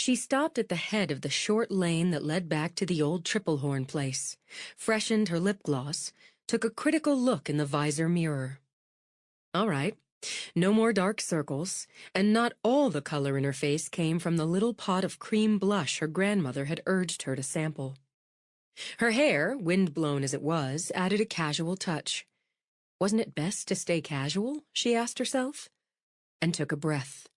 She stopped at the head of the short lane that led back to the old Triplehorn place, freshened her lip gloss, took a critical look in the visor mirror. All right, no more dark circles, and not all the color in her face came from the little pot of cream blush her grandmother had urged her to sample. Her hair, wind-blown as it was, added a casual touch. Wasn't it best to stay casual, she asked herself, and took a breath.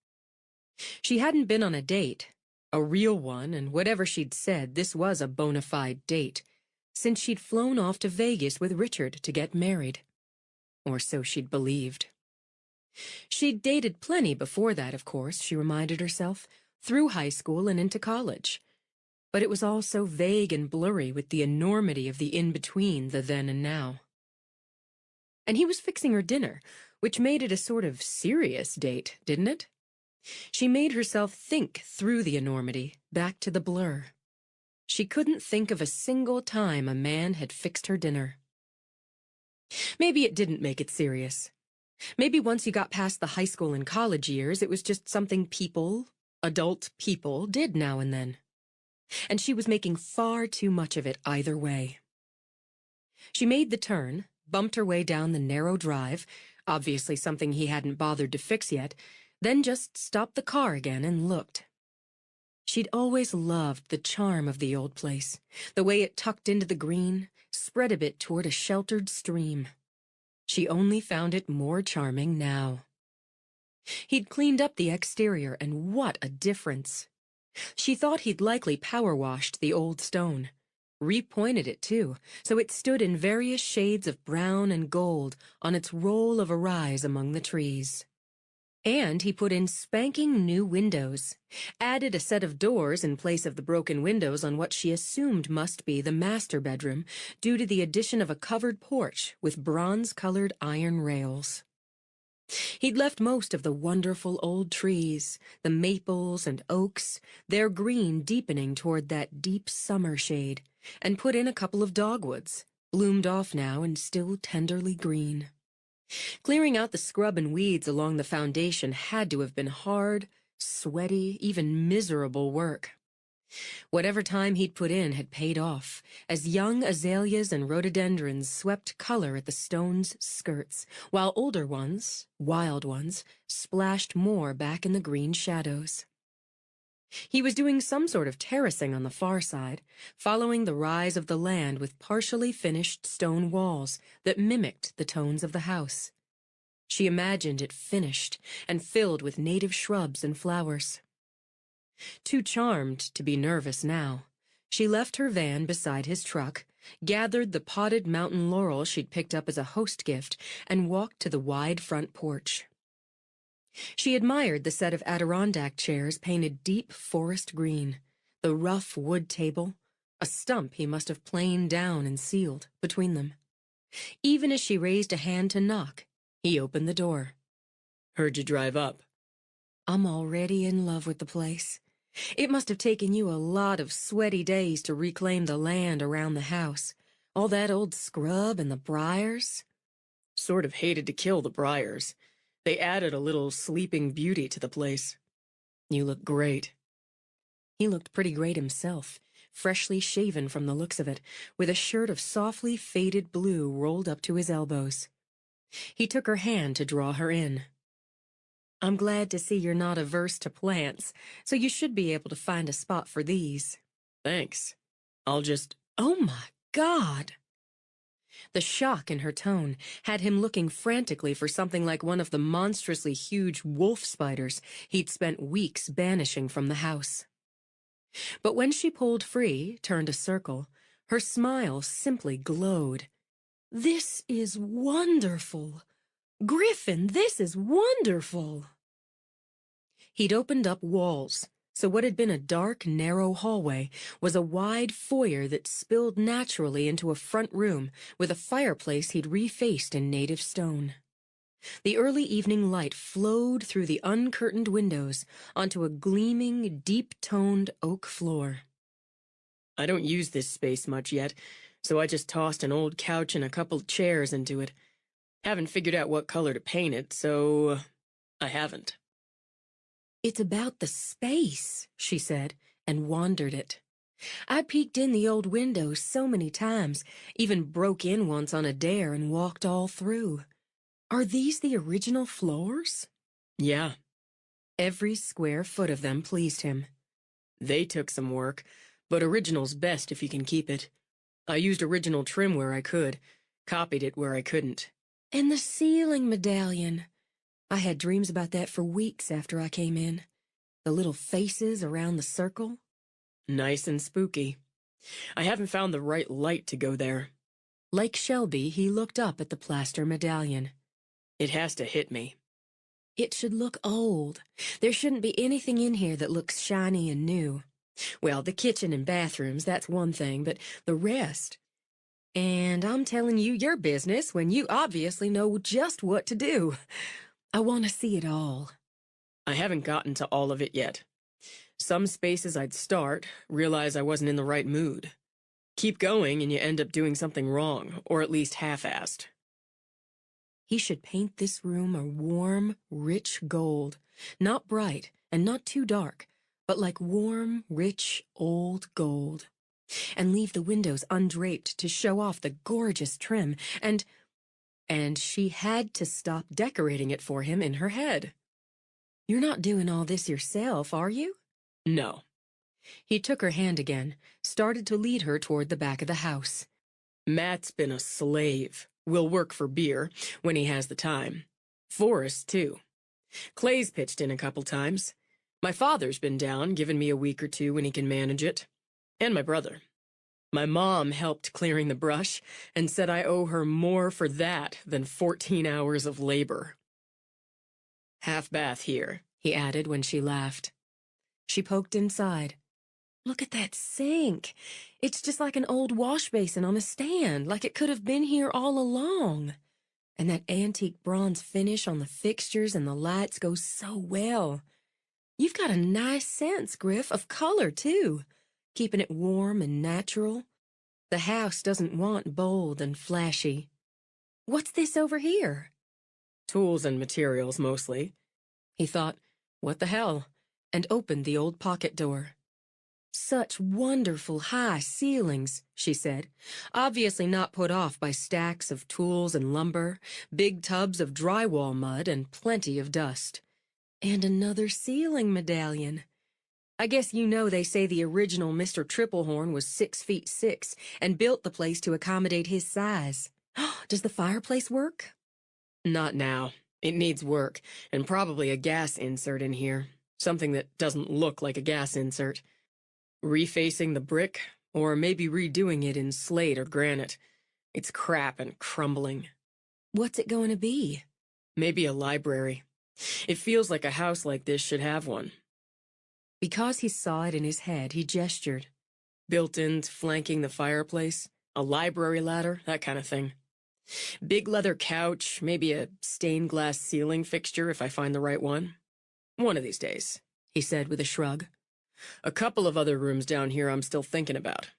She hadn't been on a date, a real one, and whatever she'd said, this was a bona fide date, since she'd flown off to Vegas with Richard to get married. Or so she'd believed. She'd dated plenty before that, of course, she reminded herself, through high school and into college. But it was all so vague and blurry with the enormity of the in-between, the then and now. And he was fixing her dinner, which made it a sort of serious date, didn't it? She made herself think through the enormity, back to the blur. She couldn't think of a single time a man had fixed her dinner. Maybe it didn't make it serious. Maybe once you got past the high school and college years, it was just something people, adult people, did now and then. And she was making far too much of it either way. She made the turn, bumped her way down the narrow drive, obviously something he hadn't bothered to fix yet, then just stopped the car again and looked. She'd always loved the charm of the old place, the way it tucked into the green, spread a bit toward a sheltered stream. She only found it more charming now. He'd cleaned up the exterior, and what a difference! She thought he'd likely power-washed the old stone. Repointed it, too, so it stood in various shades of brown and gold on its roll of a rise among the trees. And he put in spanking new windows, added a set of doors in place of the broken windows on what she assumed must be the master bedroom due to the addition of a covered porch with bronze-colored iron rails. He'd left most of the wonderful old trees, the maples and oaks, their green deepening toward that deep summer shade, and put in a couple of dogwoods, bloomed off now and still tenderly green. Clearing out the scrub and weeds along the foundation had to have been hard, sweaty, even miserable work. Whatever time he'd put in had paid off, as young azaleas and rhododendrons swept color at the stone's skirts, while older ones, wild ones, splashed more back in the green shadows. He was doing some sort of terracing on the far side, following the rise of the land with partially finished stone walls that mimicked the tones of the house. She imagined it finished and filled with native shrubs and flowers. Too charmed to be nervous now, she left her van beside his truck, gathered the potted mountain laurel she'd picked up as a host gift, and walked to the wide front porch. She admired the set of Adirondack chairs painted deep forest green, the rough wood table, a stump he must have planed down and sealed between them. Even as she raised a hand to knock, he opened the door. "Heard you drive up." "I'm already in love with the place. It must have taken you a lot of sweaty days to reclaim the land around the house. All that old scrub and the briars." "Sort of hated to kill the briars. They added a little sleeping beauty to the place." "You look great." He looked pretty great himself, freshly shaven from the looks of it, with a shirt of softly faded blue rolled up to his elbows. He took her hand to draw her in. "I'm glad to see you're not averse to plants, so you should be able to find a spot for these." "Thanks. I'll just—" "Oh my God!" The shock in her tone had him looking frantically for something like one of the monstrously huge wolf spiders he'd spent weeks banishing from the house. But when she pulled free, turned a circle, her smile simply glowed. "This is wonderful! Griffin, this is wonderful!" He'd opened up walls, so what had been a dark, narrow hallway was a wide foyer that spilled naturally into a front room with a fireplace he'd refaced in native stone. The early evening light flowed through the uncurtained windows onto a gleaming, deep-toned oak floor. "I don't use this space much yet, so I just tossed an old couch and a couple chairs into it. Haven't figured out what color to paint it, so I haven't." "It's about the space," she said, and wandered it. "I peeked in the old windows so many times, even broke in once on a dare and walked all through. Are these the original floors?" Yeah, Every square foot of them pleased him. they took some work, but original's best if you can keep it. I used original trim where I could, copied it where I couldn't. And the ceiling medallion. I had dreams about that for weeks after I came in. The little faces around the circle. Nice and spooky. I haven't found the right light to go there. Like Shelby, he looked up at the plaster medallion. It has to hit me. It should look old. There shouldn't be anything in here that looks shiny and new. Well, the kitchen and bathrooms, that's one thing, but the rest. And I'm telling you your business when you obviously know just what to do. I want to see it all. I haven't gotten to all of it yet. Some spaces I'd start, realize I wasn't in the right mood. Keep going and you end up doing something wrong, or at least half-assed. He should paint this room a warm, rich gold. Not bright and not too dark, but like warm, rich, old gold. And leave the windows undraped to show off the gorgeous trim, and she had to stop decorating it for him in her head. "You're not doing all this yourself, are you?" No. He took her hand again, started to lead her toward the back of the house. Matt's been a slave. Will work for beer, when he has the time. Forrest, too. Clay's pitched in a couple times. My father's been down, giving me a week or two when he can manage it. And my brother. My mom helped clearing the brush and said I owe her more for that than 14 hours of labor. Half bath here, he added when she laughed. She poked inside. "Look at that sink. It's just like an old wash basin on a stand, like it could have been here all along. And that antique bronze finish on the fixtures and the lights goes so well. You've got a nice sense, Griff, of color, too, keeping it warm and natural. The house doesn't want bold and flashy. What's this over here?" Tools and materials, mostly. He thought, what the hell, and opened the old pocket door. "Such wonderful high ceilings," she said, obviously not put off by stacks of tools and lumber, big tubs of drywall mud, and plenty of dust. And another ceiling medallion. "I guess you know they say the original Mr. Triplehorn was 6'6" and built the place to accommodate his size. Does the fireplace work?" Not now. It needs work, and probably a gas insert in here. Something that doesn't look like a gas insert. Refacing the brick, or maybe redoing it in slate or granite. It's crap and crumbling. "What's it going to be?" Maybe a library. It feels like a house like this should have one. Because he saw it in his head, he gestured. Built-ins flanking the fireplace, a library ladder, that kind of thing. Big leather couch, maybe a stained glass ceiling fixture if I find the right one. One of these days, he said with a shrug. A couple of other rooms down here I'm still thinking about.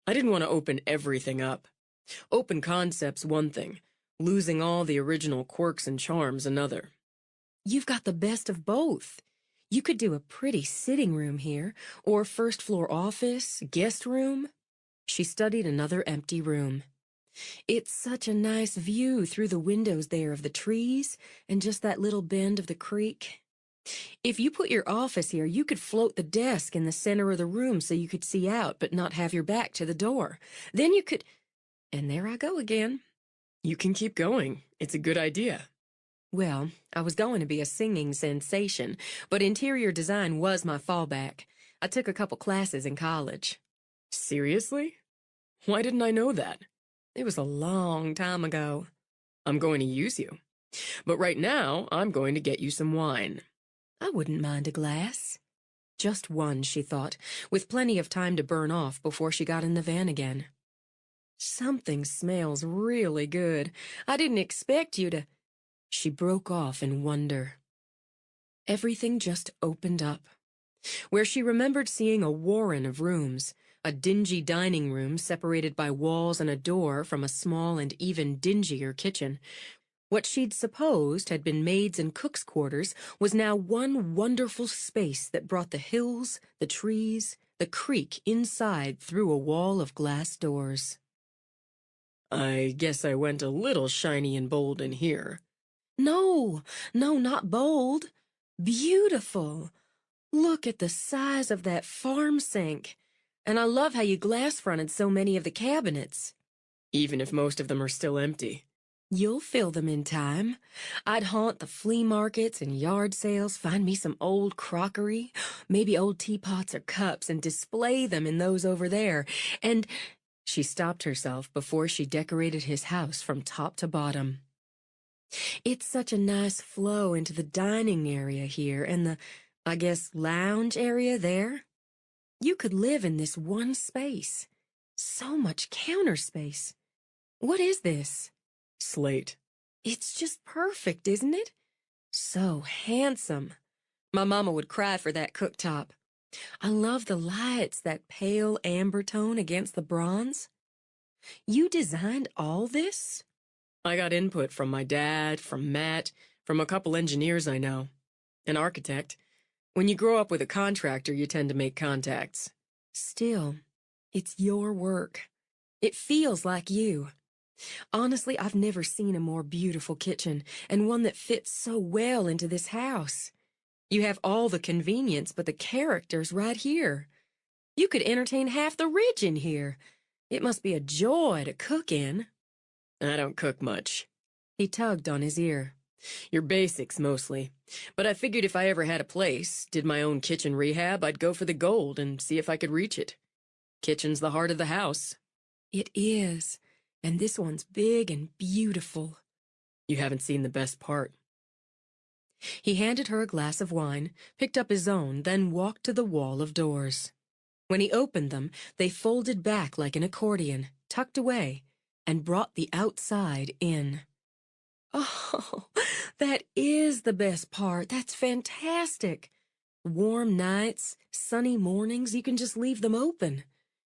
I didn't want to open everything up. Open concepts one thing, losing all the original quirks and charms another. "You've got the best of both. You could do a pretty sitting room here, or first-floor office, guest room." She studied another empty room. "It's such a nice view through the windows there of the trees and just that little bend of the creek. If you put your office here, you could float the desk in the center of the room so you could see out but not have your back to the door. Then you could—" And there I go again. You can keep going. It's a good idea. Well, I was going to be a singing sensation, but interior design was my fallback. I took a couple classes in college. Seriously? Why didn't I know that? It was a long time ago. I'm going to use you. But right now, I'm going to get you some wine. I wouldn't mind a glass. Just one, she thought, with plenty of time to burn off before she got in the van again. Something smells really good. I didn't expect you to... She broke off in wonder. Everything just opened up. Where she remembered seeing a warren of rooms, a dingy dining room separated by walls and a door from a small and even dingier kitchen, What she'd supposed had been maids' and cooks' quarters was now one wonderful space that brought the hills, the trees, the creek inside through a wall of glass doors. I guess I went a little shiny and bold in here. No, no, not bold. Beautiful. Look at the size of that farm sink. And I love how you glass-fronted so many of the cabinets. Even if most of them are still empty. You'll fill them in time. I'd haunt the flea markets and yard sales, find me some old crockery, maybe old teapots or cups, and display them in those over there. And she stopped herself before she decorated his house from top to bottom. It's such a nice flow into the dining area here and the, I guess, lounge area there. You could live in this one space. So much counter space. What is this? Slate. It's just perfect, isn't it? So handsome. My mama would cry for that cooktop. I love the lights, that pale amber tone against the bronze. You designed all this? I got input from my dad, from Matt, from a couple engineers I know. An architect. When you grow up with a contractor, you tend to make contacts. Still, it's your work. It feels like you. Honestly, I've never seen a more beautiful kitchen, and one that fits so well into this house. You have all the convenience, but the character's right here. You could entertain half the ridge in here. It must be a joy to cook in. I don't cook much. He tugged on his ear. Your basics, mostly. But I figured if I ever had a place, did my own kitchen rehab, I'd go for the gold and see if I could reach it. Kitchen's the heart of the house. It is. And this one's big and beautiful. You haven't seen the best part. He handed her a glass of wine, picked up his own, then walked to the wall of doors. When he opened them, they folded back like an accordion, tucked away, and brought the outside in. Oh, that is the best part. That's fantastic. Warm nights, sunny mornings, you can just leave them open.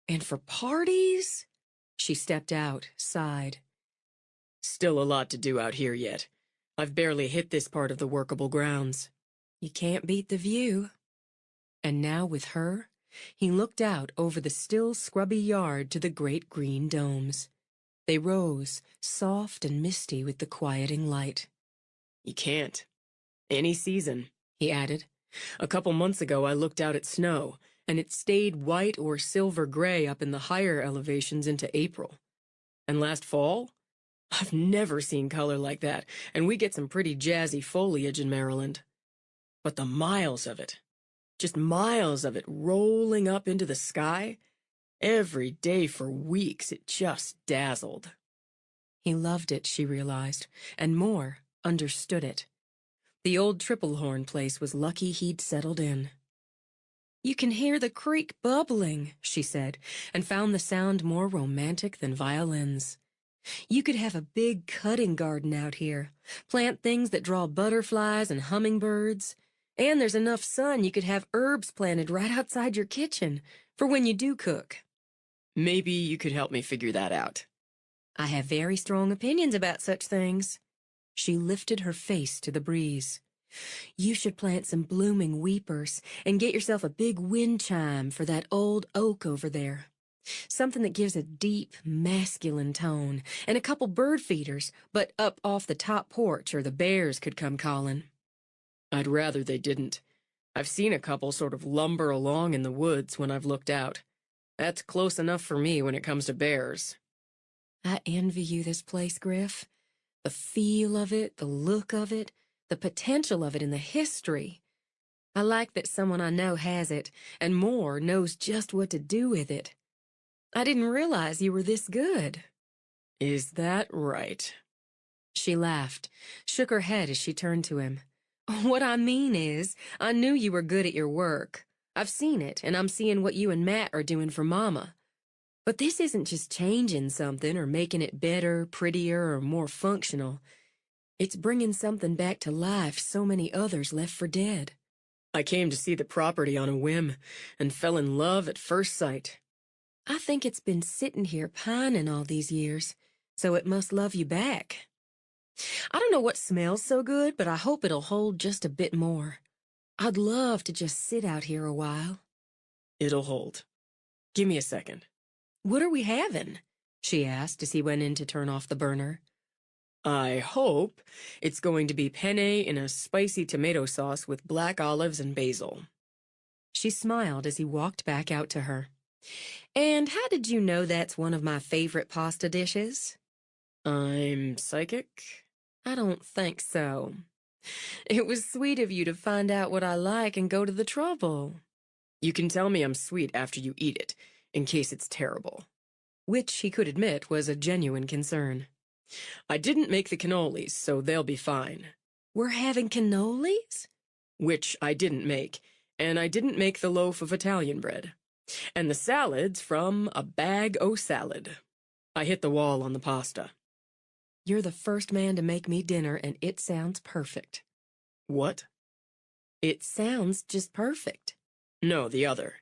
And for parties? She stepped out, sighed. Still a lot to do out here yet. I've barely hit this part of the workable grounds. You can't beat the view. And now with her, he looked out over the still scrubby yard to the great green domes. They rose, soft and misty with the quieting light. You can't. Any season, he added. A couple months ago I looked out at snow, and it stayed white or silver gray up in the higher elevations into April. And last fall, I've never seen color like that, and we get some pretty jazzy foliage in Maryland. But the miles of it, just miles of it rolling up into the sky, every day for weeks, it just dazzled. He loved it, she realized, and more, understood it. The old Triplehorn place was lucky he'd settled in. You can hear the creek bubbling, she said, and found the sound more romantic than violins. You could have a big cutting garden out here, plant things that draw butterflies and hummingbirds, and there's enough sun you could have herbs planted right outside your kitchen for when you do cook. Maybe you could help me figure that out. I have very strong opinions about such things. She lifted her face to the breeze. You should plant some blooming weepers and get yourself a big wind chime for that old oak over there. Something that gives a deep, masculine tone, and a couple bird feeders, but up off the top porch or the bears could come calling. I'd rather they didn't. I've seen a couple sort of lumber along in the woods when I've looked out. That's close enough for me when it comes to bears. I envy you this place, Griff. The feel of it, the look of it, the potential of it in the history. I like that someone I know has it, and more knows just what to do with it. I didn't realize you were this good. Is that right? She laughed, shook her head as she turned to him. What I mean is, I knew you were good at your work. I've seen it, and I'm seeing what you and Matt are doing for Mama. But this isn't just changing something or making it better, prettier, or more functional. It's bringing something back to life so many others left for dead. I came to see the property on a whim and fell in love at first sight. I think it's been sitting here pining all these years, so it must love you back. I don't know what smells so good, but I hope it'll hold just a bit more. I'd love to just sit out here a while. It'll hold. Give me a second. What are we having? She asked as he went in to turn off the burner. I hope it's going to be penne in a spicy tomato sauce with black olives and basil. She smiled as he walked back out to her. And how did you know that's one of my favorite pasta dishes? I'm psychic? I don't think so. It was sweet of you to find out what I like and go to the trouble. You can tell me I'm sweet after you eat it, in case it's terrible. Which, he could admit, was a genuine concern. I didn't make the cannolis, so they'll be fine. We're having cannolis? Which I didn't make, and I didn't make the loaf of Italian bread. And the salad's from a bag o' salad. I hit the wall on the pasta. You're the first man to make me dinner, and it sounds perfect. What? It sounds just perfect. No, the other.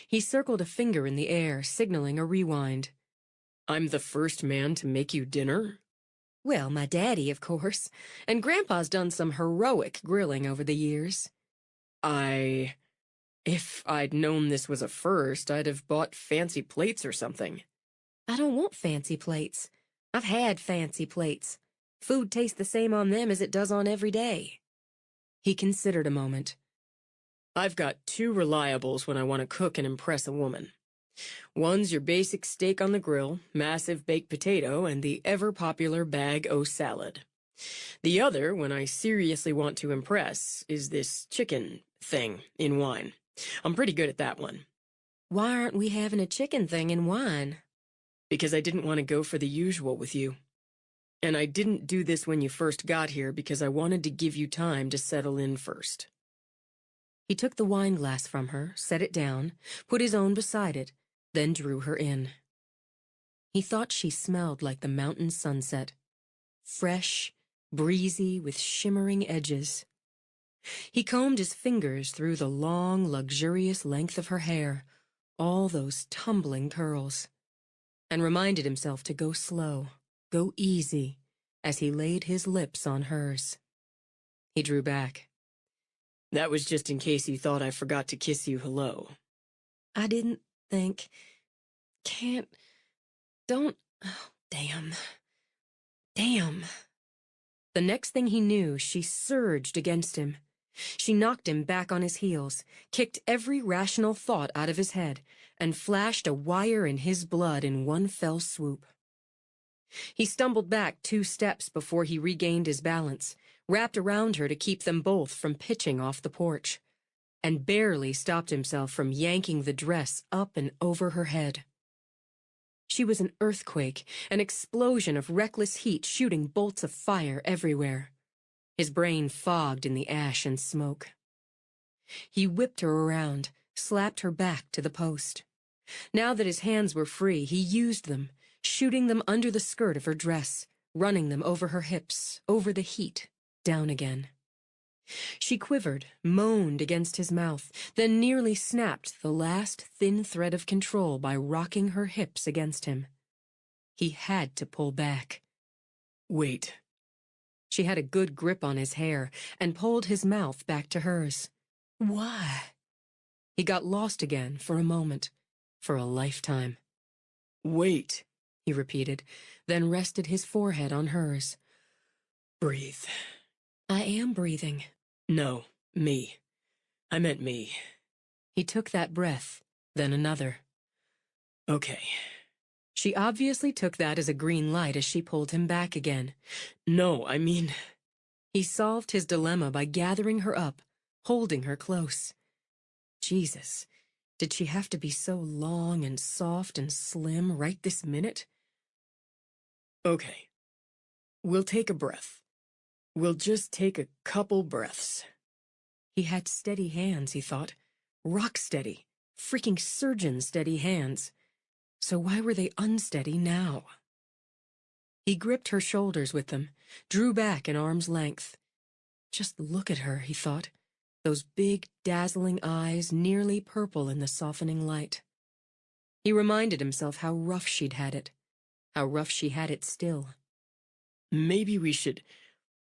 He circled a finger in the air, signaling a rewind. I'm the first man to make you dinner? Well, my daddy, of course, and Grandpa's done some heroic grilling over the years. If I'd known this was a first, I'd have bought fancy plates or something. I don't want fancy plates. I've had fancy plates. Food tastes the same on them as it does on every day. He considered a moment. I've got two reliables when I want to cook and impress a woman. One's your basic steak on the grill, massive baked potato, and the ever-popular bag o' salad. The other, when I seriously want to impress, is this chicken thing in wine. I'm pretty good at that one. Why aren't we having a chicken thing in wine? Because I didn't want to go for the usual with you. And I didn't do this when you first got here because I wanted to give you time to settle in first. He took the wine glass from her, set it down, put his own beside it, then drew her in. He thought she smelled like the mountain sunset. Fresh, breezy, with shimmering edges. He combed his fingers through the long, luxurious length of her hair, all those tumbling curls, and reminded himself to go slow, go easy, as he laid his lips on hers. He drew back. That was just in case you thought I forgot to kiss you hello. I didn't think... Don't... Oh, damn. Damn. The next thing he knew, she surged against him. She knocked him back on his heels, kicked every rational thought out of his head, and flashed a wire in his blood in one fell swoop. He stumbled back 2 steps before he regained his balance, wrapped around her to keep them both from pitching off the porch, and barely stopped himself from yanking the dress up and over her head. She was an earthquake, an explosion of reckless heat shooting bolts of fire everywhere. His brain fogged in the ash and smoke. He whipped her around, slapped her back to the post. Now that his hands were free, he used them, shooting them under the skirt of her dress, running them over her hips, over the heat, down again. She quivered, moaned against his mouth, then nearly snapped the last thin thread of control by rocking her hips against him. He had to pull back. Wait. She had a good grip on his hair and pulled his mouth back to hers. Why? He got lost again for a moment, for a lifetime. Wait, he repeated, then rested his forehead on hers. Breathe. I am breathing. No, me. I meant me. He took that breath, then another. Okay. She obviously took that as a green light as she pulled him back again. No, I mean... He solved his dilemma by gathering her up, holding her close. Jesus, did she have to be so long and soft and slim right this minute? Okay. We'll take a breath. We'll just take a couple breaths. He had steady hands, he thought. Rock steady. Freaking surgeon steady hands. So why were they unsteady now? He gripped her shoulders with them, drew back an arm's length. Just look at her, he thought. Those big, dazzling eyes, nearly purple in the softening light. He reminded himself how rough she'd had it. How rough she had it still. Maybe we should...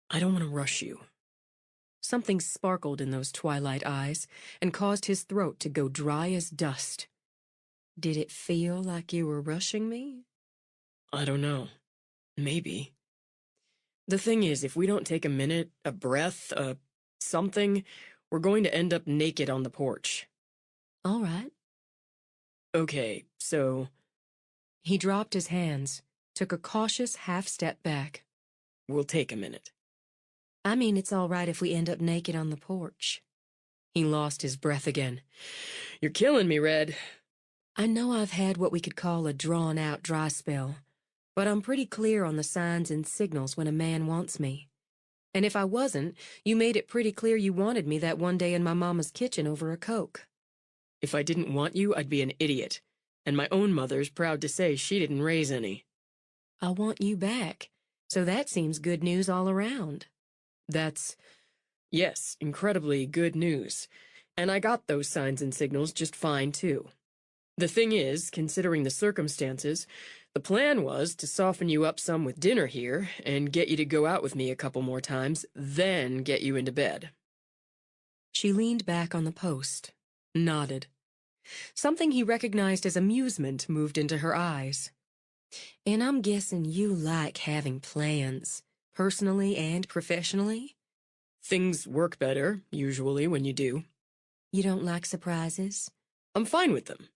I don't want to rush you. Something sparkled in those twilight eyes and caused his throat to go dry as dust. Did it feel like you were rushing me? I don't know. Maybe. The thing is, if we don't take a minute, a breath, something, we're going to end up naked on the porch. All right. Okay, so... He dropped his hands, took a cautious half-step back. We'll take a minute. I mean, it's all right if we end up naked on the porch. He lost his breath again. You're killing me, Red. I know I've had what we could call a drawn-out dry spell, but I'm pretty clear on the signs and signals when a man wants me. And if I wasn't, you made it pretty clear you wanted me that one day in my mama's kitchen over a Coke. If I didn't want you, I'd be an idiot. And my own mother's proud to say she didn't raise any. I want you back, so that seems good news all around. Yes, incredibly good news. And I got those signs and signals just fine, too. The thing is, considering the circumstances, the plan was to soften you up some with dinner here and get you to go out with me a couple more times, then get you into bed. She leaned back on the post, nodded. Something he recognized as amusement moved into her eyes. And I'm guessing you like having plans, personally and professionally? Things work better, usually, when you do. You don't like surprises? I'm fine with them.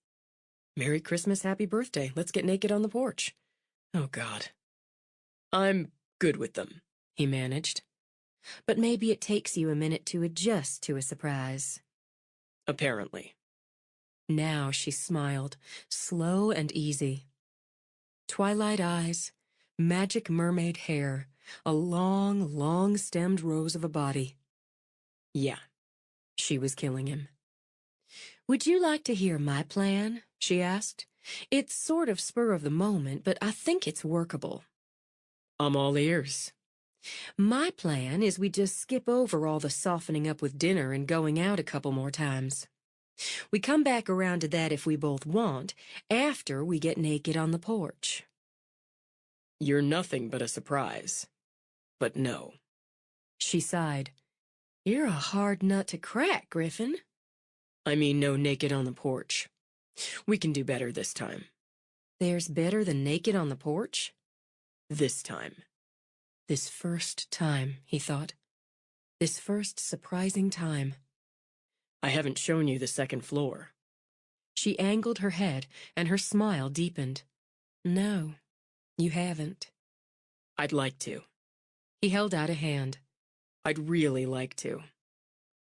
Merry Christmas, happy birthday. Let's get naked on the porch. Oh, God. I'm good with them, he managed. But maybe it takes you a minute to adjust to a surprise. Apparently. Now she smiled, slow and easy. Twilight eyes, magic mermaid hair, a long, long-stemmed rose of a body. Yeah, she was killing him. Would you like to hear my plan? She asked. It's sort of spur of the moment, but I think it's workable. I'm all ears. My plan is we just skip over all the softening up with dinner and going out a couple more times. We come back around to that if we both want, after we get naked on the porch. You're nothing but a surprise. But no. She sighed. You're a hard nut to crack, Griffin. I mean no naked on the porch. We can do better this time. There's better than naked on the porch? This time. This first time, he thought. This first surprising time. I haven't shown you the second floor. She angled her head, and her smile deepened. No, you haven't. I'd like to. He held out a hand. I'd really like to.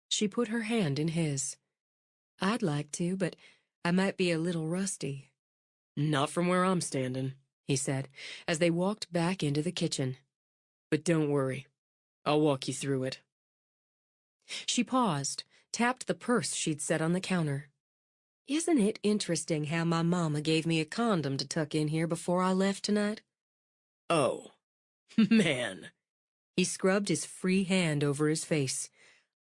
She put her hand in his. I'd like to, but I might be a little rusty. Not from where I'm standing, he said, as they walked back into the kitchen. But don't worry. I'll walk you through it. She paused, tapped the purse she'd set on the counter. Isn't it interesting how my mama gave me a condom to tuck in here before I left tonight? Oh, man. He scrubbed his free hand over his face.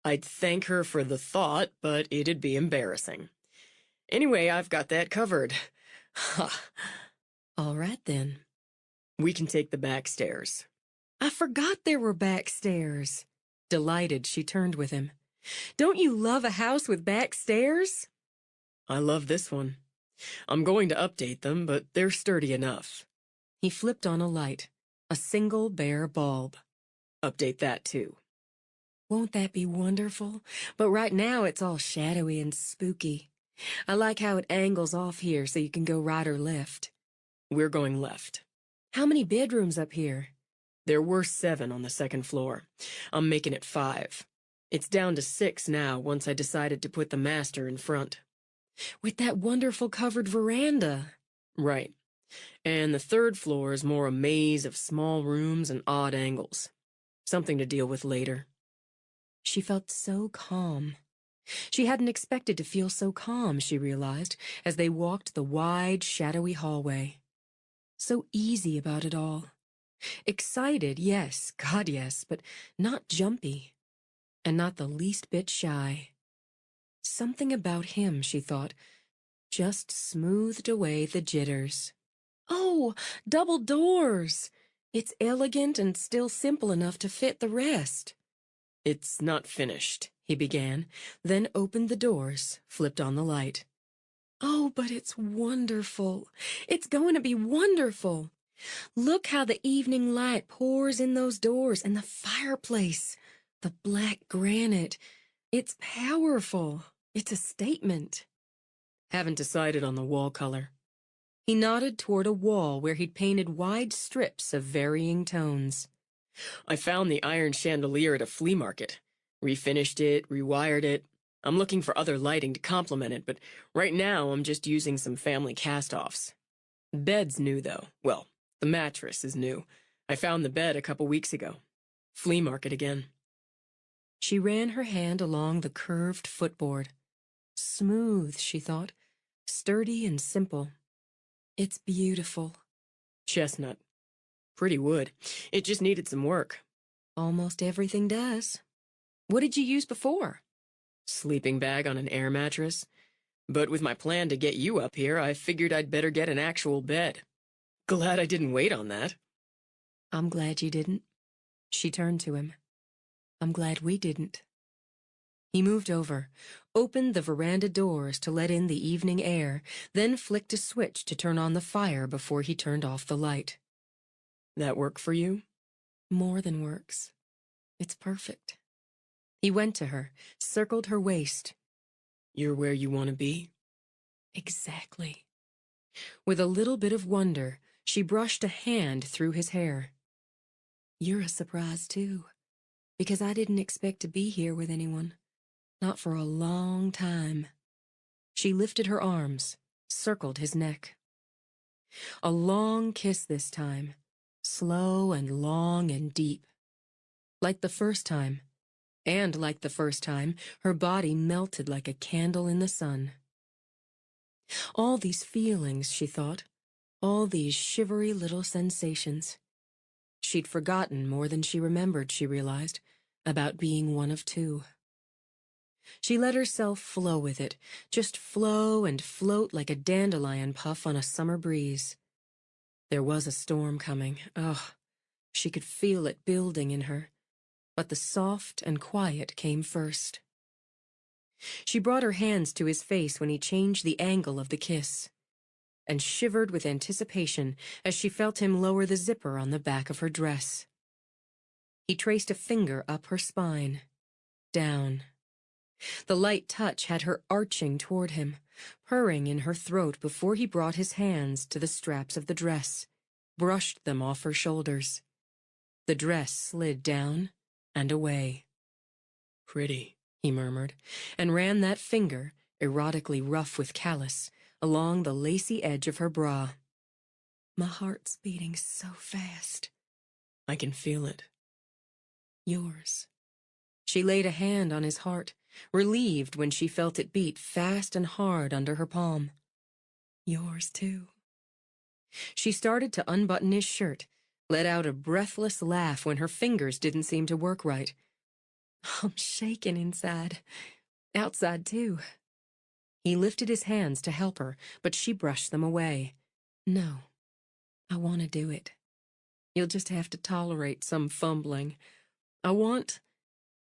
I'd thank her for the thought, but it'd be embarrassing. Anyway, I've got that covered. Ha. All right, then. We can take the back stairs. I forgot there were back stairs. Delighted, she turned with him. Don't you love a house with back stairs? I love this one. I'm going to update them, but they're sturdy enough. He flipped on a light, a single bare bulb. Update that, too. Won't that be wonderful? But right now it's all shadowy and spooky. I like how it angles off here so you can go right or left. We're going left. How many bedrooms up here? There were 7 on the second floor. I'm making it 5. It's down to 6 now once I decided to put the master in front. With that wonderful covered veranda. Right. And the 3rd floor is more a maze of small rooms and odd angles. Something to deal with later. She felt so calm. She hadn't expected to feel so calm, she realized, as they walked the wide, shadowy hallway. So easy about it all. Excited, yes, God, yes, but not jumpy. And not the least bit shy. Something about him, she thought, just smoothed away the jitters. Oh, double doors! It's elegant and still simple enough to fit the rest. It's not finished, he began, Then opened the doors, flipped on the light. Oh, but it's wonderful. It's going to be wonderful. Look how the evening light pours in those doors and the fireplace. The black granite. It's powerful. It's a statement. Haven't decided on the wall color. He nodded toward a wall where he'd painted wide strips of varying tones. I found the iron chandelier at a flea market. Refinished it, rewired it. I'm looking for other lighting to complement it, but right now I'm just using some family cast-offs. Bed's new, though. Well, the mattress is new. I found the bed a couple weeks ago. Flea market again. She ran her hand along the curved footboard. Smooth, she thought. Sturdy and simple. It's beautiful. Chestnut. Pretty wood. It just needed some work. Almost everything does. What did you use before? Sleeping bag on an air mattress. But with my plan to get you up here, I figured I'd better get an actual bed. Glad I didn't wait on that. I'm glad you didn't. She turned to him. I'm glad we didn't. He moved over, opened the veranda doors to let in the evening air, then flicked a switch to turn on the fire before he turned off the light. That work for you? More than works. It's perfect. He went to her, circled her waist. You're where you want to be? Exactly. With a little bit of wonder, she brushed a hand through his hair. You're a surprise, too, because I didn't expect to be here with anyone. Not for a long time. She lifted her arms, circled his neck. A long kiss this time, slow and long and deep. Like the first time, and like the first time, her body melted like a candle in the sun. All these feelings, she thought, all these shivery little sensations. She'd forgotten more than she remembered, she realized, about being one of two. She let herself flow with it, just flow and float like a dandelion puff on a summer breeze. There was a storm coming. Oh, she could feel it building in her. But the soft and quiet came first. She brought her hands to his face when he changed the angle of the kiss, and shivered with anticipation as she felt him lower the zipper on the back of her dress. He traced a finger up her spine, down. The light touch had her arching toward him, purring in her throat before he brought his hands to the straps of the dress, brushed them off her shoulders. The dress slid down and away. Pretty, he murmured, and ran that finger, erotically rough with callus, along the lacy edge of her bra. My heart's beating so fast. I can feel it. Yours. She laid a hand on his heart, relieved when she felt it beat fast and hard under her palm. Yours, too. She started to unbutton his shirt, let out a breathless laugh when her fingers didn't seem to work right. I'm shaking inside. Outside, too. He lifted his hands to help her, but she brushed them away. No, I want to do it. You'll just have to tolerate some fumbling. I want...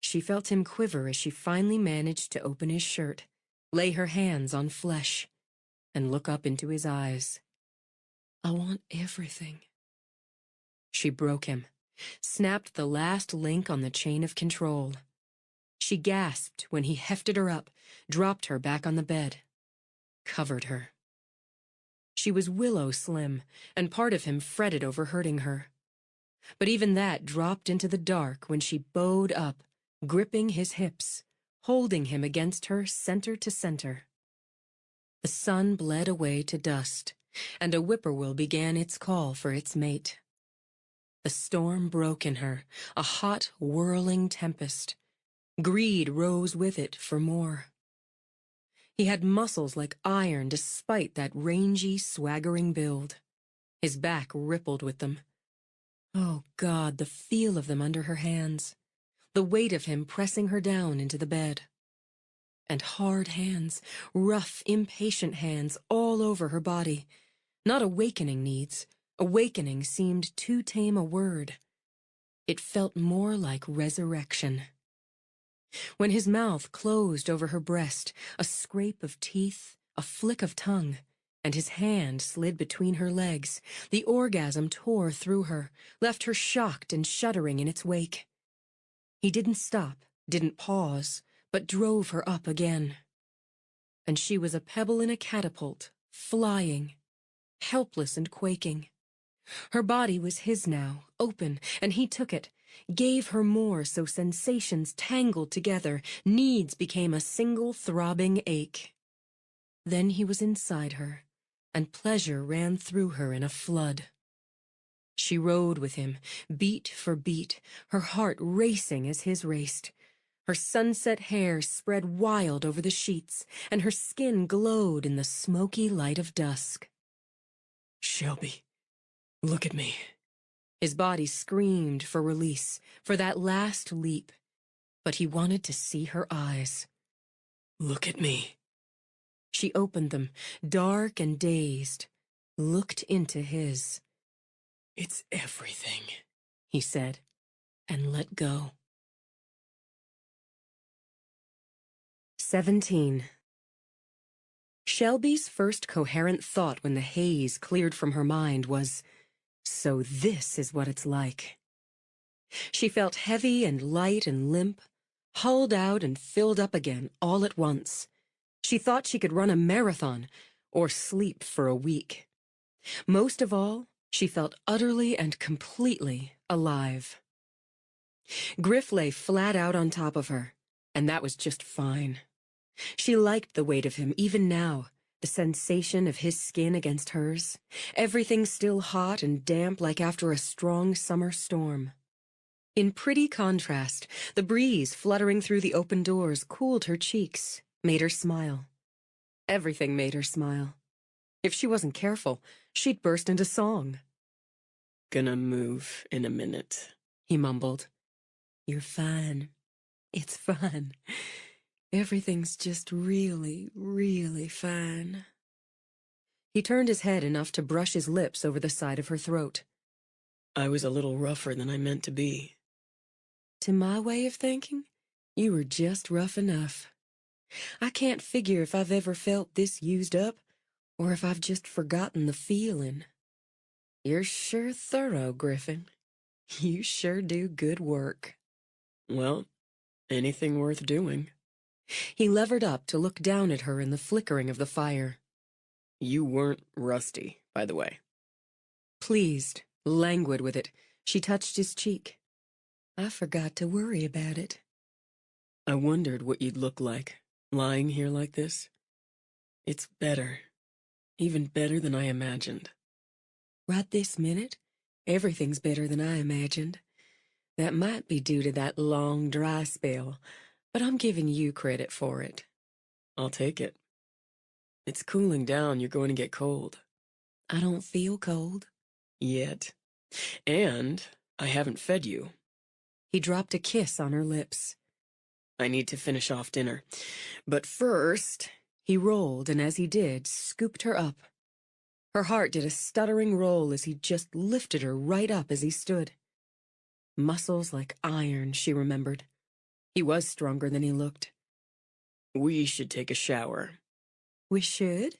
She felt him quiver as she finally managed to open his shirt, lay her hands on flesh, and look up into his eyes. I want everything. She broke him, snapped the last link on the chain of control. She gasped when he hefted her up, dropped her back on the bed, covered her. She was willow slim, and part of him fretted over hurting her. But even that dropped into the dark when she bowed up, gripping his hips, holding him against her center to center. The sun bled away to dust, and a whippoorwill began its call for its mate. The storm broke in her, a hot, whirling tempest. Greed rose with it for more. He had muscles like iron despite that rangy, swaggering build. His back rippled with them. Oh, God, the feel of them under her hands. The weight of him pressing her down into the bed. And hard hands, rough, impatient hands all over her body. Not awakening needs, Awakening seemed too tame a word. It felt more like resurrection. When his mouth closed over her breast, a scrape of teeth, a flick of tongue, and his hand slid between her legs, the orgasm tore through her, left her shocked and shuddering in its wake. He didn't stop, didn't pause, but drove her up again. And she was a pebble in a catapult, flying, helpless and quaking. Her body was his now, open, and he took it, gave her more so sensations tangled together, needs became a single throbbing ache. Then he was inside her, and pleasure ran through her in a flood. She rode with him, beat for beat, her heart racing as his raced. Her sunset hair spread wild over the sheets, and her skin glowed in the smoky light of dusk. Shelby, look at me. His body screamed for release, for that last leap, but he wanted to see her eyes. Look at me. She opened them, dark and dazed, looked into his. It's everything, he said, and let go. 17. Shelby's first coherent thought when the haze cleared from her mind was, so this is what it's like. She felt heavy and light and limp, hulled out and filled up again all at once. She thought she could run a marathon or sleep for a week. Most of all, she felt utterly and completely alive. Griff lay flat out on top of her, and that was just fine. She liked the weight of him even now, the sensation of his skin against hers, everything still hot and damp like after a strong summer storm. In pretty contrast, the breeze fluttering through the open doors cooled her cheeks, made her smile. Everything made her smile. If she wasn't careful, she'd burst into song. Gonna move in a minute, he mumbled. You're fine. It's fine. Everything's just really, really fine. He turned his head enough to brush his lips over the side of her throat. I was a little rougher than I meant to be. To my way of thinking, you were just rough enough. I can't figure if I've ever felt this used up, or if I've just forgotten the feeling. You're sure thorough, Griffin. You sure do good work. Well, anything worth doing. He levered up to look down at her in the flickering of the fire. You weren't rusty, by the way. Pleased, languid with it, she touched his cheek. I forgot to worry about it. I wondered what you'd look like, lying here like this. It's better. Even better than I imagined. Right this minute, everything's better than I imagined. That might be due to that long, dry spell, but I'm giving you credit for it. I'll take it. It's cooling down. You're going to get cold. I don't feel cold. Yet. And I haven't fed you. He dropped a kiss on her lips. I need to finish off dinner. But first... He rolled, and as he did, scooped her up. Her heart did a stuttering roll as he just lifted her right up as he stood. Muscles like iron, she remembered. He was stronger than he looked. We should take a shower. We should?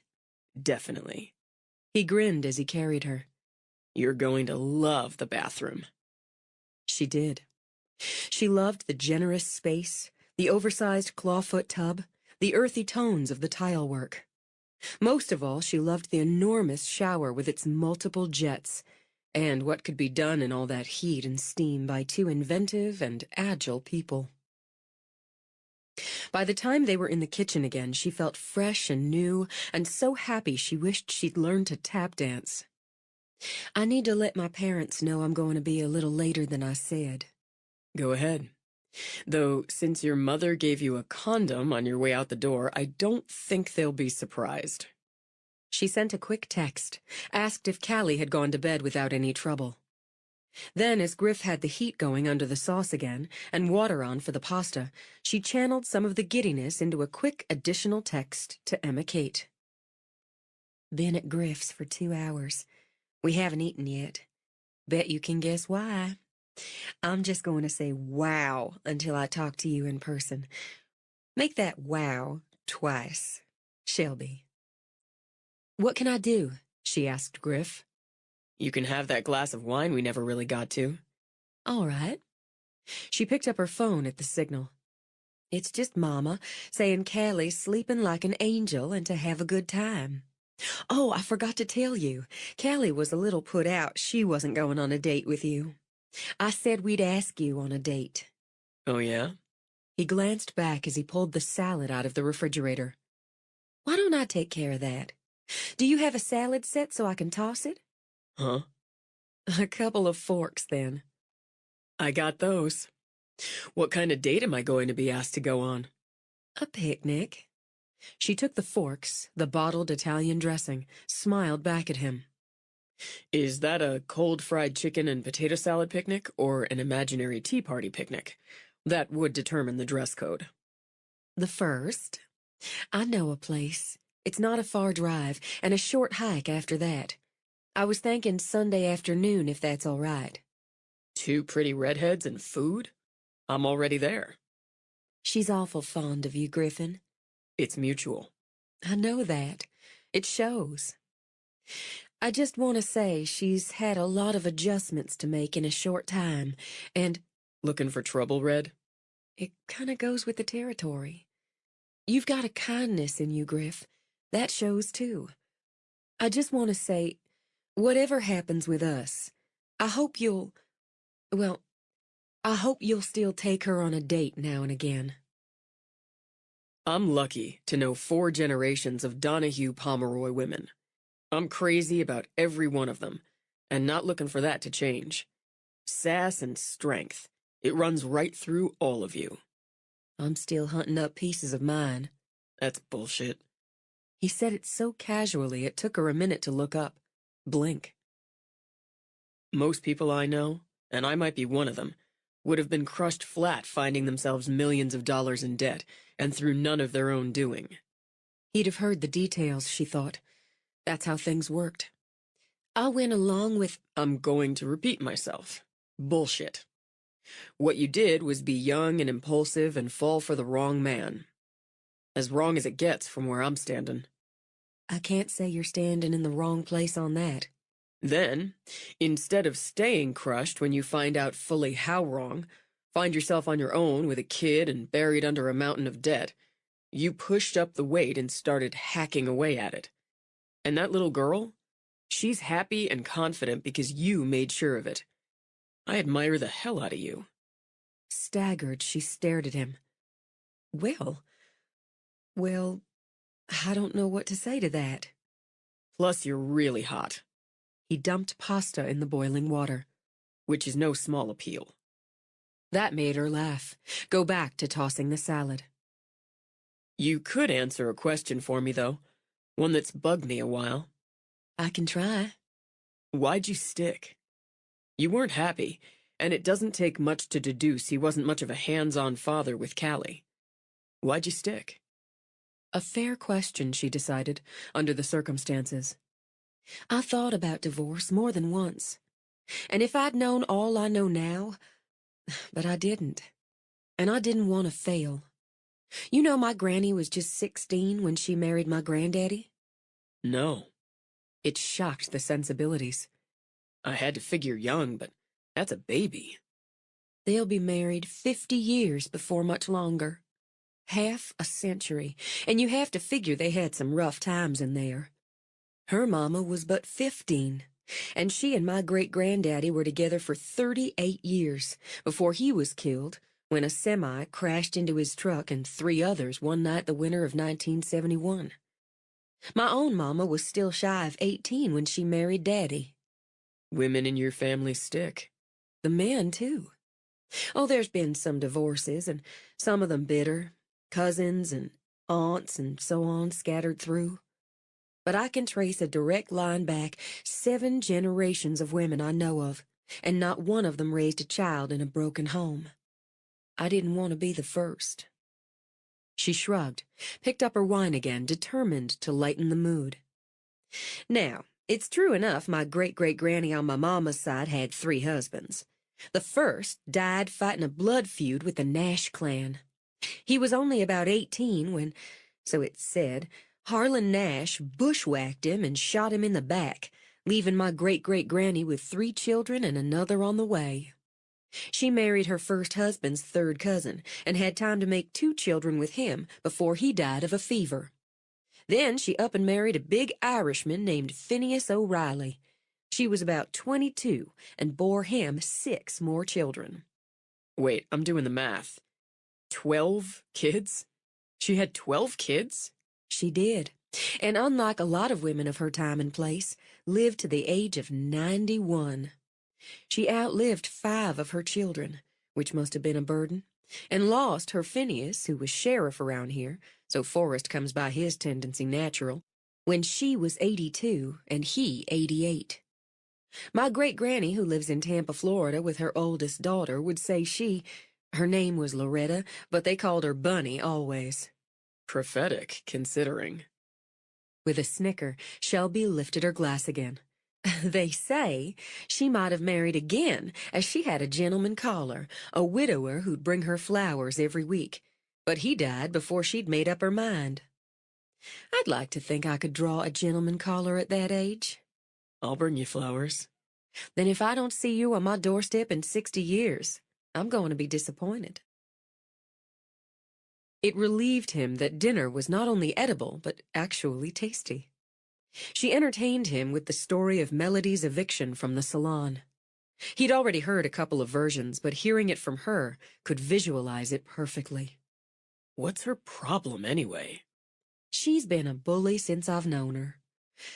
Definitely. He grinned as he carried her. You're going to love the bathroom. She did. She loved the generous space, the oversized clawfoot tub, the earthy tones of the tile work. Most of all, she loved the enormous shower with its multiple jets, and what could be done in all that heat and steam by two inventive and agile people. By the time they were in the kitchen again, she felt fresh and new, and so happy she wished she'd learned to tap dance. I need to let my parents know I'm going to be a little later than I said. Go ahead. Though, since your mother gave you a condom on your way out the door, I don't think they'll be surprised. She sent a quick text, asked if Callie had gone to bed without any trouble. Then, as Griff had the heat going under the sauce again, and water on for the pasta, she channeled some of the giddiness into a quick additional text to Emma Kate. Been at Griff's for 2 hours. We haven't eaten yet. Bet you can guess why. I'm just going to say wow until I talk to you in person. Make that wow twice. Shelby. What can I do? She asked Griff. You can have that glass of wine we never really got to. All right. She picked up her phone at the signal. It's just Mama saying Callie's sleeping like an angel and to have a good time. Oh, I forgot to tell you. Callie was a little put out she wasn't going on a date with you. I said we'd ask you on a date. Oh, yeah? He glanced back as he pulled the salad out of the refrigerator. Why don't I take care of that? Do you have a salad set so I can toss it? Huh? A couple of forks, then. I got those. What kind of date am I going to be asked to go on? A picnic. She took the forks, the bottled Italian dressing, smiled back at him. Is that a cold fried chicken and potato salad picnic or an imaginary tea party picnic? That would determine the dress code. The first. I know a place. It's not a far drive, and a short hike after that. I was thinking Sunday afternoon, if that's all right. 2 pretty redheads and food? I'm already there. She's awful fond of you, Griffin. It's mutual. I know that. It shows. I just want to say she's had a lot of adjustments to make in a short time, and Looking for trouble, Red? it kind of goes with the territory. You've got a kindness in you, Griff. That shows, too. I just want to say, whatever happens with us, I hope you'll, well, I hope you'll still take her on a date now and again. I'm lucky to know 4 generations of Donahue Pomeroy women. I'm crazy about every one of them, and not looking for that to change. Sass and strength. It runs right through all of you. I'm still hunting up pieces of mine. That's bullshit. He said it so casually it took her a minute to look up, blink. Most people I know, and I might be one of them, would have been crushed flat finding themselves millions of dollars in debt, and through none of their own doing. He'd have heard the details, she thought. That's how things worked. I went along with, I'm going to repeat myself. Bullshit. What you did was be young and impulsive and fall for the wrong man. As wrong as it gets from where I'm standing. I can't say you're standing in the wrong place on that. Then, instead of staying crushed when you find out fully how wrong, find yourself on your own with a kid and buried under a mountain of debt, you pushed up the weight and started hacking away at it. And that little girl, she's happy and confident because you made sure of it. I admire the hell out of you. Staggered, she stared at him. Well, I don't know what to say to that. Plus, you're really hot. He dumped pasta in the boiling water. Which is no small appeal. That made her laugh, go back to tossing the salad. You could answer a question for me, though. One that's bugged me a while. I can try. Why'd you stick? You weren't happy, and it doesn't take much to deduce he wasn't much of a hands-on father with Callie. Why'd you stick? A fair question, she decided, under the circumstances. I thought about divorce more than once. And if I'd known all I know now, but I didn't. And I didn't want to fail. You know my granny was just 16 when she married my granddaddy? No. It shocked the sensibilities. I had to figure young, but that's a baby. They'll be married 50 years before much longer. Half a century, and you have to figure they had some rough times in there. Her mama was but 15, and she and my great-granddaddy were together for 38 years before he was killed when a semi crashed into his truck and 3 others one night the winter of 1971. My own mama was still shy of 18 when she married Daddy. Women in your family stick. The men, too. Oh, there's been some divorces, and some of them bitter, cousins and aunts and so on scattered through. But I can trace a direct line back 7 generations of women I know of, and not one of them raised a child in a broken home. I didn't want to be the first. She shrugged, picked up her wine again, determined to lighten the mood. Now, It's true enough my great-great-granny on my mama's side had 3 husbands. The first died fighting a blood feud with the Nash clan. He was only about 18 when, so it said, Harlan Nash bushwhacked him and shot him in the back, leaving my great-great-granny with 3 children and another on the way. She married her first husband's 3rd cousin and had time to make 2 children with him before he died of a fever. Then she up and married a big Irishman named Phineas O'Reilly. She was about 22 and bore him 6 more children. Wait, I'm doing the math. 12 kids? She had 12 kids? She did, and unlike a lot of women of her time and place, lived to the age of 91. She outlived 5 of her children, which must have been a burden, and lost her Phineas, who was sheriff around here, so Forrest comes by his tendency natural, when she was 82 and he 88. My great-granny, who lives in Tampa, Florida, with her oldest daughter, would say her name was Loretta, but they called her Bunny always. Prophetic, considering. With a snicker, Shelby lifted her glass again. They say she might have married again, as she had a gentleman caller, a widower who'd bring her flowers every week, but he died before she'd made up her mind. I'd like to think I could draw a gentleman caller at that age. I'll bring you flowers. Then if I don't see you on my doorstep in 60 years, I'm going to be disappointed. It relieved him that dinner was not only edible, but actually tasty. She entertained him with the story of Melody's eviction from the salon. He'd already heard a couple of versions, but hearing it from her could visualize it perfectly. What's her problem, anyway? She's been a bully since I've known her.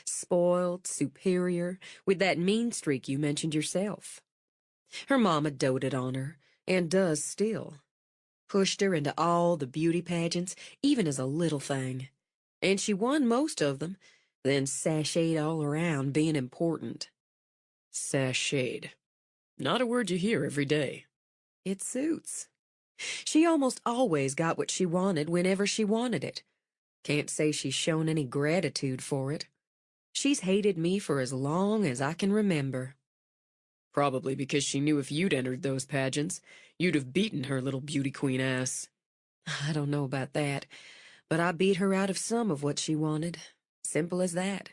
Spoiled, superior, with that mean streak you mentioned yourself. Her mama doted on her, and does still. Pushed her into all the beauty pageants, even as a little thing. And she won most of them, then sashayed all around being important. Sashayed. Not a word you hear every day. It suits. She almost always got what she wanted whenever she wanted it. Can't say she's shown any gratitude for it. She's hated me for as long as I can remember. Probably because she knew if you'd entered those pageants, you'd have beaten her little beauty queen ass. I don't know about that, but I beat her out of some of what she wanted. Simple as that.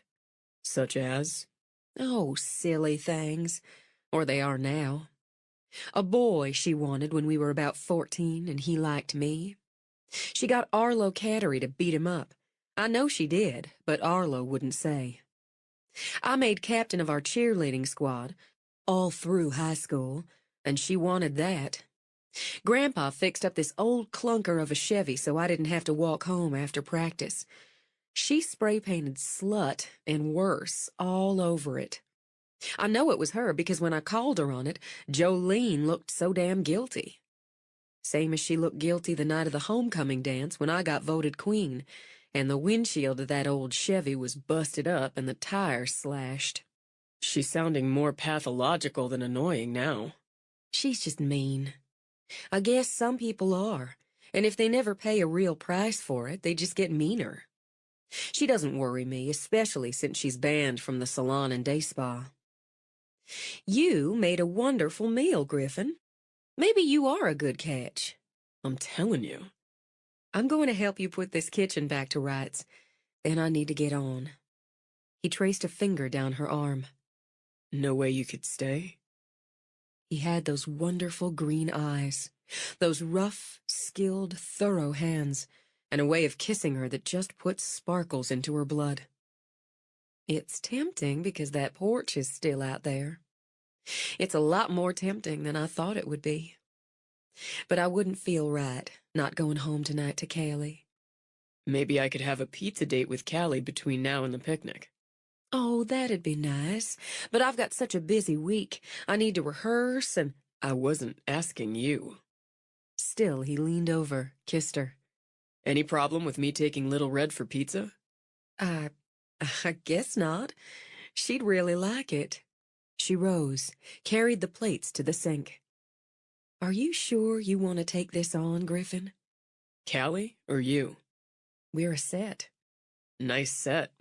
Such as? Oh, silly things. Or they are now. A boy she wanted when we were about 14, and he liked me. She got Arlo Cattery to beat him up. I know she did, but Arlo wouldn't say. I made captain of our cheerleading squad, all through high school, and she wanted that. Grandpa fixed up this old clunker of a Chevy so I didn't have to walk home after practice. She spray-painted slut and worse all over it. I know it was her because when I called her on it, Jolene looked so damn guilty. Same as she looked guilty the night of the homecoming dance when I got voted queen, and the windshield of that old Chevy was busted up and the tires slashed. She's sounding more pathological than annoying now. She's just mean. I guess some people are, and if they never pay a real price for it, they just get meaner. She doesn't worry me, especially since she's banned from the salon and day spa. You made a wonderful meal, Griffin. Maybe you are a good catch. I'm telling you. I'm going to help you put this kitchen back to rights. Then I need to get on. He traced a finger down her arm. No way you could stay? He had those wonderful green eyes, those rough, skilled, thorough hands, and a way of kissing her that just put sparkles into her blood. It's tempting because that porch is still out there. It's a lot more tempting than I thought it would be. But I wouldn't feel right not going home tonight to Callie. Maybe I could have a pizza date with Callie between now and the picnic. Oh, that'd be nice. But I've got such a busy week. I need to rehearse and... I wasn't asking you. Still, he leaned over, kissed her. Any problem with me taking Little Red for pizza? I guess not. She'd really like it. She rose, carried the plates to the sink. Are you sure you want to take this on, Griffin? Callie or you? We're a set. Nice set.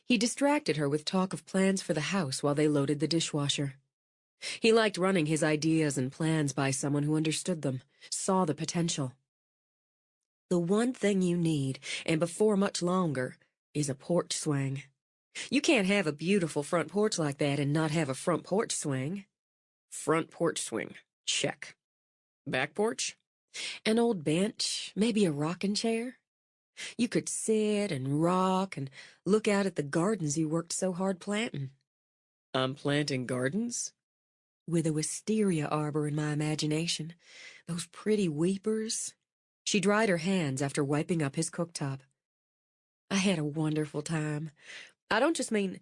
He distracted her with talk of plans for the house while they loaded the dishwasher. He liked running his ideas and plans by someone who understood them, saw the potential. The one thing you need, and before much longer, is a porch swing. You can't have a beautiful front porch like that and not have a front porch swing. Front porch swing. Check. Back porch? An old bench, maybe a rocking chair. You could sit and rock and look out at the gardens you worked so hard planting. I'm planting gardens? With a wisteria arbor in my imagination. Those pretty weepers. She dried her hands after wiping up his cooktop. I had a wonderful time. I don't just mean,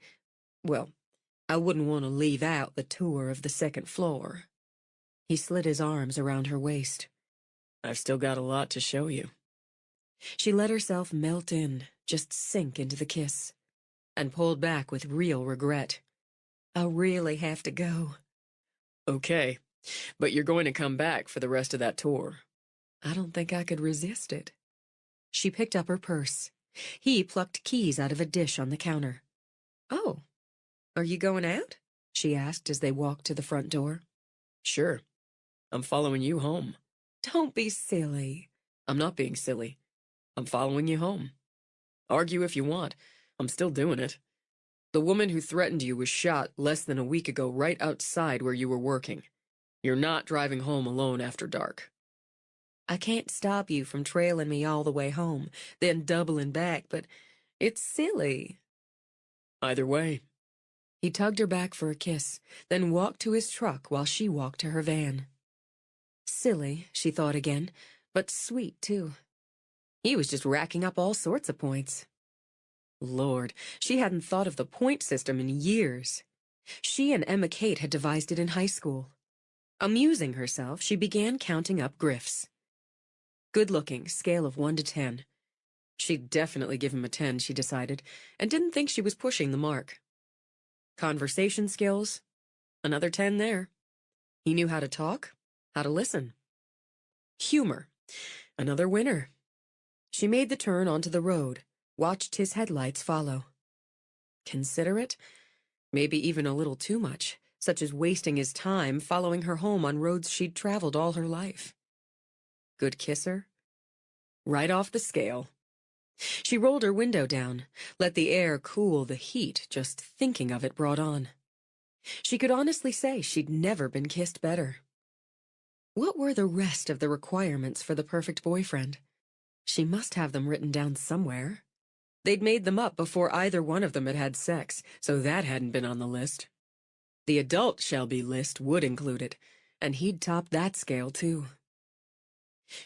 well, I wouldn't want to leave out the tour of the second floor. He slid his arms around her waist. I've still got a lot to show you. She let herself melt in, just sink into the kiss, and pulled back with real regret. I really have to go. Okay, but you're going to come back for the rest of that tour. I don't think I could resist it. She picked up her purse. He plucked keys out of a dish on the counter. Oh, are you going out? She asked as they walked to the front door. Sure. I'm following you home. Don't be silly. I'm not being silly. I'm following you home. Argue if you want. I'm still doing it. The woman who threatened you was shot less than a week ago right outside where you were working. You're not driving home alone after dark. I can't stop you from trailing me all the way home, then doubling back, but it's silly. Either way. He tugged her back for a kiss, then walked to his truck while she walked to her van. Silly, she thought again, but sweet, too. He was just racking up all sorts of points. Lord, she hadn't thought of the point system in years. She and Emma Kate had devised it in high school. Amusing herself, she began counting up Griff's. Good-looking, scale of 1 to 10. She'd definitely give him a 10, she decided, and didn't think she was pushing the mark. Conversation skills? Another 10 there. He knew how to talk, how to listen. Humor? Another winner. She made the turn onto the road, watched his headlights follow. Considerate? Maybe even a little too much, such as wasting his time following her home on roads she'd traveled all her life. Good kisser? Right off the scale. She rolled her window down, let the air cool the heat just thinking of it brought on. She could honestly say she'd never been kissed better. What were the rest of the requirements for the perfect boyfriend? She must have them written down somewhere. They'd made them up before either one of them had had sex, so that hadn't been on the list. The adult Shelby list would include it, and he'd top that scale, too.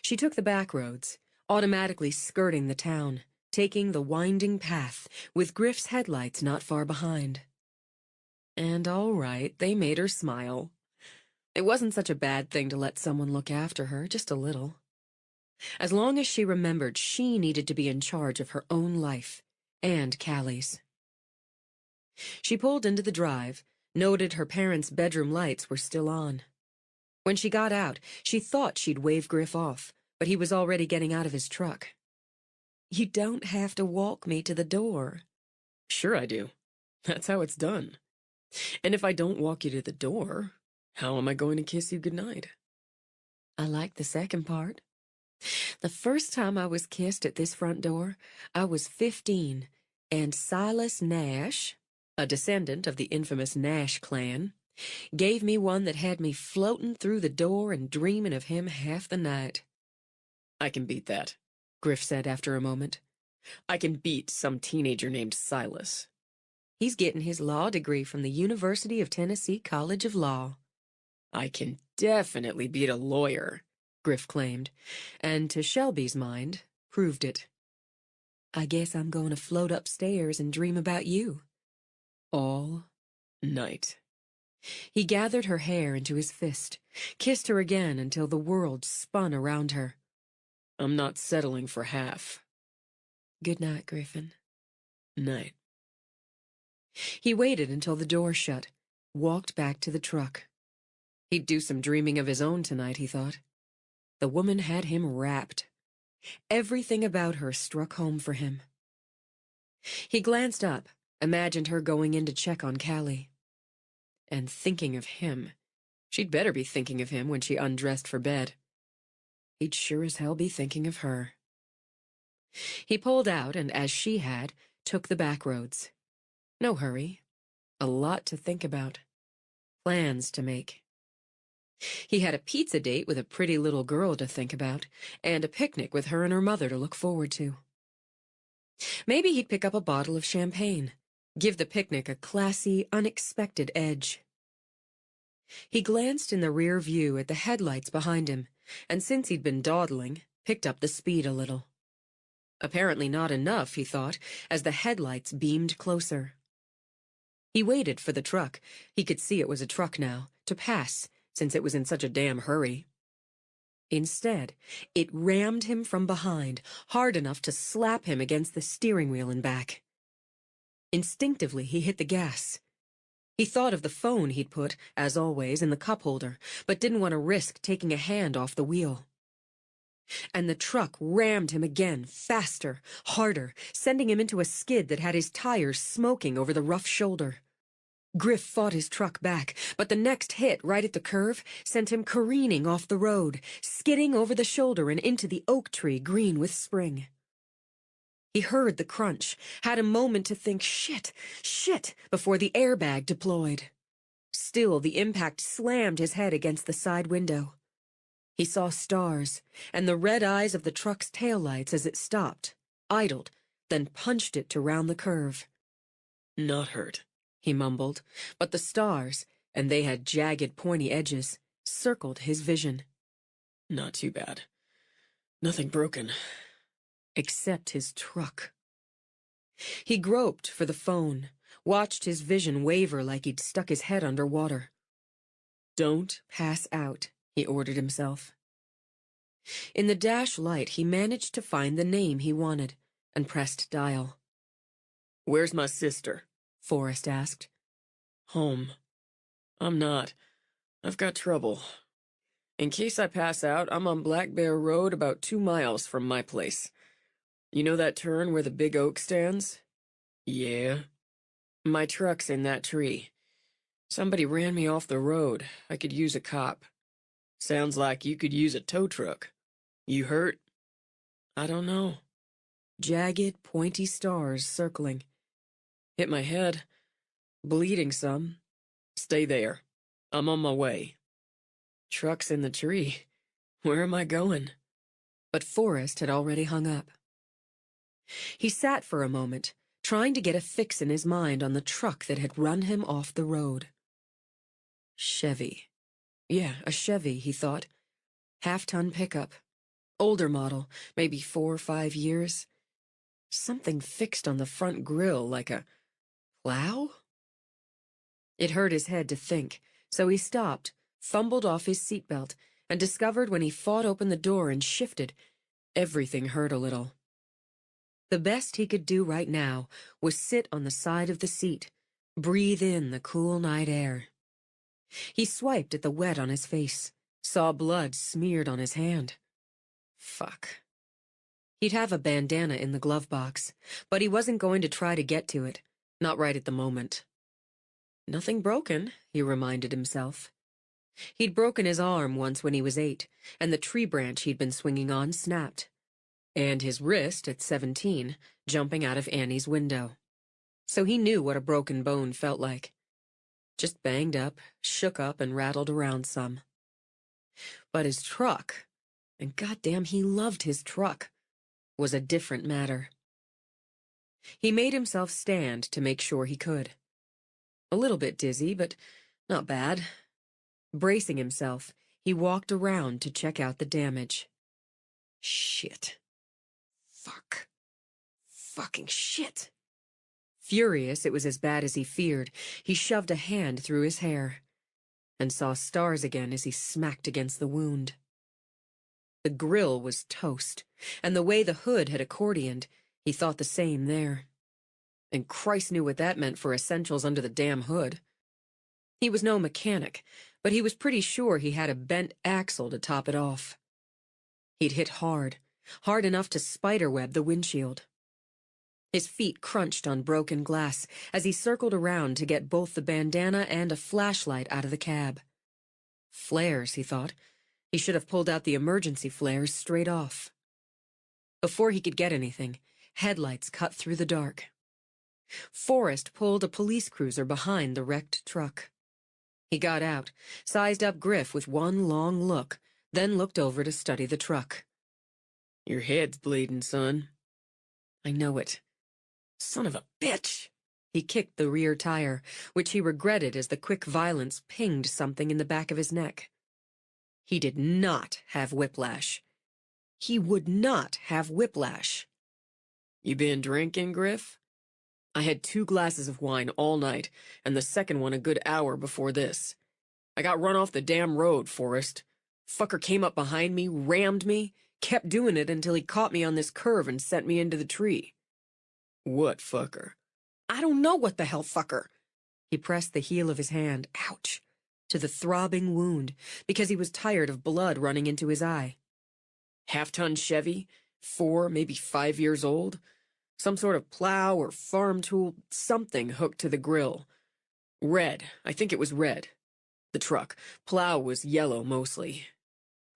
She took the back roads, automatically skirting the town, taking the winding path, with Griff's headlights not far behind. And all right, they made her smile. It wasn't such a bad thing to let someone look after her, just a little. As long as she remembered she needed to be in charge of her own life, and Callie's. She pulled into the drive, noted her parents' bedroom lights were still on. When she got out, she thought she'd wave Griff off, but he was already getting out of his truck. You don't have to walk me to the door. Sure I do. That's how it's done. And if I don't walk you to the door, how am I going to kiss you goodnight? I like the second part. The first time I was kissed at this front door, I was 15, and Silas Nash, a descendant of the infamous Nash clan, gave me one that had me floating through the door and dreaming of him half the night. I can beat that, Griff said after a moment. I can beat some teenager named Silas. He's getting his law degree from the University of Tennessee College of Law. I can definitely beat a lawyer, Griff claimed, and to Shelby's mind, proved it. I guess I'm going to float upstairs and dream about you. All night. He gathered her hair into his fist, kissed her again until the world spun around her. I'm not settling for half. Good night, Griffin. Night. He waited until the door shut, walked back to the truck. He'd do some dreaming of his own tonight, he thought. The woman had him wrapped. Everything about her struck home for him. He glanced up, Imagined her going in to check on Callie. And thinking of him. She'd better be thinking of him when she undressed for bed. He'd sure as hell be thinking of her. He pulled out and, as she had, took the back roads. No hurry. A lot to think about. Plans to make. He had a pizza date with a pretty little girl to think about, and a picnic with her and her mother to look forward to. Maybe he'd pick up a bottle of champagne, give the picnic a classy, unexpected edge. He glanced in the rear view at the headlights behind him, and since he'd been dawdling, picked up the speed a little. Apparently not enough, he thought, as the headlights beamed closer. He waited for the truck, he could see it was a truck now, to pass, since it was in such a damn hurry. Instead, it rammed him from behind, hard enough to slap him against the steering wheel and back. Instinctively, he hit the gas. He thought of the phone he'd put, as always, in the cup holder, but didn't want to risk taking a hand off the wheel. And the truck rammed him again, faster, harder, sending him into a skid that had his tires smoking over the rough shoulder. Griff fought his truck back, but the next hit right at the curve sent him careening off the road, skidding over the shoulder and into the oak tree green with spring. He heard the crunch, had a moment to think, shit, before the airbag deployed. Still, the impact slammed his head against the side window. He saw stars, and the red eyes of the truck's taillights as it stopped, idled, then punched it to round the curve. Not hurt, he mumbled, but the stars, and they had jagged, pointy edges, circled his vision. Not too bad. Nothing broken. Except his truck. He groped for the phone, watched his vision waver like he'd stuck his head under water. Don't pass out, he ordered himself. In the dash light, he managed to find the name he wanted and pressed dial. Where's my sister? Forrest asked. Home. I'm not. I've got trouble. In case I pass out, I'm on Black Bear Road about 2 miles from my place. You know that turn where the big oak stands? Yeah. My truck's in that tree. Somebody ran me off the road. I could use a cop. Sounds like you could use a tow truck. You hurt? I don't know. Jagged, pointy stars circling. Hit my head. Bleeding some. Stay there. I'm on my way. Truck's in the tree. Where am I going? But Forrest had already hung up. He sat for a moment, trying to get a fix in his mind on the truck that had run him off the road. Chevy. Yeah, a Chevy, he thought. Half-ton pickup. Older model, maybe 4 or 5 years. Something fixed on the front grille like a plow? It hurt his head to think, so he stopped, fumbled off his seatbelt, and discovered when he fought open the door and shifted, everything hurt a little. The best he could do right now was sit on the side of the seat, breathe in the cool night air. He swiped at the wet on his face, saw blood smeared on his hand. Fuck. He'd have a bandana in the glove box, but he wasn't going to try to get to it, not right at the moment. Nothing broken, he reminded himself. He'd broken his arm once when he was 8, and the tree branch he'd been swinging on snapped. And his wrist at 17, jumping out of Annie's window. So he knew what a broken bone felt like. Just banged up, shook up, and rattled around some. But his truck, and goddamn he loved his truck, was a different matter. He made himself stand to make sure he could. A little bit dizzy, but not bad. Bracing himself, he walked around to check out the damage. Shit. Fuck. Fucking shit. Furious it was as bad as he feared, he shoved a hand through his hair and saw stars again as he smacked against the wound. The grill was toast, and the way the hood had accordioned, he thought the same there. And Christ knew what that meant for essentials under the damn hood. He was no mechanic, but he was pretty sure he had a bent axle to top it off. He'd hit hard enough to spiderweb the windshield. His feet crunched on broken glass as he circled around to get both the bandana and a flashlight out of the cab. Flares, he thought. He should have pulled out the emergency flares straight off. Before he could get anything, headlights cut through the dark. Forrest pulled a police cruiser behind the wrecked truck. He got out, sized up Griff with one long look, then looked over to study the truck. Your head's bleeding, son. I know it. Son of a bitch! He kicked the rear tire, which he regretted as the quick violence pinged something in the back of his neck. He did not have whiplash. He would not have whiplash. You been drinking, Griff? I had 2 glasses of wine all night, and the second one a good hour before this. I got run off the damn road, Forrest. Fucker came up behind me, rammed me, kept doing it until he caught me on this curve and sent me into the tree. What fucker? I don't know what the hell fucker. He pressed the heel of his hand, ouch, to the throbbing wound, because he was tired of blood running into his eye. Half-ton Chevy, 4, maybe 5 years old. Some sort of plow or farm tool, something hooked to the grill. Red, I think it was red. The truck. Plow was yellow mostly.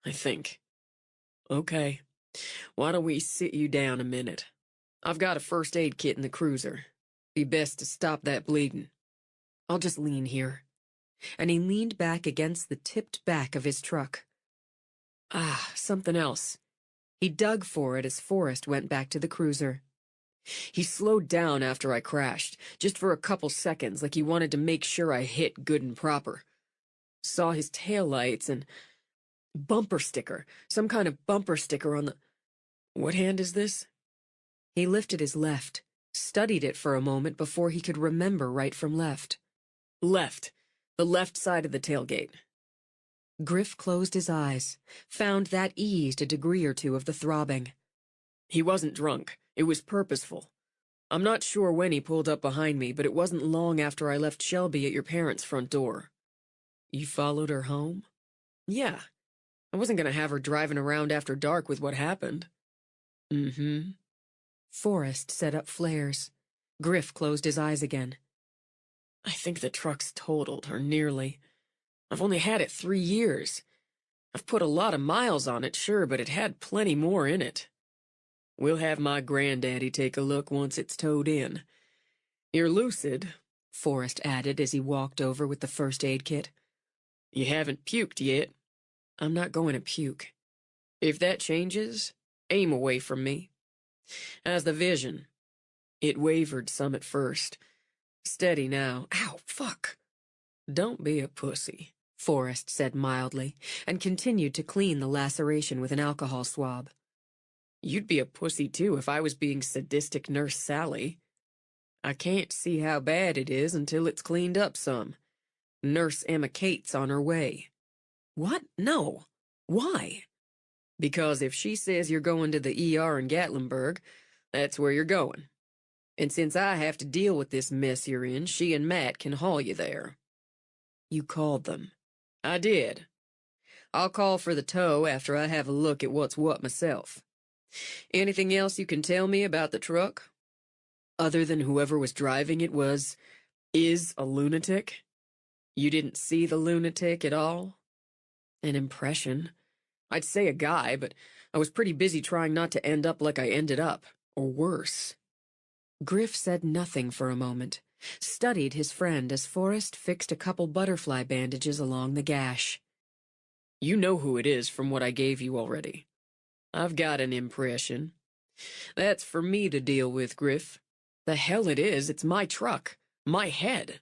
I think. Okay. Why don't we sit you down a minute? I've got a first aid kit in the cruiser. Be best to stop that bleeding. I'll just lean here. And he leaned back against the tipped back of his truck. Something else. He dug for it as Forrest went back to the cruiser. He slowed down after I crashed, just for a couple seconds, like he wanted to make sure I hit good and proper. Saw his taillights and... bumper sticker. Some kind of bumper sticker on the... What hand is this? He lifted his left, studied it for a moment before he could remember right from left. Left. The left side of the tailgate. Griff closed his eyes, found that eased a degree or two of the throbbing. He wasn't drunk. It was purposeful. I'm not sure when he pulled up behind me, but it wasn't long after I left Shelby at your parents' front door. You followed her home? Yeah. I wasn't going to have her driving around after dark with what happened. Mm-hmm. Forrest set up flares. Griff closed his eyes again. I think the truck's totaled, or nearly. I've only had it 3 years. I've put a lot of miles on it, sure, but it had plenty more in it. We'll have my granddaddy take a look once it's towed in. You're lucid, Forrest added as he walked over with the first aid kit. You haven't puked yet. I'm not going to puke. If that changes, aim away from me. How's the vision? It wavered some at first. Steady now. Ow, fuck. Don't be a pussy, Forrest said mildly, and continued to clean the laceration with an alcohol swab. You'd be a pussy, too, if I was being sadistic Nurse Sally. I can't see how bad it is until it's cleaned up some. Nurse Emma Kate's on her way. What? No. Why? Because if she says you're going to the ER in Gatlinburg, that's where you're going. And since I have to deal with this mess you're in, she and Matt can haul you there. You called them. I did. I'll call for the tow after I have a look at what's what myself. Anything else you can tell me about the truck? Other than whoever was driving it is a lunatic? You didn't see the lunatic at all? An impression. I'd say a guy, but I was pretty busy trying not to end up like I ended up, or worse. Griff said nothing for a moment, studied his friend as Forrest fixed a couple butterfly bandages along the gash. You know who it is from what I gave you already. I've got an impression. That's for me to deal with, Griff. The hell it is, it's my truck, my head,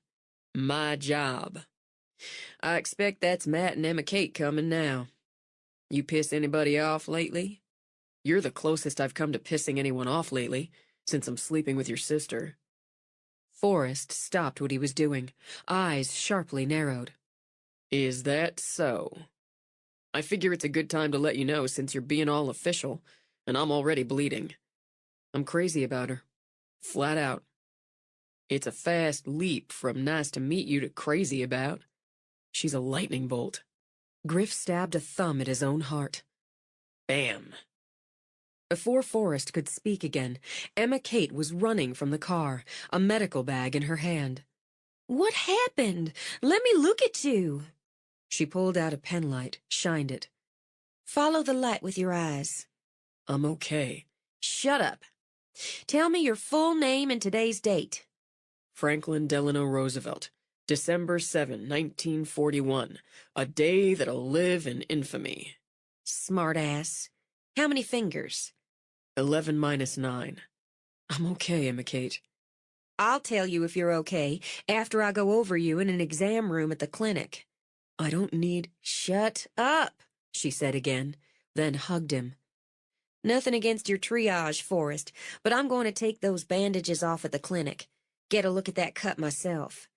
my job. I expect that's Matt and Emma Kate coming now. You piss anybody off lately? You're the closest I've come to pissing anyone off lately, since I'm sleeping with your sister. Forrest stopped what he was doing, eyes sharply narrowed. Is that so? I figure it's a good time to let you know since you're being all official, and I'm already bleeding. I'm crazy about her. Flat out. It's a fast leap from nice to meet you to crazy about. She's a lightning bolt. Griff stabbed a thumb at his own heart. Bam. Before Forrest could speak again, Emma Kate was running from the car, a medical bag in her hand. "What happened? Let me look at you." She pulled out a penlight, shined it. "Follow the light with your eyes." I'm okay. "Shut up. Tell me your full name and today's date." Franklin Delano Roosevelt, December 7, 1941. A day that'll live in infamy. "Smartass. How many fingers?" 11 minus 9. I'm okay, Emma Kate. "I'll tell you if you're okay after I go over you in an exam room at the clinic." I don't need... "Shut up," she said again, then hugged him. "Nothing against your triage, Forrest, but I'm going to take those bandages off at the clinic. Get a look at that cut myself.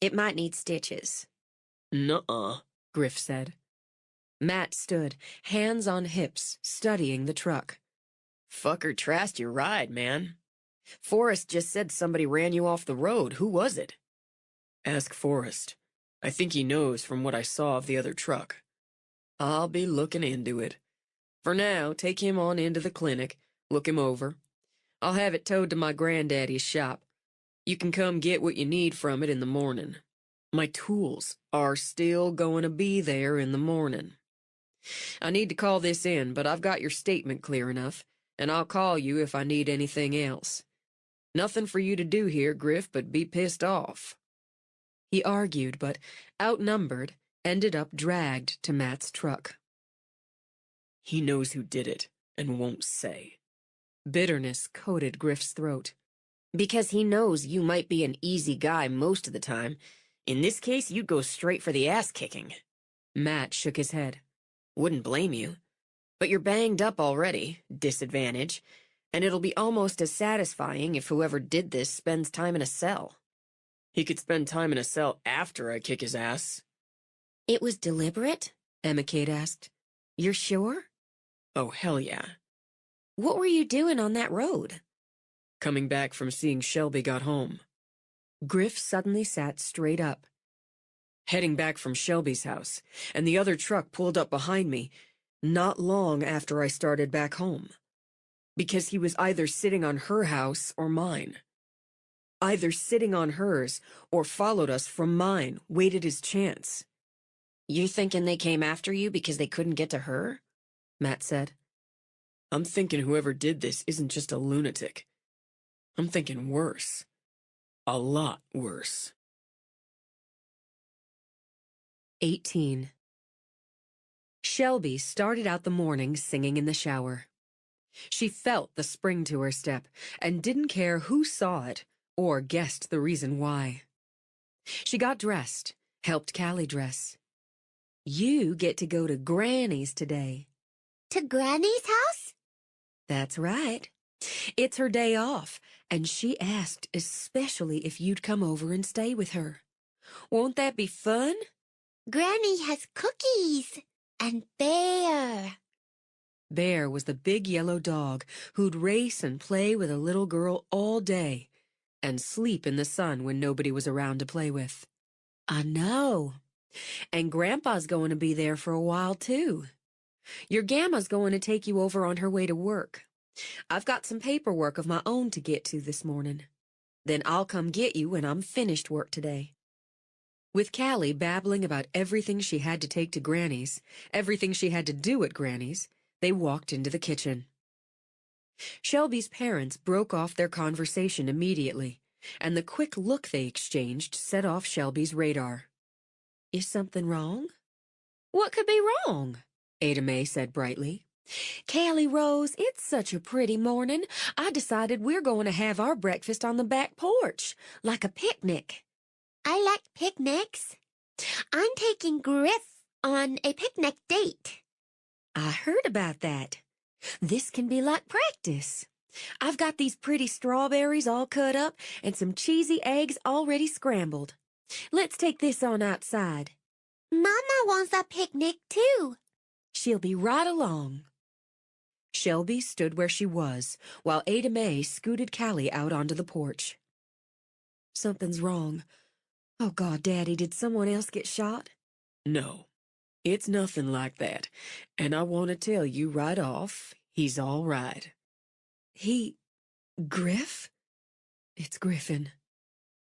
It might need stitches." Nuh-uh, Griff said. Matt stood, hands on hips, studying the truck. Fucker trashed your ride, man. Forrest just said somebody ran you off the road. Who was it? Ask Forrest. I think he knows from what I saw of the other truck. I'll be looking into it. For now, take him on into the clinic, look him over. I'll have it towed to my granddaddy's shop. You can come get what you need from it in the morning. My tools are still going to be there in the morning. I need to call this in, but I've got your statement clear enough, and I'll call you if I need anything else. Nothing for you to do here, Griff, but be pissed off." He argued, but, outnumbered, ended up dragged to Matt's truck. He knows who did it, and won't say. Bitterness coated Griff's throat. "Because he knows you might be an easy guy most of the time. In this case, you'd go straight for the ass-kicking." Matt shook his head. "Wouldn't blame you. But you're banged up already, disadvantage, and it'll be almost as satisfying if whoever did this spends time in a cell." He could spend time in a cell after I kick his ass. "It was deliberate?" Emma Kate asked. "You're sure?" Oh, hell yeah. "What were you doing on that road?" Coming back from seeing Shelby got home. Griff suddenly sat straight up. Heading back from Shelby's house, and the other truck pulled up behind me, not long after I started back home. Because he was either sitting on her house or mine. Either sitting on hers or followed us from mine, waited his chance. "You thinking they came after you because they couldn't get to her?" Matt said. I'm thinking whoever did this isn't just a lunatic. I'm thinking worse. A lot worse. 18. Shelby started out the morning singing in the shower. She felt the spring to her step and didn't care who saw it or guessed the reason why. She got dressed, helped Callie dress. "You get to go to Granny's today." To Granny's house? "That's right. It's her day off, and she asked especially if you'd come over and stay with her. Won't that be fun?" Granny has cookies and Bear. Bear was the big yellow dog who'd race and play with a little girl all day and sleep in the sun when nobody was around to play with. "I know. And Grandpa's going to be there for a while, too. Your Gamma's going to take you over on her way to work. I've got some paperwork of my own to get to this morning. Then I'll come get you when I'm finished work today." With Callie babbling about everything she had to take to Granny's, everything she had to do at Granny's, they walked into the kitchen. Shelby's parents broke off their conversation immediately, and the quick look they exchanged set off Shelby's radar. "Is something wrong?" "What could be wrong?" Ada Mae said brightly. "Callie Rose, it's such a pretty morning. I decided we're going to have our breakfast on the back porch, like a picnic." I like picnics. I'm taking Griff on a picnic date. "I heard about that. This can be like practice. I've got these pretty strawberries all cut up and some cheesy eggs already scrambled. Let's take this on outside." Mama wants a picnic too. "She'll be right along." Shelby stood where she was, while Ada Mae scooted Callie out onto the porch. "Something's wrong. Oh, God, Daddy, did someone else get shot?" No, it's nothing like that. And I want to tell you right off, he's all right. Griff? It's Griffin.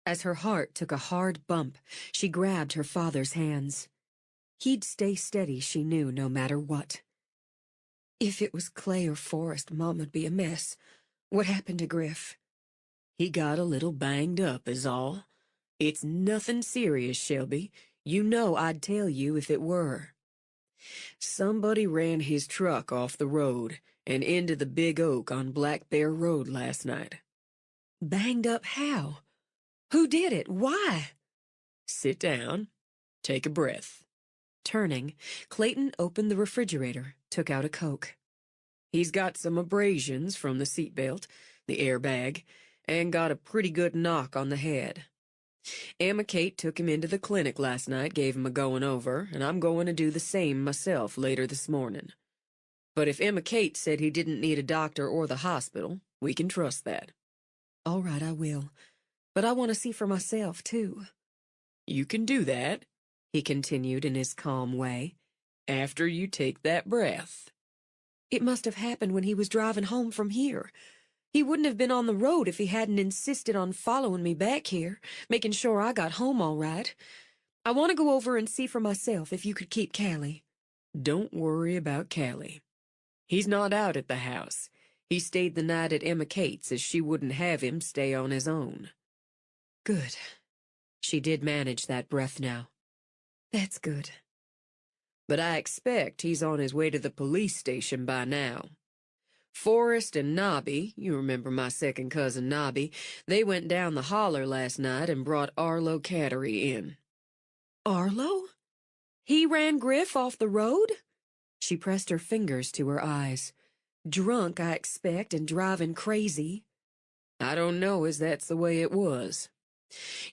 As her heart took a hard bump, she grabbed her father's hands. He'd stay steady, she knew, no matter what. If it was Clay or Forrest, Mom would be a mess. What happened to Griff? He got a little banged up, is all. It's nothing serious, Shelby. You know I'd tell you if it were. Somebody ran his truck off the road and into the big oak on Black Bear Road last night. Banged up how? Who did it? Why? Sit down. Take a breath. Turning, Clayton opened the refrigerator, took out a Coke. He's got some abrasions from the seatbelt, the airbag, and got a pretty good knock on the head. Emma Kate took him into the clinic last night, gave him a going over, and I'm going to do the same myself later this morning. But if Emma Kate said he didn't need a doctor or the hospital, we can trust that. All right, I will. But I want to see for myself, too. You can do that, he continued in his calm way, after you take that breath. It must have happened when he was driving home from here. He wouldn't have been on the road if he hadn't insisted on following me back here, making sure I got home all right. I want to go over and see for myself if you could keep Callie. Don't worry about Callie. He's not out at the house. He stayed the night at Emma Kate's as she wouldn't have him stay on his own. Good. She did manage that breath now. That's good. But I expect he's on his way to the police station by now. Forrest and Nobby, you remember my second cousin Nobby, they went down the holler last night and brought Arlo Cattery in. Arlo? He ran Griff off the road? She pressed her fingers to her eyes. Drunk, I expect, and driving crazy. I don't know as that's the way it was.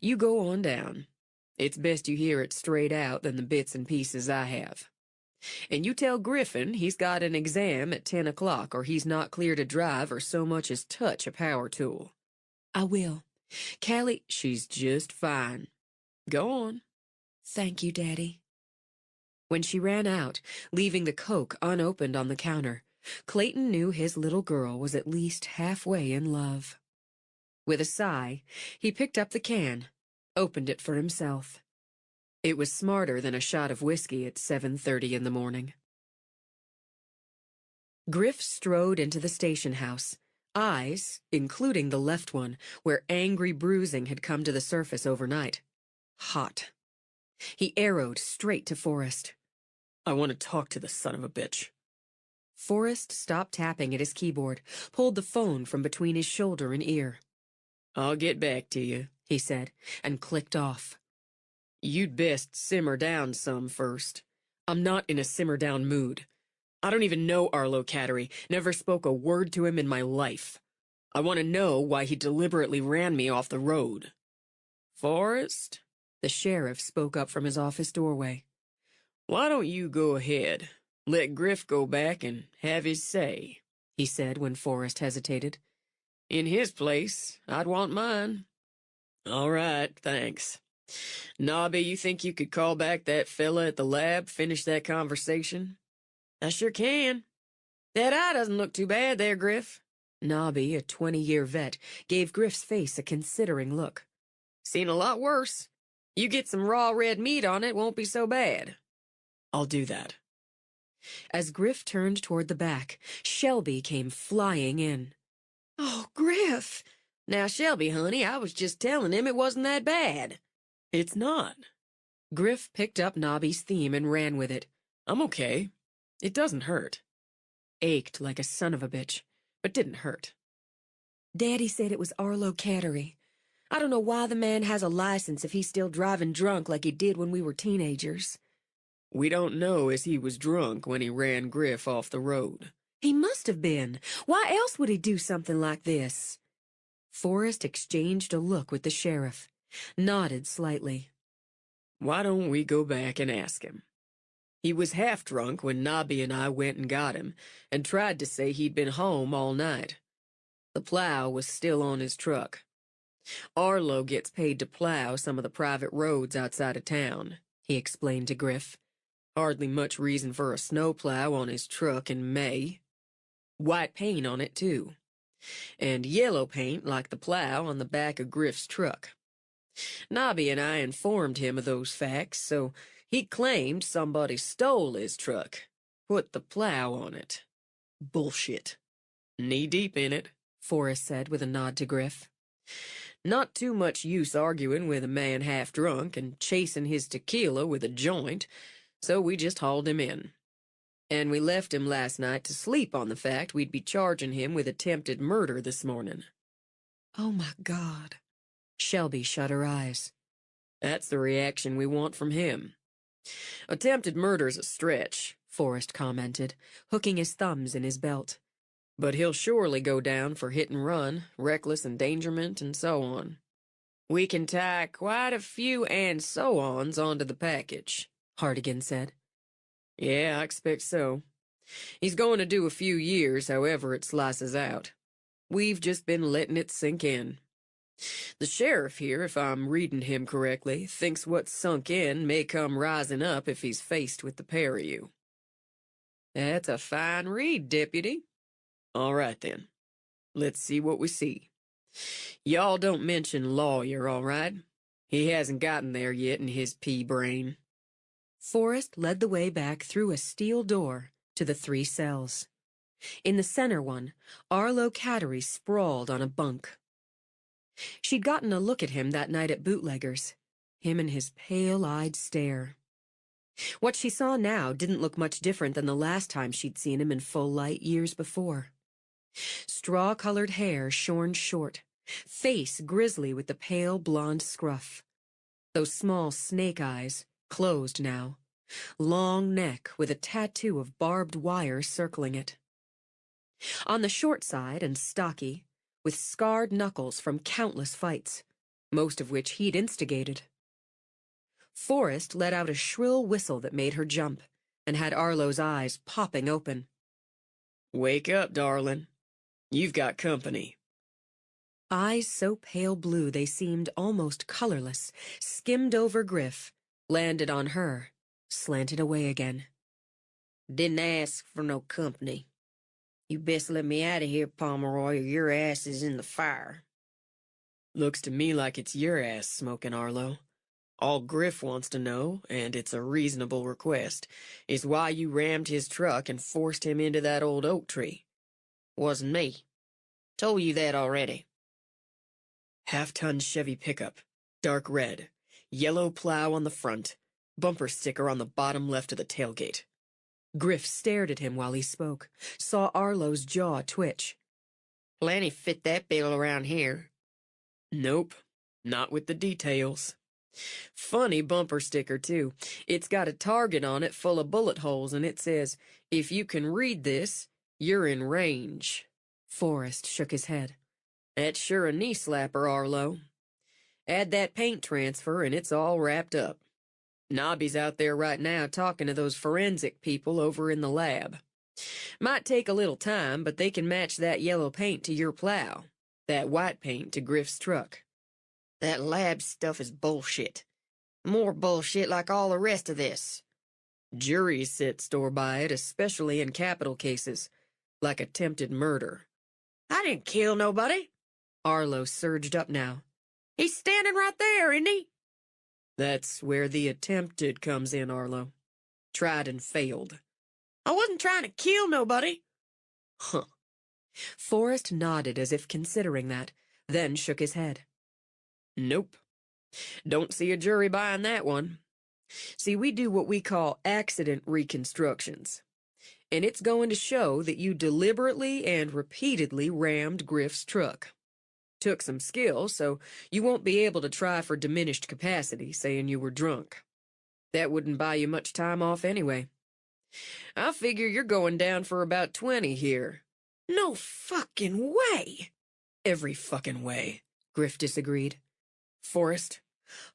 You go on down. It's best you hear it straight out than the bits and pieces I have. And you tell Griffin he's got an exam at 10 o'clock or he's not clear to drive or so much as touch a power tool. I will. Callie, she's just fine. Go on. Thank you, Daddy. When she ran out, leaving the Coke unopened on the counter, Clayton knew his little girl was at least halfway in love. With a sigh, he picked up the can, opened it for himself. It was smarter than a shot of whiskey at 7:30 in the morning. Griff strode into the station house, eyes, including the left one, where angry bruising had come to the surface overnight, hot. He arrowed straight to Forrest. I want to talk to the son of a bitch. Forrest stopped tapping at his keyboard, pulled the phone from between his shoulder and ear. I'll get back to you, he said, and clicked off. You'd best simmer down some first. I'm not in a simmer-down mood. I don't even know Arlo Cattery, never spoke a word to him in my life. I want to know why he deliberately ran me off the road. Forrest? The sheriff spoke up from his office doorway. Why don't you go ahead? Let Griff go back and have his say, he said when Forrest hesitated. In his place, I'd want mine. All right, thanks. Nobby, you think you could call back that fella at the lab, finish that conversation? I sure can. That eye doesn't look too bad there, Griff. Nobby, a 20-year vet, gave Griff's face a considering look. Seen a lot worse. You get some raw red meat on it, won't be so bad. I'll do that. As Griff turned toward the back, Shelby came flying in. Oh, Griff! Now, Shelby, honey, I was just telling him it wasn't that bad. It's not. Griff picked up Nobby's theme and ran with it. I'm okay. It doesn't hurt. Ached like a son of a bitch, but didn't hurt. Daddy said it was Arlo Cattery. I don't know why the man has a license if he's still driving drunk like he did when we were teenagers. We don't know as he was drunk when he ran Griff off the road. He must have been. Why else would he do something like this? Forrest exchanged a look with the sheriff, nodded slightly. Why don't we go back and ask him? He was half drunk when Nobby and I went and got him, and tried to say he'd been home all night. The plow was still on his truck. Arlo gets paid to plow some of the private roads outside of town, he explained to Griff. Hardly much reason for a snowplow on his truck in May. White paint on it, too. and yellow paint like the plow on the back of Griff's truck. Nobby and I informed him of those facts, so he claimed somebody stole his truck, put the plow on it. Bullshit. Knee-deep in it, Forrest said with a nod to Griff. Not too much use arguing with a man half drunk and chasing his tequila with a joint, so we just hauled him in. And we left him last night to sleep on the fact we'd be charging him with attempted murder this morning. Oh, my God. Shelby shut her eyes. That's the reaction we want from him. Attempted murder's a stretch, Forrest commented, hooking his thumbs in his belt. but he'll surely go down for hit and run, reckless endangerment, and so on. We can tie quite a few and so-ons onto the package, Hartigan said. Yeah, I expect so. He's going to do a few years, however it slices out. We've just been letting it sink in. The sheriff here, if I'm reading him correctly, thinks what's sunk in may come rising up if he's faced with the pair of you. That's a fine read, Deputy. All right, then. Let's see what we see. Y'all don't mention lawyer, all right? He hasn't gotten there yet in his pea brain. Forrest led the way back through a steel door to the 3 cells. In the center one, Arlo Cattery sprawled on a bunk. She'd gotten a look at him that night at Bootlegger's, him and his pale-eyed stare. What she saw now didn't look much different than the last time she'd seen him in full light years before. Straw-colored hair shorn short, face grisly with the pale blonde scruff. Those small snake eyes, closed now. Long neck with a tattoo of barbed wire circling it. On the short side and stocky, with scarred knuckles from countless fights, most of which he'd instigated. Forrest let out a shrill whistle that made her jump and had Arlo's eyes popping open. Wake up, darling. You've got company. Eyes so pale blue they seemed almost colorless, skimmed over Griff, landed on her, slanted away again. Didn't ask for no company. You best let me out of here, Pomeroy, or your ass is in the fire. Looks to me like it's your ass smoking, Arlo. All Griff wants to know, and it's a reasonable request, is why you rammed his truck and forced him into that old oak tree. Wasn't me. Told you that already. Half-ton Chevy pickup, dark red, yellow plow on the front, bumper sticker on the bottom left of the tailgate. Griff stared at him while he spoke, saw Arlo's jaw twitch. Plenty fit that bill around here. Nope, not with the details. Funny bumper sticker, too. It's got a target on it full of bullet holes, and it says, "If you can read this, you're in range." Forrest shook his head. That's sure a knee slapper, Arlo. Add that paint transfer, and it's all wrapped up. Nobby's out there right now talking to those forensic people over in the lab. Might take a little time, but they can match that yellow paint to your plow, that white paint to Griff's truck. That lab stuff is bullshit. More bullshit like all the rest of this. Juries set store by it, especially in capital cases, like attempted murder. I didn't kill nobody. Arlo surged up now. He's standing right there, isn't he? That's where the attempted comes in, Arlo. Tried and failed. I wasn't trying to kill nobody. Huh. Forrest nodded as if considering that, then shook his head. Nope. Don't see a jury buying that one. See, we do what we call accident reconstructions. And it's going to show that you deliberately and repeatedly rammed Griff's truck. Took some skill, so you won't be able to try for diminished capacity, saying you were drunk. That wouldn't buy you much time off anyway. I figure you're going down for about 20 here. No fucking way. Every fucking way, Griff disagreed. Forrest,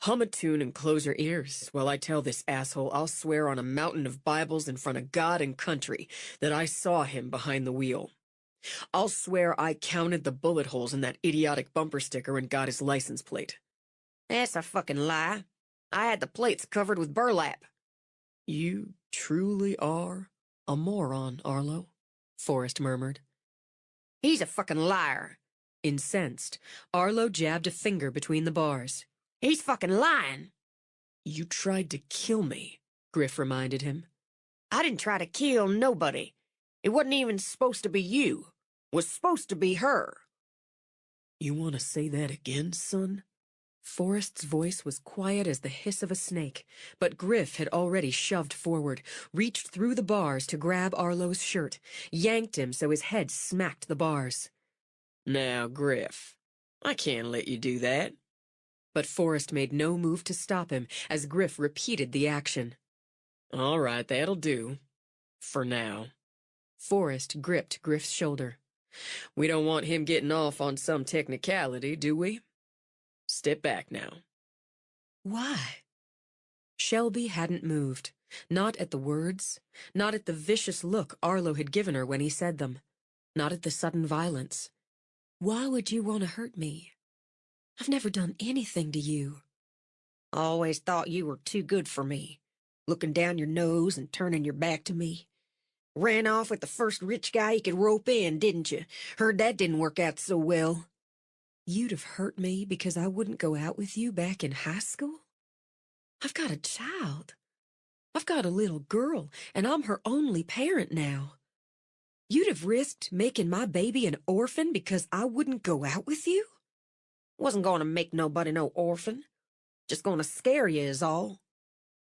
hum a tune and close your ears while I tell this asshole I'll swear on a mountain of Bibles in front of God and country that I saw him behind the wheel. I'll swear I counted the bullet holes in that idiotic bumper sticker and got his license plate. That's a fucking lie. I had the plates covered with burlap. You truly are a moron, Arlo, Forrest murmured. He's a fucking liar. Incensed, Arlo jabbed a finger between the bars. He's fucking lying. You tried to kill me, Griff reminded him. I didn't try to kill nobody. It wasn't even supposed to be you. It was supposed to be her. You want to say that again, son? Forrest's voice was quiet as the hiss of a snake, but Griff had already shoved forward, reached through the bars to grab Arlo's shirt, yanked him so his head smacked the bars. Now, Griff, I can't let you do that. But Forrest made no move to stop him as Griff repeated the action. All right, that'll do. For now. Forrest gripped Griff's shoulder. We don't want him getting off on some technicality, do we? Step back now. Why? Shelby hadn't moved, not at the words, not at the vicious look Arlo had given her when he said them, not at the sudden violence. Why would you want to hurt me? I've never done anything to you. Always thought you were too good for me. Looking down your nose and turning your back to me. Ran off with the first rich guy you could rope in, didn't you? Heard that didn't work out so well. You'd have hurt me because I wouldn't go out with you back in high school? I've got a child. I've got a little girl, and I'm her only parent now. You'd have risked making my baby an orphan because I wouldn't go out with you? Wasn't going to make nobody no orphan. Just going to scare you is all.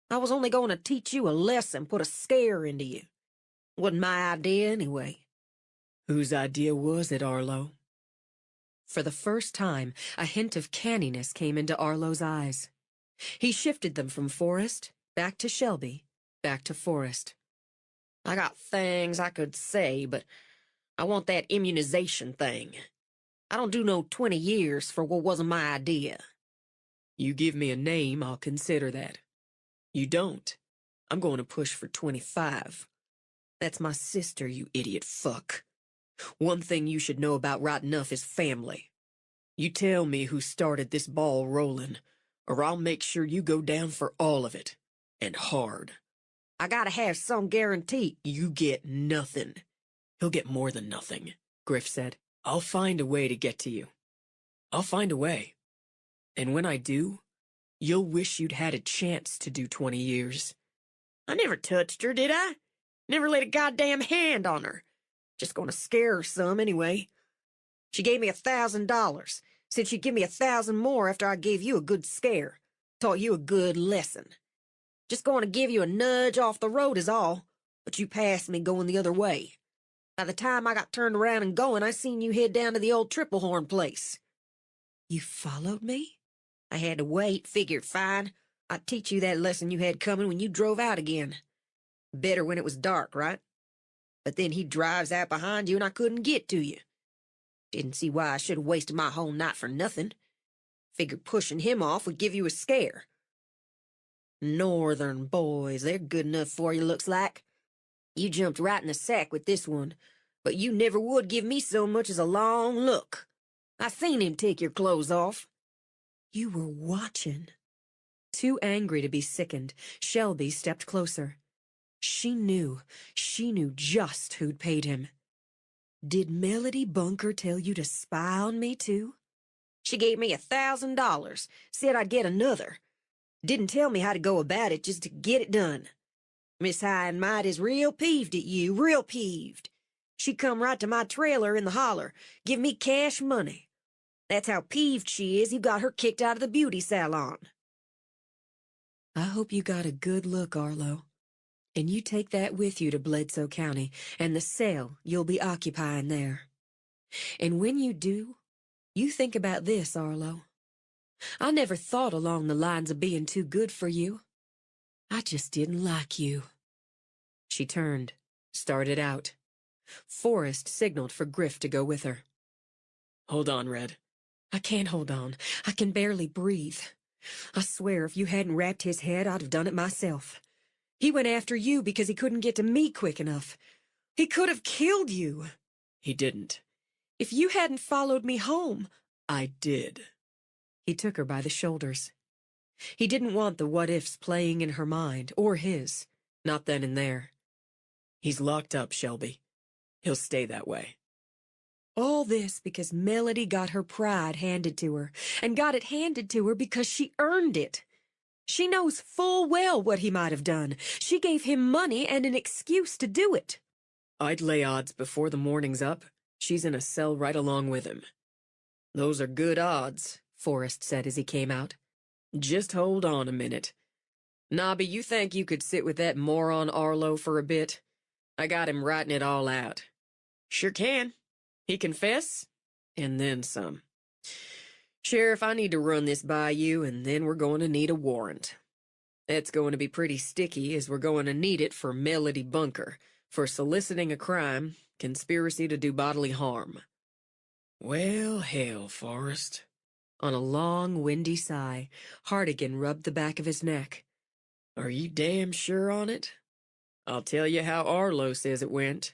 I was only going to teach you a lesson, put a scare into you. Wasn't my idea anyway. Whose idea was it, Arlo? For the first time, a hint of canniness came into Arlo's eyes. He shifted them from Forrest, back to Shelby, back to Forrest. I got things I could say, but I want that immunization thing. I don't do no 20 years for what wasn't my idea. You give me a name, I'll consider that. You don't. I'm going to push for 25. That's my sister, you idiot fuck. One thing you should know about right enough is family. You tell me who started this ball rolling, or I'll make sure you go down for all of it. And hard. I gotta have some guarantee. You get nothing. He'll get more than nothing, Griff said. I'll find a way to get to you. I'll find a way. And when I do, you'll wish you'd had a chance to do 20 years. I never touched her, did I? Never laid a goddamn hand on her. Just gonna scare her some anyway. She gave me $1,000. Said she'd give me 1,000 more after I gave you a good scare. Taught you a good lesson. Just going to give you a nudge off the road is all. But you passed me going the other way. By the time I got turned around and going, I seen you head down to the old Triple Horn place. You followed me? I had to wait. Figured fine. I'd teach you that lesson you had coming when you drove out again. Better when it was dark, right? But then he drives out behind you and I couldn't get to you. Didn't see why I should have wasted my whole night for nothing. Figured pushing him off would give you a scare. Northern boys, they're good enough for you, looks like. You jumped right in the sack with this one, but you never would give me so much as a long look. I seen him take your clothes off. You were watching. Too angry to be sickened, Shelby stepped closer. She knew just who'd paid him. Did Melody Bunker tell you to spy on me, too? She gave me $1,000, said I'd get another. Didn't tell me how to go about it, just to get it done. Miss High and Might is real peeved at you, real peeved. She come right to my trailer in the holler, give me cash money. That's how peeved she is you got her kicked out of the beauty salon. I hope you got a good look, Arlo. And you take that with you to Bledsoe County and the cell you'll be occupying there. And when you do, you think about this, Arlo. I never thought along the lines of being too good for you. I just didn't like you. She turned, started out. Forrest signaled for Griff to go with her. Hold on, Red. I can't hold on. I can barely breathe. I swear if you hadn't wrapped his head, I'd have done it myself. He went after you because he couldn't get to me quick enough. He could have killed you. He didn't. If you hadn't followed me home, I did. He took her by the shoulders. He didn't want the what-ifs playing in her mind, or his, not then and there. He's locked up, Shelby. He'll stay that way. All this because Melody got her pride handed to her, and got it handed to her because she earned it. She knows full well what he might have done. She gave him money and an excuse to do it. I'd lay odds before the morning's up, she's in a cell right along with him. Those are good odds, Forrest said as he came out. Just hold on a minute. Nobby, you think you could sit with that moron Arlo for a bit? I got him writing it all out. Sure can. He confess, and then some. Sheriff, I need to run this by you, and then we're going to need a warrant. It's going to be pretty sticky, as we're going to need it for Melody Bunker, for soliciting a crime, conspiracy to do bodily harm. Well, hell, Forrest. On a long, windy sigh, Hartigan rubbed the back of his neck. Are you damn sure on it? I'll tell you how Arlo says it went.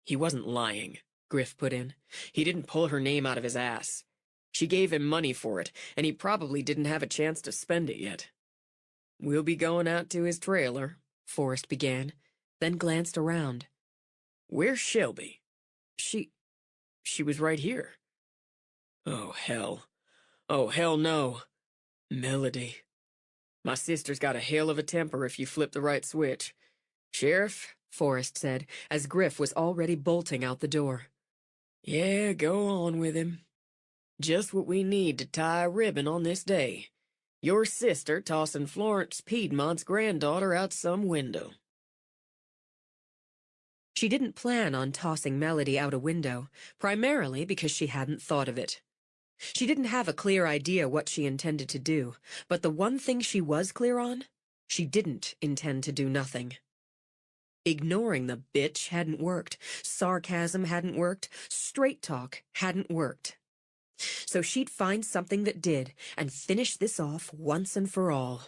He wasn't lying, Griff put in. He didn't pull her name out of his ass. She gave him money for it, and he probably didn't have a chance to spend it yet. We'll be going out to his trailer, Forrest began, then glanced around. Where's Shelby? She was right here. Oh, hell. Oh, hell no. Melody. My sister's got a hell of a temper if you flip the right switch. Sheriff, Forrest said, as Griff was already bolting out the door. Yeah, go on with him. Just what we need to tie a ribbon on this day. Your sister tossing Florence Piedmont's granddaughter out some window. She didn't plan on tossing Melody out a window, primarily because she hadn't thought of it. She didn't have a clear idea what she intended to do, but the one thing she was clear on, she didn't intend to do nothing. Ignoring the bitch hadn't worked, sarcasm hadn't worked, straight talk hadn't worked. So she'd find something that did, and finish this off once and for all.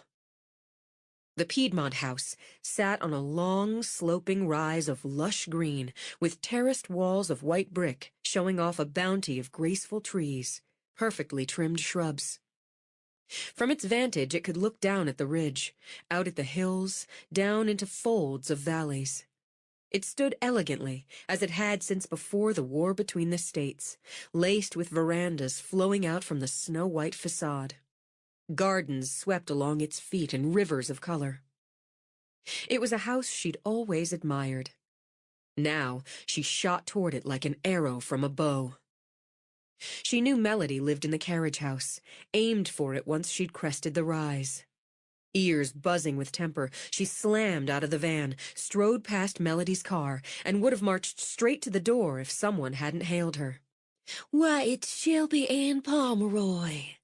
The Piedmont house sat on a long, sloping rise of lush green, with terraced walls of white brick showing off a bounty of graceful trees, perfectly trimmed shrubs. From its vantage it could look down at the ridge, out at the hills, down into folds of valleys. It stood elegantly, as it had since before the war between the states, laced with verandas flowing out from the snow-white facade. Gardens swept along its feet in rivers of color. It was a house she'd always admired. Now she shot toward it like an arrow from a bow. She knew Melody lived in the carriage house, aimed for it once she'd crested the rise. Ears buzzing with temper, she slammed out of the van, strode past Melody's car, and would have marched straight to the door if someone hadn't hailed her. "Why, it's Shelby Ann Pomeroy."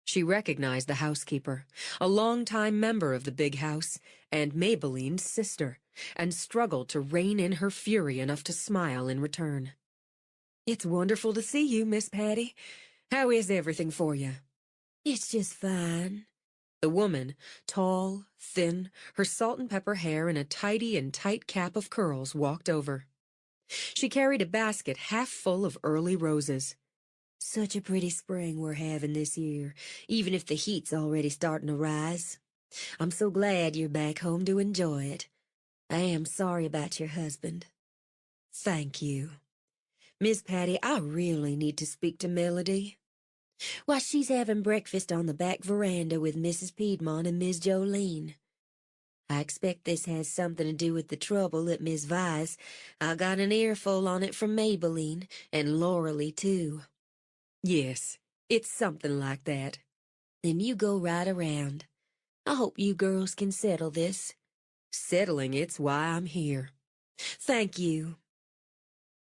She recognized the housekeeper, a longtime member of the big house, and Maybelline's sister, and struggled to rein in her fury enough to smile in return. "It's wonderful to see you, Miss Patty. How is everything for you?" "It's just fine." The woman, tall, thin, her salt and pepper hair in a tidy and tight cap of curls, walked over. She carried a basket half full of early roses. "Such a pretty spring we're having this year, even if the heat's already starting to rise. I'm so glad you're back home to enjoy it. I am sorry about your husband." "Thank you. Miss Patty, I really need to speak to Melody." "Why, she's having breakfast on the back veranda with Mrs. Piedmont and Miss Jolene. I expect this has something to do with the trouble at Miss Vi's. I got an earful on it from Maybelline, and Lauralee, too." "Yes, it's something like that." "Then you go right around. I hope you girls can settle this." "Settling it's why I'm here." "Thank you."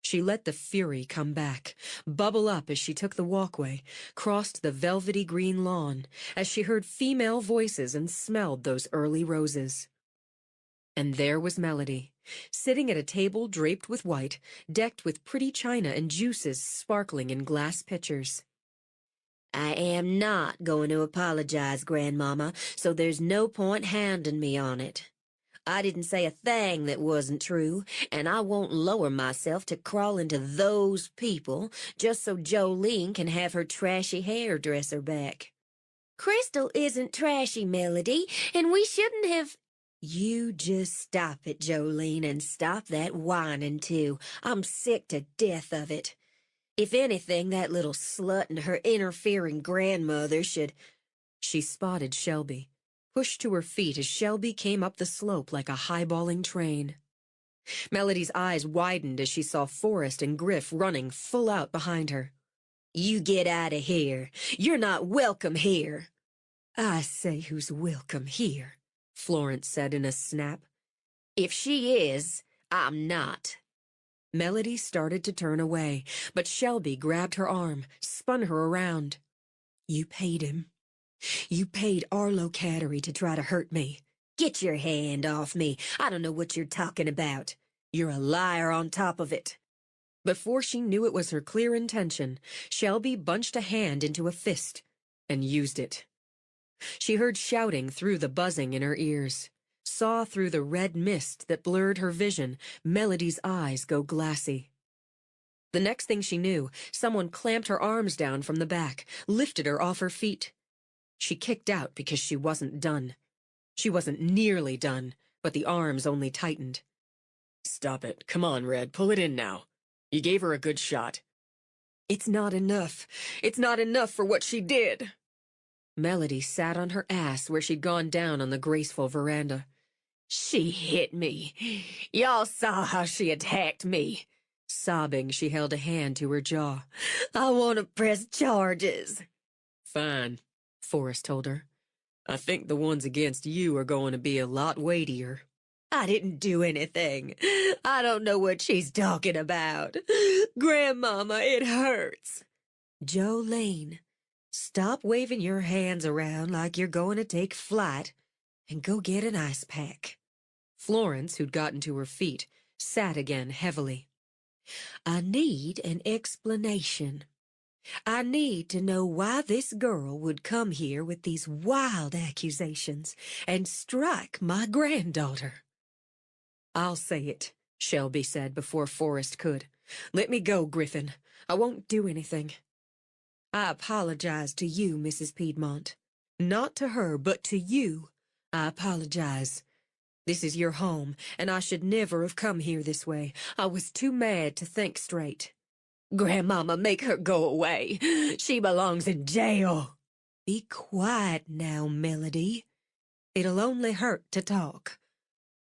She let the fury come back, bubble up as she took the walkway, crossed the velvety green lawn, as she heard female voices and smelled those early roses. And there was Melody, sitting at a table draped with white, decked with pretty china and juices sparkling in glass pitchers. "I am not going to apologize, Grandmama, so there's no point hounding me on it. I didn't say a thing that wasn't true, and I won't lower myself to crawl into those people just so Jolene can have her trashy hairdresser back." "Crystal isn't trashy, Melody, and we shouldn't have—" "You just stop it, Jolene, and stop that whining, too. I'm sick to death of it. If anything, that little slut and her interfering grandmother should... She spotted Shelby, pushed to her feet as Shelby came up the slope like a highballing train. Melody's eyes widened as she saw Forrest and Griff running full out behind her. You get out of here. You're not welcome here. I say who's welcome here, Florence said in a snap. If she is, I'm not. Melody started to turn away, but Shelby grabbed her arm, spun her around. You paid him. You paid Arlo Cattery to try to hurt me. Get your hand off me. I don't know what you're talking about. You're a liar on top of it. Before she knew it was her clear intention, Shelby bunched a hand into a fist and used it. She heard shouting through the buzzing in her ears, saw through the red mist that blurred her vision Melody's eyes go glassy. The next thing she knew, someone clamped her arms down from the back, lifted her off her feet. She kicked out because she wasn't done. She wasn't nearly done, but the arms only tightened. Stop it. Come on, Red. Pull it in now. You gave her a good shot. It's not enough. It's not enough for what she did. Melody sat on her ass where she'd gone down on the graceful veranda. She hit me. Y'all saw how she attacked me. Sobbing, she held a hand to her jaw. I want to press charges. Fine, Forrest told her. I think the ones against you are going to be a lot weightier. I didn't do anything. I don't know what she's talking about. Grandmama, it hurts. Jolene, stop waving your hands around like you're going to take flight and go get an ice pack. Florence, who'd gotten to her feet, sat again heavily. I need an explanation. I need to know why this girl would come here with these wild accusations and strike my granddaughter. I'll say it, Shelby said before Forrest could. Let me go, Griffin. I won't do anything. I apologize to you, Mrs. Piedmont. Not to her, but to you. I apologize. This is your home, and I should never have come here this way. I was too mad to think straight. Grandmama, make her go away. She belongs in jail. Be quiet now, Melody. It'll only hurt to talk.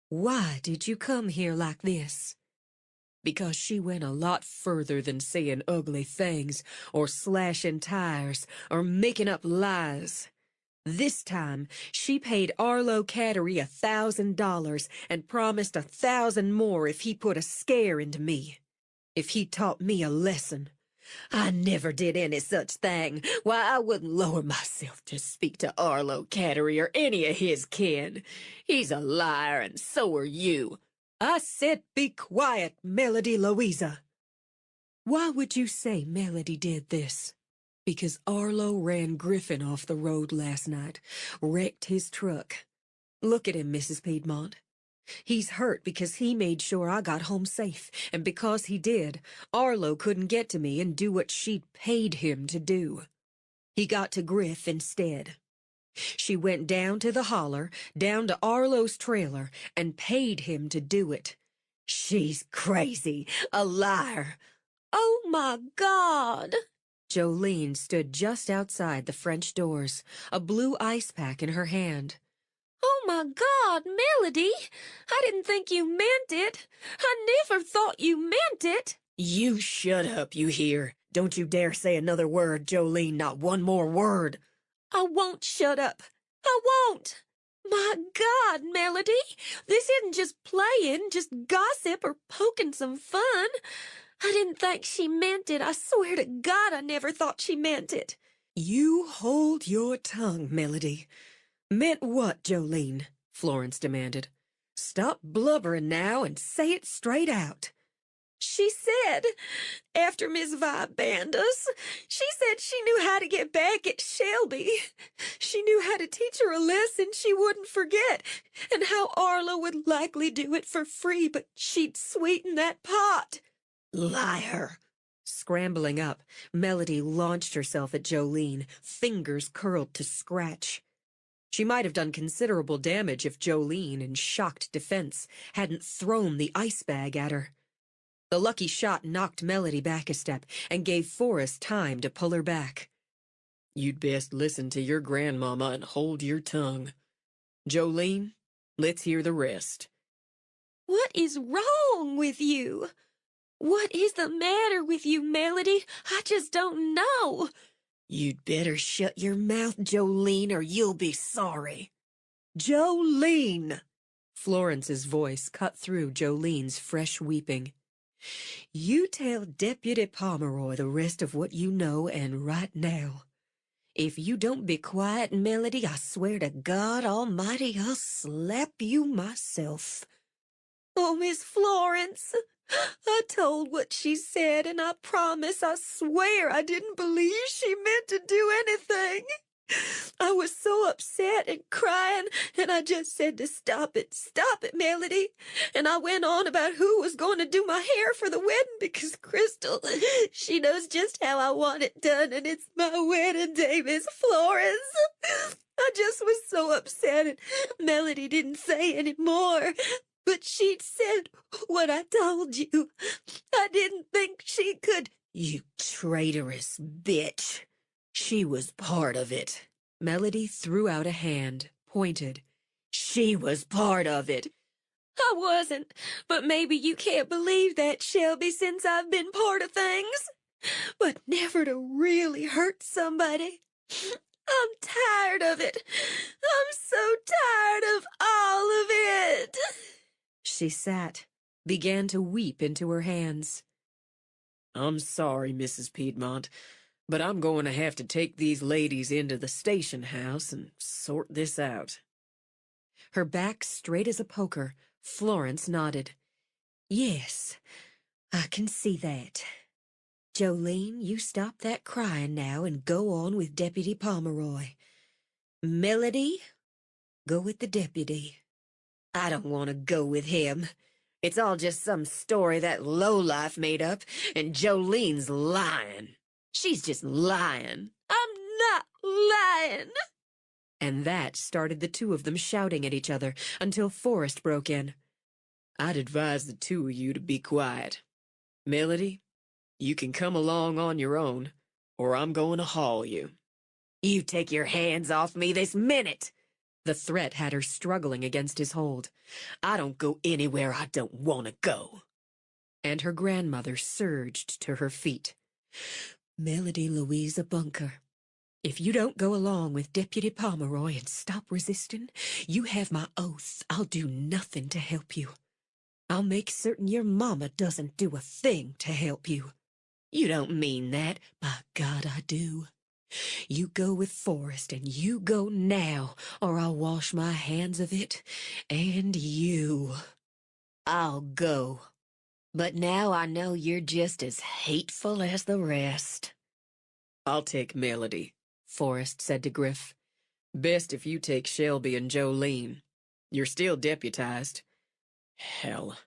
Why did you come here like this? Because she went a lot further than saying ugly things, or slashing tires, or making up lies. This time, she paid Arlo Cattery $1,000 and promised 1,000 more if he put a scare into me. If he taught me a lesson. I never did any such thing. Why, I wouldn't lower myself to speak to Arlo Cattery or any of his kin. He's a liar, and so are you. I said be quiet, Melody Louisa. Why would you say Melody did this? Because Arlo ran Griffin off the road last night, wrecked his truck. Look at him, Mrs. Piedmont. He's hurt because he made sure I got home safe, and because he did, Arlo couldn't get to me and do what she'd paid him to do. He got to Griff instead. She went down to the holler, down to Arlo's trailer, and paid him to do it. She's crazy, a liar. Oh, my God! Jolene stood just outside the French doors, a blue ice pack in her hand. Oh, my God, Melody! I didn't think you meant it. I never thought you meant it. You shut up, you hear? Don't you dare say another word, Jolene, not one more word. I won't shut up. I won't. My God, Melody, this isn't just playing, just gossip or poking some fun. I didn't think she meant it. I swear to God I never thought she meant it. You hold your tongue, Melody. Meant what, Jolene? Florence demanded. Stop blubbering now and say it straight out. She said, after Miss Vi banned us, she said she knew how to get back at Shelby. She knew how to teach her a lesson she wouldn't forget, and how Arlo would likely do it for free, but she'd sweeten that pot. Liar. Scrambling up, Melody launched herself at Jolene, fingers curled to scratch. She might have done considerable damage if Jolene, in shocked defense, hadn't thrown the ice bag at her. The lucky shot knocked Melody back a step and gave Forrest time to pull her back. You'd best listen to your grandmama and hold your tongue. Jolene, let's hear the rest. What is wrong with you? What is the matter with you, Melody? I just don't know. You'd better shut your mouth, Jolene, or you'll be sorry. Jolene! Florence's voice cut through Jolene's fresh weeping. You tell Deputy Pomeroy the rest of what you know, and right now. If you don't be quiet, Melody, I swear to God Almighty I'll slap you myself. Oh, Miss Florence, I told what she said, and I promise, I swear I didn't believe she meant to do anything. I was so upset and crying, and I just said to stop it, Melody. And I went on about who was going to do my hair for the wedding because Crystal, she knows just how I want it done, and it's my wedding day, Miss Florence. I just was so upset, and Melody didn't say any more. But she'd said what I told you. I didn't think she could. You traitorous bitch. She was part of it. Melody threw out a hand, pointed. She was part of it. I wasn't, but maybe you can't believe that, Shelby, since I've been part of things. But never to really hurt somebody. I'm tired of it. I'm so tired of all of it. She sat, began to weep into her hands. I'm sorry, Mrs. Piedmont, but I'm going to have to take these ladies into the station house and sort this out. Her back straight as a poker, Florence nodded. Yes, I can see that. Jolene, you stop that crying now and go on with Deputy Pomeroy. Melody, go with the deputy. I don't want to go with him. It's all just some story that lowlife made up, and Jolene's lying. She's just lying. I'm not lying. And that started the two of them shouting at each other until Forrest broke in. I'd advise the two of you to be quiet. Melody, you can come along on your own, or I'm going to haul you. You take your hands off me this minute. The threat had her struggling against his hold. I don't go anywhere I don't want to go. And her grandmother surged to her feet. Melody Louisa Bunker, if you don't go along with Deputy Pomeroy and stop resisting, you have my oath I'll do nothing to help you. I'll make certain your mama doesn't do a thing to help you. You don't mean that. By God, I do. You go with Forrest, and you go now, or I'll wash my hands of it. And you. I'll go. But now I know you're just as hateful as the rest. I'll take Melody, Forrest said to Griff. Best if you take Shelby and Jolene. You're still deputized. Hell.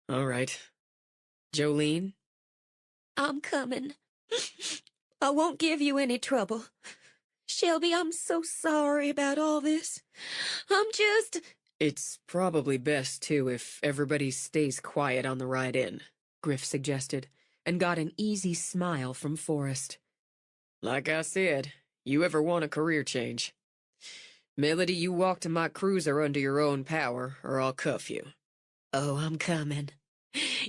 All right. Jolene? I'm coming. I won't give you any trouble. Shelby, I'm so sorry about all this. I'm just... It's probably best, too, if everybody stays quiet on the ride in, Griff suggested, and got an easy smile from Forrest. Like I said, you ever want a career change? Melody, you walk to my cruiser under your own power, or I'll cuff you. Oh, I'm coming.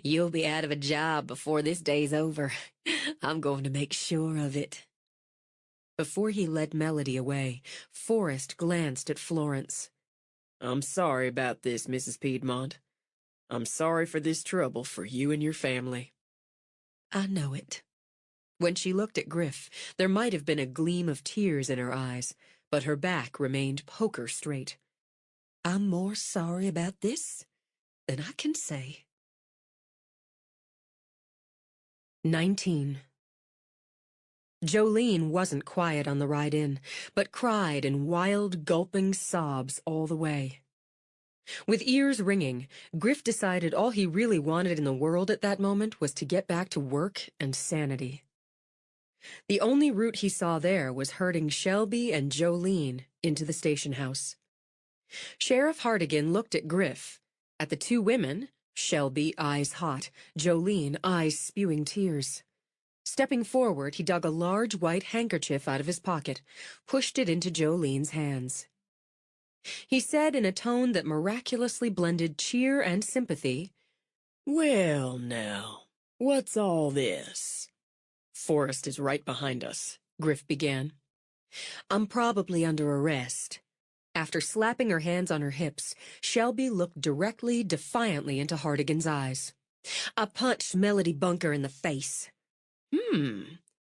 You'll be out of a job before this day's over. I'm going to make sure of it. Before he led Melody away, Forrest glanced at Florence. I'm sorry about this, Mrs. Piedmont. I'm sorry for this trouble for you and your family. I know it. When she looked at Griff, there might have been a gleam of tears in her eyes, but her back remained poker straight. I'm more sorry about this than I can say. 19. Jolene wasn't quiet on the ride in, but cried in wild, gulping sobs all the way. With ears ringing, Griff decided all he really wanted in the world at that moment was to get back to work and sanity. The only route he saw there was herding Shelby and Jolene into the station house. Sheriff Hartigan looked at Griff, at the two women, Shelby, eyes hot, Jolene, eyes spewing tears. Stepping forward, he dug a large white handkerchief out of his pocket, pushed it into Jolene's hands. He said in a tone that miraculously blended cheer and sympathy, "Well, now, what's all this?" "Forrest is right behind us," Griff began. "I'm probably under arrest." After slapping her hands on her hips, Shelby looked directly, defiantly into Hartigan's eyes. "I punched Melody Bunker in the face."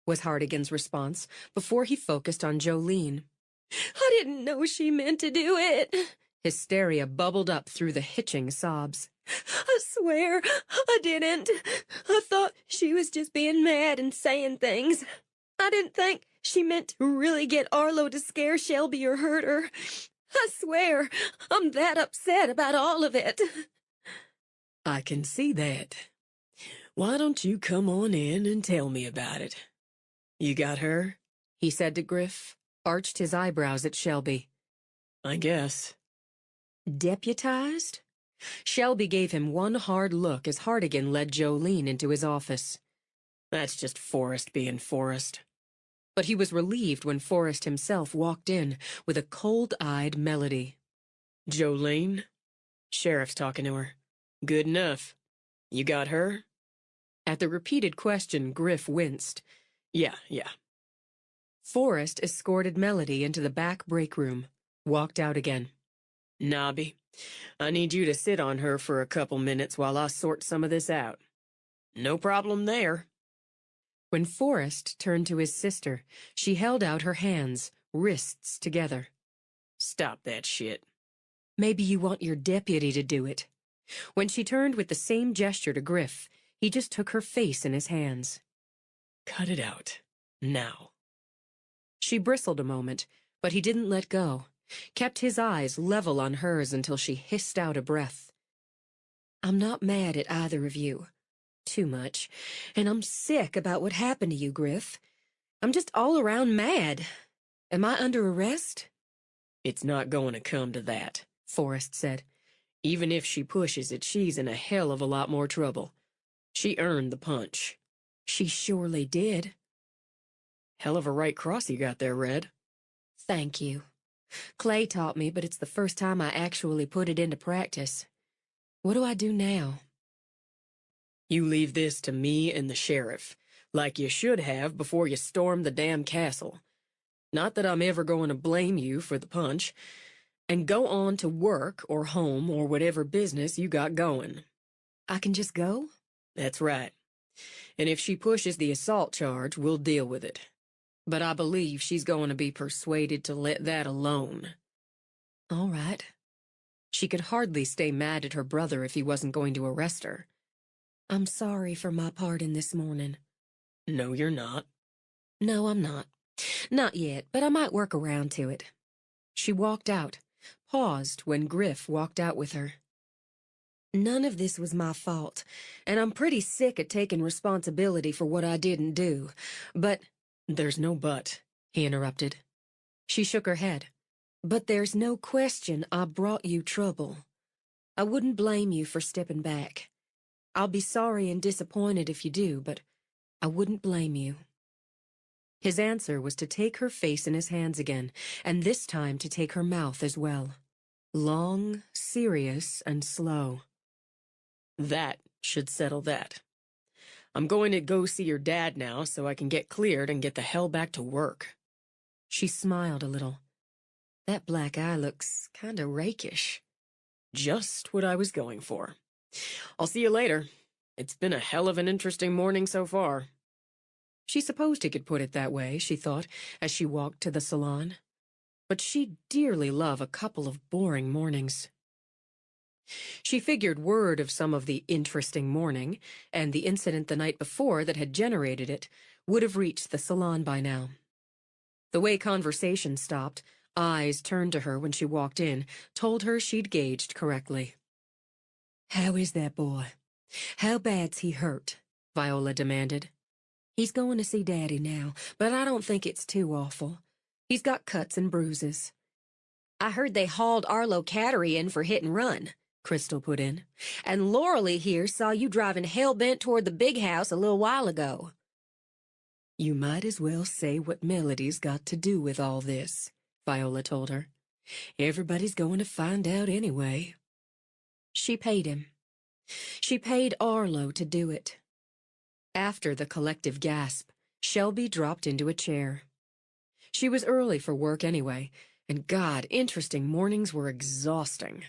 Was Hartigan's response before he focused on Jolene. I didn't know she meant to do it. Hysteria bubbled up through the hitching sobs. I swear I didn't. I thought she was just being mad and saying things. I didn't think she meant to really get Arlo to scare Shelby or hurt her. I swear I'm that upset about all of it. "I can see that. Why don't you come on in and tell me about it? You got her?" He said to Griff, arched his eyebrows at Shelby. "I guess." Deputized? Shelby gave him one hard look as Hartigan led Jolene into his office. "That's just Forrest being Forrest." But he was relieved when Forrest himself walked in with a cold-eyed Melody. "Jolene? Sheriff's talking to her. Good enough. You got her?" At the repeated question, Griff winced. Yeah. Forrest escorted Melody into the back break room, walked out again. "Nobby, I need you to sit on her for a couple minutes while I sort some of this out." "No problem there." When Forrest turned to his sister, she held out her hands, wrists together. "Stop that shit." "Maybe you want your deputy to do it." When she turned with the same gesture to Griff, he just took her face in his hands. "Cut it out. Now." She bristled a moment, but he didn't let go, kept his eyes level on hers until she hissed out a breath. "I'm not mad at either of you. Too much. And I'm sick about what happened to you, Griff. I'm just all around mad. Am I under arrest?" "It's not going to come to that," Forrest said. "Even if she pushes it, she's in a hell of a lot more trouble. She earned the punch." "She surely did." "Hell of a right cross you got there, Red." "Thank you. Clay taught me, but it's the first time I actually put it into practice. What do I do now?" "You leave this to me and the sheriff, like you should have before you stormed the damn castle. Not that I'm ever going to blame you for the punch. And go on to work or home or whatever business you got going." "I can just go?" "That's right. And if she pushes the assault charge, we'll deal with it. But I believe she's going to be persuaded to let that alone." "All right." She could hardly stay mad at her brother if he wasn't going to arrest her. "I'm sorry for my part in this morning." "No, you're not." "No, I'm not. Not yet, but I might work around to it." She walked out, paused when Griff walked out with her. "None of this was my fault, and I'm pretty sick at taking responsibility for what I didn't do, but—" "There's no but," he interrupted. She shook her head. "But there's no question I brought you trouble. I wouldn't blame you for stepping back. I'll be sorry and disappointed if you do, but I wouldn't blame you." His answer was to take her face in his hands again, and this time to take her mouth as well. Long, serious, and slow. "That should settle that. I'm going to go see your dad now so I can get cleared and get the hell back to work." She smiled a little. "That black eye looks kind of rakish." "Just what I was going for. I'll see you later. It's been a hell of an interesting morning so far." She supposed he could put it that way, she thought, as she walked to the salon. But she'd dearly love a couple of boring mornings. She figured word of some of the interesting morning, and the incident the night before that had generated it, would have reached the salon by now. The way conversation stopped, eyes turned to her when she walked in, told her she'd gauged correctly. "How is that boy? How bad's he hurt?" Viola demanded. "He's going to see Daddy now, but I don't think it's too awful. He's got cuts and bruises." "I heard they hauled Arlo Cattery in for hit and run," Crystal put in. And Lauralee here saw you driving hell-bent toward the big house a little while ago. You might as well say what Melody's got to do with all this, Viola told her. Everybody's going to find out anyway. She paid him. She paid Arlo to do it. After the collective gasp, Shelby dropped into a chair. She was early for work anyway, and God, interesting mornings were exhausting.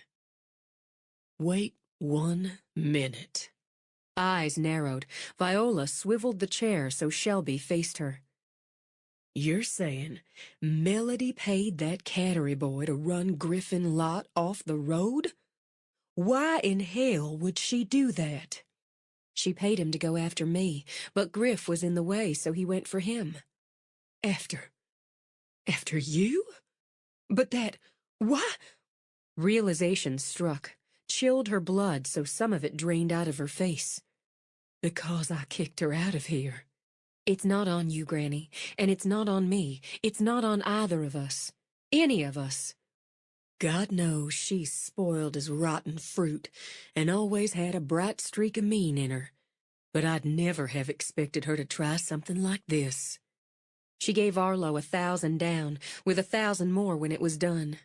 Wait 1 minute. Eyes narrowed. Viola swiveled the chair so Shelby faced her. You're saying Melody paid that cattery boy to run Griffin Lot off the road? Why in hell would she do that? She paid him to go after me, but Griff was in the way, so he went for him. After you? But that, why? Realization struck, chilled her blood so some of it drained out of her face. Because I kicked her out of here. It's not on you, Granny, and it's not on me. It's not on either of us. Any of us. God knows she's spoiled as rotten fruit and always had a bright streak of mean in her. But I'd never have expected her to try something like this. She gave Arlo 1,000 down, with 1,000 more when it was done.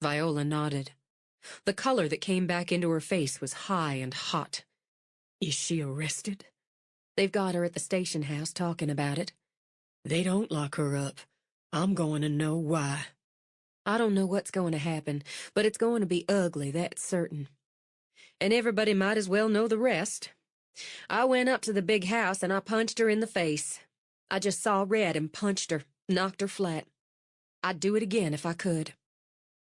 Viola nodded. The color that came back into her face was high and hot. Is she arrested? They've got her at the station house talking about it. They don't lock her up. I'm going to know why. I don't know what's going to happen, but it's going to be ugly, that's certain. And everybody might as well know the rest. I went up to the big house and I punched her in the face. I just saw red and punched her, knocked her flat. I'd do it again if I could.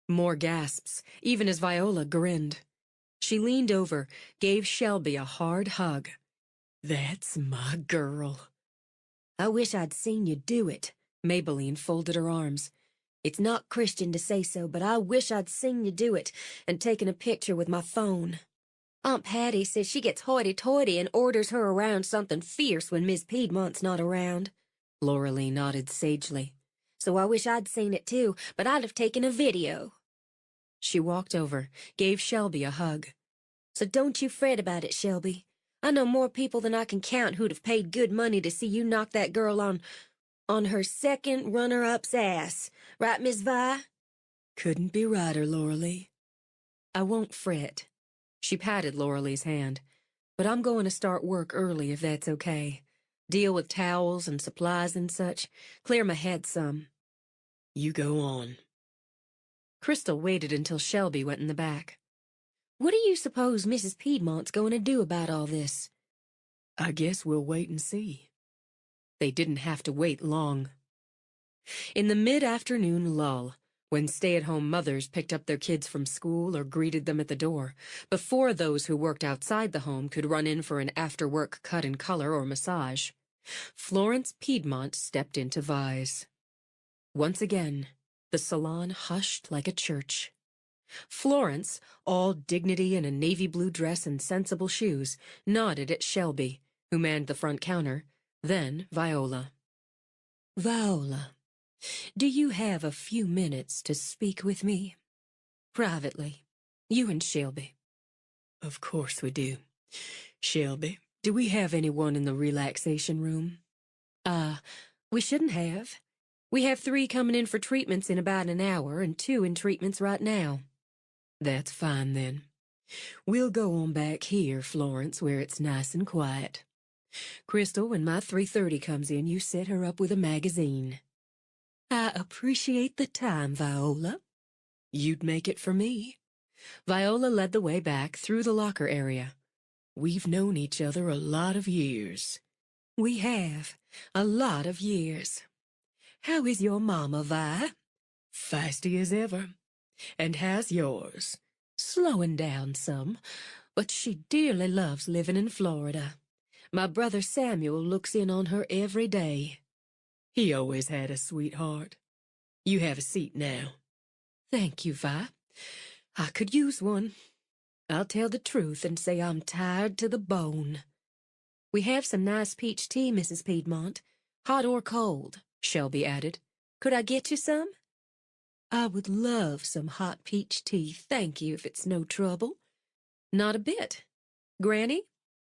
More gasps, even as Viola grinned. She leaned over, gave Shelby a hard hug. That's my girl. I wish I'd seen you do it. Maybelline folded her arms. It's not Christian to say so, but I wish I'd seen you do it and taken a picture with my phone. Aunt Patty says she gets hoity-toity and orders her around something fierce when Miss Piedmont's not around. Lauralee nodded sagely. So I wish I'd seen it too, but I'd have taken a video. She walked over, gave Shelby a hug. So don't you fret about it, Shelby. I know more people than I can count who'd have paid good money to see you knock that girl on her second runner-up's ass. Right, Miss Vi? Couldn't be righter, Lauralee. I won't fret. She patted Lauralee's hand. But I'm going to start work early if that's okay. Deal with towels and supplies and such. Clear my head some. You go on. Crystal waited until Shelby went in the back. What do you suppose Mrs. Piedmont's going to do about all this? I guess we'll wait and see. They didn't have to wait long. In the mid-afternoon lull, when stay-at-home mothers picked up their kids from school or greeted them at the door, before those who worked outside the home could run in for an after-work cut and color or massage, Florence Piedmont stepped into Vi's. Once again, the salon hushed like a church. Florence, all dignity in a navy blue dress and sensible shoes, nodded at Shelby, who manned the front counter, then Viola. Viola, do you have a few minutes to speak with me? Privately, you and Shelby. Of course we do. Shelby, do we have anyone in the relaxation room? We shouldn't have. We have 3 coming in for treatments in about an hour and 2 in treatments right now. That's fine, then. We'll go on back here, Florence, where it's nice and quiet. Crystal, when my 3:30 comes in, you set her up with a magazine. I appreciate the time, Viola. You'd make it for me. Viola led the way back through the locker area. We've known each other a lot of years. We have. A lot of years. How is your mama, Vi? Feisty as ever. And how's yours? Slowing down some, but she dearly loves living in Florida. My brother Samuel looks in on her every day. He always had a sweetheart. You have a seat now. Thank you, Vi. I could use one. I'll tell the truth and say I'm tired to the bone. We have some nice peach tea, Mrs. Piedmont. Hot or cold, Shelby added. Could I get you some? I would love some hot peach tea, thank you, if it's no trouble. Not a bit. Granny?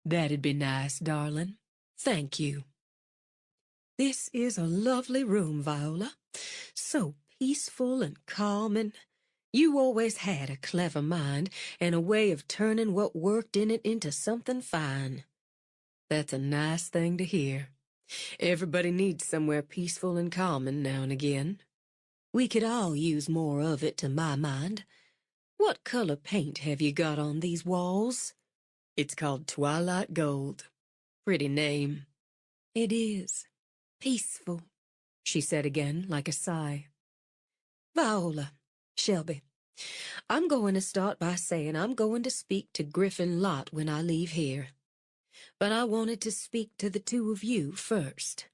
That'd be nice, darling. Thank you. This is a lovely room, Viola. So peaceful and calming. You always had a clever mind and a way of turning what worked in it into something fine. That's a nice thing to hear. Everybody needs somewhere peaceful and calming now and again. We could all use more of it, to my mind. What color paint have you got on these walls? It's called Twilight Gold. Pretty name. It is. Peaceful, she said again, like a sigh. Viola, Shelby, I'm going to start by saying I'm going to speak to Griffin Lott when I leave here. But I wanted to speak to the two of you first.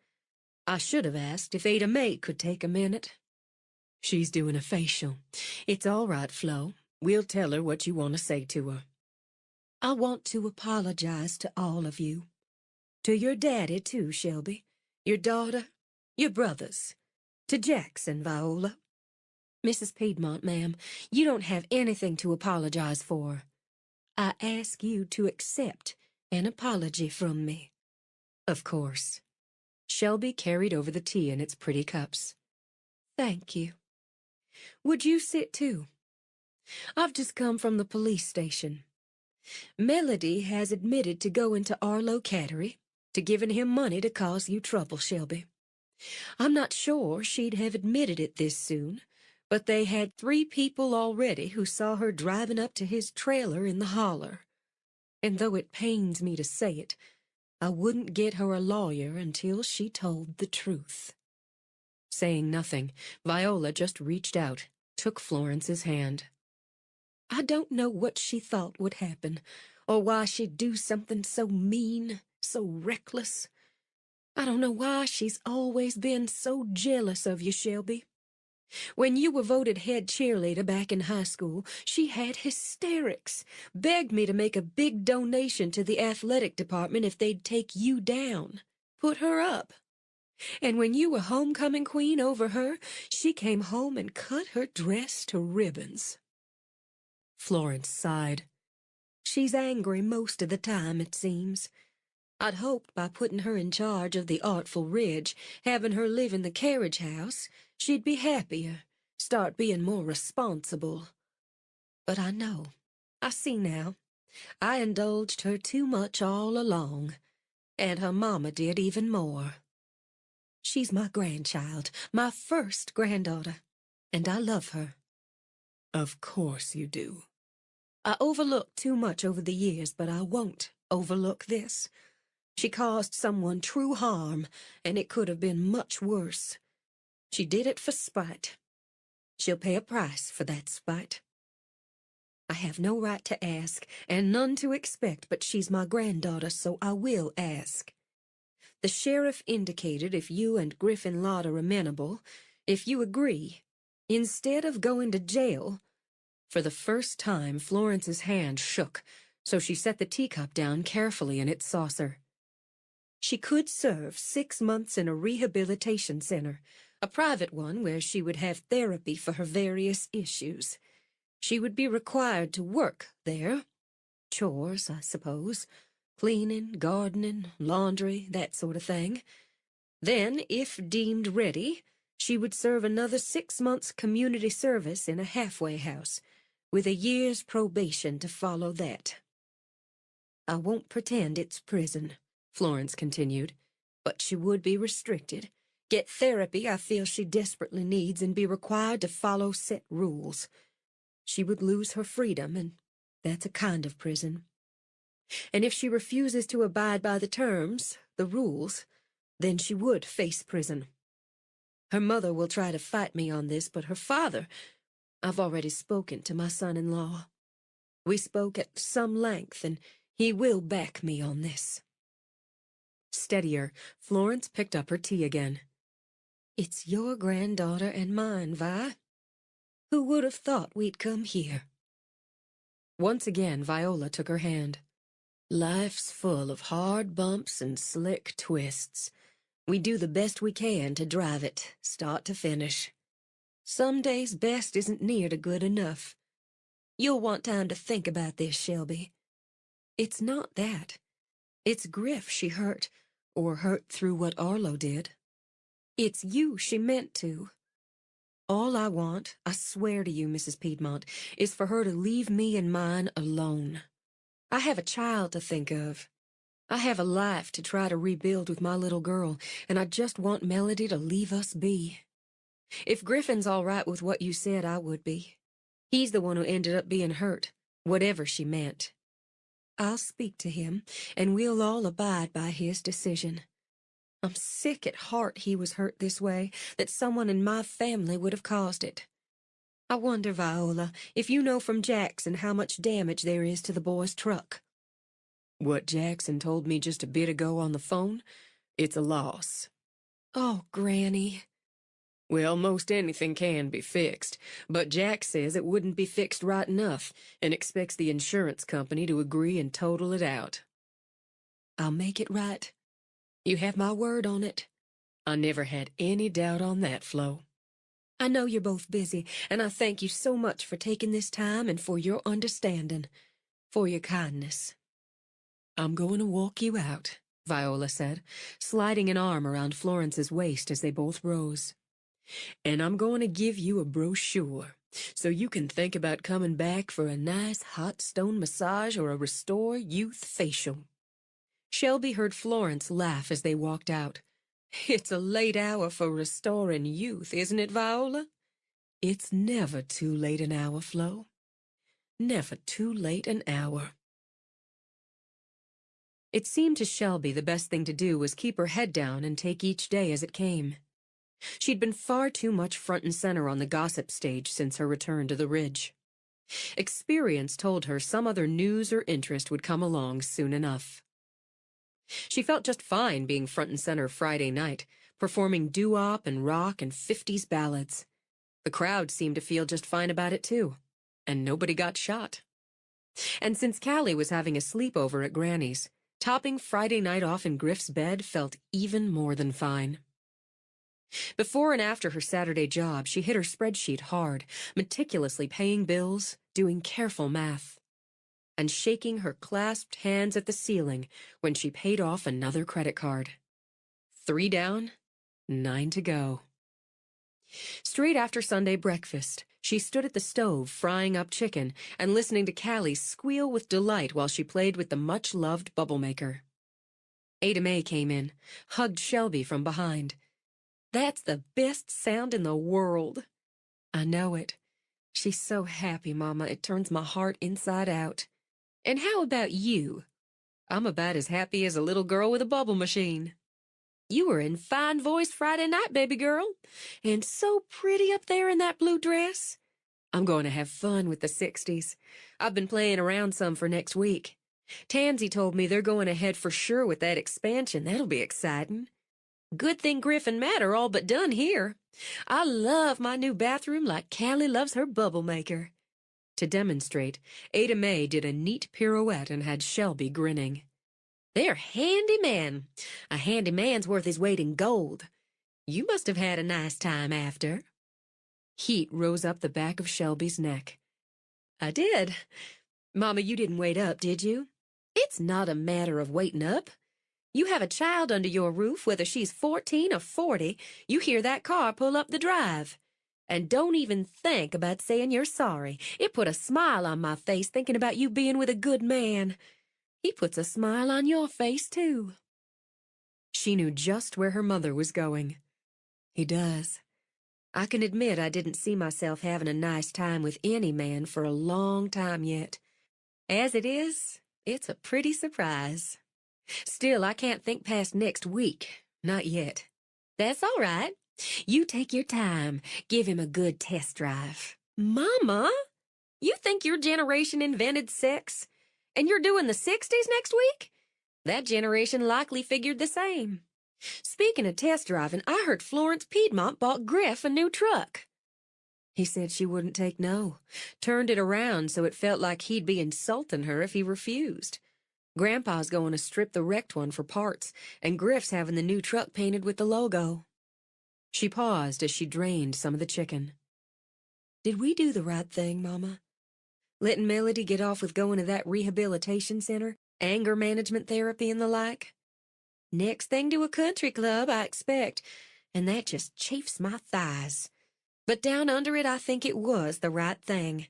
I should have asked if Ada Mae could take a minute. She's doing a facial. It's all right, Flo. We'll tell her what you want to say to her. I want to apologize to all of you. To your daddy, too, Shelby. Your daughter. Your brothers. To Jackson, Viola. Mrs. Piedmont, ma'am, you don't have anything to apologize for. I ask you to accept an apology from me. Of course. Shelby carried over the tea in its pretty cups. Thank you. Would you sit too? I've just come from the police station. Melody has admitted to going to Arlo Cattery, to giving him money to cause you trouble, Shelby. I'm not sure she'd have admitted it this soon, but they had 3 people already who saw her driving up to his trailer in the holler. And though it pains me to say it, I wouldn't get her a lawyer until she told the truth. Saying nothing, Viola just reached out, took Florence's hand. I don't know what she thought would happen, or why she'd do something so mean, so reckless. I don't know why she's always been so jealous of you, Shelby. When you were voted head cheerleader back in high school, she had hysterics, begged me to make a big donation to the athletic department if they'd take you down, put her up. And when you were homecoming queen over her, she came home and cut her dress to ribbons. Florence sighed. She's angry most of the time, it seems. I'd hoped by putting her in charge of the Artful Ridge, having her live in the carriage house, she'd be happier, start being more responsible. But I know. I see now. I indulged her too much all along, and her mama did even more. She's my grandchild, my first granddaughter, and I love her. Of course you do. I overlooked too much over the years, but I won't overlook this. She caused someone true harm, and it could have been much worse. She did it for spite. She'll pay a price for that spite. I have no right to ask, and none to expect, but she's my granddaughter, so I will ask. The sheriff indicated if you and Griffin Lott are amenable, if you agree, instead of going to jail. For the first time, Florence's hand shook, so she set the teacup down carefully in its saucer. She could serve 6 months in a rehabilitation center, a private one where she would have therapy for her various issues. She would be required to work there. Chores, I suppose. Cleaning, gardening, laundry, that sort of thing. Then, if deemed ready, she would serve another 6 months community service in a halfway house, with a year's probation to follow that. I won't pretend it's prison, Florence continued, but she would be restricted, get therapy I feel she desperately needs, and be required to follow set rules. She would lose her freedom, and that's a kind of prison. And if she refuses to abide by the terms, the rules, then she would face prison. Her mother will try to fight me on this, but her father, I've already spoken to my son-in-law. We spoke at some length, and he will back me on this. Steadier, Florence picked up her tea again. It's your granddaughter and mine, Vi. Who would have thought we'd come here? Once again, Viola took her hand. Life's full of hard bumps and slick twists. We do the best we can to drive it, start to finish. Some days best isn't near to good enough. You'll want time to think about this, Shelby. It's not that. It's Griff she hurt, or hurt through what Arlo did. It's you she meant to. All I want, I swear to you, Mrs. Piedmont, is for her to leave me and mine alone. I have a child to think of. I have a life to try to rebuild with my little girl, and I just want Melody to leave us be. If Griffin's all right with what you said, I would be. He's the one who ended up being hurt, whatever she meant. I'll speak to him, and we'll all abide by his decision. I'm sick at heart he was hurt this way, that someone in my family would have caused it. I wonder, Viola, if you know from Jackson how much damage there is to the boy's truck. What Jackson told me just a bit ago on the phone, it's a loss. Oh, Granny. Well, most anything can be fixed, but Jack says it wouldn't be fixed right enough and expects the insurance company to agree and total it out. I'll make it right. You have my word on it. I never had any doubt on that, Flo. I know you're both busy, and I thank you so much for taking this time and for your understanding, for your kindness. I'm going to walk you out, Viola said, sliding an arm around Florence's waist as they both rose. And I'm going to give you a brochure, so you can think about coming back for a nice hot stone massage or a Restore Youth facial. Shelby heard Florence laugh as they walked out. It's a late hour for restoring youth, isn't it, Viola? It's never too late an hour, Flo. Never too late an hour. It seemed to Shelby the best thing to do was keep her head down and take each day as it came. She'd been far too much front and center on the gossip stage since her return to the Ridge. Experience told her some other news or interest would come along soon enough. She felt just fine being front and center Friday night, performing doo-wop and rock and 50s ballads. The crowd seemed to feel just fine about it, too, and nobody got shot. And since Callie was having a sleepover at Granny's, topping Friday night off in Griff's bed felt even more than fine. Before and after her Saturday job, she hit her spreadsheet hard, meticulously paying bills, doing careful math, and shaking her clasped hands at the ceiling when she paid off another credit card. 3 down, 9 to go. Straight after Sunday breakfast, she stood at the stove frying up chicken and listening to Callie squeal with delight while she played with the much-loved bubble maker. Ada Mae came in, hugged Shelby from behind. That's the best sound in the world. I know it. She's so happy, Mama, it turns my heart inside out. And how about you? I'm about as happy as a little girl with a bubble machine. You were in fine voice Friday night, baby girl, and so pretty up there in that blue dress. I'm going to have fun with the 60s. I've been playing around some for next week. Tansy told me they're going ahead for sure with that expansion. That'll be exciting. Good thing Griff and Matt are all but done here. I love my new bathroom like Callie loves her bubble maker. To demonstrate, Ada Mae did a neat pirouette and had Shelby grinning. They're handy men. A handy man's worth his weight in gold. You must have had a nice time after. Heat rose up the back of Shelby's neck. I did. Mama, you didn't wait up, did you? It's not a matter of waiting up. You have a child under your roof, whether she's 14 or 40, you hear that car pull up the drive. And don't even think about saying you're sorry. It put a smile on my face thinking about you being with a good man. He puts a smile on your face, too. She knew just where her mother was going. He does. I can admit I didn't see myself having a nice time with any man for a long time yet. As it is, it's a pretty surprise. Still, I can't think past next week. Not yet. That's all right. You take your time. Give him a good test drive. Mama, you think your generation invented sex? And you're doing the 60s next week? That generation likely figured the same. Speaking of test driving, I heard Florence Piedmont bought Griff a new truck. He said she wouldn't take no. Turned it around so it felt like he'd be insulting her if he refused. Grandpa's going to strip the wrecked one for parts, and Griff's having the new truck painted with the logo. She paused as she drained some of the chicken. Did we do the right thing, Mama? Letting Melody get off with going to that rehabilitation center, anger management therapy and the like. Next thing to a country club, I expect, and that just chafes my thighs. But down under it, I think it was the right thing.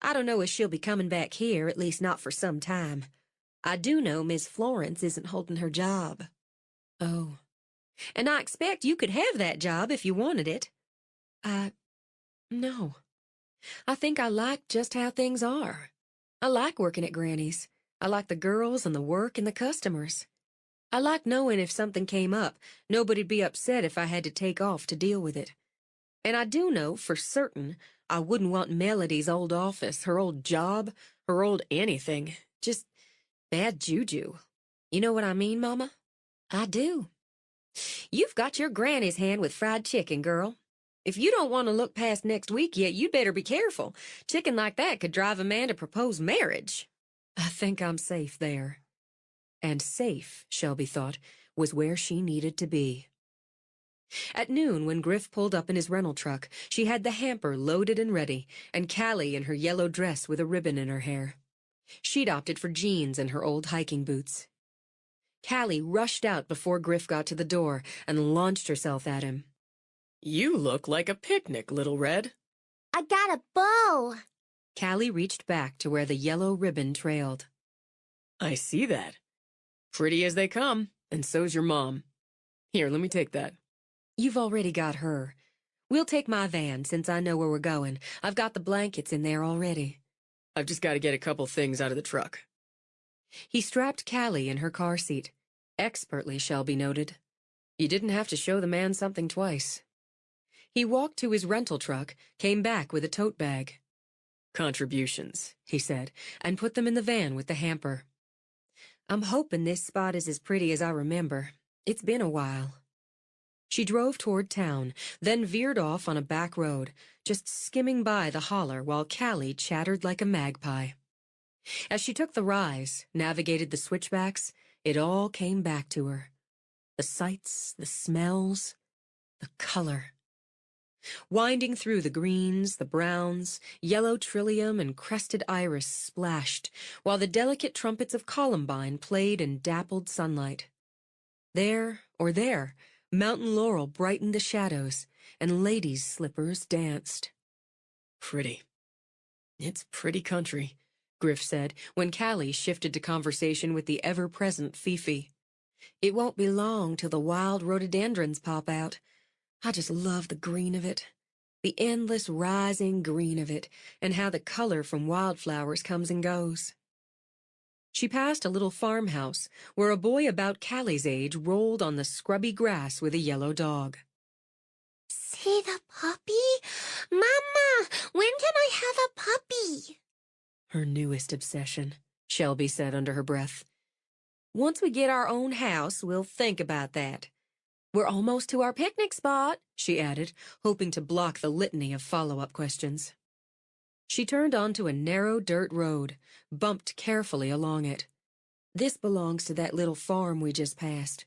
I don't know if she'll be coming back here, at least not for some time. I do know Miss Florence isn't holding her job. Oh. And I expect you could have that job if you wanted it. No. I think I like just how things are. I like working at Granny's. I like the girls and the work and the customers. I like knowing if something came up, nobody'd be upset if I had to take off to deal with it. And I do know, for certain, I wouldn't want Melody's old office, her old job, her old anything. Just bad juju. You know what I mean, Mama? I do. You've got your granny's hand with fried chicken, girl. If you don't want to look past next week yet, you'd better be careful. Chicken like that could drive a man to propose marriage. I think I'm safe there. And safe, Shelby thought, was where she needed to be. At noon, when Griff pulled up in his rental truck, she had the hamper loaded and ready, and Callie in her yellow dress with a ribbon in her hair. She'd opted for jeans and her old hiking boots. Callie rushed out before Griff got to the door and launched herself at him. You look like a picnic, Little Red. I got a bow. Callie reached back to where the yellow ribbon trailed. I see that. Pretty as they come, and so's your mom. Here, let me take that. You've already got her. We'll take my van, since I know where we're going. I've got the blankets in there already. I've just got to get a couple things out of the truck. He strapped Callie in her car seat. Expertly, Shelby noted. You didn't have to show the man something twice. He walked to his rental truck, came back with a tote bag. Contributions, he said, and put them in the van with the hamper. I'm hoping this spot is as pretty as I remember. It's been a while. She drove toward town, then veered off on a back road, just skimming by the holler while Callie chattered like a magpie. As she took the rise, navigated the switchbacks, it all came back to her. The sights, the smells, the color. Winding through the greens, the browns, yellow trillium and crested iris splashed, while the delicate trumpets of columbine played in dappled sunlight. There, mountain laurel brightened the shadows, and ladies' slippers danced. Pretty. It's pretty country, Griff said, when Callie shifted to conversation with the ever-present Fifi. It won't be long till the wild rhododendrons pop out. I just love the green of it. The endless rising green of it, and how the color from wildflowers comes and goes. She passed a little farmhouse where a boy about Callie's age rolled on the scrubby grass with a yellow dog. See the puppy? Mama, when can I have a puppy? Her newest obsession, Shelby said under her breath. Once we get our own house, we'll think about that. We're almost to our picnic spot, she added, hoping to block the litany of follow-up questions. She turned onto a narrow dirt road, bumped carefully along it. This belongs to that little farm we just passed.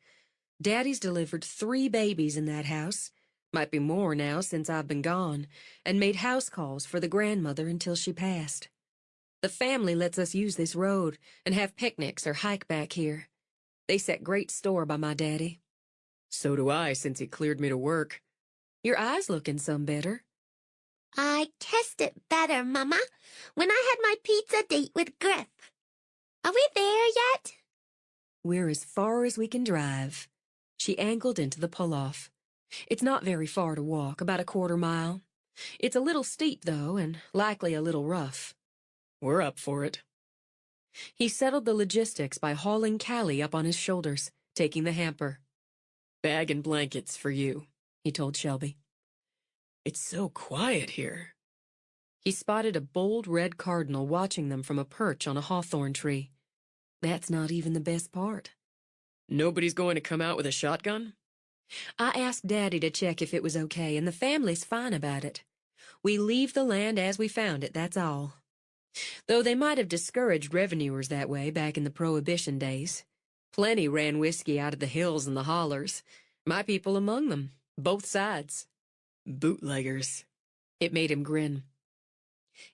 Daddy's delivered 3 babies in that house, might be more now since I've been gone, and made house calls for the grandmother until she passed. The family lets us use this road and have picnics or hike back here. They set great store by my daddy. So do I, since he cleared me to work. Your eyes looking some better. I kissed it better, Mama, when I had my pizza date with Griff. Are we there yet? We're as far as we can drive. She angled into the pull-off. It's not very far to walk, about a 1/4 mile. It's a little steep, though, and likely a little rough. We're up for it. He settled the logistics by hauling Callie up on his shoulders, taking the hamper. Bag and blankets for you, he told Shelby. It's so quiet here. He spotted a bold red cardinal watching them from a perch on a hawthorn tree. That's not even the best part. Nobody's going to come out with a shotgun? I asked Daddy to check if it was okay, and the family's fine about it. We leave the land as we found it, that's all. Though they might have discouraged revenuers that way back in the Prohibition days. Plenty ran whiskey out of the hills and the hollers. My people among them, both sides. Bootleggers. It made him grin.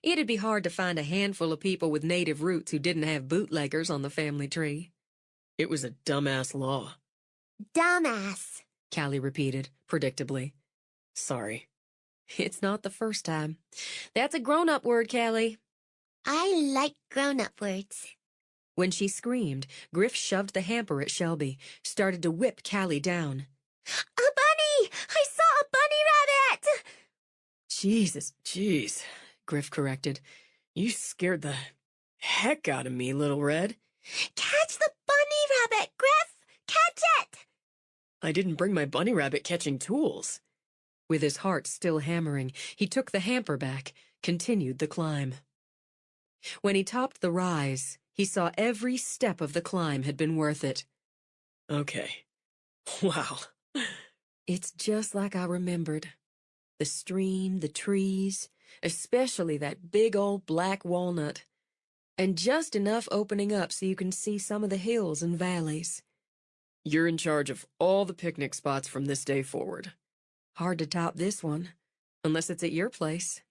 It'd be hard to find a handful of people with native roots who didn't have bootleggers on the family tree. It was a dumbass law, Dumbass. Callie repeated, predictably. sorry. It's not the first time. That's a grown-up word, Callie. I like grown-up words. When she screamed, Griff shoved the hamper at Shelby, started to whip Callie down. A bunny! I saw a bunny rabbit! Jeez, Griff corrected. You scared the heck out of me, Little Red. Catch the bunny rabbit, Griff! Catch it! I didn't bring my bunny rabbit catching tools. With his heart still hammering, he took the hamper back, continued the climb. When he topped the rise, he saw every step of the climb had been worth it. Okay. Wow. It's just like I remembered. The stream, the trees, especially that big old black walnut. And just enough opening up so you can see some of the hills and valleys. You're in charge of all the picnic spots from this day forward. Hard to top this one, unless it's at your place.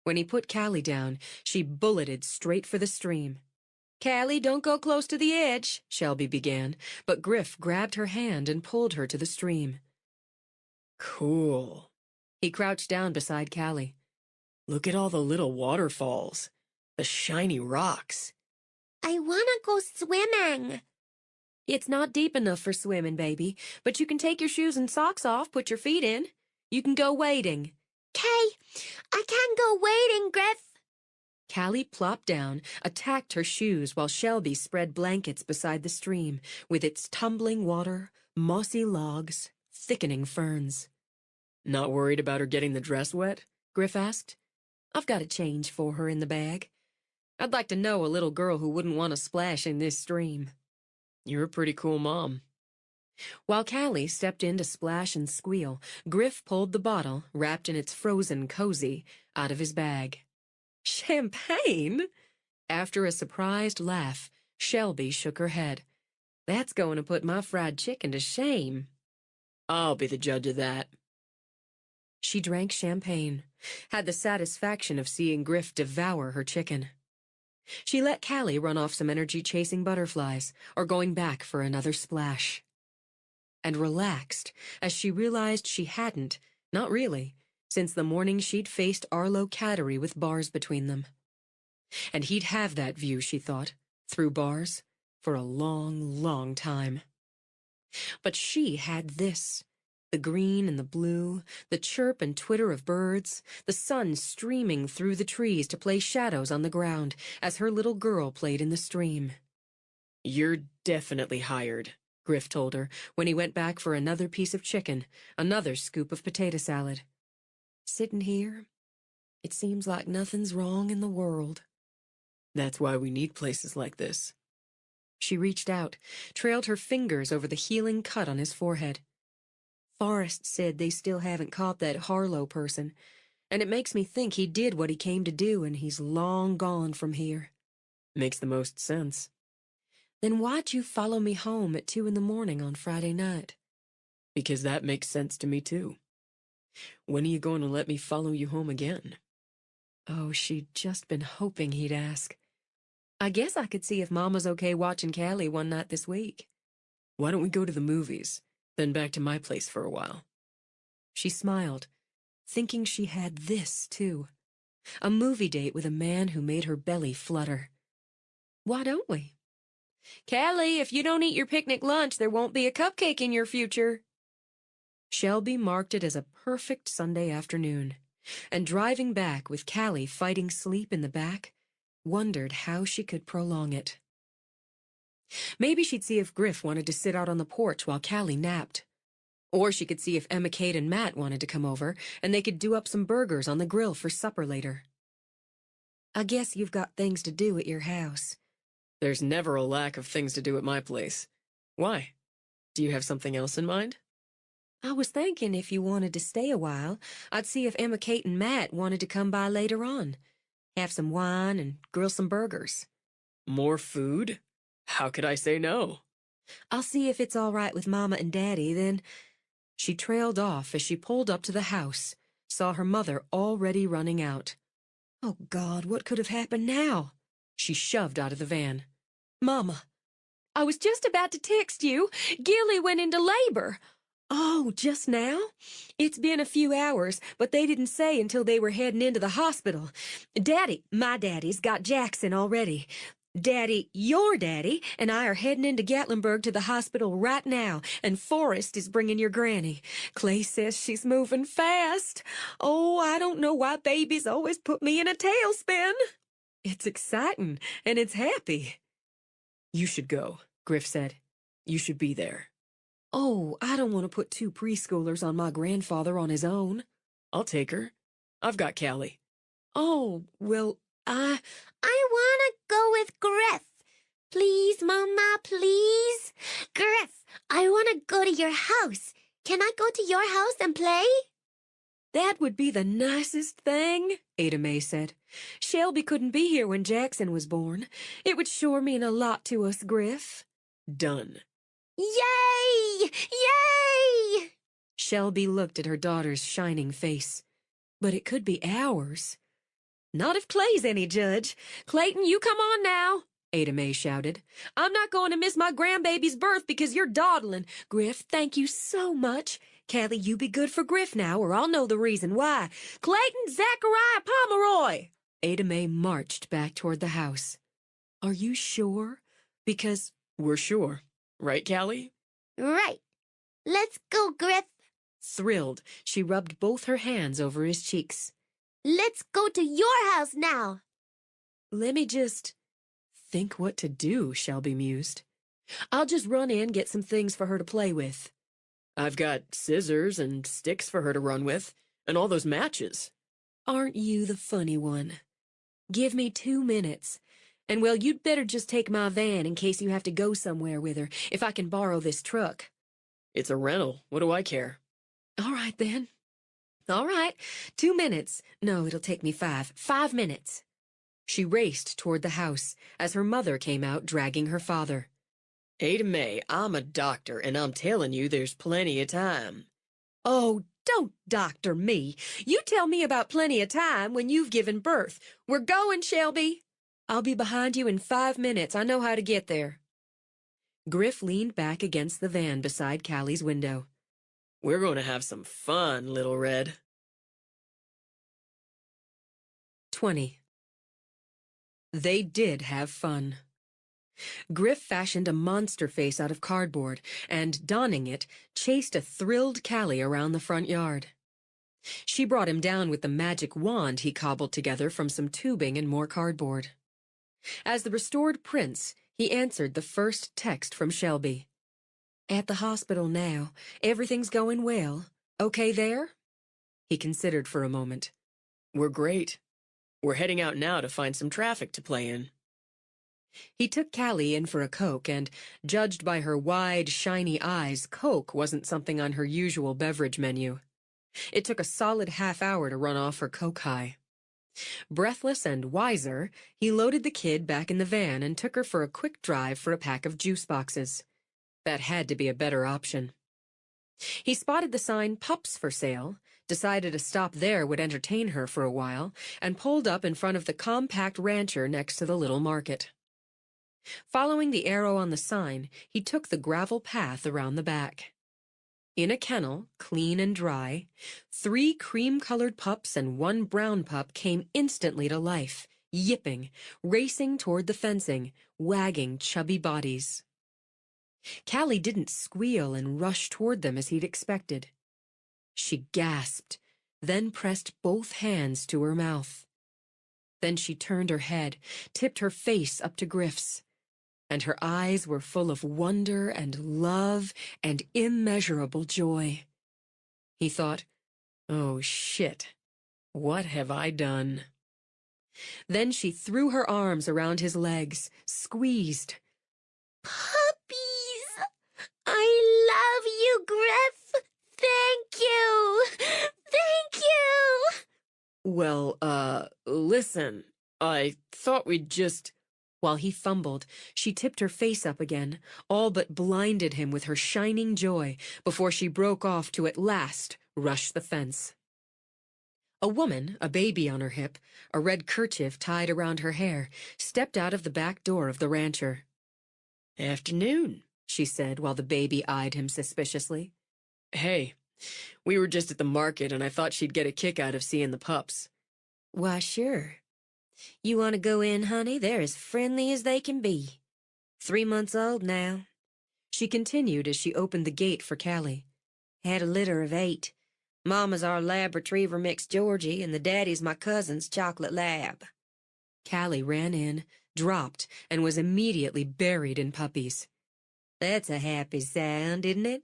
When he put Callie down, she bulleted straight for the stream. Callie, don't go close to the edge, Shelby began, but Griff grabbed her hand and pulled her to the stream. Cool. He crouched down beside Callie. Look at all the little waterfalls, the shiny rocks. I wanna go swimming. It's not deep enough for swimming, baby, but you can take your shoes and socks off, put your feet in. You can go wading. Kay, I can go wading, Griff. Callie plopped down, attacked her shoes while Shelby spread blankets beside the stream, with its tumbling water, mossy logs, thickening ferns. Not worried about her getting the dress wet? Griff asked. I've got a change for her in the bag. I'd like to know a little girl who wouldn't want to splash in this stream. You're a pretty cool mom. While Callie stepped in to splash and squeal, Griff pulled the bottle, wrapped in its frozen cozy, out of his bag. Champagne? After a surprised laugh, Shelby shook her head. That's going to put my fried chicken to shame. I'll be the judge of that. She drank champagne, had the satisfaction of seeing Griff devour her chicken. She let Callie run off some energy chasing butterflies or going back for another splash. And relaxed as she realized she hadn't, not really, since the morning she'd faced Arlo Cattery with bars between them. And he'd have that view, she thought, through bars, for a long, long time. But she had this. The green and the blue, the chirp and twitter of birds, the sun streaming through the trees to play shadows on the ground as her little girl played in the stream. You're definitely hired, Griff told her when he went back for another piece of chicken, another scoop of potato salad. Sitting here, it seems like nothing's wrong in the world. That's why we need places like this. She reached out, trailed her fingers over the healing cut on his forehead. Forrest said they still haven't caught that Harlow person, and it makes me think he did what he came to do and he's long gone from here. Makes the most sense. Then why'd you follow me home at 2 a.m. on Friday night? Because that makes sense to me, too. When are you going to let me follow you home again? Oh, she'd just been hoping he'd ask. I guess I could see if Mama's okay watching Callie one night this week. Why don't we go to the movies, then back to my place for a while? She smiled, thinking she had this, too. A movie date with a man who made her belly flutter. Why don't we? Callie, if you don't eat your picnic lunch, there won't be a cupcake in your future. Shelby marked it as a perfect Sunday afternoon, and driving back with Callie fighting sleep in the back, wondered how she could prolong it. Maybe she'd see if Griff wanted to sit out on the porch while Callie napped. Or she could see if Emma, Kate, and Matt wanted to come over, and they could do up some burgers on the grill for supper later. I guess you've got things to do at your house. There's never a lack of things to do at my place. Why? Do you have something else in mind? I was thinking if you wanted to stay a while, I'd see if Emma, Kate, and Matt wanted to come by later on. Have some wine and grill some burgers. More food? How could I say no? I'll see if it's all right with Mama and Daddy, then. She trailed off as she pulled up to the house, saw her mother already running out. Oh, God, what could have happened now? She shoved out of the van. Mama. I was just about to text you. Gilly went into labor. Oh, just now? It's been a few hours, but they didn't say until they were heading into the hospital. My daddy's got Jackson already. Daddy, your daddy, and I are heading into Gatlinburg to the hospital right now, and Forrest is bringing your granny. Clay says she's moving fast. Oh, I don't know why babies always put me in a tailspin. It's exciting, and it's happy. You should go, Griff said. You should be there. Oh, I don't want to put 2 preschoolers on my grandfather on his own. I'll take her. I've got Callie. Oh, well, I wanna go with Griff. Please, Mama, please. Griff, I wanna go to your house. Can I go to your house and play? That would be the nicest thing, Ada Mae said. Shelby couldn't be here when Jackson was born. It would sure mean a lot to us, Griff. Done. Yay! Yay! Shelby looked at her daughter's shining face. But it could be hours. Not if Clay's any judge. Clayton, you come on now, Ada Mae shouted. I'm not going to miss my grandbaby's birth because you're dawdling. Griff, thank you so much. Callie, you be good for Griff now, or I'll know the reason why. Clayton Zachariah Pomeroy! Ada Mae marched back toward the house. Are you sure? Because... We're sure. Right, Callie? Right. Let's go, Griff. Thrilled, she rubbed both her hands over his cheeks. Let's go to your house now. Let me just Think what to do, Shelby mused. I'll just run in, get some things for her to play with. I've got scissors and sticks for her to run with, and all those matches. Aren't you the funny one? Give me 2 minutes. And, well, you'd better just take my van in case you have to go somewhere with her, if I can borrow this truck. It's a rental. What do I care? All right, then. All right. 2 minutes. No, it'll take me 5. 5 minutes. She raced toward the house as her mother came out dragging her father. Ada Mae, I'm a doctor, and I'm telling you there's plenty of time. Oh, don't doctor me. You tell me about plenty of time when you've given birth. We're going, Shelby. I'll be behind you in 5 minutes. I know how to get there. Griff leaned back against the van beside Callie's window. We're going to have some fun, Little Red. 20. They did have fun. Griff fashioned a monster face out of cardboard and, donning it, chased a thrilled Callie around the front yard. She brought him down with the magic wand he cobbled together from some tubing and more cardboard. As the restored prince, he answered the first text from Shelby. At the hospital now. Everything's going well. Okay there? He considered for a moment. We're great. We're heading out now to find some traffic to play in. He took Callie in for a Coke, and, judged by her wide, shiny eyes, Coke wasn't something on her usual beverage menu. It took a solid half-hour to run off her Coke high. Breathless and wiser, he loaded the kid back in the van and took her for a quick drive for a pack of juice boxes. That had to be a better option. He spotted the sign Pups for Sale, decided a stop there would entertain her for a while, and pulled up in front of the compact rancher next to the little market. Following the arrow on the sign, he took the gravel path around the back. In a kennel, clean and dry, 3 cream-colored pups and 1 brown pup came instantly to life, yipping, racing toward the fencing, wagging chubby bodies. Callie didn't squeal and rush toward them as he'd expected. She gasped, then pressed both hands to her mouth. Then she turned her head, tipped her face up to Griff's, and her eyes were full of wonder and love and immeasurable joy. He thought, "Oh, shit. What have I done?" Then she threw her arms around his legs, squeezed. Puppies! I love you, Griff! Thank you! Thank you! Well, listen, I thought we'd just... While he fumbled, she tipped her face up again, all but blinded him with her shining joy before she broke off to at last rush the fence. A woman, a baby on her hip, a red kerchief tied around her hair, stepped out of the back door of the rancher. "Afternoon," she said while the baby eyed him suspiciously. "Hey, we were just at the market and I thought she'd get a kick out of seeing the pups." Why, sure. You want to go in, honey? They're as friendly as they can be. 3 months old now. She continued as she opened the gate for Callie. Had a litter of 8. Mama's our lab retriever mixed Georgie, and the daddy's my cousin's chocolate lab. Callie ran in, dropped, and was immediately buried in puppies. That's a happy sound, isn't it?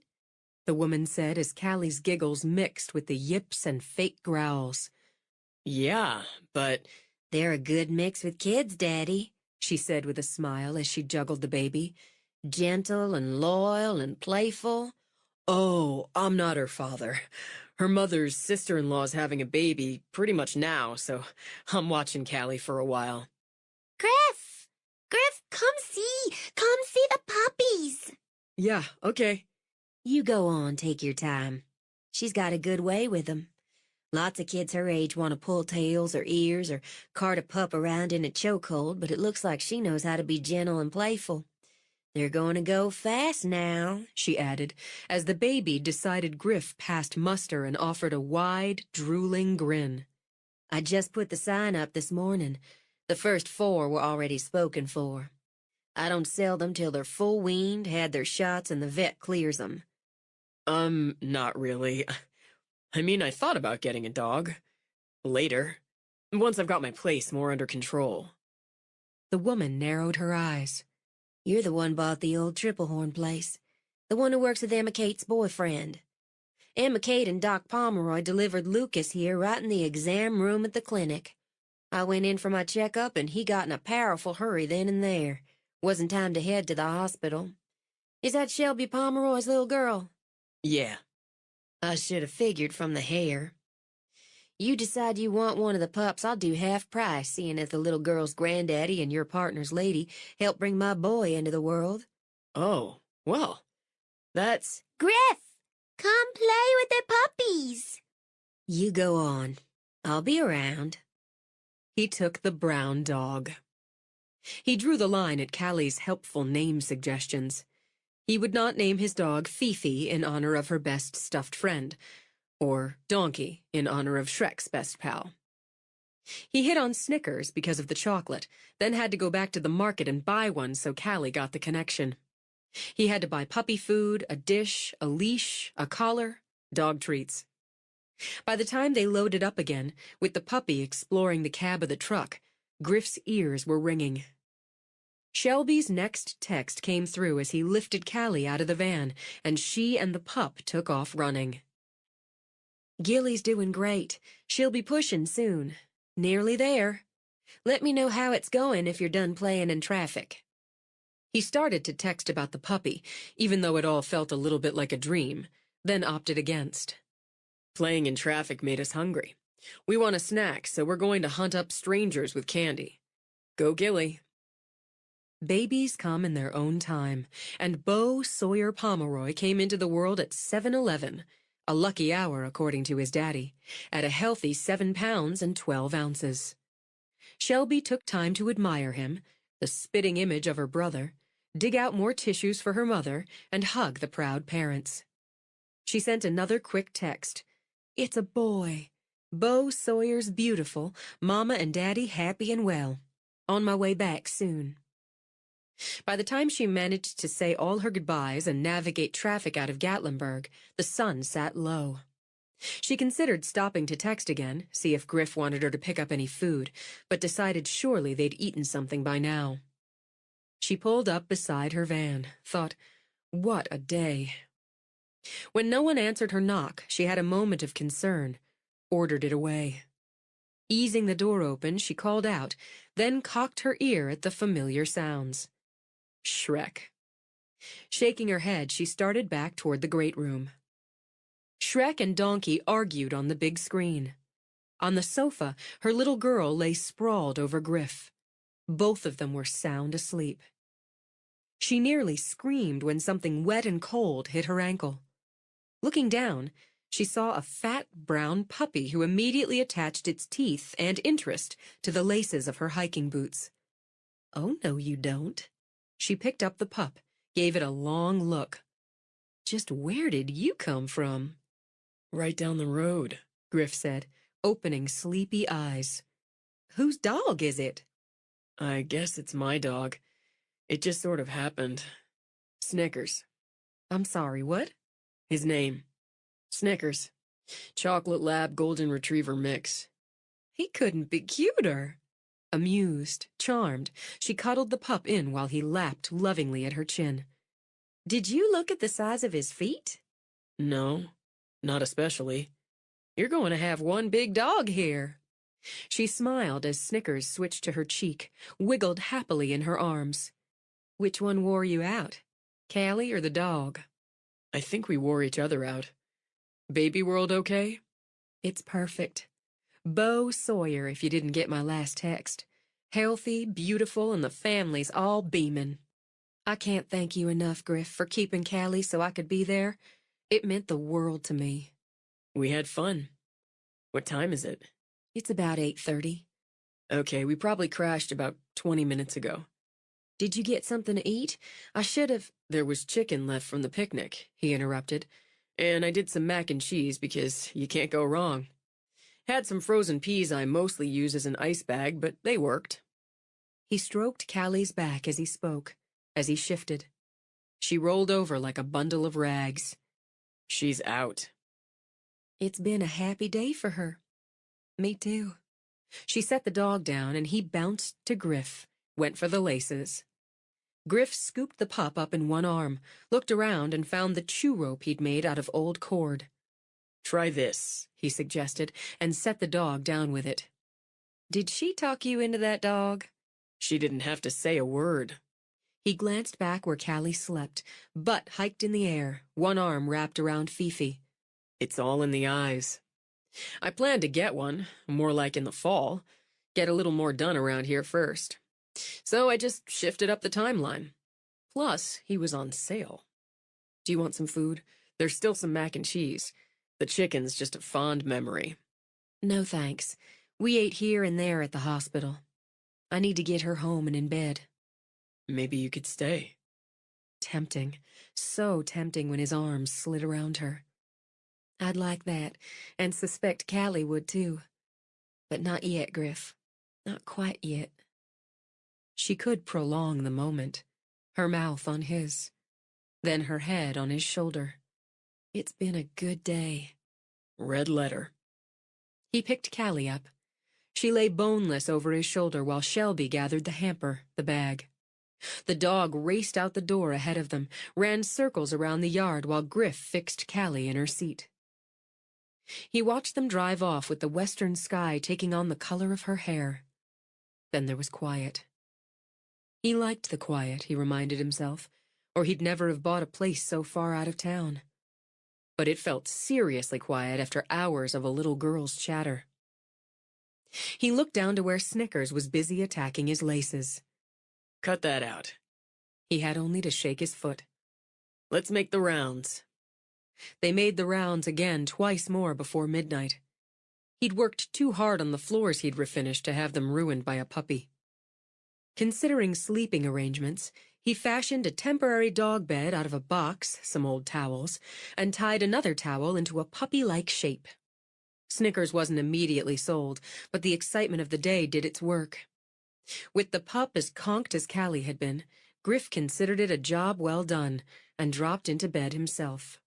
The woman said as Callie's giggles mixed with the yips and fake growls. "Yeah, but..." They're a good mix with kids, Daddy, she said with a smile as she juggled the baby. Gentle and loyal and playful. "Oh, I'm not her father. Her mother's sister-in-law's having a baby pretty much now, so I'm watching Callie for a while." Griff! Griff, come see! Come see the puppies! "Yeah, okay." You go on, take your time. She's got a good way with them. Lots of kids her age want to pull tails or ears or cart a pup around in a chokehold, but it looks like she knows how to be gentle and playful. They're going to go fast now, she added, as the baby decided Griff passed muster and offered a wide, drooling grin. I just put the sign up this morning. The first 4 were already spoken for. I don't sell them till they're full weaned, had their shots, and the vet clears them. Not really. I mean, I thought about getting a dog. Later. Once I've got my place more under control. The woman narrowed her eyes. You're the one bought the old Triplehorn place. The one who works with Emma Kate's boyfriend. Emma Kate and Doc Pomeroy delivered Lucas here right in the exam room at the clinic. I went in for my checkup and he got in a powerful hurry then and there. Wasn't time to head to the hospital. Is that Shelby Pomeroy's little girl? Yeah. I should have figured from the hair. You decide you want one of the pups, I'll do half price, seeing as the little girl's granddaddy and your partner's lady helped bring my boy into the world. Oh, well, that's... Griff, come play with the puppies. You go on. I'll be around. He took the brown dog. He drew the line at Callie's helpful name suggestions. He would not name his dog Fifi in honor of her best stuffed friend, or Donkey in honor of Shrek's best pal. He hit on Snickers because of the chocolate, then had to go back to the market and buy one so Callie got the connection. He had to buy puppy food, a dish, a leash, a collar, dog treats. By the time they loaded up again, with the puppy exploring the cab of the truck, Griff's ears were ringing. Shelby's next text came through as he lifted Callie out of the van, and she and the pup took off running. Gilly's doing great. She'll be pushing soon. Nearly there. Let me know how it's going if you're done playing in traffic. He started to text about the puppy, even though it all felt a little bit like a dream, then opted against. Playing in traffic made us hungry. We want a snack, so we're going to hunt up strangers with candy. Go Gilly. Babies come in their own time, and Beau Sawyer Pomeroy came into the world at 7-11, a lucky hour according to his daddy, at a healthy 7 pounds and 12 ounces. Shelby took time to admire him, the spitting image of her brother, dig out more tissues for her mother, and hug the proud parents. She sent another quick text. It's a boy. Beau Sawyer's beautiful, Mama and Daddy happy and well. On my way back soon. By the time she managed to say all her goodbyes and navigate traffic out of Gatlinburg, the sun sat low. She considered stopping to text again, see if Griff wanted her to pick up any food, but decided surely they'd eaten something by now. She pulled up beside her van, thought, what a day. When no one answered her knock, she had a moment of concern, ordered it away. Easing the door open, she called out, then cocked her ear at the familiar sounds. Shrek. Shaking her head, she started back toward the great room. Shrek and Donkey argued on the big screen. On the sofa, her little girl lay sprawled over Griff. Both of them were sound asleep. She nearly screamed when something wet and cold hit her ankle. Looking down, She saw a fat brown puppy who immediately attached its teeth and interest to the laces of her hiking boots. "Oh, no, you don't." She picked up the pup, gave it a long look. "Just where did you come from?" Right down the road, Griff said, opening sleepy eyes. "Whose dog is it?" I guess it's my dog. It just sort of happened. Snickers. "I'm sorry, what?" His name. Snickers. Chocolate Lab Golden Retriever mix. "He couldn't be cuter." Amused, charmed, she cuddled the pup in while he lapped lovingly at her chin. "Did you look at the size of his feet?" No, not especially. "You're going to have one big dog here." She smiled as Snickers switched to her cheek, wiggled happily in her arms. "Which one wore you out, Callie or the dog?" I think we wore each other out. Baby world okay? "It's perfect. Bo Sawyer, if you didn't get my last text. Healthy, beautiful, and the family's all beaming. I can't thank you enough, Griff, for keeping Callie so I could be there. It meant the world to me." We had fun. What time is it? "It's about 8:30. Okay, we probably crashed about 20 minutes ago. "Did you get something to eat? I should have—" There was chicken left from the picnic, he interrupted. And I did some mac and cheese because you can't go wrong. Had some frozen peas I mostly use as an ice bag, but they worked. He stroked Callie's back as he spoke, as he shifted. She rolled over like a bundle of rags. She's out. It's been a happy day for her. Me too. She set the dog down and he bounced to Griff, went for the laces. Griff scooped the pup up in one arm, looked around and found the chew rope he'd made out of old cord. Try this, he suggested, and set the dog down with it. "Did she talk you into that dog?" She didn't have to say a word. He glanced back where Callie slept, butt hiked in the air, one arm wrapped around Fifi. It's all in the eyes. I planned to get one, more like in the fall. Get a little more done around here first. So I just shifted up the timeline. Plus, he was on sale. Do you want some food? There's still some mac and cheese. The chicken's just a fond memory. "No, thanks. We ate here and there at the hospital. I need to get her home and in bed." Maybe you could stay. Tempting. So tempting when his arms slid around her. "I'd like that, and suspect Callie would too. But not yet, Griff. Not quite yet." She could prolong the moment, her mouth on his, then her head on his shoulder. It's been a good day. Red letter. He picked Callie up. She lay boneless over his shoulder while Shelby gathered the hamper, the bag. The dog raced out the door ahead of them, ran circles around the yard while Griff fixed Callie in her seat. He watched them drive off with the western sky taking on the color of her hair. Then there was quiet. He liked the quiet, he reminded himself, or he'd never have bought a place so far out of town. But it felt seriously quiet after hours of a little girl's chatter. He looked down to where Snickers was busy attacking his laces. Cut that out. He had only to shake his foot. Let's make the rounds. They made the rounds again twice more before midnight. He'd worked too hard on the floors he'd refinished to have them ruined by a puppy. Considering sleeping arrangements, he fashioned a temporary dog bed out of a box, some old towels, and tied another towel into a puppy-like shape. Snickers wasn't immediately sold, but the excitement of the day did its work. With the pup as conked as Callie had been, Griff considered it a job well done and dropped into bed himself.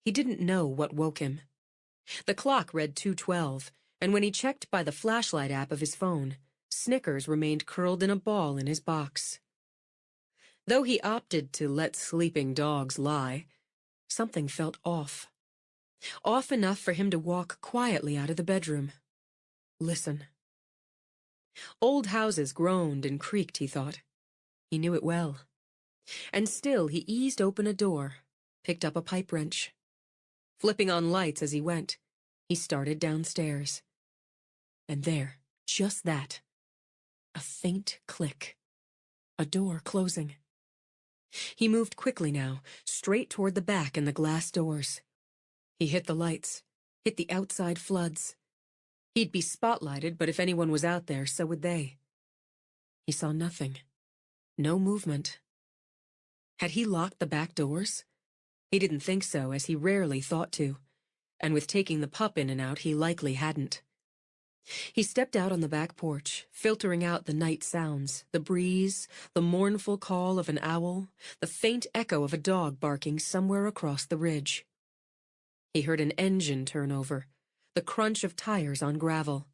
He didn't know what woke him. The clock read 2:12, and when he checked by the flashlight app of his phone, Snickers remained curled in a ball in his box. Though he opted to let sleeping dogs lie, something felt off. Off enough for him to walk quietly out of the bedroom. Listen. Old houses groaned and creaked, he thought. He knew it well. And still he eased open a door, picked up a pipe wrench. Flipping on lights as he went, he started downstairs. And there, just that, a faint click. A door closing. He moved quickly now, straight toward the back and the glass doors. He hit the lights, hit the outside floods. He'd be spotlighted, but if anyone was out there, so would they. He saw nothing. No movement. Had he locked the back doors? He didn't think so, as he rarely thought to. And with taking the pup in and out, he likely hadn't. He stepped out on the back porch, filtering out the night sounds, the breeze, the mournful call of an owl, the faint echo of a dog barking somewhere across the ridge. He heard an engine turn over, the crunch of tires on gravel.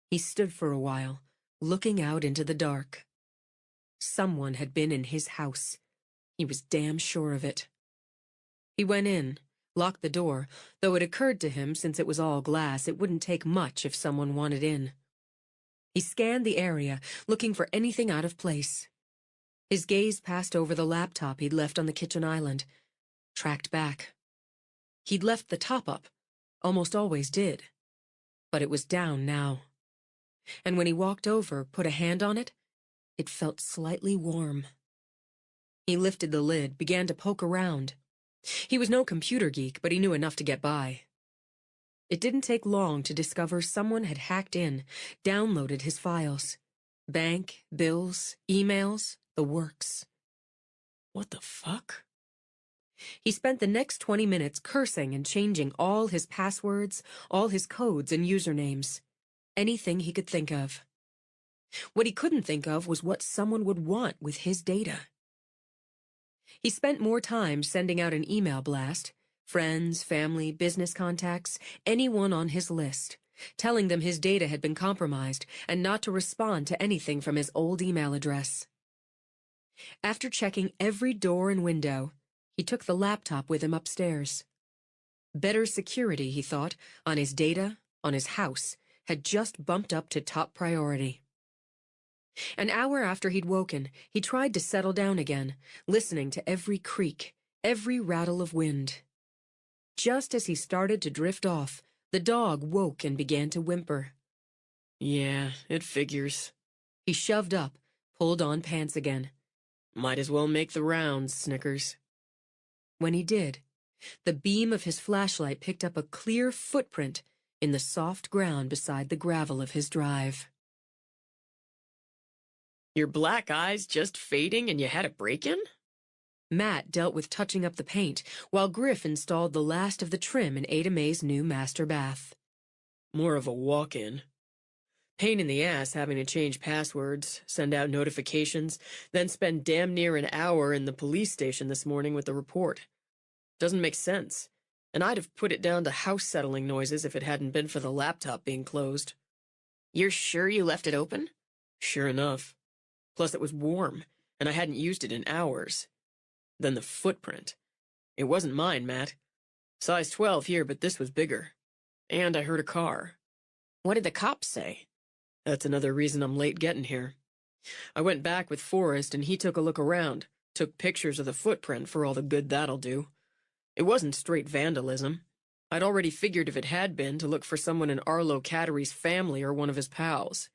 He stood for a while, looking out into the dark. Someone had been in his house. He was damn sure of it. He went in, locked the door, though it occurred to him, since it was all glass, it wouldn't take much if someone wanted in. He scanned the area, looking for anything out of place. His gaze passed over the laptop he'd left on the kitchen island, tracked back. He'd left the top up, almost always did, but it was down now. And when he walked over, put a hand on it, it felt slightly warm. He lifted the lid, began to poke around. He was no computer geek, but he knew enough to get by. It didn't take long to discover someone had hacked in, downloaded his files. Bank, bills, emails, the works. What the fuck? He spent the next 20 minutes cursing and changing all his passwords, all his codes and usernames. Anything he could think of. What he couldn't think of was what someone would want with his data. He spent more time sending out an email blast, friends, family, business contacts, anyone on his list, telling them his data had been compromised and not to respond to anything from his old email address. After checking every door and window, he took the laptop with him upstairs. Better security, he thought, on his data, on his house, had just bumped up to top priority. An hour after he'd woken, he tried to settle down again, listening to every creak, every rattle of wind. Just as he started to drift off, the dog woke and began to whimper. Yeah, it figures. He shoved up, pulled on pants again. Might as well make the rounds, Snickers. When he did, the beam of his flashlight picked up a clear footprint in the soft ground beside the gravel of his drive. Your black eyes just fading and you had a break-in? Matt dealt with touching up the paint, while Griff installed the last of the trim in Ada Mae's new master bath. More of a walk-in. Pain in the ass having to change passwords, send out notifications, then spend damn near an hour in the police station this morning with the report. Doesn't make sense, and I'd have put it down to house-settling noises if it hadn't been for the laptop being closed. You're sure you left it open? Sure enough. Plus it was warm, and I hadn't used it in hours. Then the footprint. It wasn't mine, Matt. Size 12 here, but this was bigger. And I heard a car. What did the cops say? That's another reason I'm late getting here. I went back with Forrest, and he took a look around, took pictures of the footprint for all the good that'll do. It wasn't straight vandalism. I'd already figured if it had been to look for someone in Arlo Cattery's family or one of his pals.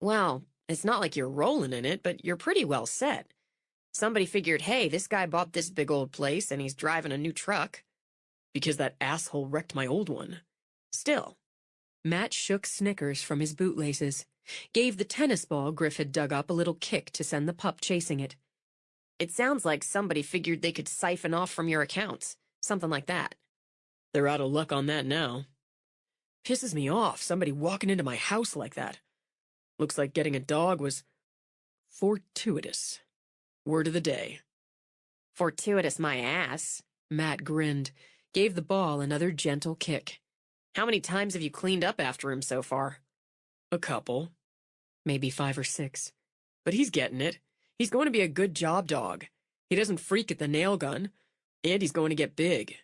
Well, it's not like you're rolling in it, but you're pretty well set. Somebody figured, hey, this guy bought this big old place and he's driving a new truck. Because that asshole wrecked my old one. Still. Matt shook Snickers from his bootlaces, gave the tennis ball Griff had dug up a little kick to send the pup chasing it. It sounds like somebody figured they could siphon off from your accounts. Something like that. They're out of luck on that now. Pisses me off, somebody walking into my house like that. Looks like getting a dog was fortuitous. Word of the day. Fortuitous my ass. Matt grinned, gave the ball another gentle kick. How many times have you cleaned up after him so far? A couple. Maybe 5 or 6. But he's getting it. He's going to be a good job dog. He doesn't freak at the nail gun. And he's going to get big.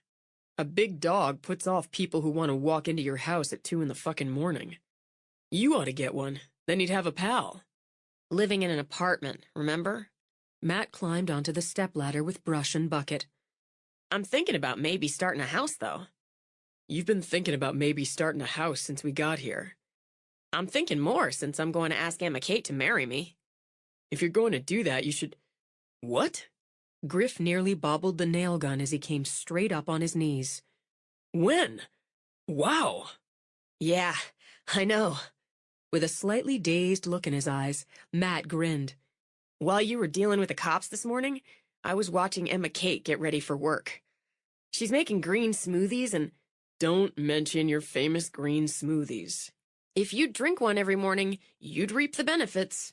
A big dog puts off people who want to walk into your house at 2 in the fucking morning. You ought to get one. Then you'd have a pal. Living in an apartment, remember? Matt climbed onto the stepladder with brush and bucket. I'm thinking about maybe starting a house, though. You've been thinking about maybe starting a house since we got here. I'm thinking more since I'm going to ask Emma Kate to marry me. If you're going to do that, you should... What? Griff nearly bobbled the nail gun as he came straight up on his knees. When? Wow. Yeah, I know. With a slightly dazed look in his eyes, Matt grinned. While you were dealing with the cops this morning, I was watching Emma Kate get ready for work. She's making green smoothies and Don't mention your famous green smoothies. if you'd drink one every morning, you'd reap the benefits.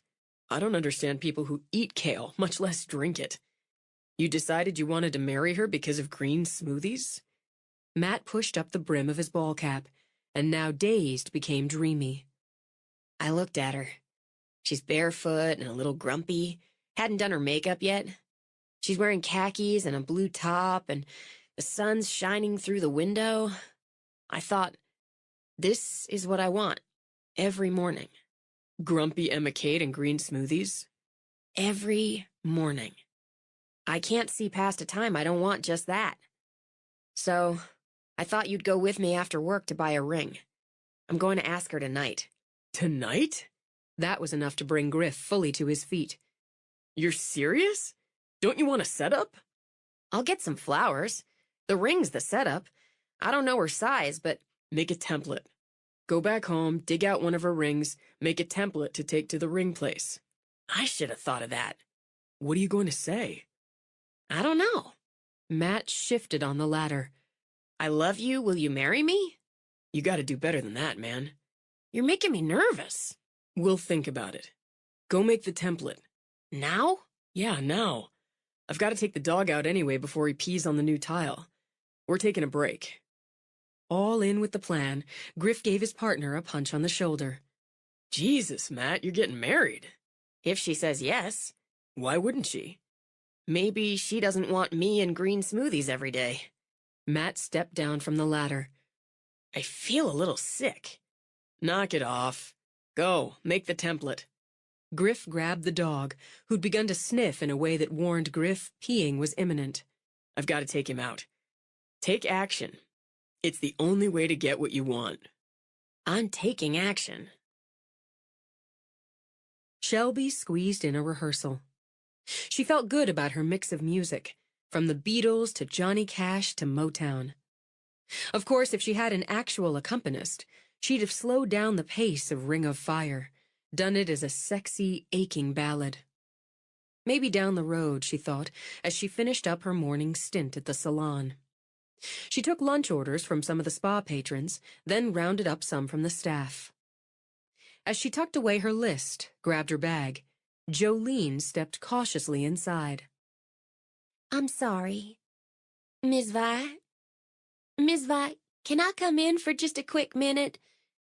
I don't understand people who eat kale, much less drink it. You decided you wanted to marry her because of green smoothies? Matt pushed up the brim of his ball cap, and now dazed became dreamy. I looked at her. She's barefoot and a little grumpy. Hadn't done her makeup yet. She's wearing khakis and a blue top, and the sun's shining through the window. I thought, this is what I want every morning. Grumpy Emma Kate and green smoothies? Every morning. I can't see past a time I don't want just that. So, I thought you'd go with me after work to buy a ring. I'm going to ask her tonight. Tonight? That was enough to bring Griff fully to his feet. You're serious? Don't you want a setup? I'll get some flowers. The ring's the setup. I don't know her size, but Make a template. Go back home, dig out one of her rings, make a template to take to the ring place. I should have thought of that. What are you going to say? I don't know. Matt shifted on the ladder. I love you. Will you marry me? You gotta do better than that, man. You're making me nervous. We'll think about it. Go make the template. Now? Yeah, now. I've got to take the dog out anyway before he pees on the new tile. We're taking a break. All in with the plan, Griff gave his partner a punch on the shoulder. Jesus, Matt, you're getting married. If she says yes. Why wouldn't she? Maybe she doesn't want me and green smoothies every day. Matt stepped down from the ladder. I feel a little sick. Knock it off. Go, make the template. Griff grabbed the dog, who'd begun to sniff in a way that warned Griff peeing was imminent. I've got to take him out. Take action. It's the only way to get what you want. I'm taking action. Shelby squeezed in a rehearsal. She felt good about her mix of music, from the Beatles to Johnny Cash to Motown. Of course, if she had an actual accompanist, she'd have slowed down the pace of Ring of Fire, done it as a sexy, aching ballad. Maybe down the road, she thought, as she finished up her morning stint at the salon. She took lunch orders from some of the spa patrons, then rounded up some from the staff. As she tucked away her list, grabbed her bag, Jolene stepped cautiously inside. I'm sorry. Miss Vi? Miss Vi, can I come in for just a quick minute?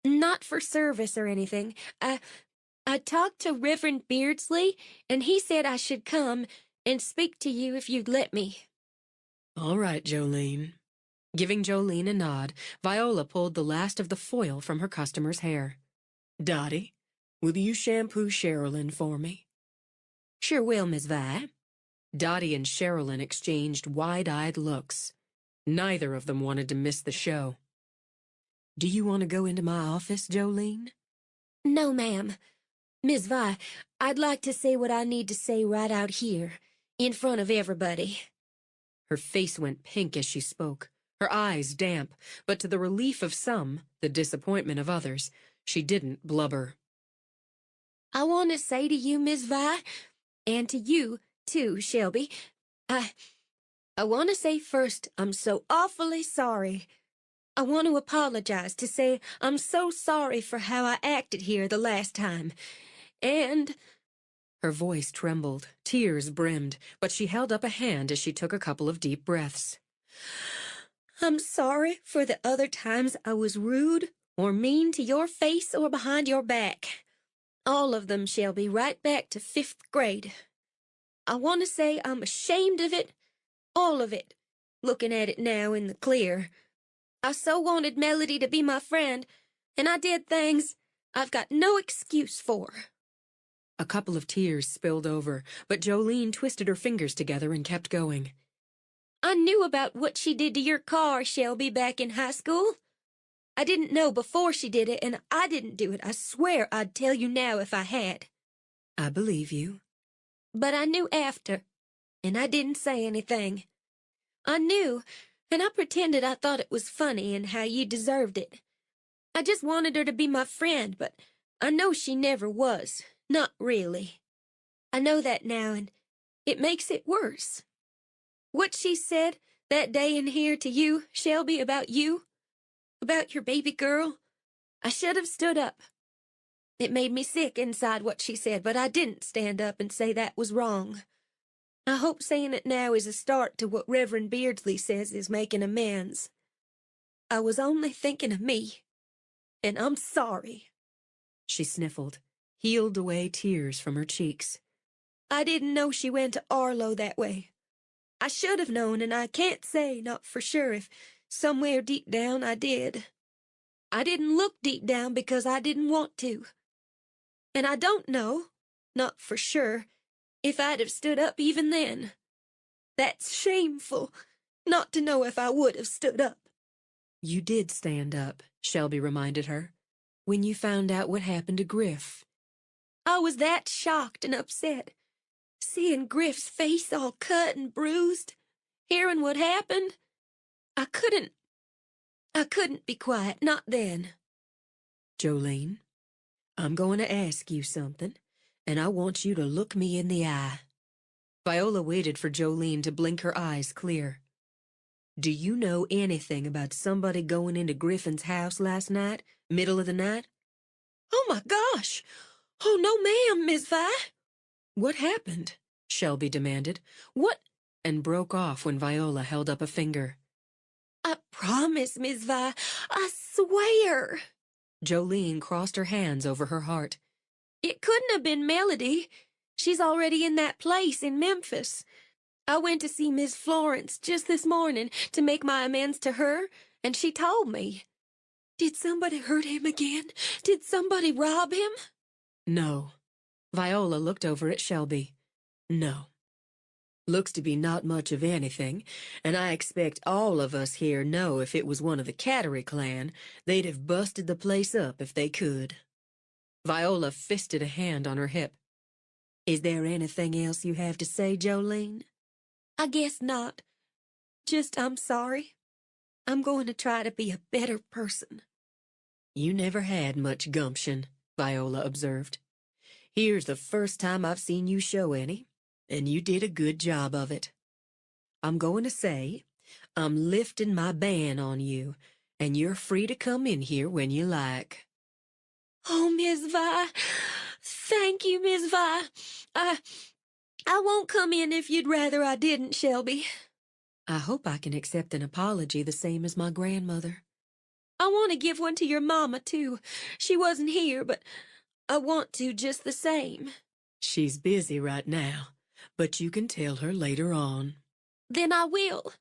Not for service or anything. I talked to Reverend Beardsley, and he said I should come and speak to you if you'd let me. All right, Jolene. Giving Jolene a nod, Viola pulled the last of the foil from her customer's hair. Dottie, will you shampoo Sherilyn for me? Sure will, Miss Vi. Dottie and Sherilyn exchanged wide-eyed looks. Neither of them wanted to miss the show. Do you want to go into my office, Jolene? No, ma'am. Miss Vi, I'd like to say what I need to say right out here, in front of everybody. Her face went pink as she spoke, her eyes damp, but to the relief of some, the disappointment of others, she didn't blubber. I want to say to you, Miss Vi, and to you, too, Shelby, I want to say first I'm so awfully sorry. I want to apologize, to say I'm so sorry for how I acted here the last time. And... Her voice trembled, tears brimmed, but she held up a hand as she took a couple of deep breaths. I'm sorry for the other times I was rude or mean to your face or behind your back. All of them, Shelby, right back to 5th grade. I want to say I'm ashamed of it, all of it, looking at it now in the clear. I so wanted Melody to be my friend, and I did things I've got no excuse for. A couple of tears spilled over, but Jolene twisted her fingers together and kept going. I knew about what she did to your car, Shelby, back in high school. I didn't know before she did it, and I didn't do it. I swear I'd tell you now if I had. I believe you. But I knew after, and I didn't say anything. I knew, and I pretended I thought it was funny and how you deserved it. I just wanted her to be my friend, but I know she never was. Not really. I know that now, and it makes it worse. What she said that day in here to you, Shelby, about your baby girl, I should have stood up. It made me sick inside what she said, but I didn't stand up and say that was wrong. I hope saying it now is a start to what Reverend Beardsley says is making amends. I was only thinking of me, and I'm sorry. She sniffled, healed away tears from her cheeks. I didn't know she went to Arlo that way. I should have known, and I can't say, not for sure, if somewhere deep down I did. I didn't look deep down because I didn't want to. And I don't know, not for sure, if I'd have stood up even then. That's shameful, not to know if I would have stood up. You did stand up, Shelby reminded her, when you found out what happened to Griff. I was that shocked and upset, seeing Griff's face all cut and bruised, hearing what happened. I couldn't be quiet, not then. Jolene, I'm going to ask you something, and I want you to look me in the eye. Viola waited for Jolene to blink her eyes clear. Do you know anything about somebody going into Griffin's house last night, middle of the night? Oh, my gosh! Oh, no, ma'am, Miss Vi. What happened? Shelby demanded. What? And broke off when Viola held up a finger. I promise, Miss Vi. I swear. Jolene crossed her hands over her heart. It couldn't have been Melody. She's already in that place in Memphis. I went to see Miss Florence just this morning to make my amends to her, and she told me. Did somebody hurt him again? Did somebody rob him? No. Viola looked over at Shelby. No. Looks to be not much of anything, and I expect all of us here know if it was one of the Cattery clan, they'd have busted the place up if they could. Viola fisted a hand on her hip. Is there anything else you have to say, Jolene? I guess not. Just I'm sorry. I'm going to try to be a better person. You never had much gumption, Viola observed. Here's the first time I've seen you show any, and you did a good job of it. I'm going to say, I'm lifting my ban on you, and you're free to come in here when you like. Oh, Miss Vi. Thank you, Miss Vi. I won't come in if you'd rather I didn't, Shelby. I hope I can accept an apology the same as my grandmother. I want to give one to your mama, too. She wasn't here, but I want to just the same. She's busy right now, but you can tell her later on. Then I will.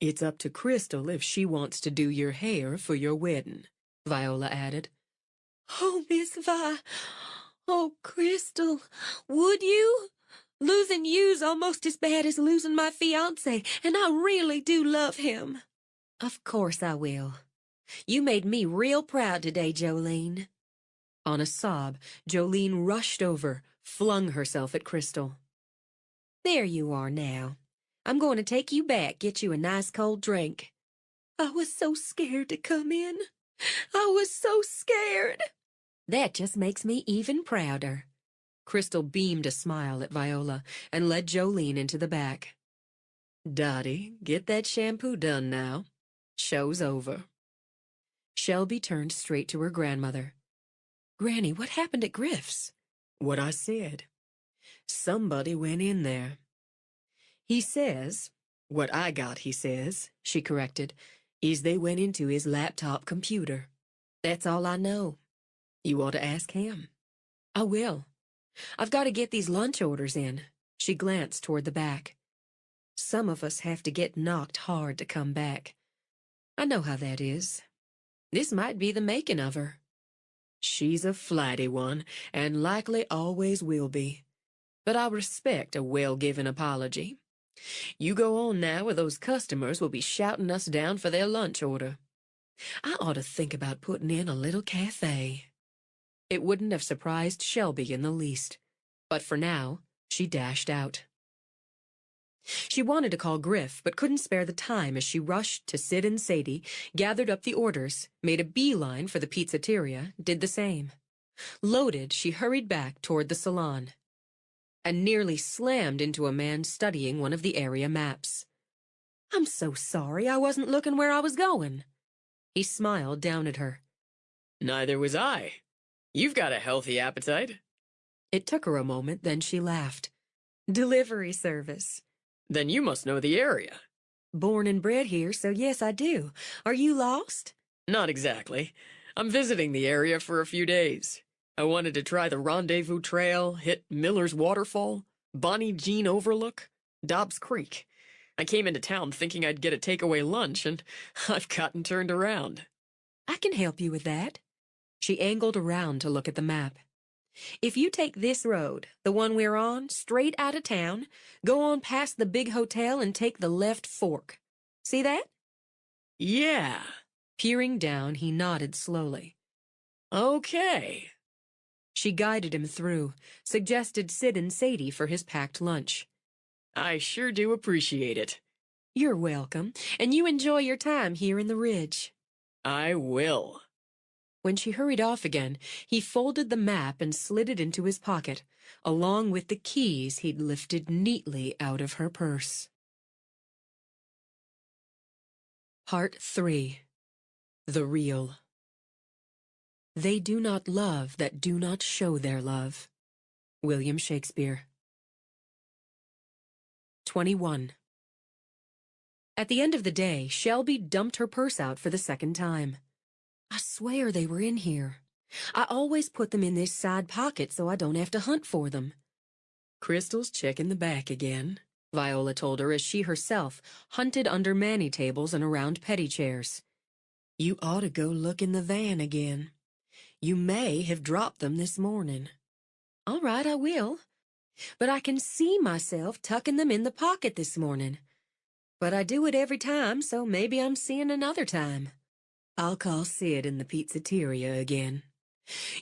It's up to Crystal if she wants to do your hair for your wedding, Viola added. Oh, Miss Vi. Oh, Crystal, would you? Losing you's almost as bad as losing my fiancé, and I really do love him. Of course I will. You made me real proud today, Jolene. On a sob, Jolene rushed over, flung herself at Crystal. There you are now. I'm going to take you back, get you a nice cold drink. I was so scared to come in. I was so scared. That just makes me even prouder. Crystal beamed a smile at Viola and led Jolene into the back. Dottie, get that shampoo done now. Show's over. Shelby turned straight to her grandmother. Granny, what happened at Griff's? What I said. Somebody went in there. He says, what I got, he says, she corrected, is they went into his laptop computer. That's all I know. You ought to ask him. I will. I've got to get these lunch orders in. She glanced toward the back. Some of us have to get knocked hard to come back. I know how that is. This might be the making of her. She's a flighty one, and likely always will be. But I respect a well-given apology. You go on now, or those customers will be shouting us down for their lunch order. I ought to think about putting in a little cafe. It wouldn't have surprised Shelby in the least, but for now, she dashed out. She wanted to call Griff, but couldn't spare the time as she rushed to Sid and Sadie, gathered up the orders, made a beeline for the pizzeteria, did the same. Loaded, she hurried back toward the salon and nearly slammed into a man studying one of the area maps. "I'm so sorry, I wasn't looking where I was going." He smiled down at her. Neither was I. You've got a healthy appetite. It took her a moment, then she laughed. "Delivery service." Then you must know the area. "Born and bred here, so yes, I do. Are you lost?" Not exactly. I'm visiting the area for a few days. I wanted to try the Rendezvous Trail, hit Miller's Waterfall, Bonnie Jean Overlook, Dobbs Creek. I came into town thinking I'd get a takeaway lunch, and I've gotten turned around. "I can help you with that." She angled around to look at the map. "If you take this road, the one we're on, straight out of town, go on past the big hotel and take the left fork. See that?" Yeah. Peering down, he nodded slowly. Okay. She guided him through, suggested Sid and Sadie for his packed lunch. I sure do appreciate it. "You're welcome, and you enjoy your time here in the Ridge." I will. When she hurried off again, he folded the map and slid it into his pocket, along with the keys he'd lifted neatly out of her purse. Part 3. The Real. They do not love that do not show their love. William Shakespeare. 21. At the end of the day, Shelby dumped her purse out for the second time. "I swear they were in here. I always put them in this side pocket so I don't have to hunt for them." "Crystal's checking the back again," Viola told her as she herself hunted under mani tables and around petty chairs. "You ought to go look in the van again. You may have dropped them this morning." "All right, I will. But I can see myself tucking them in the pocket this morning. But I do it every time, so maybe I'm seeing another time. I'll call Sid in the pizzeteria again.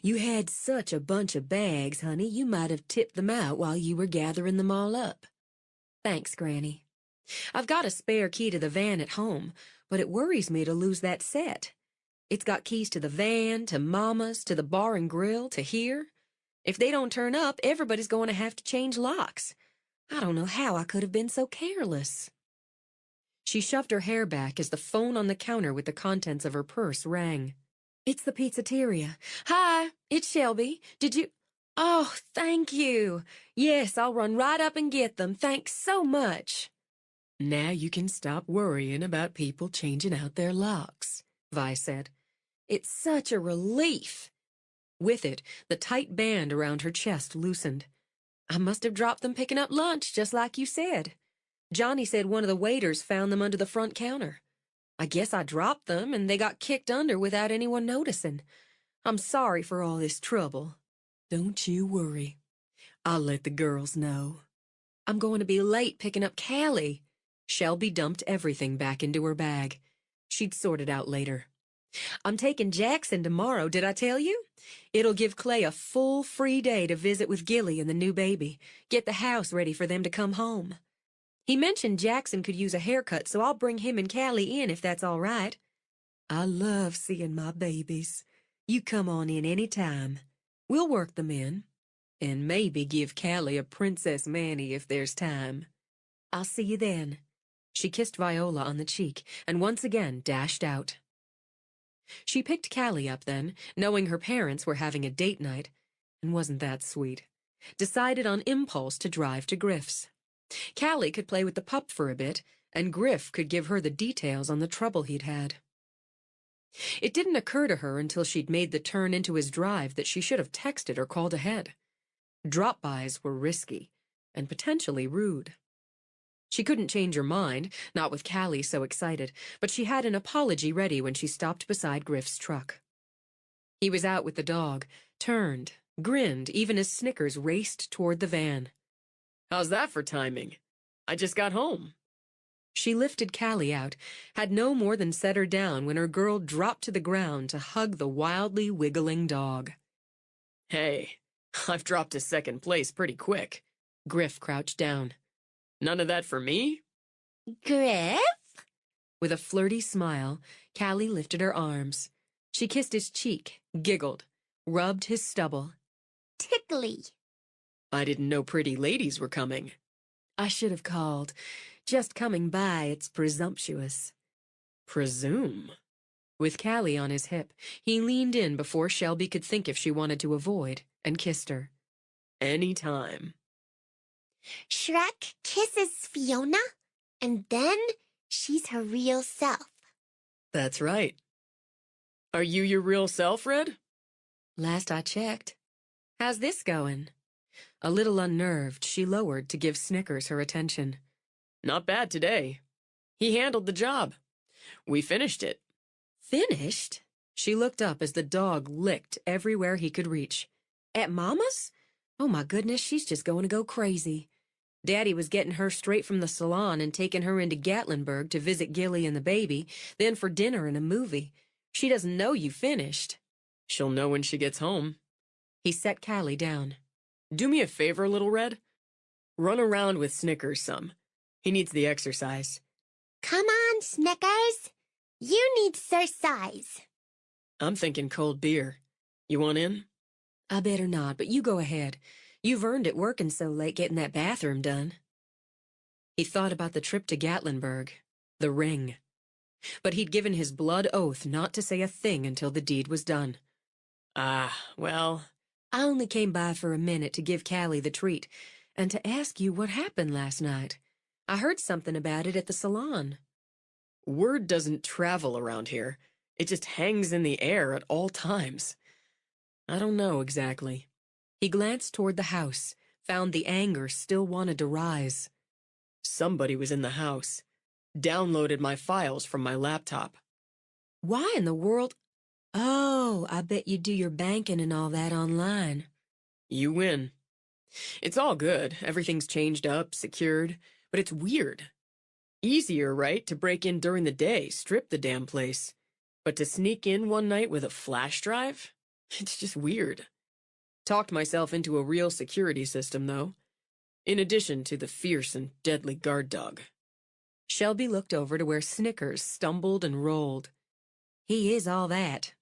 You had such a bunch of bags, honey, you might have tipped them out while you were gathering them all up." "Thanks, Granny. I've got a spare key to the van at home, but it worries me to lose that set. It's got keys to the van, to Mama's, to the bar and grill, to here. If they don't turn up, everybody's going to have to change locks. I don't know how I could have been so careless." She shoved her hair back as the phone on the counter with the contents of her purse rang. "It's the pizzeteria. Hi, it's Shelby. Did you—" "Oh, thank you. Yes, I'll run right up and get them. Thanks so much." "Now you can stop worrying about people changing out their locks," Vi said. "It's such a relief." With it, the tight band around her chest loosened. "I must have dropped them picking up lunch, just like you said. Johnny said one of the waiters found them under the front counter. I guess I dropped them, and they got kicked under without anyone noticing. I'm sorry for all this trouble." "Don't you worry. I'll let the girls know." "I'm going to be late picking up Callie." Shelby dumped everything back into her bag. She'd sort it out later. "I'm taking Jackson tomorrow, did I tell you? It'll give Clay a full free day to visit with Gilly and the new baby, get the house ready for them to come home. He mentioned Jackson could use a haircut, so I'll bring him and Callie in if that's all right." "I love seeing my babies. You come on in any time. We'll work them in. And maybe give Callie a Princess Manny if there's time." "I'll see you then." She kissed Viola on the cheek and once again dashed out. She picked Callie up then, knowing her parents were having a date night, and wasn't that sweet. Decided on impulse to drive to Griff's. Callie could play with the pup for a bit, and Griff could give her the details on the trouble he'd had. It didn't occur to her until she'd made the turn into his drive that she should have texted or called ahead. Drop-bys were risky, and potentially rude. She couldn't change her mind, not with Callie so excited, but she had an apology ready when she stopped beside Griff's truck. He was out with the dog, turned, grinned even as Snickers raced toward the van. How's that for timing? I just got home. She lifted Callie out, had no more than set her down when her girl dropped to the ground to hug the wildly wiggling dog. Hey, I've dropped to second place pretty quick. Griff crouched down. None of that for me? Griff? With a flirty smile, Callie lifted her arms. She kissed his cheek, giggled, rubbed his stubble. Tickly. I didn't know pretty ladies were coming. I should have called. Just coming by, it's presumptuous. Presume? With Callie on his hip, he leaned in before Shelby could think if she wanted to avoid, and kissed her. Any time. Shrek kisses Fiona, and then she's her real self. That's right. Are you your real self, Red? Last I checked. How's this going? A little unnerved, she lowered to give Snickers her attention. Not bad today. He handled the job. We finished it. Finished? She looked up as the dog licked everywhere he could reach. At Mama's? Oh my goodness, she's just going to go crazy. Daddy was getting her straight from the salon and taking her into Gatlinburg to visit Gilly and the baby, then for dinner and a movie. She doesn't know you finished. She'll know when she gets home. He set Callie down. Do me a favor, Little Red. Run around with Snickers some. He needs the exercise. Come on, Snickers. You need exercise. I'm thinking cold beer. You want in? I better not, but you go ahead. You've earned it working so late getting that bathroom done. He thought about the trip to Gatlinburg, the ring. But he'd given his blood oath not to say a thing until the deed was done. Well... I only came by for a minute to give Callie the treat, and to ask you what happened last night. I heard something about it at the salon. Word doesn't travel around here. It just hangs in the air at all times. I don't know exactly. He glanced toward the house, found the anger still wanted to rise. Somebody was in the house. Downloaded my files from my laptop. Why in the world? Oh, I bet you do your banking and all that online. You win. It's all good. Everything's changed up, secured, but it's weird. Easier, right, to break in during the day, strip the damn place. But to sneak in one night with a flash drive? It's just weird. Talked myself into a real security system, though. In addition to the fierce and deadly guard dog. Shelby looked over to where Snickers stumbled and rolled. He is all that.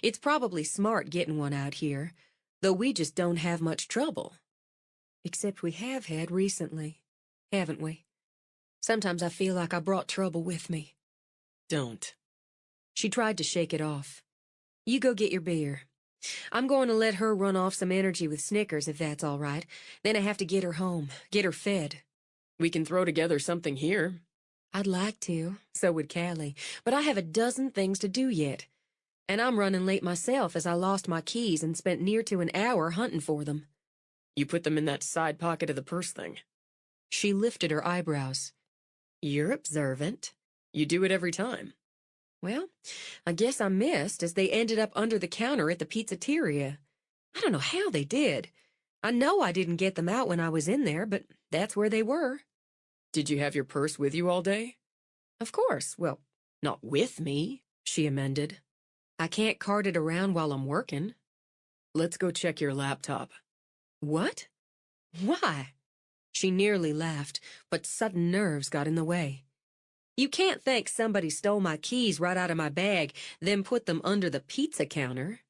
It's probably smart getting one out here, though we just don't have much trouble. Except we have had recently, haven't we? Sometimes I feel like I brought trouble with me. Don't. She tried to shake it off. You go get your beer. I'm going to let her run off some energy with Snickers if that's all right. Then I have to get her home, get her fed. We can throw together something here. I'd like to, so would Callie, but I have a dozen things to do yet. And I'm running late myself as I lost my keys and spent near to an hour hunting for them. You put them in that side pocket of the purse thing. She lifted her eyebrows. You're observant. You do it every time. Well, I guess I missed as they ended up under the counter at the pizzeteria. I don't know how they did. I know I didn't get them out when I was in there, but that's where they were. Did you have your purse with you all day? Of course. Well, not with me, she amended. I can't cart it around while I'm working. Let's go check your laptop. What? Why? She nearly laughed, but sudden nerves got in the way. You can't think somebody stole my keys right out of my bag, then put them under the pizza counter.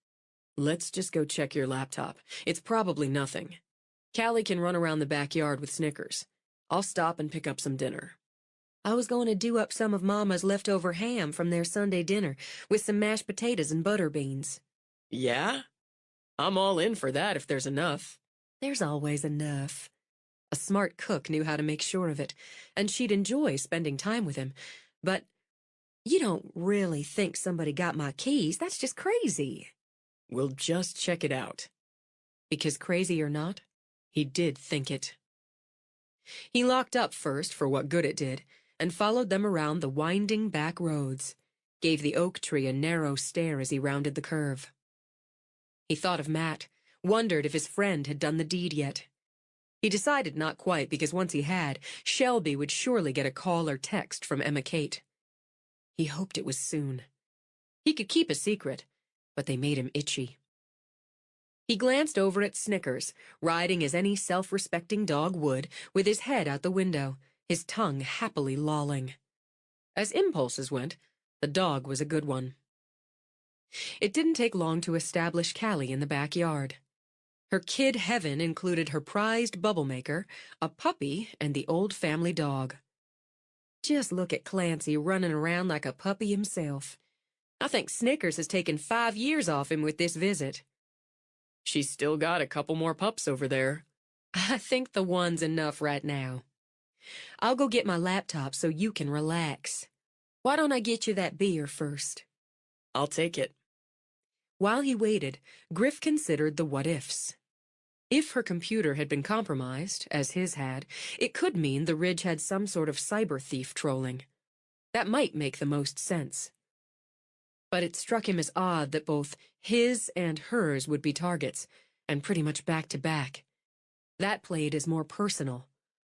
Let's just go check your laptop. It's probably nothing. Callie can run around the backyard with Snickers. I'll stop and pick up some dinner. I was going to do up some of Mama's leftover ham from their Sunday dinner with some mashed potatoes and butter beans. Yeah? I'm all in for that if there's enough. There's always enough. A smart cook knew how to make sure of it, and she'd enjoy spending time with him. But you don't really think somebody got my keys? That's just crazy. We'll just check it out. Because crazy or not, he did think it. He locked up first for what good it did, and followed them around the winding back roads, gave the oak tree a narrow stare as he rounded the curve. He thought of Matt, wondered if his friend had done the deed yet. He decided not quite, because once he had, Shelby would surely get a call or text from Emma Kate. He hoped it was soon. He could keep a secret, but they made him itchy. He glanced over at Snickers, riding as any self-respecting dog would, with his head out the window, his tongue happily lolling. As impulses went, the dog was a good one. It didn't take long to establish Callie in the backyard. Her kid heaven included her prized bubble maker, a puppy, and the old family dog. Just look at Clancy running around like a puppy himself. I think Snickers has taken 5 years off him with this visit. She's still got a couple more pups over there. I think the one's enough right now. I'll go get my laptop so you can relax. Why don't I get you that beer first? I'll take it. While he waited, Griff considered the what-ifs. If her computer had been compromised, as his had, it could mean the Ridge had some sort of cyber thief trolling. That might make the most sense. But it struck him as odd that both his and hers would be targets, and pretty much back-to-back. That played as more personal,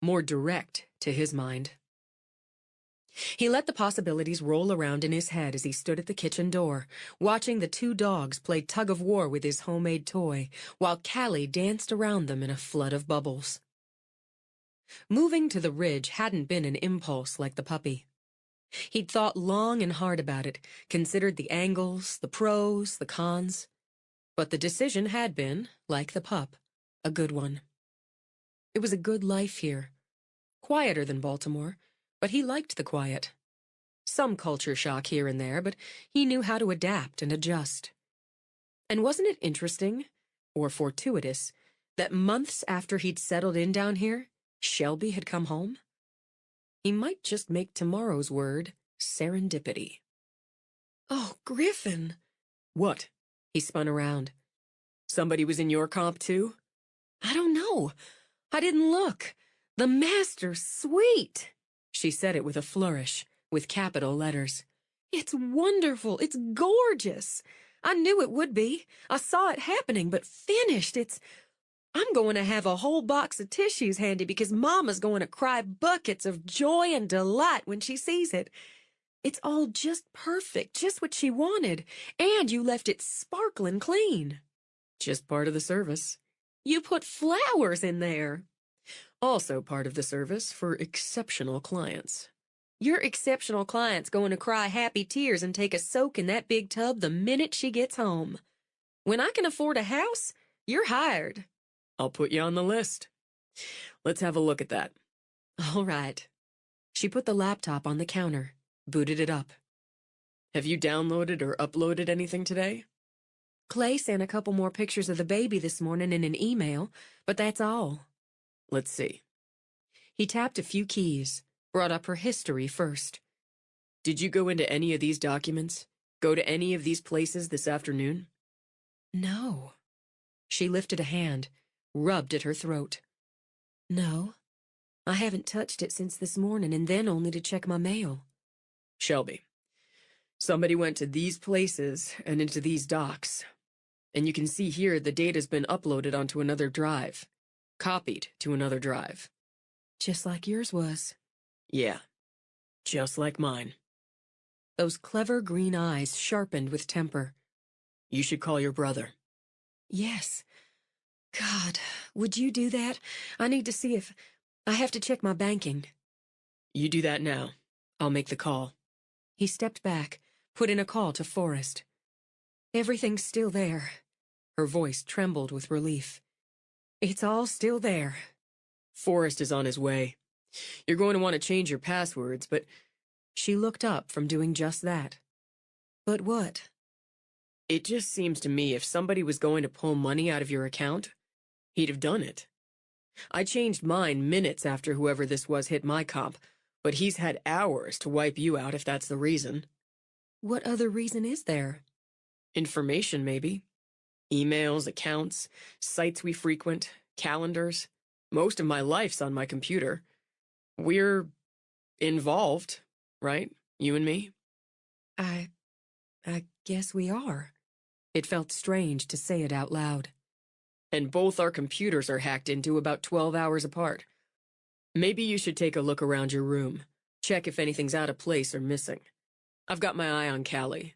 more direct to his mind. He let the possibilities roll around in his head as he stood at the kitchen door, watching the 2 dogs play tug-of-war with his homemade toy, while Callie danced around them in a flood of bubbles. Moving to the Ridge hadn't been an impulse like the puppy. He'd thought long and hard about it, considered the angles, the pros, the cons. But the decision had been, like the pup, a good one. It was a good life here. Quieter than Baltimore, but he liked the quiet. Some culture shock here and there, but he knew how to adapt and adjust. And wasn't it interesting, or fortuitous, that months after he'd settled in down here, Shelby had come home? He might just make tomorrow's word serendipity. Oh, Griffin! What? He spun around. Somebody was in your comp, too? I don't know. I didn't look. The master's sweet. She said it with a flourish, with capital letters. It's wonderful. It's gorgeous. I knew it would be. I saw it happening, but finished. I'm going to have a whole box of tissues handy because Mama's going to cry buckets of joy and delight when she sees it. It's all just perfect, just what she wanted. And you left it sparkling clean. Just part of the service. You put flowers in there. Also part of the service for exceptional clients. Your exceptional client's going to cry happy tears and take a soak in that big tub the minute she gets home. When I can afford a house, you're hired. I'll put you on the list. Let's have a look at that. All right. She put the laptop on the counter, booted it up. Have you downloaded or uploaded anything today? Clay sent a couple more pictures of the baby this morning in an email, but that's all. Let's see. He tapped a few keys, brought up her history first. Did you go into any of these documents? Go to any of these places this afternoon? No. She lifted a hand, rubbed at her throat. No. I haven't touched it since this morning, and then only to check my mail. Shelby, somebody went to these places and into these docs. And you can see here the data's been uploaded onto another drive. Copied to another drive. Just like yours was. Yeah, just like mine. Those clever green eyes sharpened with temper. You should call your brother. Yes. God, would you do that? I need to see if... I have to check my banking. You do that now. I'll make the call. He stepped back, put in a call to Forrest. Everything's still there. Her voice trembled with relief. It's all still there. Forrest is on his way. You're going to want to change your passwords, but... She looked up from doing just that. But what? It just seems to me if somebody was going to pull money out of your account, he'd have done it. I changed mine minutes after whoever this was hit my comp, but he's had hours to wipe you out if that's the reason. What other reason is there? Information, maybe. Emails, accounts, sites we frequent, calendars. Most of my life's on my computer. We're involved, right? You and me? I guess we are. It felt strange to say it out loud. And both our computers are hacked into about 12 hours apart. Maybe you should take a look around your room. Check if anything's out of place or missing. I've got my eye on Callie.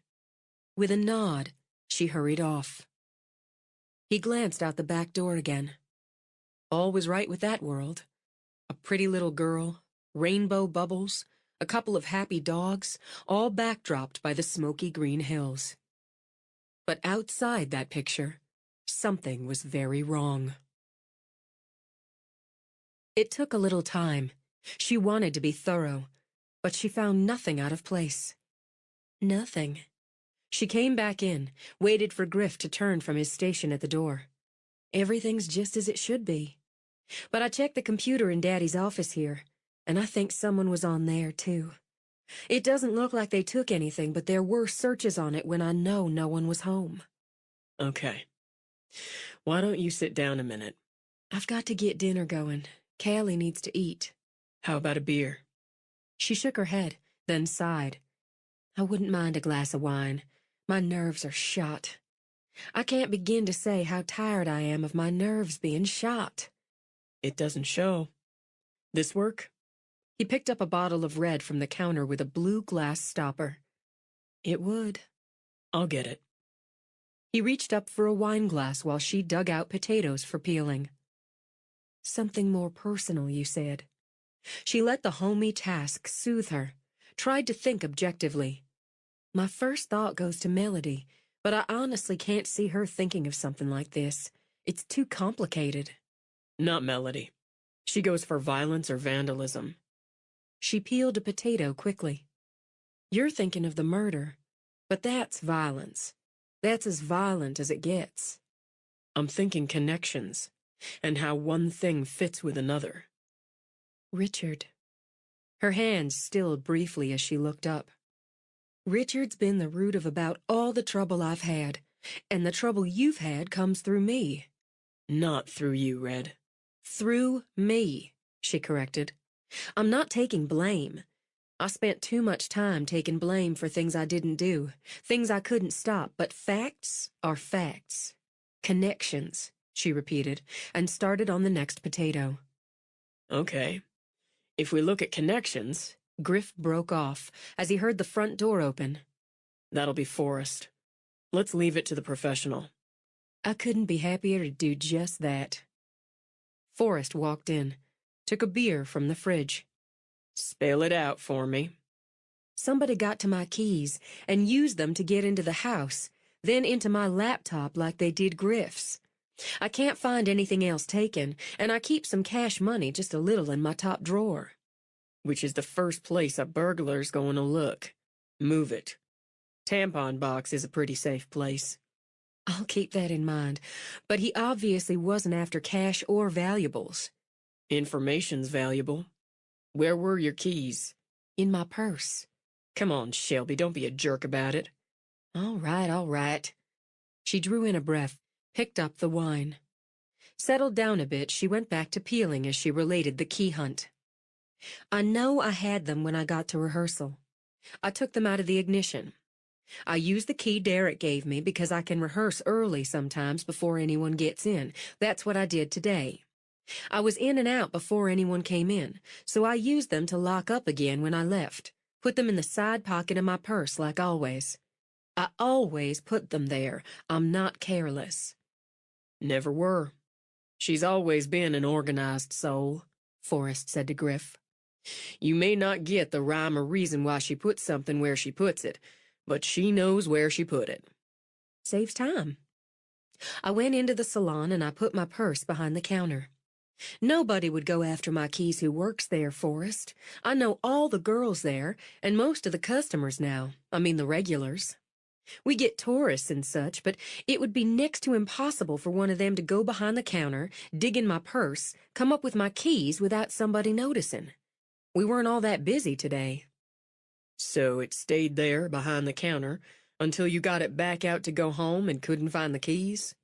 With a nod, she hurried off. He glanced out the back door again. All was right with that world. A pretty little girl, rainbow bubbles, a couple of happy dogs, all backdropped by the smoky green hills. But outside that picture, something was very wrong. It took a little time. She wanted to be thorough, but she found nothing out of place. Nothing. She came back in, waited for Griff to turn from his station at the door. Everything's just as it should be. But I checked the computer in Daddy's office here, and I think someone was on there, too. It doesn't look like they took anything, but there were searches on it when I know no one was home. Okay. Why don't you sit down a minute? I've got to get dinner going. Callie needs to eat. How about a beer? She shook her head, then sighed. I wouldn't mind a glass of wine. My nerves are shot. I can't begin to say how tired I am of my nerves being shot. It doesn't show. This work? He picked up a bottle of red from the counter with a blue glass stopper. It would. I'll get it. He reached up for a wine glass while she dug out potatoes for peeling. Something more personal, you said. She let the homey task soothe her, tried to think objectively. My first thought goes to Melody, but I honestly can't see her thinking of something like this. It's too complicated. Not Melody. She goes for violence or vandalism. She peeled a potato quickly. You're thinking of the murder, but that's violence. That's as violent as it gets. I'm thinking connections, and how one thing fits with another. Richard. Her hands stilled briefly as she looked up. Richard's been the root of about all the trouble I've had, and the trouble you've had comes through me. Not through you, Red. Through me, she corrected. I'm not taking blame. I spent too much time taking blame for things I didn't do, things I couldn't stop, but facts are facts. Connections, she repeated, and started on the next potato. Okay. If we look at connections... Griff broke off as he heard the front door open. That'll be Forrest. Let's leave it to the professional. I couldn't be happier to do just that. Forrest walked in, took a beer from the fridge. Spell it out for me. Somebody got to my keys and used them to get into the house, then into my laptop like they did Griff's. I can't find anything else taken, and I keep some cash money just a little in my top drawer. Which is the first place a burglar's going to look. Move it. Tampon box is a pretty safe place. I'll keep that in mind, but he obviously wasn't after cash or valuables. Information's valuable. Where were your keys? In my purse. Come on, Shelby, don't be a jerk about it. All right. She drew in a breath, picked up the wine. Settled down a bit, she went back to peeling as she related the key hunt. I know I had them when I got to rehearsal. I took them out of the ignition. I used the key Derek gave me because I can rehearse early sometimes before anyone gets in. That's what I did today. I was in and out before anyone came in, so I used them to lock up again when I left. Put them in the side pocket of my purse like always. I always put them there. I'm not careless. Never were. She's always been an organized soul, Forrest said to Griff. You may not get the rhyme or reason why she puts something where she puts it, but she knows where she put it. Saves time. I went into the salon and I put my purse behind the counter. Nobody would go after my keys who works there, Forrest. I know all the girls there, and most of the customers now. I mean the regulars. We get tourists and such, but it would be next to impossible for one of them to go behind the counter, dig in my purse, come up with my keys without somebody noticing. We weren't all that busy today. So it stayed there behind the counter until you got it back out to go home and couldn't find the keys?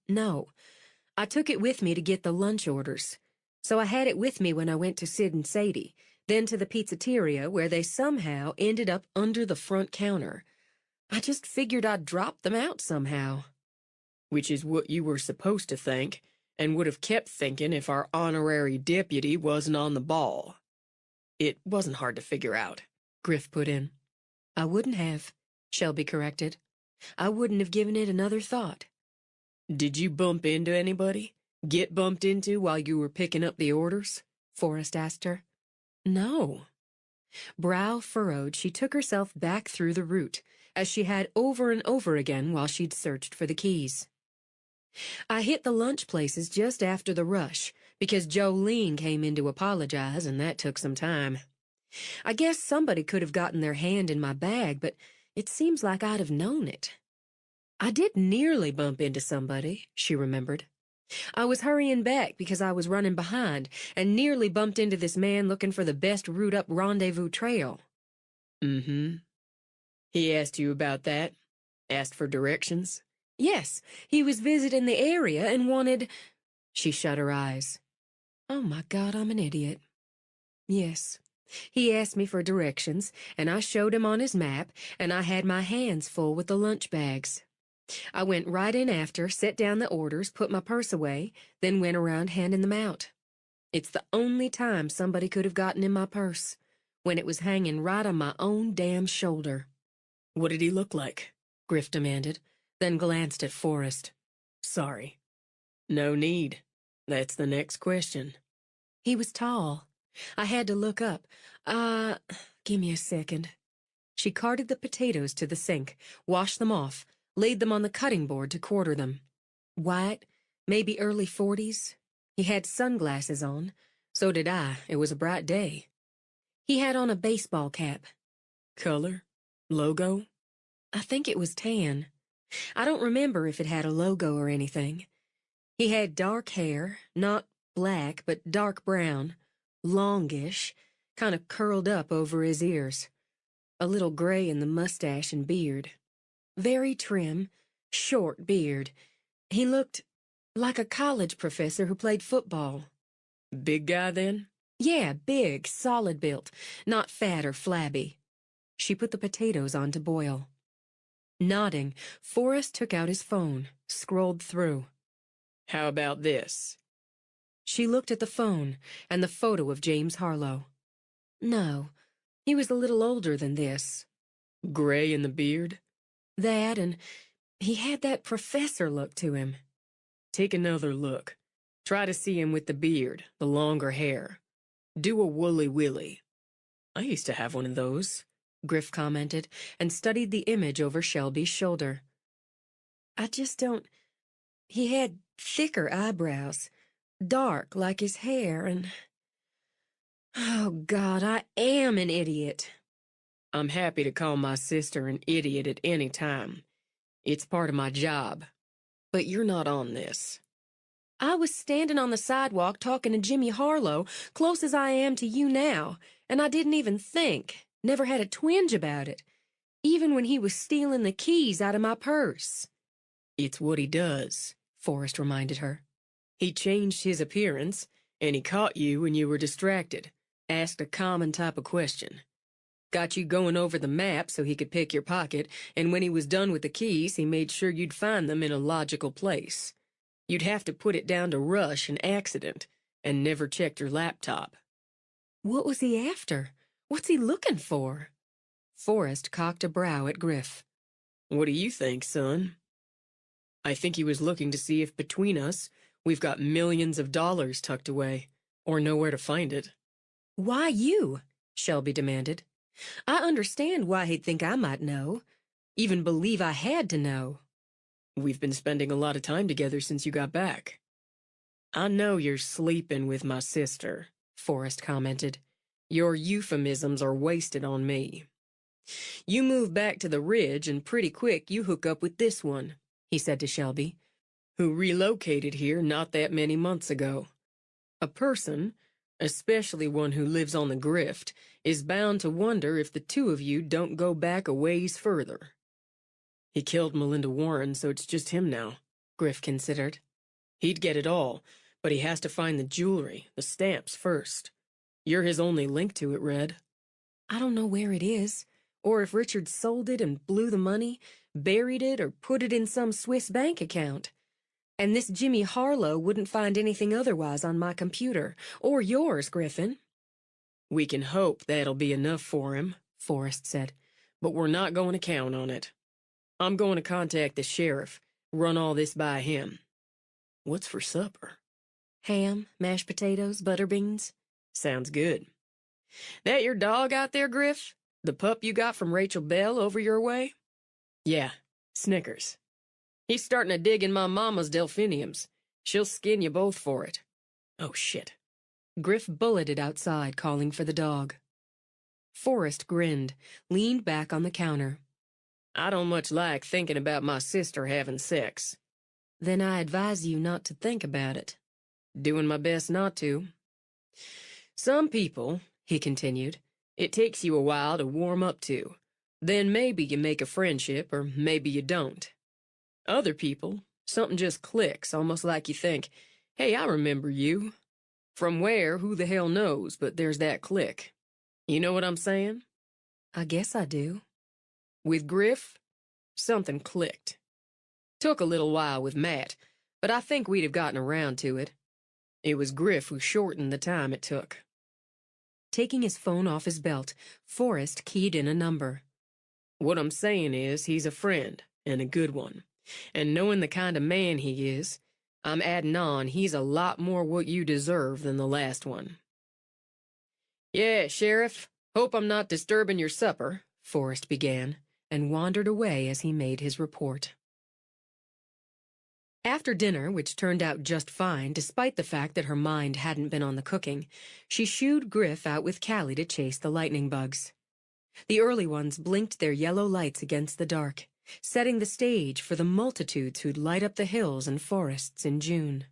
No. I took it with me to get the lunch orders. So I had it with me when I went to Sid and Sadie, then to the pizzeria where they somehow ended up under the front counter. I just figured I'd drop them out somehow. Which is what you were supposed to think, and would have kept thinking if our honorary deputy wasn't on the ball. It wasn't hard to figure out, Griff put in. I wouldn't have, Shelby corrected. I wouldn't have given it another thought. Did you bump into anybody? Get bumped into while you were picking up the orders? Forrest asked her. No. Brow furrowed, she took herself back through the route, as she had over and over again while she'd searched for the keys. I hit the lunch places just after the rush, because Jolene came in to apologize, and that took some time. I guess somebody could have gotten their hand in my bag, but it seems like I'd have known it. I did nearly bump into somebody, she remembered. I was hurrying back because I was running behind, and nearly bumped into this man looking for the best route up Rendezvous Trail. Mm-hmm. He asked you about that? Asked for directions? Yes, he was visiting the area and wanted... She shut her eyes. Oh my God, I'm an idiot. Yes, he asked me for directions, and I showed him on his map, and I had my hands full with the lunch bags. I went right in after, set down the orders, put my purse away, then went around handing them out. It's the only time somebody could have gotten in my purse, when it was hanging right on my own damn shoulder. What did he look like? Griff demanded, then glanced at Forrest. Sorry. No need. That's the next question. He was tall. I had to look up. Give me a second. She carted the potatoes to the sink, washed them off, laid them on the cutting board to quarter them. White, maybe early 40s. He had sunglasses on. So did I. It was a bright day. He had on a baseball cap. Color? Logo? I think it was tan. I don't remember if it had a logo or anything. He had dark hair, not black, but dark brown, longish, kind of curled up over his ears. A little gray in the mustache and beard. Very trim, short beard. He looked like a college professor who played football. Big guy, then? Yeah, big, solid built, not fat or flabby. She put the potatoes on to boil. Nodding, Forrest took out his phone, scrolled through. How about this? She looked at the phone and the photo of James Harlow. No, he was a little older than this. Gray in the beard? That, and he had that professor look to him. Take another look. Try to see him with the beard, the longer hair. Do a woolly willy. I used to have one of those, Griff commented, and studied the image over Shelby's shoulder. I just don't... He had thicker eyebrows, dark like his hair, and... Oh, God, I am an idiot. I'm happy to call my sister an idiot at any time. It's part of my job. But you're not on this. I was standing on the sidewalk talking to Jimmy Harlow, close as I am to you now, and I didn't even think, never had a twinge about it, even when he was stealing the keys out of my purse. It's what he does, Forrest reminded her. He changed his appearance, and he caught you when you were distracted, asked a common type of question. Got you going over the map so he could pick your pocket, and when he was done with the keys, he made sure you'd find them in a logical place. You'd have to put it down to rush and accident, and never checked your laptop. What was he after? What's he looking for? Forrest cocked a brow at Griff. What do you think, son? I think he was looking to see if between us, we've got millions of dollars tucked away, or nowhere to find it. Why you? Shelby demanded. I understand why he'd think I might know, even believe I had to know. We've been spending a lot of time together since you got back. I know you're sleeping with my sister, Forrest commented. Your euphemisms are wasted on me. You move back to the ridge and pretty quick you hook up with this one, he said to Shelby, who relocated here not that many months ago. A person, especially one who lives on the grift, is bound to wonder if the two of you don't go back a ways further. He killed Melinda Warren, so it's just him now, Griff considered. He'd get it all, but he has to find the jewelry, the stamps first. You're his only link to it, Red. I don't know where it is, or if Richard sold it and blew the money, buried it, or put it in some Swiss bank account. And this Jimmy Harlow wouldn't find anything otherwise on my computer, or yours, Griffin. We can hope that'll be enough for him, Forrest said, but we're not going to count on it. I'm going to contact the sheriff, Run all this by him. What's for supper? Ham, mashed potatoes, butter beans. Sounds good. That your dog out there, Griff? The pup you got from Rachel Bell over your way? Yeah, Snickers. He's starting to dig in my mama's delphiniums. She'll skin you both for it. Oh, shit. Griff bulleted outside, calling for the dog. Forrest grinned, leaned back on the counter. I don't much like thinking about my sister having sex. Then I advise you not to think about it. Doing my best not to. Some people, he continued, it takes you a while to warm up to. Then maybe you make a friendship, or maybe you don't. Other people, something just clicks, almost like you think, hey, I remember you. From where, who the hell knows, but there's that click. You know what I'm saying? I guess I do. With Griff, something clicked. Took a little while with Matt, but I think we'd have gotten around to it. It was Griff who shortened the time it took. Taking his phone off his belt, Forrest keyed in a number. What I'm saying is he's a friend, and a good one. And knowing the kind of man he is, I'm adding on he's a lot more what you deserve than the last one. Yeah, Sheriff, hope I'm not disturbing your supper, Forrest began, and wandered away as he made his report. After dinner, which turned out just fine despite the fact that her mind hadn't been on the cooking, she shooed Griff out with Callie to chase the lightning bugs. The early ones blinked their yellow lights against the dark, setting the stage for the multitudes who'd light up the hills and forests in June.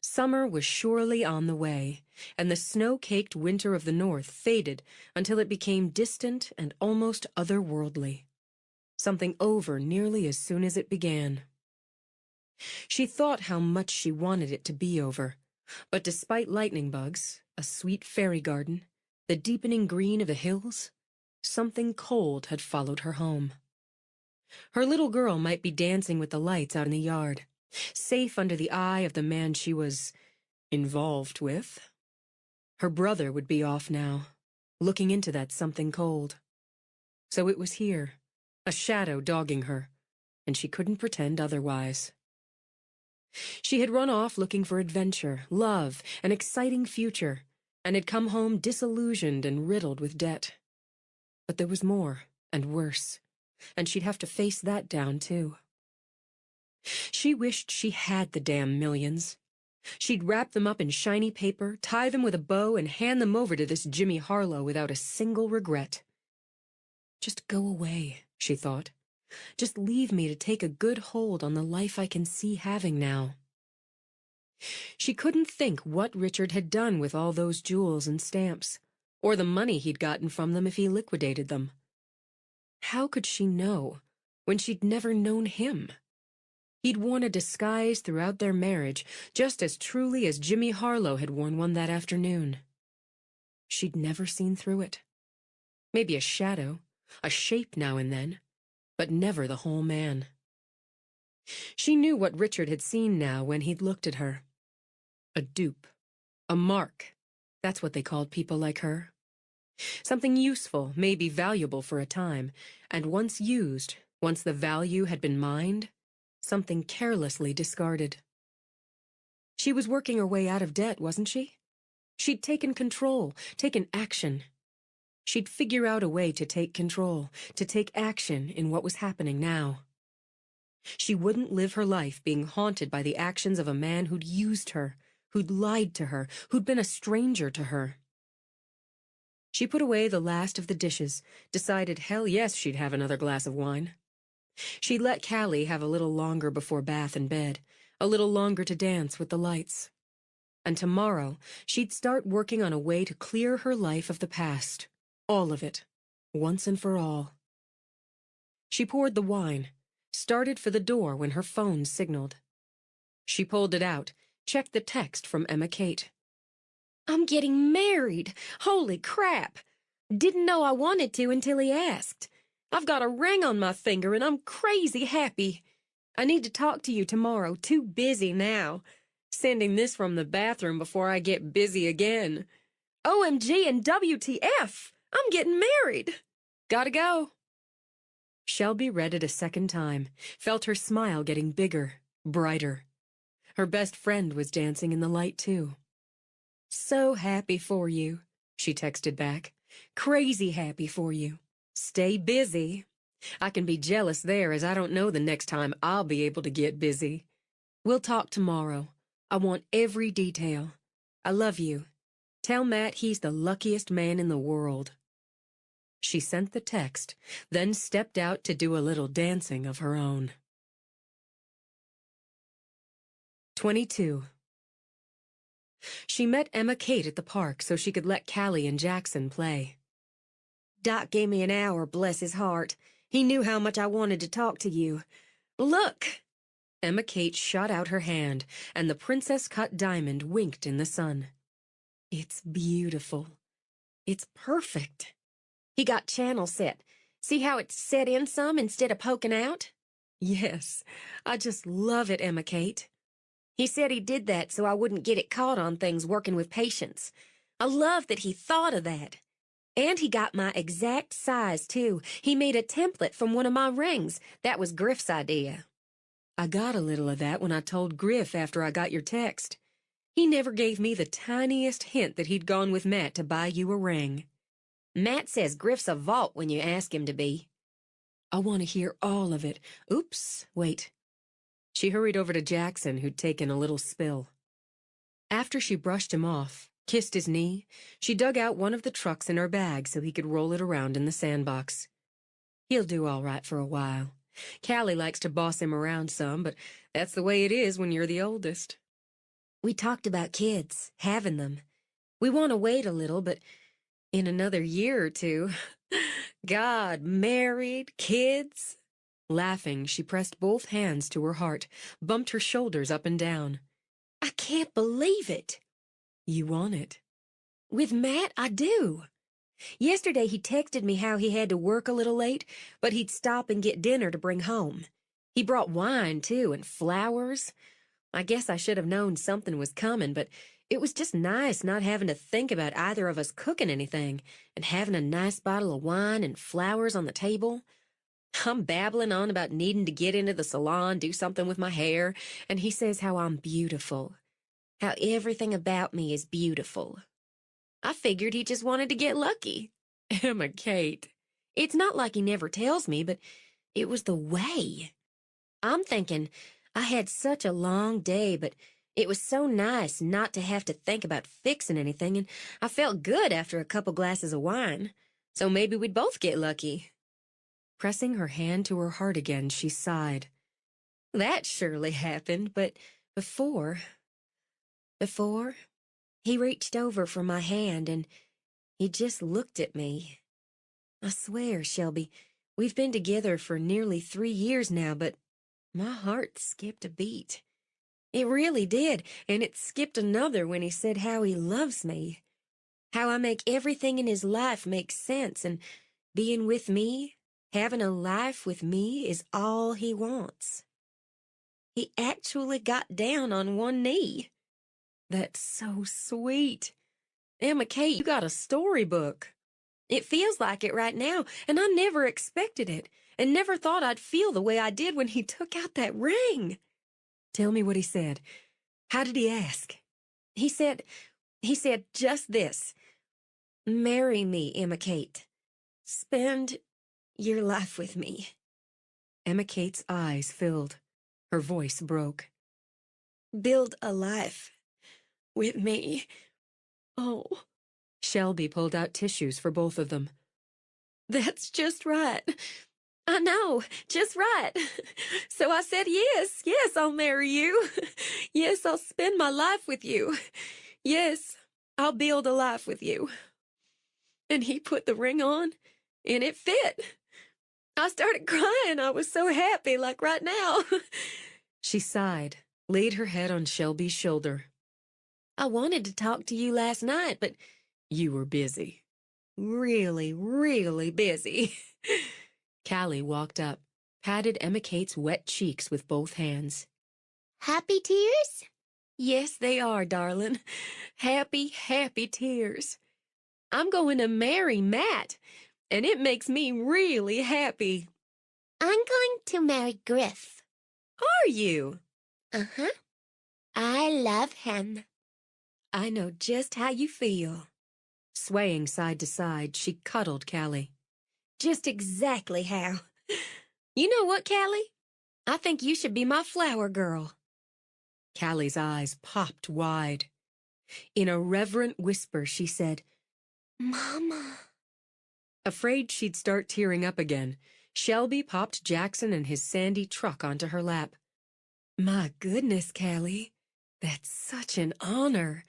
Summer was surely on the way, and the snow-caked winter of the north faded until it became distant and almost otherworldly. Something over nearly as soon as it began. She thought how much she wanted it to be over, but despite lightning bugs, a sweet fairy garden, the deepening green of the hills, something cold had followed her home. Her little girl might be dancing with the lights out in the yard, safe under the eye of the man she was involved with. Her brother would be off now, looking into that something cold. So it was here, a shadow dogging her, and she couldn't pretend otherwise. She had run off looking for adventure, love, an exciting future, and had come home disillusioned and riddled with debt. But there was more, and worse, and she'd have to face that down, too. She wished she had the damn millions. She'd wrap them up in shiny paper, tie them with a bow, and hand them over to this Jimmy Harlow without a single regret. Just go away, she thought. Just leave me to take a good hold on the life I can see having now. She couldn't think what Richard had done with all those jewels and stamps, or the money he'd gotten from them if he liquidated them. How could she know, when she'd never known him? He'd worn a disguise throughout their marriage, just as truly as Jimmy Harlow had worn one that afternoon. She'd never seen through it. Maybe a shadow, a shape now and then, but never the whole man. She knew what Richard had seen now when he'd looked at her. A dupe. A mark. That's what they called people like her. Something useful, maybe valuable for a time, and once used, once the value had been mined, something carelessly discarded. She was working her way out of debt, wasn't she? She'd taken control, taken action. She'd figure out a way to take control, to take action in what was happening now. She wouldn't live her life being haunted by the actions of a man who'd used her, who'd lied to her, who'd been a stranger to her. She put away the last of the dishes, decided hell yes she'd have another glass of wine. She'd let Callie have a little longer before bath and bed, a little longer to dance with the lights. And tomorrow, she'd start working on a way to clear her life of the past. All of it, once and for all. She poured the wine, started for the door when her phone signaled. She pulled it out, checked the text from Emma Kate. I'm getting married. Holy crap. Didn't know I wanted to until he asked. I've got a ring on my finger and I'm crazy happy. I need to talk to you tomorrow. Too busy now. Sending this from the bathroom before I get busy again. OMG and WTF. I'm getting married. Gotta go. Shelby read it a second time, felt her smile getting bigger, brighter. Her best friend was dancing in the light, too. "So happy for you," she texted back. "Crazy happy for you. Stay busy. I can be jealous there, as I don't know the next time I'll be able to get busy. We'll talk tomorrow. I want every detail. I love you. Tell Matt he's the luckiest man in the world." She sent the text, then stepped out to do a little dancing of her own. 22. She met Emma Kate at the park so she could let Callie and Jackson play. "Doc gave me an hour, bless his heart. He knew how much I wanted to talk to you. Look!" Emma Kate shot out her hand, and the princess-cut diamond winked in the sun. "It's beautiful. It's perfect." He got channel set. See how it's set in some instead of poking out? "Yes, I just love it, Emma Kate." He said he did that so I wouldn't get it caught on things working with patients. I love that he thought of that. And he got my exact size, too. He made a template from one of my rings. That was Griff's idea. I got a little of that when I told Griff after I got your text. He never gave me the tiniest hint that he'd gone with Matt to buy you a ring. Matt says Griff's a vault when you ask him to be. I want to hear all of it. Oops, wait. She hurried over to Jackson, who'd taken a little spill. After she brushed him off, kissed his knee, she dug out one of the trucks in her bag so he could roll it around in the sandbox. He'll do all right for a while. Callie likes to boss him around some, but that's the way it is when you're the oldest. We talked about kids, having them. We want to wait a little, but in another year or two, God, married, kids. Laughing, she pressed both hands to her heart, bumped her shoulders up and down. I can't believe it. You want it. With Matt, I do. Yesterday he texted me how he had to work a little late, but he'd stop and get dinner to bring home. He brought wine, too, and flowers. I guess I should have known something was coming, but it was just nice not having to think about either of us cooking anything and having a nice bottle of wine and flowers on the table. I'm babbling on about needing to get into the salon, do something with my hair, and he says how I'm beautiful, how everything about me is beautiful. I figured he just wanted to get lucky. Emma Kate. It's not like he never tells me, but it was the way. I'm thinking I had such a long day, but it was so nice not to have to think about fixing anything, and I felt good after a couple glasses of wine. So maybe we'd both get lucky. Pressing her hand to her heart again, she sighed. That surely happened, but before, he reached over for my hand, and he just looked at me. I swear, Shelby, we've been together for nearly 3 years now, but my heart skipped a beat. It really did, and it skipped another when he said how he loves me, how I make everything in his life make sense, and being with me, having a life with me, is all he wants. He actually got down on one knee. That's so sweet. Emma Kate, you got a storybook. It feels like it right now, and I never expected it, and never thought I'd feel the way I did when he took out that ring. Tell me what he said. How did he ask? He said just this. Marry me, Emma Kate. Spend your life with me. Emma Kate's eyes filled. Her voice broke. Build a life with me. Oh. Shelby pulled out tissues for both of them. That's just right. I know, just right. So I said, yes, I'll marry you. Yes, I'll spend my life with you. Yes, I'll build a life with you. And he put the ring on, and it fit. I started crying. I was so happy, like right now. She sighed, laid her head on Shelby's shoulder. I wanted to talk to you last night, but you were busy. Really, really busy. Callie walked up, patted Emma Kate's wet cheeks with both hands. Happy tears? Yes, they are, darling. Happy, happy tears. I'm going to marry Matt, and it makes me really happy. I'm going to marry Griff. Are you? Uh-huh. I love him. I know just how you feel. Swaying side to side, she cuddled Callie. Just exactly how. You know what, Callie? I think you should be my flower girl. Callie's eyes popped wide. In a reverent whisper, she said, Mama. Afraid she'd start tearing up again, Shelby popped Jackson and his sandy truck onto her lap. My goodness, Callie. That's such an honor.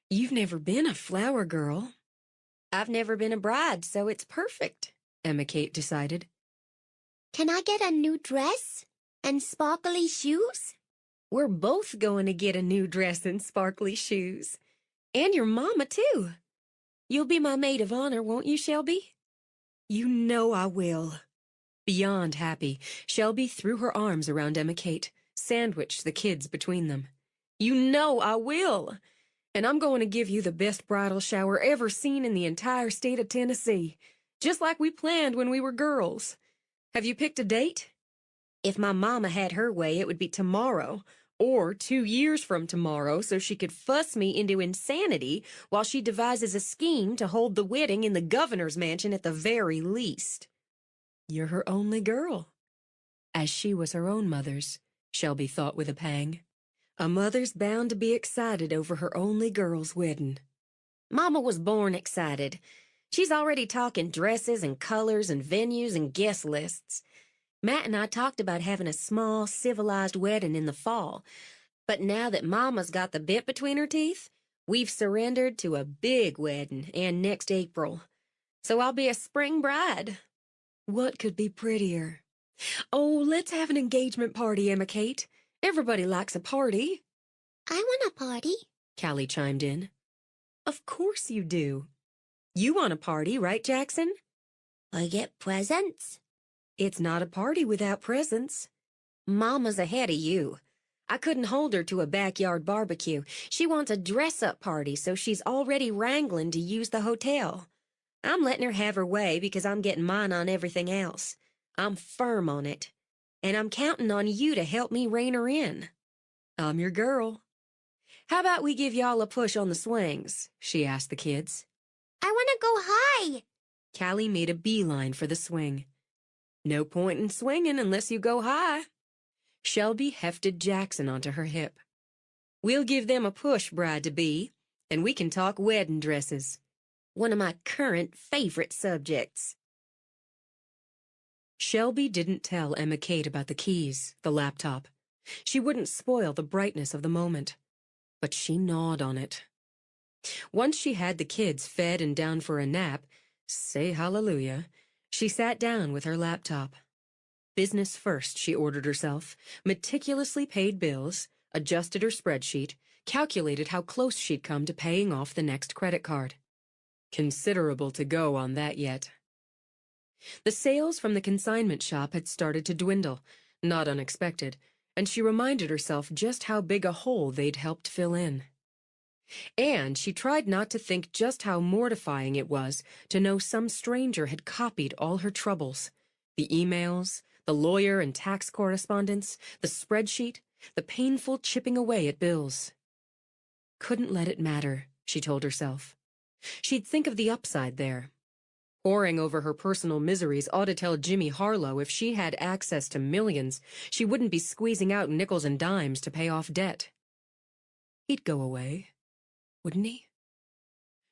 You've never been a flower girl. I've never been a bride, so it's perfect, Emma Kate decided. Can I get a new dress and sparkly shoes? We're both going to get a new dress and sparkly shoes. And your mama, too. You'll be my maid of honor, won't you, Shelby? You know I will. Beyond happy, Shelby threw her arms around Emma Kate, sandwiched the kids between them. You know I will. And I'm going to give you the best bridal shower ever seen in the entire state of Tennessee, just like we planned when we were girls. Have you picked a date? If my mama had her way, it would be tomorrow, or 2 years from tomorrow, so she could fuss me into insanity while she devises a scheme to hold the wedding in the governor's mansion at the very least. You're her only girl. As she was her own mother's, Shelby thought with a pang. A mother's bound to be excited over her only girl's wedding. Mama was born excited. She's already talking dresses and colors and venues and guest lists. Matt and I talked about having a small, civilized wedding in the fall. But now that Mama's got the bit between her teeth, we've surrendered to a big wedding and next April. So I'll be a spring bride. What could be prettier? Oh, let's have an engagement party, Emma Kate. Everybody likes a party. I want a party. Callie chimed in. Of course you do. You want a party, right, Jackson? I get presents. It's not a party without presents. Mama's ahead of you. I couldn't hold her to a backyard barbecue. She wants a dress-up party, so she's already wrangling to use the hotel. I'm letting her have her way because I'm getting mine on everything else. I'm firm on it. And I'm counting on you to help me rein her in. I'm your girl. How about we give y'all a push on the swings? She asked the kids. I want to go high. Callie made a beeline for the swing. No point in swinging unless you go high. Shelby hefted Jackson onto her hip. We'll give them a push, bride-to-be, and we can talk wedding dresses. One of my current favorite subjects. Shelby didn't tell Emma Kate about the keys, the laptop. She wouldn't spoil the brightness of the moment. But she gnawed on it. Once she had the kids fed and down for a nap, say hallelujah, she sat down with her laptop. Business first, she ordered herself, meticulously paid bills, adjusted her spreadsheet, calculated how close she'd come to paying off the next credit card. Considerable to go on that yet. The sales from the consignment shop had started to dwindle, not unexpected, and she reminded herself just how big a hole they'd helped fill in. And she tried not to think just how mortifying it was to know some stranger had copied all her troubles. The emails, the lawyer and tax correspondence, the spreadsheet, the painful chipping away at bills. Couldn't let it matter, she told herself. She'd think of the upside there. Poring over her personal miseries ought to tell Jimmy Harlow if she had access to millions, she wouldn't be squeezing out nickels and dimes to pay off debt. He'd go away, wouldn't he?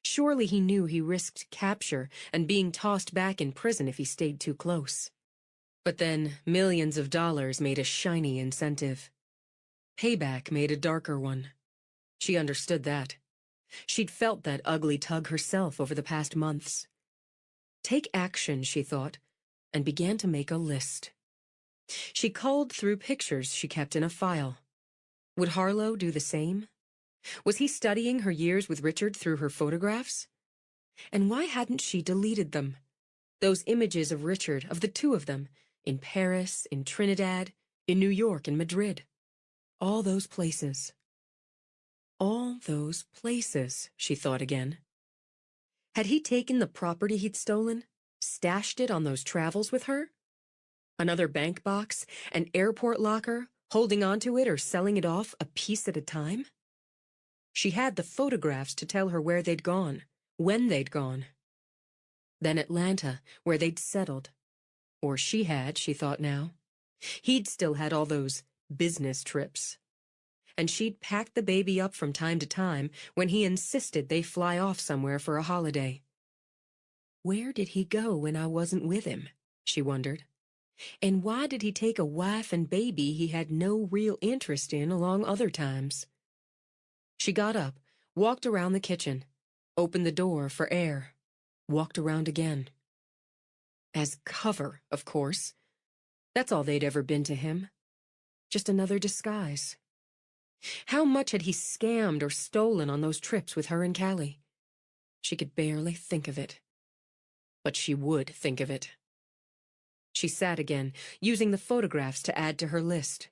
Surely he knew he risked capture and being tossed back in prison if he stayed too close. But then millions of dollars made a shiny incentive. Payback made a darker one. She understood that. She'd felt that ugly tug herself over the past months. Take action, she thought, and began to make a list. She culled through pictures she kept in a file. Would Harlow do the same? Was he studying her years with Richard through her photographs? And why hadn't she deleted them? Those images of Richard, of the two of them, in Paris, in Trinidad, in New York, and Madrid. All those places. All those places, she thought again. Had he taken the property he'd stolen, stashed it on those travels with her? Another bank box, an airport locker, holding onto it or selling it off a piece at a time? She had the photographs to tell her where they'd gone, when they'd gone. Then Atlanta, where they'd settled. Or she had, she thought now. He'd still had all those business trips. And she'd packed the baby up from time to time when he insisted they fly off somewhere for a holiday. Where did he go when I wasn't with him? She wondered. And why did he take a wife and baby he had no real interest in along other times? She got up, walked around the kitchen, opened the door for air, walked around again. As cover, of course. That's all they'd ever been to him. Just another disguise. How much had he scammed or stolen on those trips with her and Callie? She could barely think of it. But she would think of it. She sat again, using the photographs to add to her list.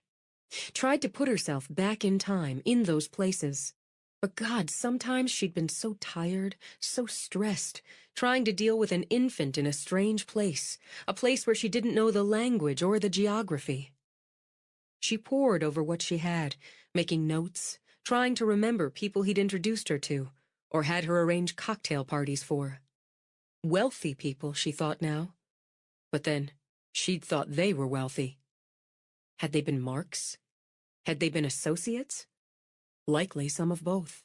Tried to put herself back in time, in those places. But God, sometimes she'd been so tired, so stressed, trying to deal with an infant in a strange place, a place where she didn't know the language or the geography. She pored over what she had, making notes, trying to remember people he'd introduced her to, or had her arrange cocktail parties for. Wealthy people, she thought now. But then, she'd thought they were wealthy. Had they been marks? Had they been associates? Likely some of both.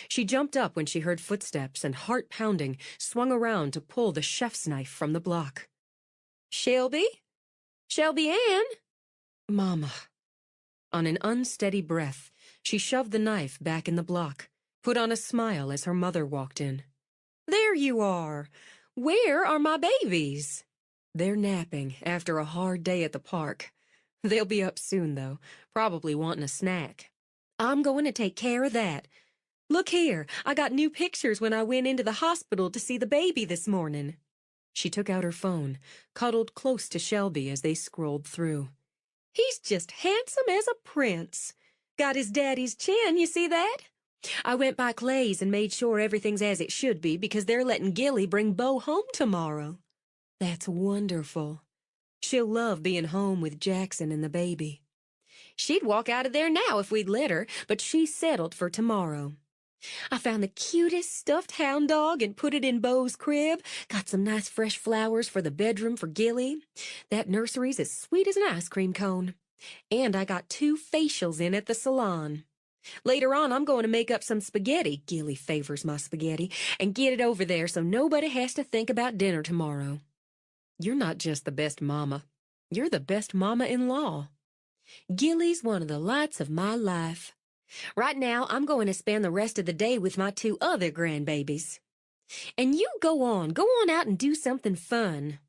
She jumped up when she heard footsteps and, heart pounding, swung around to pull the chef's knife from the block. Shelby? Shelby Ann? Mama. On an unsteady breath, she shoved the knife back in the block, put on a smile as her mother walked in. There you are. Where are my babies? They're napping after a hard day at the park. They'll be up soon, though, probably wanting a snack. I'm going to take care of that. Look here, I got new pictures when I went into the hospital to see the baby this morning. She took out her phone, cuddled close to Shelby as they scrolled through. He's just handsome as a prince. Got his daddy's chin, you see that? I went by Clay's and made sure everything's as it should be because they're letting Gilly bring Bo home tomorrow. That's wonderful. She'll love being home with Jackson and the baby. She'd walk out of there now if we'd let her, but she settled for tomorrow. I found the cutest stuffed hound dog and put it in Bo's crib. Got some nice fresh flowers for the bedroom for Gilly. That nursery's as sweet as an ice cream cone. And I got 2 facials in at the salon. Later on, I'm going to make up some spaghetti. Gilly favors my spaghetti. And get it over there so nobody has to think about dinner tomorrow. You're not just the best mama. You're the best mama-in-law. Gilly's one of the lights of my life. Right now, I'm going to spend the rest of the day with my 2 other grandbabies. And you go on out and do something fun.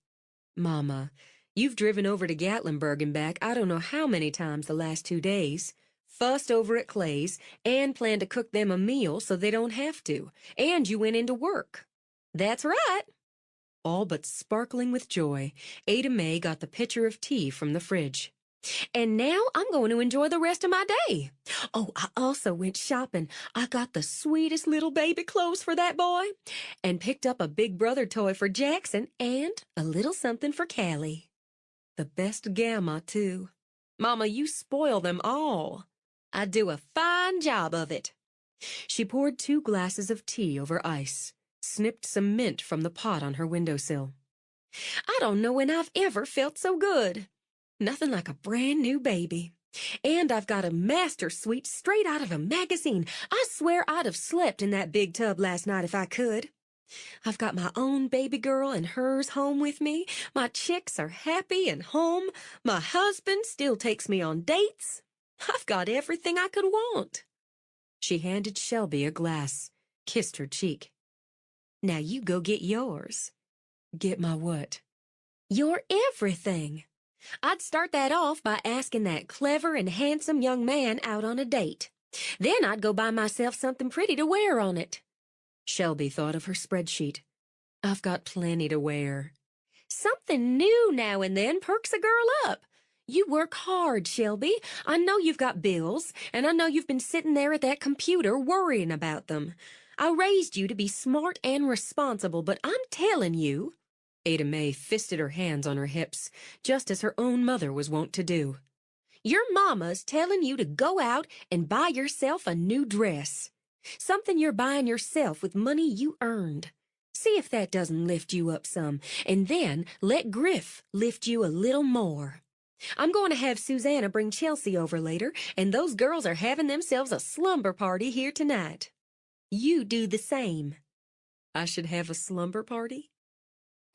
Mama, you've driven over to Gatlinburg and back I don't know how many times the last 2 days, fussed over at Clay's, and planned to cook them a meal so they don't have to, and you went into work. That's right. All but sparkling with joy, Ada Mae got the pitcher of tea from the fridge. And now I'm going to enjoy the rest of my day. Oh, I also went shopping. I got the sweetest little baby clothes for that boy, and picked up a Big Brother toy for Jackson and a little something for Callie. The best gamma, too. Mama, you spoil them all. I do a fine job of it. She poured 2 glasses of tea over ice, snipped some mint from the pot on her windowsill. I don't know when I've ever felt so good. Nothing like a brand new baby. And I've got a master suite straight out of a magazine. I swear I'd have slept in that big tub last night if I could. I've got my own baby girl and hers home with me. My chicks are happy and home. My husband still takes me on dates. I've got everything I could want. She handed Shelby a glass, kissed her cheek. Now you go get yours. Get my what? Your everything. I'd start that off by asking that clever and handsome young man out on a date. Then I'd go buy myself something pretty to wear on it. Shelby thought of her spreadsheet. I've got plenty to wear. Something new now and then perks a girl up. You work hard, Shelby. I know you've got bills, and I know you've been sitting there at that computer worrying about them. I raised you to be smart and responsible, but I'm telling you, Ada Mae fisted her hands on her hips, just as her own mother was wont to do. Your mama's telling you to go out and buy yourself a new dress. Something you're buying yourself with money you earned. See if that doesn't lift you up some, and then let Griff lift you a little more. I'm going to have Susanna bring Chelsea over later, and those girls are having themselves a slumber party here tonight. You do the same. I should have a slumber party?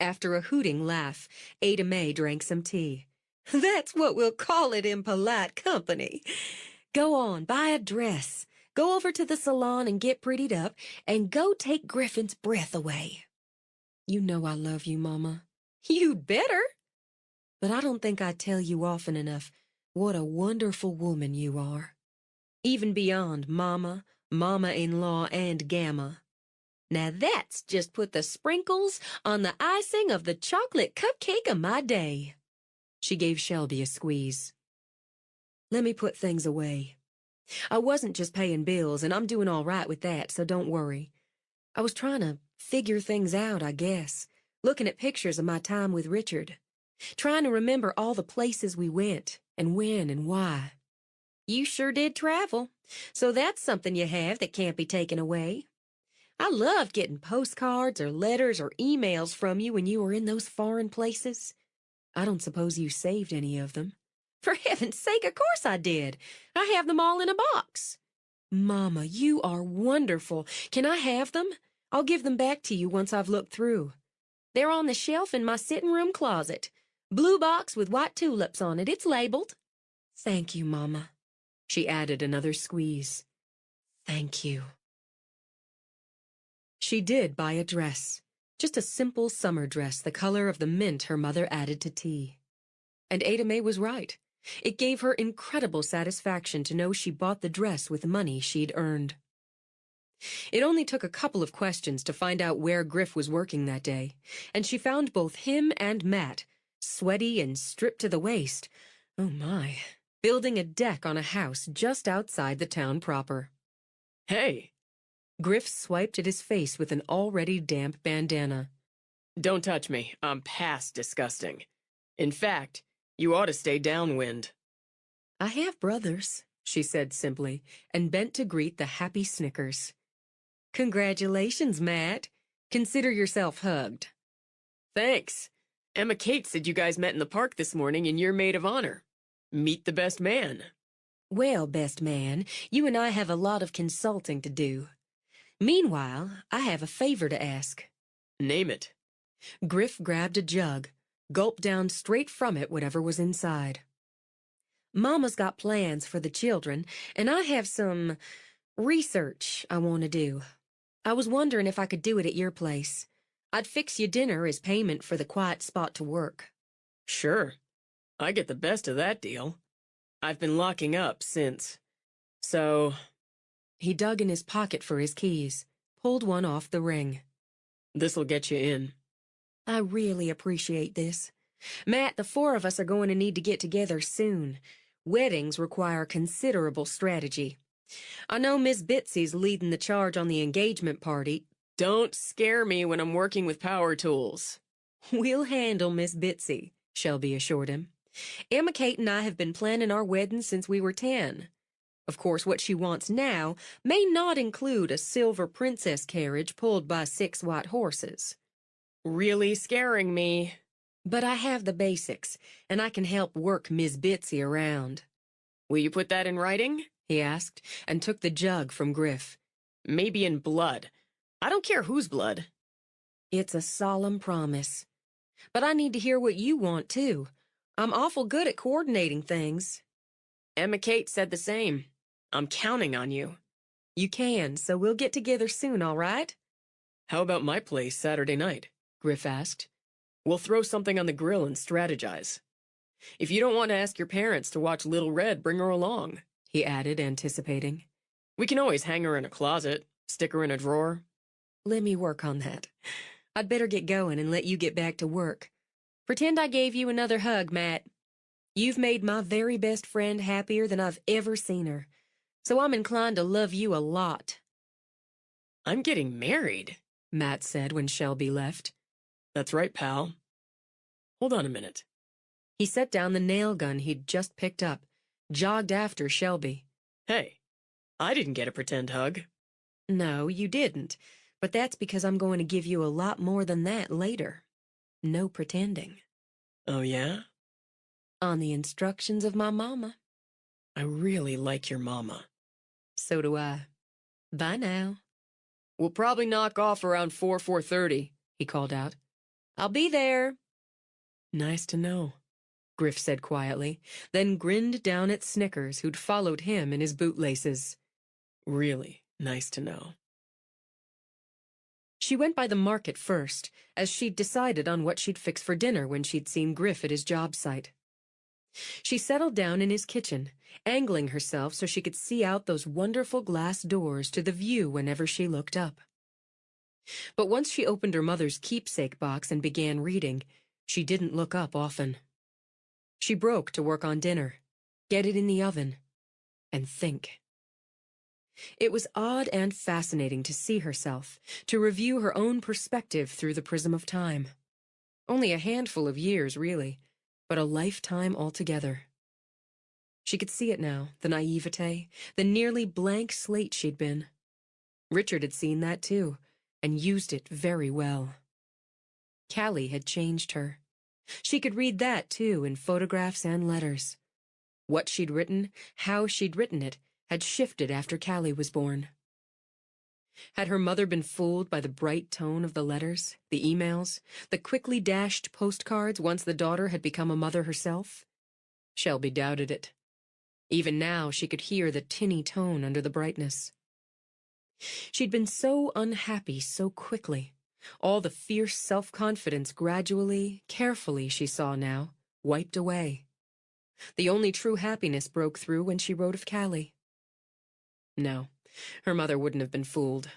After a hooting laugh, Ada Mae drank some tea. That's what we'll call it in polite company. Go on, buy a dress. Go over to the salon and get prettied up, and go take Griffin's breath away. You know I love you, Mama. You'd better. But I don't think I tell you often enough what a wonderful woman you are. Even beyond Mama, Mama-in-law, and Gamma. Now that's just put the sprinkles on the icing of the chocolate cupcake of my day. She gave Shelby a squeeze. Let me put things away. I wasn't just paying bills, and I'm doing all right with that, so don't worry. I was trying to figure things out, I guess, looking at pictures of my time with Richard, trying to remember all the places we went, and when and why. You sure did travel, so that's something you have that can't be taken away. I loved getting postcards or letters or emails from you when you were in those foreign places. I don't suppose you saved any of them. For heaven's sake, of course I did. I have them all in a box. Mama, you are wonderful. Can I have them? I'll give them back to you once I've looked through. They're on the shelf in my sitting room closet. Blue box with white tulips on it. It's labeled. Thank you, Mama. She added another squeeze. Thank you. She did buy a dress. Just a simple summer dress, the color of the mint her mother added to tea. And Ada Mae was right. It gave her incredible satisfaction to know she bought the dress with money she'd earned. It only took a couple of questions to find out where Griff was working that day, and she found both him and Matt, sweaty and stripped to the waist, oh my, building a deck on a house just outside the town proper. Hey! Griff swiped at his face with an already damp bandana. Don't touch me. I'm past disgusting. In fact, you ought to stay downwind. I have brothers, she said simply, and bent to greet the happy snickers. Congratulations, Matt. Consider yourself hugged. Thanks. Emma Kate said you guys met in the park this morning and you're maid of honor. Meet the best man. Well, best man, you and I have a lot of consulting to do. Meanwhile, I have a favor to ask. Name it. Griff grabbed a jug, gulped down straight from it whatever was inside. Mama's got plans for the children, and I have some research I want to do. I was wondering if I could do it at your place. I'd fix you dinner as payment for the quiet spot to work. Sure. I get the best of that deal. I've been locking up since. So... He dug in his pocket for his keys, pulled one off the ring. This'll get you in. I really appreciate this. Matt, the four of us are going to need to get together soon. Weddings require considerable strategy. I know Miss Bitsy's leading the charge on the engagement party. Don't scare me when I'm working with power tools. We'll handle Miss Bitsy, Shelby assured him. Emma Kate and I have been planning our wedding since we were 10. Of course, what she wants now may not include a silver princess carriage pulled by 6 white horses. Really scaring me. But I have the basics, and I can help work Miss Bitsy around. Will you put that in writing? He asked, and took the jug from Griff. Maybe in blood. I don't care whose blood. It's a solemn promise. But I need to hear what you want, too. I'm awful good at coordinating things. Emma Kate said the same. I'm counting on you. You can, so we'll get together soon, all right? How about my place Saturday night? Griff asked. We'll throw something on the grill and strategize. If you don't want to ask your parents to watch Little Red, bring her along, he added, anticipating. We can always hang her in a closet, stick her in a drawer. Let me work on that. I'd better get going and let you get back to work. Pretend I gave you another hug, Matt. You've made my very best friend happier than I've ever seen her, so I'm inclined to love you a lot. I'm getting married, Matt said when Shelby left. That's right, pal. Hold on a minute. He set down the nail gun he'd just picked up, jogged after Shelby. Hey, I didn't get a pretend hug. No, you didn't. But that's because I'm going to give you a lot more than that later. No pretending. Oh, yeah? On the instructions of my mama. I really like your mama. So do I. Bye now. We'll probably knock off around 4:30, he called out. I'll be there. Nice to know, Griff said quietly, then grinned down at Snickers, who'd followed him in his bootlaces. Really nice to know. She went by the market first, as she'd decided on what she'd fix for dinner when she'd seen Griff at his job site. She settled down in his kitchen, angling herself so she could see out those wonderful glass doors to the view whenever she looked up. But once she opened her mother's keepsake box and began reading, she didn't look up often. She broke to work on dinner, get it in the oven, and think. It was odd and fascinating to see herself, to review her own perspective through the prism of time. Only a handful of years, really, but a lifetime altogether. She could see it now, the naivete, the nearly blank slate she'd been. Richard had seen that too, and used it very well. Callie had changed her. She could read that too in photographs and letters. What she'd written, how she'd written it, had shifted after Callie was born. Had her mother been fooled by the bright tone of the letters, the emails, the quickly dashed postcards once the daughter had become a mother herself? Shelby doubted it. Even now she could hear the tinny tone under the brightness. She'd been so unhappy so quickly. All the fierce self-confidence gradually, carefully, she saw now, wiped away. The only true happiness broke through when she wrote of Callie. No, her mother wouldn't have been fooled.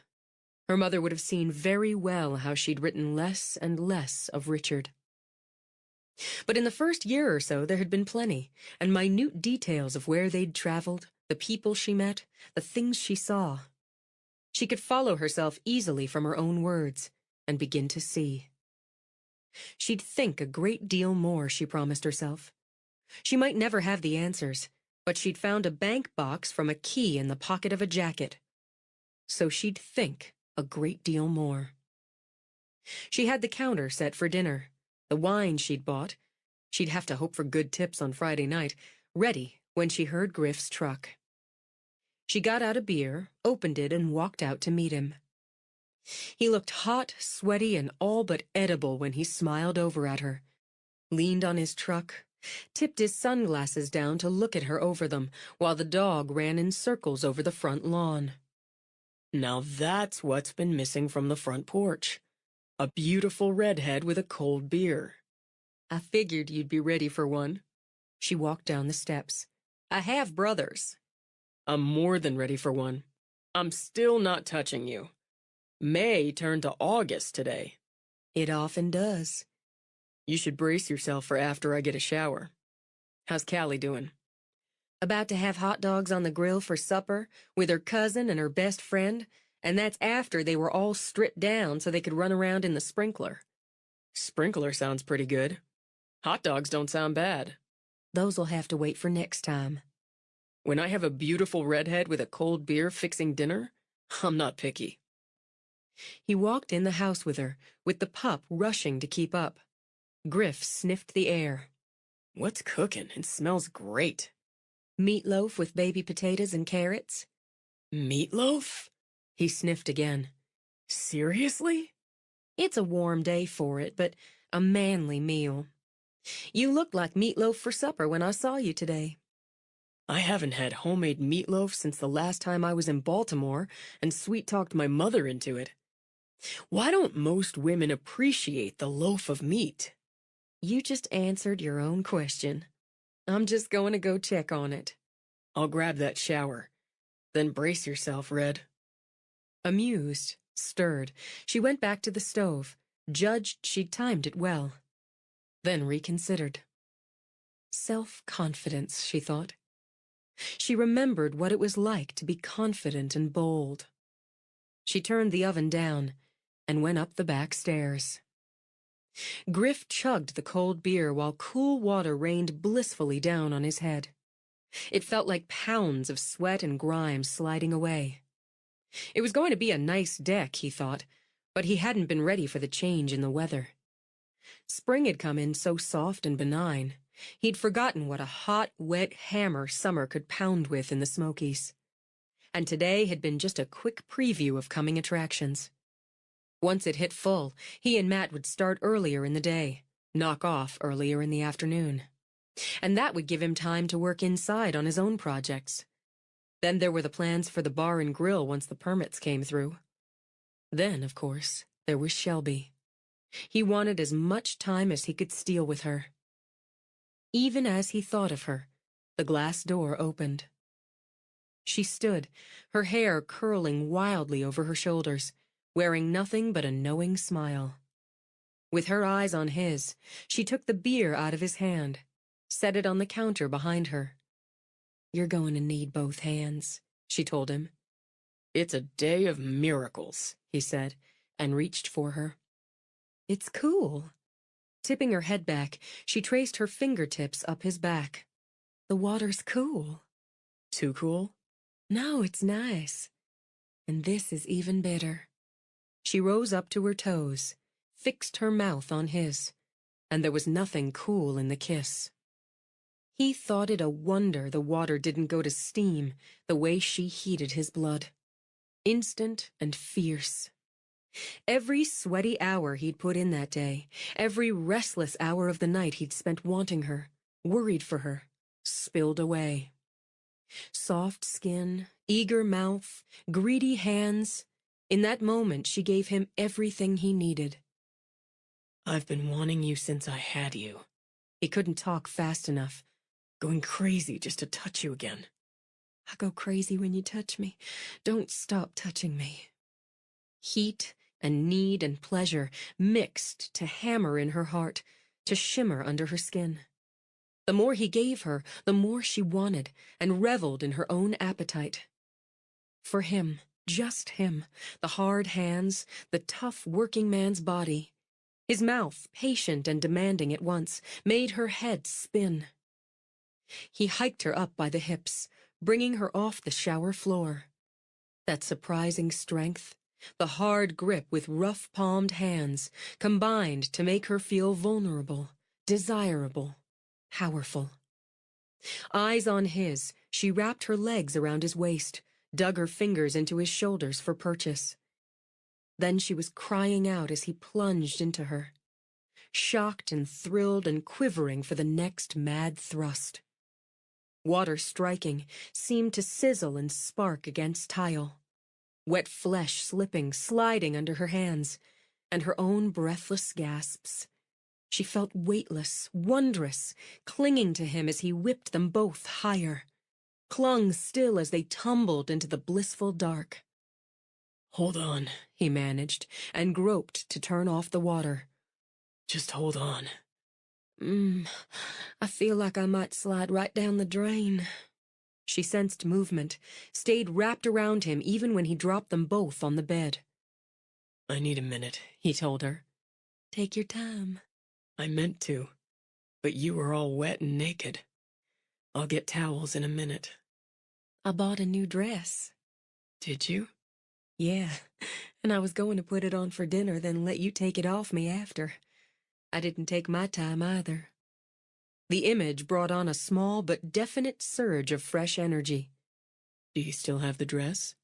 Her mother would have seen very well how she'd written less and less of Richard. But in the first year or so there had been plenty, and minute details of where they'd traveled, the people she met, the things she saw. She could follow herself easily from her own words, and begin to see. She'd think a great deal more, she promised herself. She might never have the answers, but she'd found a bank box from a key in the pocket of a jacket. So she'd think a great deal more. She had the counter set for dinner, the wine she'd bought, she'd have to hope for good tips on Friday night, ready when she heard Griff's truck. She got out a beer, opened it, and walked out to meet him. He looked hot, sweaty, and all but edible when he smiled over at her, leaned on his truck, tipped his sunglasses down to look at her over them, while the dog ran in circles over the front lawn. Now that's what's been missing from the front porch. A beautiful redhead with a cold beer. I figured you'd be ready for one. She walked down the steps. I have brothers. I'm more than ready for one. I'm still not touching you. May turned to August today. It often does. You should brace yourself for after I get a shower. How's Callie doing? About to have hot dogs on the grill for supper with her cousin and her best friend, and that's after they were all stripped down so they could run around in the sprinkler. Sprinkler sounds pretty good. Hot dogs don't sound bad. Those'll have to wait for next time. When I have a beautiful redhead with a cold beer fixing dinner, I'm not picky. He walked in the house with her, with the pup rushing to keep up. Griff sniffed the air. What's cooking? It smells great. Meatloaf with baby potatoes and carrots. Meatloaf? He sniffed again. Seriously? It's a warm day for it, but a manly meal. You looked like meatloaf for supper when I saw you today. I haven't had homemade meatloaf since the last time I was in Baltimore and sweet-talked my mother into it. Why don't most women appreciate the loaf of meat? You just answered your own question. I'm just going to go check on it. I'll grab that shower. Then brace yourself, Red. Amused, stirred, she went back to the stove, judged she'd timed it well. Then reconsidered. Self-confidence, she thought. She remembered what it was like to be confident and bold. She turned the oven down and went up the back stairs. Griff chugged the cold beer while cool water rained blissfully down on his head. It felt like pounds of sweat and grime sliding away. It was going to be a nice deck, he thought, but he hadn't been ready for the change in the weather. Spring had come in so soft and benign. He'd forgotten what a hot, wet hammer summer could pound with in the Smokies. And today had been just a quick preview of coming attractions. Once it hit full, he and Matt would start earlier in the day, knock off earlier in the afternoon. And that would give him time to work inside on his own projects. Then there were the plans for the bar and grill once the permits came through. Then, of course, there was Shelby. He wanted as much time as he could steal with her. Even as he thought of her, the glass door opened. She stood, her hair curling wildly over her shoulders, wearing nothing but a knowing smile. With her eyes on his, she took the beer out of his hand, set it on the counter behind her. "You're going to need both hands," she told him. "It's a day of miracles," he said, and reached for her. "It's cool." Tipping her head back, she traced her fingertips up his back. "The water's cool." "Too cool?" "No, it's nice. And this is even better." She rose up to her toes, fixed her mouth on his, and there was nothing cool in the kiss. He thought it a wonder the water didn't go to steam the way she heated his blood. Instant and fierce. Every sweaty hour he'd put in that day, every restless hour of the night he'd spent wanting her, worried for her, spilled away. Soft skin, eager mouth, greedy hands. In that moment, she gave him everything he needed. "I've been wanting you since I had you." He couldn't talk fast enough. "Going crazy just to touch you again." "I go crazy when you touch me. Don't stop touching me." Heat and need and pleasure mixed to hammer in her heart, to shimmer under her skin. The more he gave her, the more she wanted, and reveled in her own appetite. For him, just him, the hard hands, the tough working man's body, his mouth, patient and demanding at once, made her head spin. He hiked her up by the hips, bringing her off the shower floor. That surprising strength, the hard grip with rough-palmed hands, combined to make her feel vulnerable, desirable, powerful. Eyes on his, she wrapped her legs around his waist, dug her fingers into his shoulders for purchase. Then she was crying out as he plunged into her, shocked and thrilled and quivering for the next mad thrust. Water striking seemed to sizzle and spark against tile. Wet flesh slipping, sliding under her hands, and her own breathless gasps. She felt weightless, wondrous, clinging to him as he whipped them both higher, clung still as they tumbled into the blissful dark. "Hold on," he managed, and groped to turn off the water. "Just hold on." I feel like I might slide right down the drain." She sensed movement, stayed wrapped around him even when he dropped them both on the bed. "I need a minute," he told her. "Take your time." "I meant to, but you were all wet and naked. I'll get towels in a minute." "I bought a new dress." "Did you?" "Yeah, and I was going to put it on for dinner, then let you take it off me after. I didn't take my time either." The image brought on a small but definite surge of fresh energy. "Do you still have the dress?"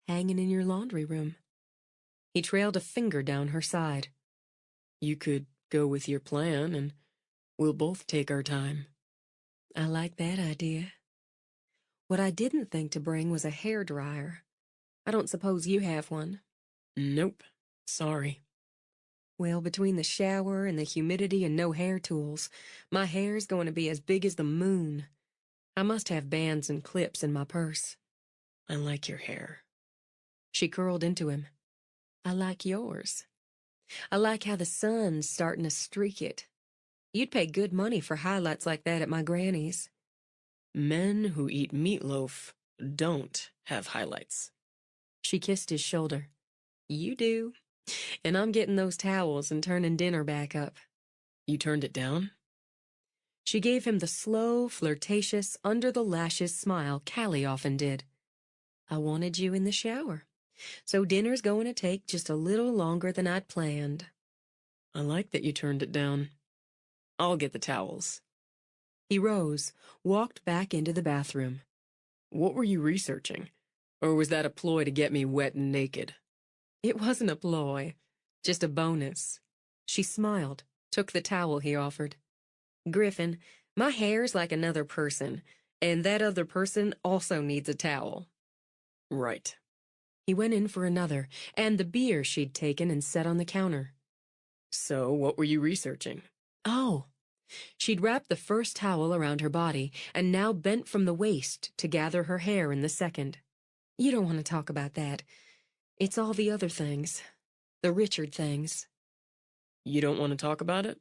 "Hanging in your laundry room." He trailed a finger down her side. "You could go with your plan, and we'll both take our time." "I like that idea." "What I didn't think to bring was a hairdryer. I don't suppose you have one." "Nope. Sorry." "Well, between the shower and the humidity and no hair tools, my hair's going to be as big as the moon. I must have bands and clips in my purse." "I like your hair." She curled into him. "I like yours. I like how the sun's starting to streak it. You'd pay good money for highlights like that at my granny's." "Men who eat meatloaf don't have highlights." She kissed his shoulder. "You do." And I'm getting those towels and turning dinner back up. You turned it down? She gave him the slow, flirtatious, under-the-lashes smile Callie often did. I wanted you in the shower, so dinner's going to take just a little longer than I'd planned. I like that you turned it down. I'll get the towels. He rose, walked back into the bathroom. What were you researching? Or was that a ploy to get me wet and naked? It wasn't a ploy, just a bonus. She smiled, took the towel he offered. Griffin, my hair's like another person, and that other person also needs a towel. Right. He went in for another, and the beer she'd taken and set on the counter. So, what were you researching? Oh. She'd wrapped the first towel around her body and now bent from the waist to gather her hair in the second. You don't want to talk about that. It's all the other things. The Richard things. You don't want to talk about it?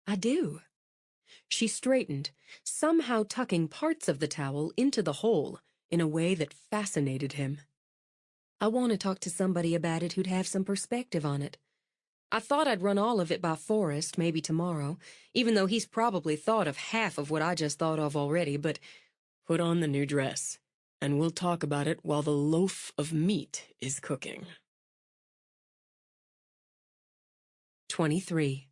I do. She straightened, somehow tucking parts of the towel into the hole in a way that fascinated him. I want to talk to somebody about it who'd have some perspective on it. I thought I'd run all of it by Forrest, maybe tomorrow, even though he's probably thought of half of what I just thought of already, but put on the new dress, and we'll talk about it while the loaf of meat is cooking. 23.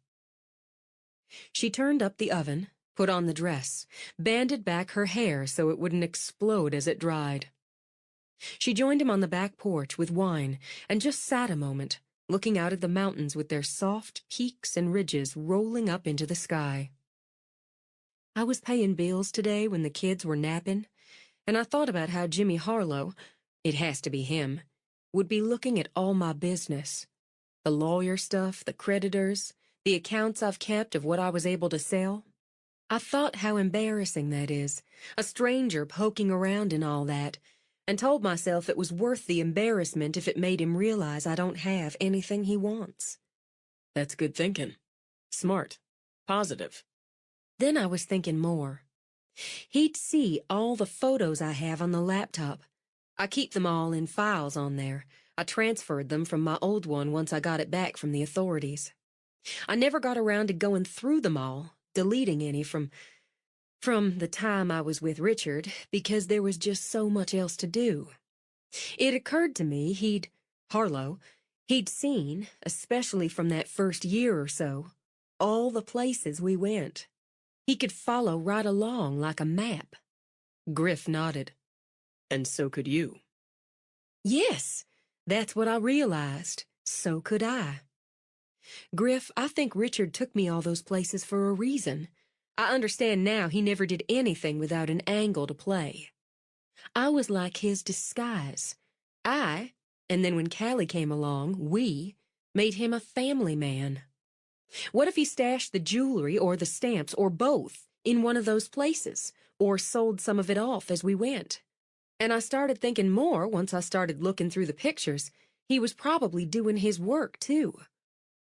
She turned up the oven, put on the dress, banded back her hair so it wouldn't explode as it dried. She joined him on the back porch with wine and just sat a moment, looking out at the mountains with their soft peaks and ridges rolling up into the sky. I was paying bills today when the kids were napping, and I thought about how Jimmy Harlow, it has to be him, would be looking at all my business. The lawyer stuff, the creditors, the accounts I've kept of what I was able to sell. I thought how embarrassing that is, a stranger poking around in all that, and told myself it was worth the embarrassment if it made him realize I don't have anything he wants. That's good thinking. Smart. Positive. Then I was thinking more. He'd see all the photos I have on the laptop. I keep them all in files on there. I transferred them from my old one once I got it back from the authorities. I never got around to going through them all, deleting any from the time I was with Richard, because there was just so much else to do. It occurred to me Harlow, he'd seen, especially from that first year or so, all the places we went. He could follow right along like a map. Griff nodded. And so could you. Yes, that's what I realized. So could I. Griff, I think Richard took me all those places for a reason. I understand now he never did anything without an angle to play. I was like his disguise. And then when Callie came along, we made him a family man. What if he stashed the jewelry or the stamps or both in one of those places, or sold some of it off as we went? And I started thinking more once I started looking through the pictures. He was probably doing his work, too.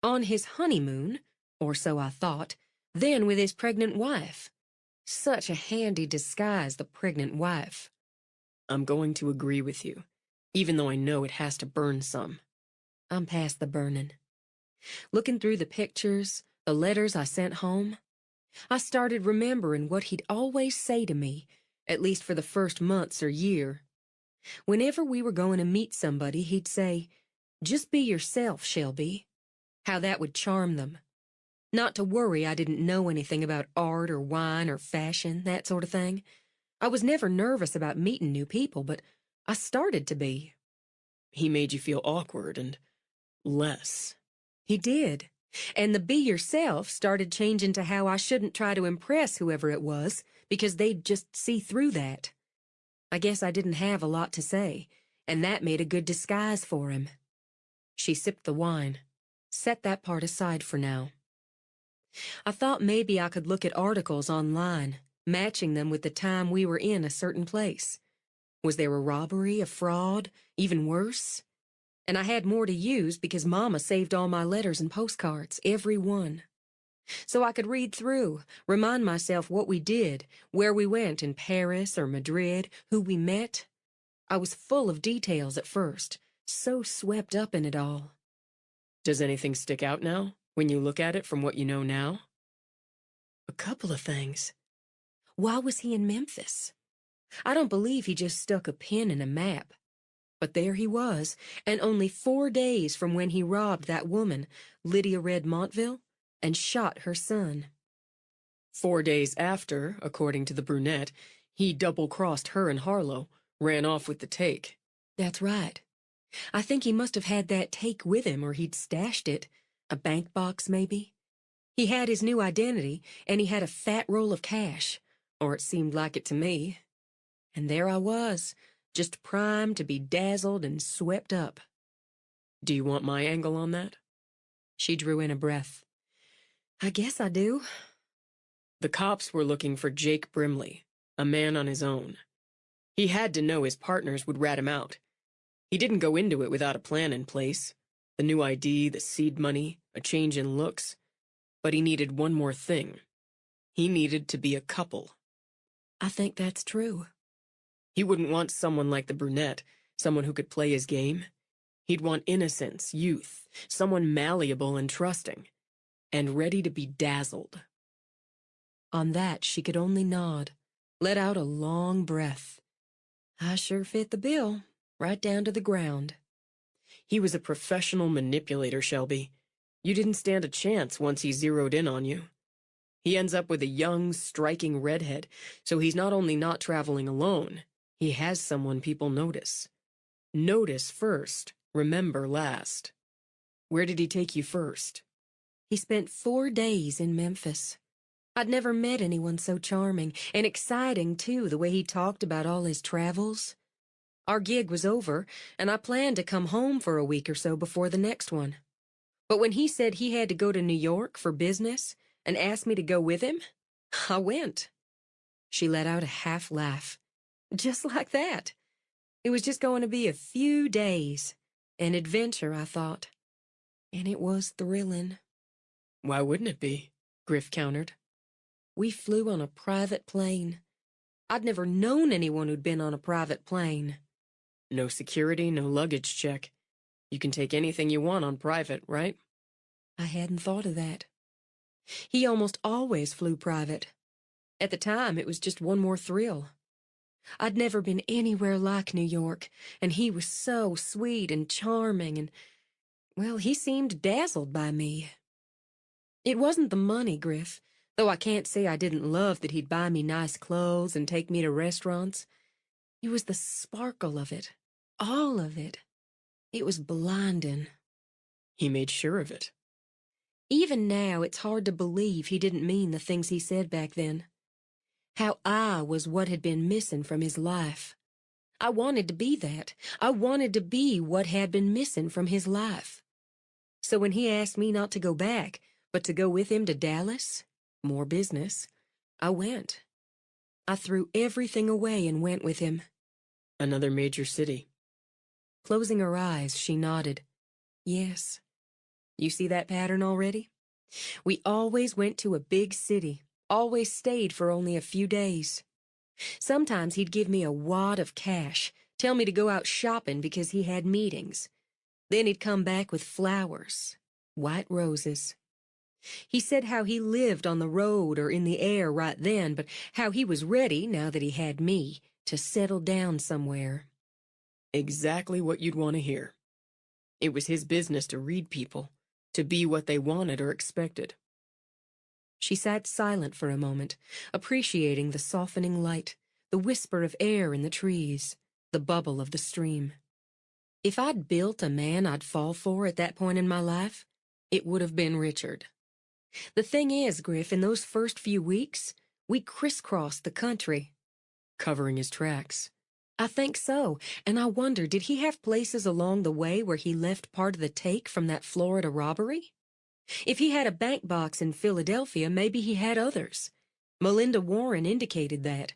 On his honeymoon, or so I thought, then with his pregnant wife. Such a handy disguise, the pregnant wife. I'm going to agree with you, even though I know it has to burn some. I'm past the burning. Looking through the pictures, the letters I sent home, I started remembering what he'd always say to me, at least for the first months or year. Whenever we were going to meet somebody, he'd say, "Just be yourself, Shelby." How that would charm them. Not to worry I didn't know anything about art or wine or fashion, that sort of thing. I was never nervous about meeting new people, but I started to be. He made you feel awkward and less. He did. And the be yourself started changing to how I shouldn't try to impress whoever it was, because they'd just see through that. I guess I didn't have a lot to say, and that made a good disguise for him. She sipped the wine. Set that part aside for now. I thought maybe I could look at articles online, matching them with the time we were in a certain place. Was there a robbery, a fraud, even worse? And I had more to use because Mama saved all my letters and postcards, every one. So I could read through, remind myself what we did, where we went in Paris or Madrid, who we met. I was full of details at first, so swept up in it all. Does anything stick out now, when you look at it from what you know now? A couple of things. Why was he in Memphis? I don't believe he just stuck a pin in a map. But there he was, and only 4 days from when he robbed that woman, Lydia Red Montville, and shot her son. 4 days after, according to the brunette, he double-crossed her and Harlow, ran off with the take. That's right. I think he must have had that take with him, or he'd stashed it. A bank box, maybe. He had his new identity, and he had a fat roll of cash, or it seemed like it to me. And there I was, just primed to be dazzled and swept up. Do you want my angle on that? She drew in a breath. I guess I do. The cops were looking for Jake Brimley, a man on his own. He had to know his partners would rat him out. He didn't go into it without a plan in place. The new ID, the seed money, a change in looks. But he needed one more thing. He needed to be a couple. I think that's true. He wouldn't want someone like the brunette, someone who could play his game. He'd want innocence, youth, someone malleable and trusting, and ready to be dazzled. On that, she could only nod, let out a long breath. I sure fit the bill, right down to the ground. He was a professional manipulator, Shelby. You didn't stand a chance once he zeroed in on you. He ends up with a young, striking redhead, so he's not only not traveling alone, he has someone people notice. Notice first, remember last. Where did he take you first? He spent 4 days in Memphis. I'd never met anyone so charming, and exciting, too, the way he talked about all his travels. Our gig was over, and I planned to come home for a week or so before the next one. But when he said he had to go to New York for business and asked me to go with him, I went. She let out a half laugh. Just like that. It was just going to be a few days. An adventure, I thought. And it was thrilling. Why wouldn't it be? Griff countered. We flew on a private plane. I'd never known anyone who'd been on a private plane. No security, no luggage check. You can take anything you want on private, right? I hadn't thought of that. He almost always flew private. At the time, it was just one more thrill. I'd never been anywhere like New York, and he was so sweet and charming, and, well, he seemed dazzled by me. It wasn't the money, Griff, though I can't say I didn't love that he'd buy me nice clothes and take me to restaurants. It was the sparkle of it, all of it. It was blinding. He made sure of it. Even now, it's hard to believe he didn't mean the things he said back then. How I was what had been missing from his life. I wanted to be that. I wanted to be what had been missing from his life. So when he asked me not to go back, but to go with him to Dallas, more business, I went. I threw everything away and went with him. Another major city. Closing her eyes, she nodded. Yes. You see that pattern already? We always went to a big city, always stayed for only a few days. Sometimes he'd give me a wad of cash, tell me to go out shopping because he had meetings. Then he'd come back with flowers, white roses. He said how he lived on the road or in the air right then, but how he was ready, now that he had me, to settle down somewhere. Exactly what you'd want to hear. It was his business to read people, to be what they wanted or expected. She sat silent for a moment, appreciating the softening light, the whisper of air in the trees, the bubble of the stream. If I'd built a man I'd fall for at that point in my life, it would have been Richard. The thing is, Griff, in those first few weeks, we crisscrossed the country. Covering his tracks. I think so, and I wonder, did he have places along the way where he left part of the take from that Florida robbery? If he had a bank box in Philadelphia, maybe he had others. Melinda Warren indicated that.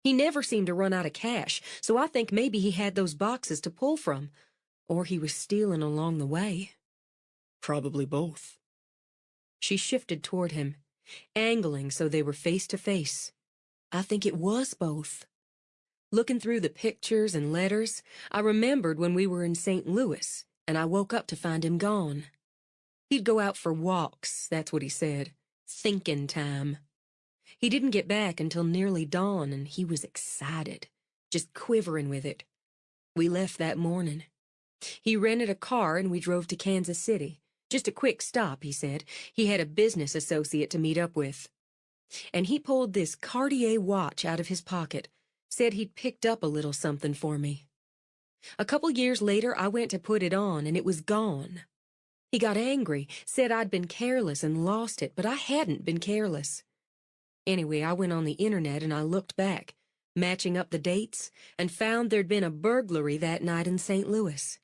He never seemed to run out of cash, so I think maybe he had those boxes to pull from, or he was stealing along the way. Probably both. She shifted toward him, angling so they were face to face. I think it was both. Looking through the pictures and letters, I remembered when we were in St. Louis, and I woke up to find him gone. He'd go out for walks, that's what he said. Thinking time. He didn't get back until nearly dawn, and he was excited, just quivering with it. We left that morning. He rented a car and we drove to Kansas City. Just a quick stop, he said. He had a business associate to meet up with. And he pulled this Cartier watch out of his pocket, said he'd picked up a little something for me. A couple years later, I went to put it on, and it was gone. He got angry, said I'd been careless and lost it, but I hadn't been careless. Anyway, I went on the internet and I looked back, matching up the dates, and found there'd been a burglary that night in St. Louis.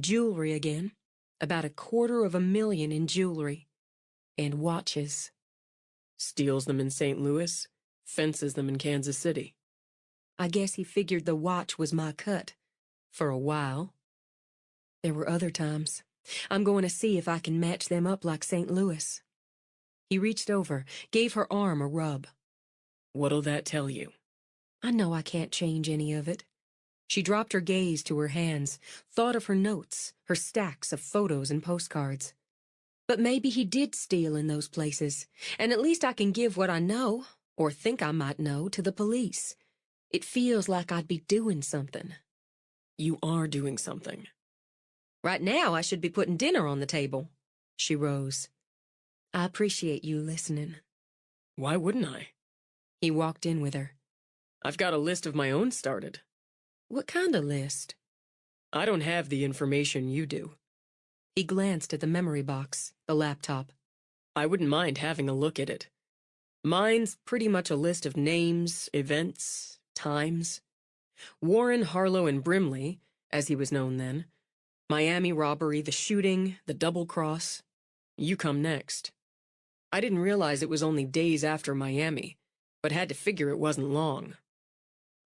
Jewelry again. About $250,000 in jewelry. And watches. Steals them in St. Louis, fences them in Kansas City. I guess he figured the watch was my cut. For a while. There were other times. I'm going to see if I can match them up like St. Louis. He reached over, gave her arm a rub. What'll that tell you? I know I can't change any of it. She dropped her gaze to her hands, thought of her notes, her stacks of photos and postcards. But maybe he did steal in those places, and at least I can give what I know, or think I might know, to the police. It feels like I'd be doing something. You are doing something. Right now I should be putting dinner on the table. She rose. I appreciate you listening. Why wouldn't I? He walked in with her. I've got a list of my own started. What kind of list? I don't have the information you do. He glanced at the memory box, the laptop. I wouldn't mind having a look at it. Mine's pretty much a list of names, events, times. Warren, Harlow, and Brimley, as he was known then. Miami robbery, the shooting, the double cross. You come next. I didn't realize it was only days after Miami, but had to figure it wasn't long.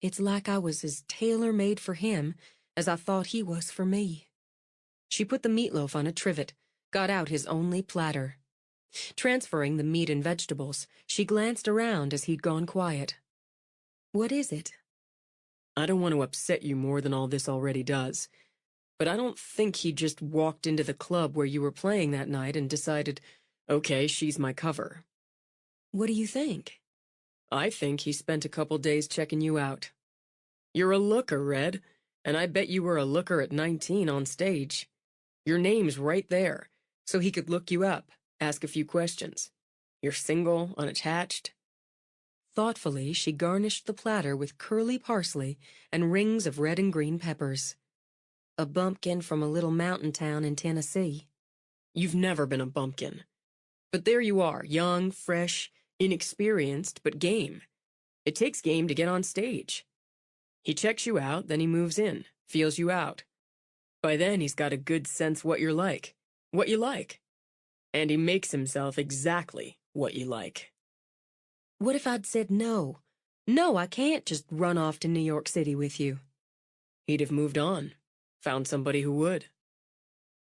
It's like I was as tailor-made for him as I thought he was for me. She put the meatloaf on a trivet, got out his only platter. Transferring the meat and vegetables, she glanced around as he'd gone quiet. What is it? I don't want to upset you more than all this already does, but I don't think he just walked into the club where you were playing that night and decided, okay, she's my cover. What do you think? I think he spent a couple days checking you out. You're a looker, Red, and I bet you were a looker at 19 on stage. Your name's right there, so he could look you up, ask a few questions. You're single, unattached. Thoughtfully, she garnished the platter with curly parsley and rings of red and green peppers. A bumpkin from a little mountain town in Tennessee. You've never been a bumpkin. But there you are, young, fresh, inexperienced, but game. It takes game to get on stage. He checks you out, then he moves in, feels you out. By then, he's got a good sense what you're like, what you like. And he makes himself exactly what you like. What if I'd said no? No, I can't just run off to New York City with you. He'd have moved on, found somebody who would.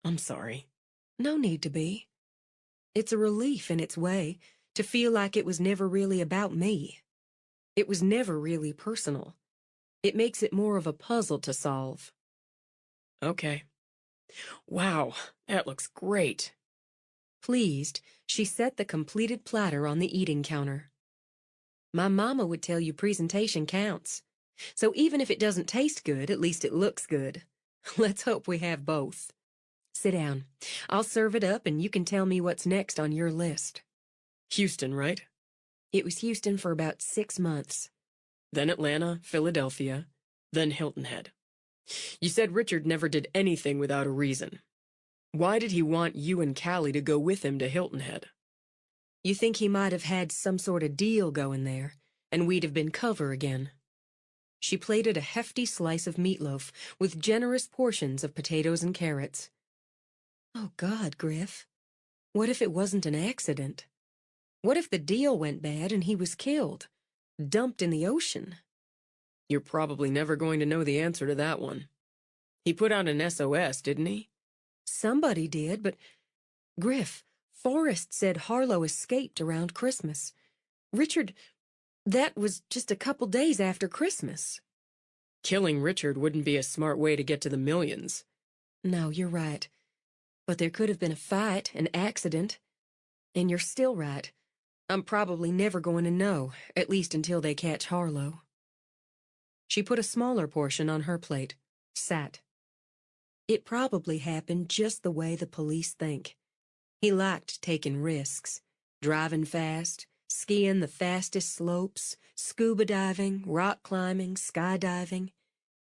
I'm sorry. No need to be. It's a relief in its way to feel like it was never really about me. It was never really personal. It makes it more of a puzzle to solve. Okay. Wow, that looks great. Pleased, she set the completed platter on the eating counter. My mama would tell you presentation counts. So even if it doesn't taste good, at least it looks good. Let's hope we have both. Sit down. I'll serve it up and you can tell me what's next on your list. Houston, right? It was Houston for about 6 months. Then Atlanta, Philadelphia, then Hilton Head. You said Richard never did anything without a reason. Why did he want you and Callie to go with him to Hilton Head? You think he might have had some sort of deal going there, and we'd have been cover again. She plated a hefty slice of meatloaf with generous portions of potatoes and carrots. Oh, God, Griff. What if it wasn't an accident? What if the deal went bad and he was killed, dumped in the ocean? You're probably never going to know the answer to that one. He put out an SOS, didn't he? Somebody did, but... Griff, Forrest said Harlow escaped around Christmas. Richard, that was just a couple days after Christmas. Killing Richard wouldn't be a smart way to get to the millions. No, you're right. But there could have been a fight, an accident. And you're still right. I'm probably never going to know, at least until they catch Harlow. She put a smaller portion on her plate, sat. It probably happened just the way the police think. He liked taking risks, driving fast, skiing the fastest slopes, scuba diving, rock climbing, skydiving.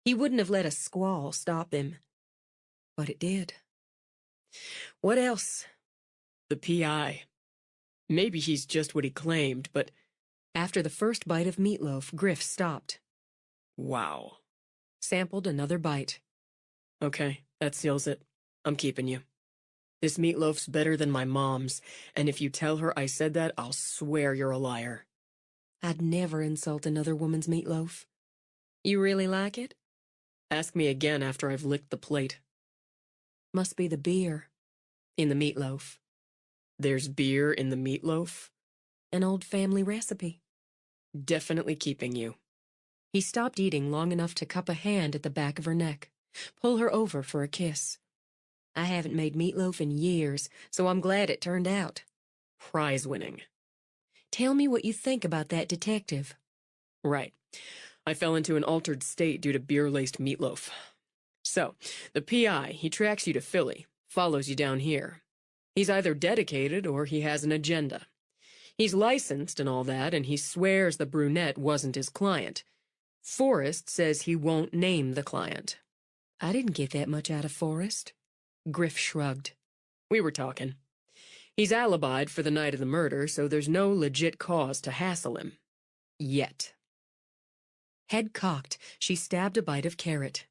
He wouldn't have let a squall stop him. But it did. What else? The PI. Maybe he's just what he claimed, but... After the first bite of meatloaf, Griff stopped. Wow. Sampled another bite. Okay, that seals it. I'm keeping you. This meatloaf's better than my mom's, and if you tell her I said that, I'll swear you're a liar. I'd never insult another woman's meatloaf. You really like it? Ask me again after I've licked the plate. Must be the beer in the meatloaf. There's beer in the meatloaf? An old family recipe. Definitely keeping you. He stopped eating long enough to cup a hand at the back of her neck, pull her over for a kiss. I haven't made meatloaf in years, so I'm glad it turned out. Prize-winning. Tell me what you think about that detective. Right. I fell into an altered state due to beer-laced meatloaf. So, the PI, he tracks you to Philly, follows you down here. He's either dedicated or he has an agenda. He's licensed and all that, and he swears the brunette wasn't his client. Forrest says he won't name the client. I didn't get that much out of Forrest. Griff shrugged. We were talking. He's alibied for the night of the murder, so there's no legit cause to hassle him. Yet. Head cocked, she stabbed a bite of carrot.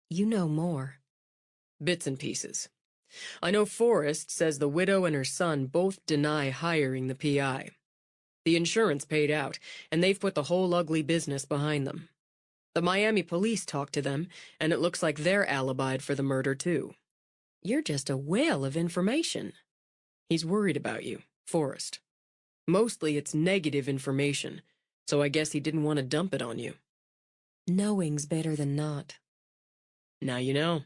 You know more. Bits and pieces. I know Forrest says the widow and her son both deny hiring the PI. The insurance paid out, and they've put the whole ugly business behind them. The Miami police talked to them, and it looks like they're alibied for the murder, too. You're just a whale of information. He's worried about you, Forrest. Mostly it's negative information, so I guess he didn't want to dump it on you. Knowing's better than not. Now you know.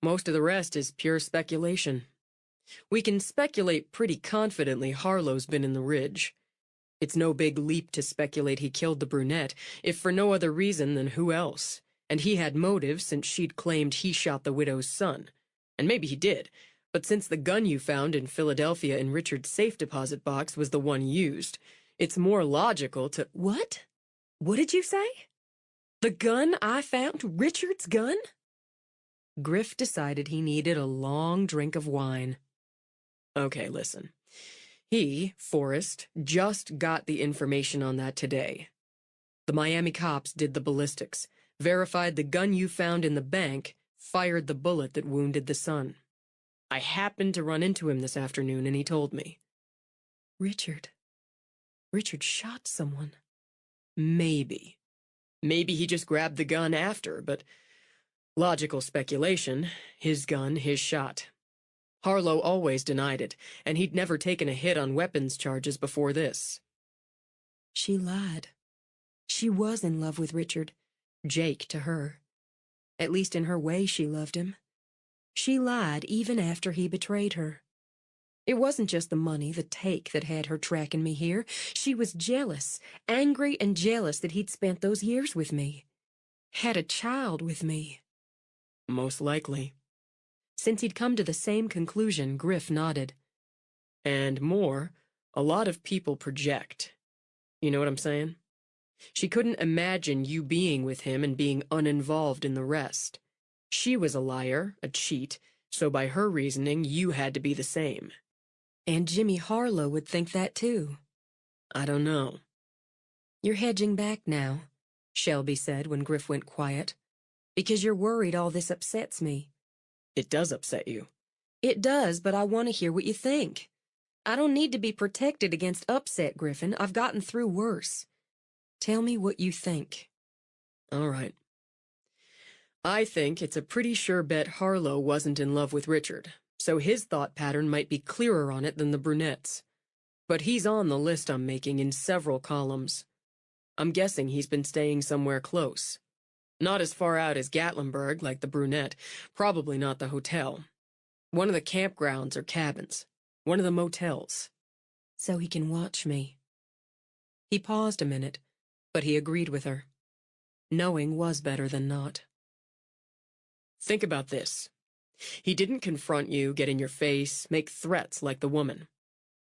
Most of the rest is pure speculation. We can speculate pretty confidently Harlow's been in the Ridge. It's no big leap to speculate he killed the brunette, if for no other reason than who else. And he had motive since she'd claimed he shot the widow's son. And maybe he did, but since the gun you found in Philadelphia in Richard's safe deposit box was the one used, it's more logical to— What? What did you say? The gun I found? Richard's gun? Griff decided he needed a long drink of wine. Okay, listen. He, Forrest, just got the information on that today. The Miami cops did the ballistics, verified the gun you found in the bank, fired the bullet that wounded the son. I happened to run into him this afternoon, and he told me. Richard shot someone. Maybe. Maybe he just grabbed the gun after, but logical speculation, his gun, his shot. Harlow always denied it, and he'd never taken a hit on weapons charges before this. She lied. She was in love with Richard. Jake to her. At least in her way she loved him. She lied even after he betrayed her. It wasn't just the money, the take, that had her tracking me here. She was jealous, angry and jealous that he'd spent those years with me. Had a child with me. Most likely. Since he'd come to the same conclusion, Griff nodded. And more, a lot of people project. You know what I'm saying? She couldn't imagine you being with him and being uninvolved in the rest. She was a liar, a cheat, so by her reasoning, you had to be the same. And Jimmy Harlow would think that too. I don't know. You're hedging back now, Shelby said when Griff went quiet. Because you're worried all this upsets me. It does upset you. It does, but I want to hear what you think. I don't need to be protected against upset, Griffin. I've gotten through worse. Tell me what you think. All right. I think it's a pretty sure bet Harlow wasn't in love with Richard, so his thought pattern might be clearer on it than the brunette's. But he's on the list I'm making in several columns. I'm guessing he's been staying somewhere close. Not as far out as Gatlinburg, like the brunette, probably not the hotel. One of the campgrounds or cabins. One of the motels. So he can watch me. He paused a minute, but he agreed with her. Knowing was better than not. Think about this. He didn't confront you, get in your face, make threats like the woman.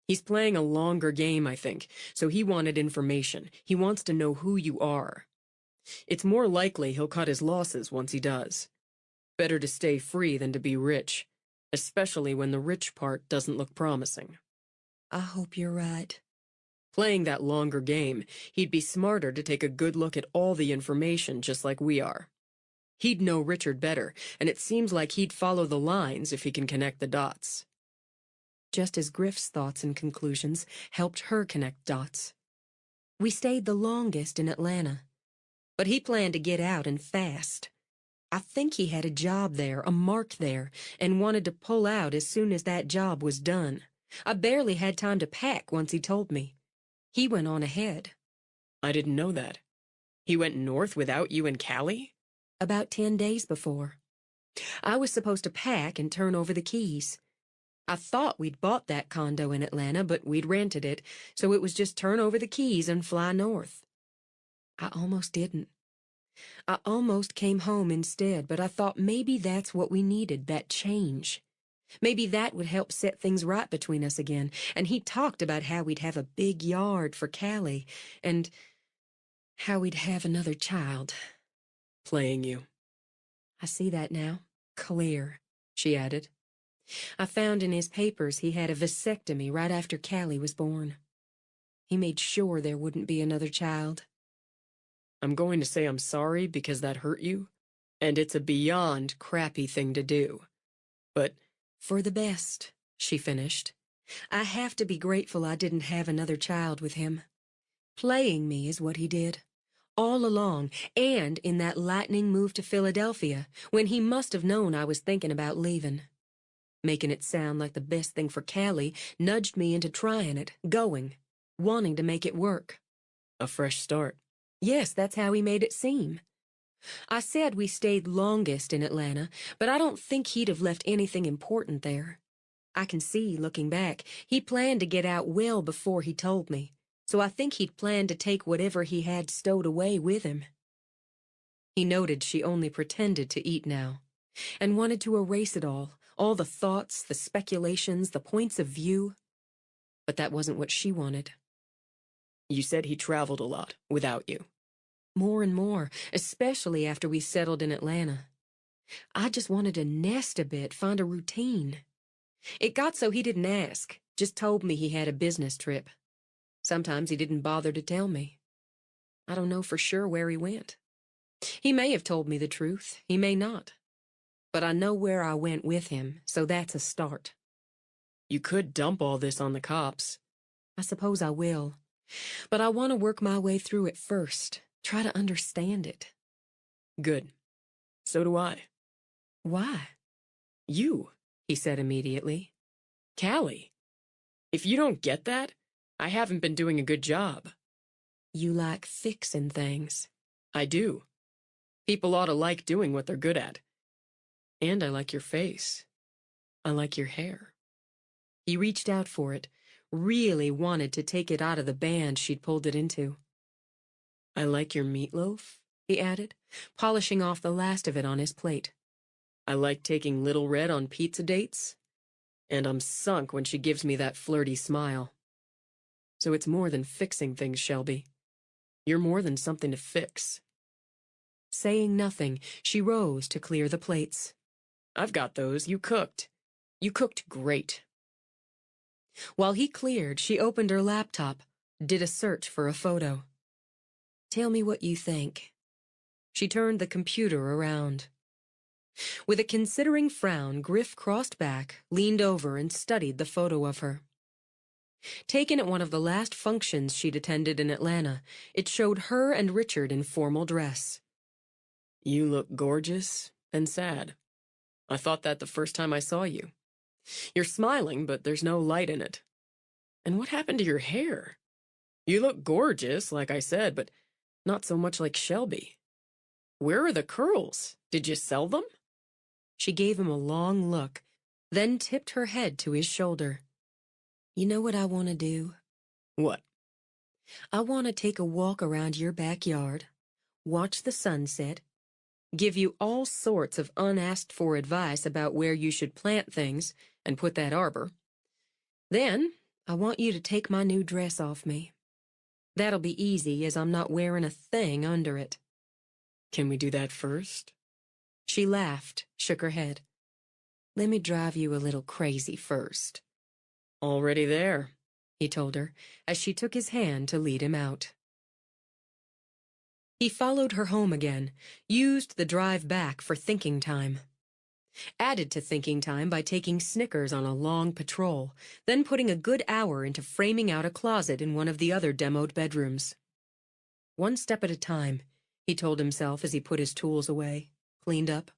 He's playing a longer game, I think, so he wanted information. He wants to know who you are. It's more likely he'll cut his losses once he does. Better to stay free than to be rich, especially when the rich part doesn't look promising. I hope you're right. Playing that longer game, he'd be smarter to take a good look at all the information just like we are. He'd know Richard better, and it seems like he'd follow the lines if he can connect the dots. Just as Griff's thoughts and conclusions helped her connect dots. We stayed the longest in Atlanta, but he planned to get out and fast. I think he had a job there, a mark there, and wanted to pull out as soon as that job was done. I barely had time to pack once he told me. He went on ahead. I didn't know that. He went north without you and Callie? About 10 days before. I was supposed to pack and turn over the keys. I thought we'd bought that condo in Atlanta, but we'd rented it, so it was just turn over the keys and fly north. I almost didn't. I almost came home instead, but I thought maybe that's what we needed, that change. Maybe that would help set things right between us again, and he talked about how we'd have a big yard for Callie, and how we'd have another child. Playing you. I see that now. Clear, she added. I found in his papers he had a vasectomy right after Callie was born. He made sure there wouldn't be another child. I'm going to say I'm sorry because that hurt you, and it's a beyond crappy thing to do. But for the best, she finished. I have to be grateful I didn't have another child with him. Playing me is what he did. All along, and in that lightning move to Philadelphia, when he must have known I was thinking about leaving. Making it sound like the best thing for Callie nudged me into trying it, going, wanting to make it work. A fresh start. Yes, that's how he made it seem. I said we stayed longest in Atlanta, but I don't think he'd have left anything important there. I can see, looking back, he planned to get out well before he told me, so I think he'd planned to take whatever he had stowed away with him. He noted she only pretended to eat now, and wanted to erase it all the thoughts, the speculations, the points of view. But that wasn't what she wanted. You said he traveled a lot, without you. More and more, especially after we settled in Atlanta. I just wanted to nest a bit, find a routine. It got so he didn't ask, just told me he had a business trip. Sometimes he didn't bother to tell me. I don't know for sure where he went. He may have told me the truth, he may not. But I know where I went with him, so that's a start. You could dump all this on the cops. I suppose I will. But I want to work my way through it first. Try to understand it. Good. So do I. Why? You, he said immediately. Callie. If you don't get that, I haven't been doing a good job. You like fixing things. I do. People ought to like doing what they're good at. And I like your face. I like your hair. He reached out for it, really wanted to take it out of the band she'd pulled it into. I like your meatloaf, he added, polishing off the last of it on his plate. I like taking Little Red on pizza dates, and I'm sunk when she gives me that flirty smile. So it's more than fixing things, Shelby. You're more than something to fix. Saying nothing, she rose to clear the plates. I've got those. You cooked. You cooked great. While he cleared, she opened her laptop, did a search for a photo. Tell me what you think. She turned the computer around. With a considering frown, Griff crossed back, leaned over, and studied the photo of her. Taken at one of the last functions she'd attended in Atlanta, it showed her and Richard in formal dress. You look gorgeous and sad. I thought that the first time I saw you. You're smiling, but there's no light in it. And what happened to your hair? You look gorgeous, like I said, but not so much like Shelby. Where are the curls? Did you sell them? She gave him a long look, then tipped her head to his shoulder. You know what I want to do? What? I want to take a walk around your backyard, watch the sunset, Give you all sorts of unasked-for advice about where you should plant things and put that arbor. Then, I want you to take my new dress off me. that'll be easy as I'm not wearing a thing under it. Can we do that first? She laughed, shook her head. Let me drive you a little crazy first. Already there, he told her, as she took his hand to lead him out. He followed her home again, used the drive back for thinking time. Added to thinking time by taking Snickers on a long patrol, then putting a good hour into framing out a closet in one of the other demoed bedrooms. One step at a time, he told himself as he put his tools away, cleaned up.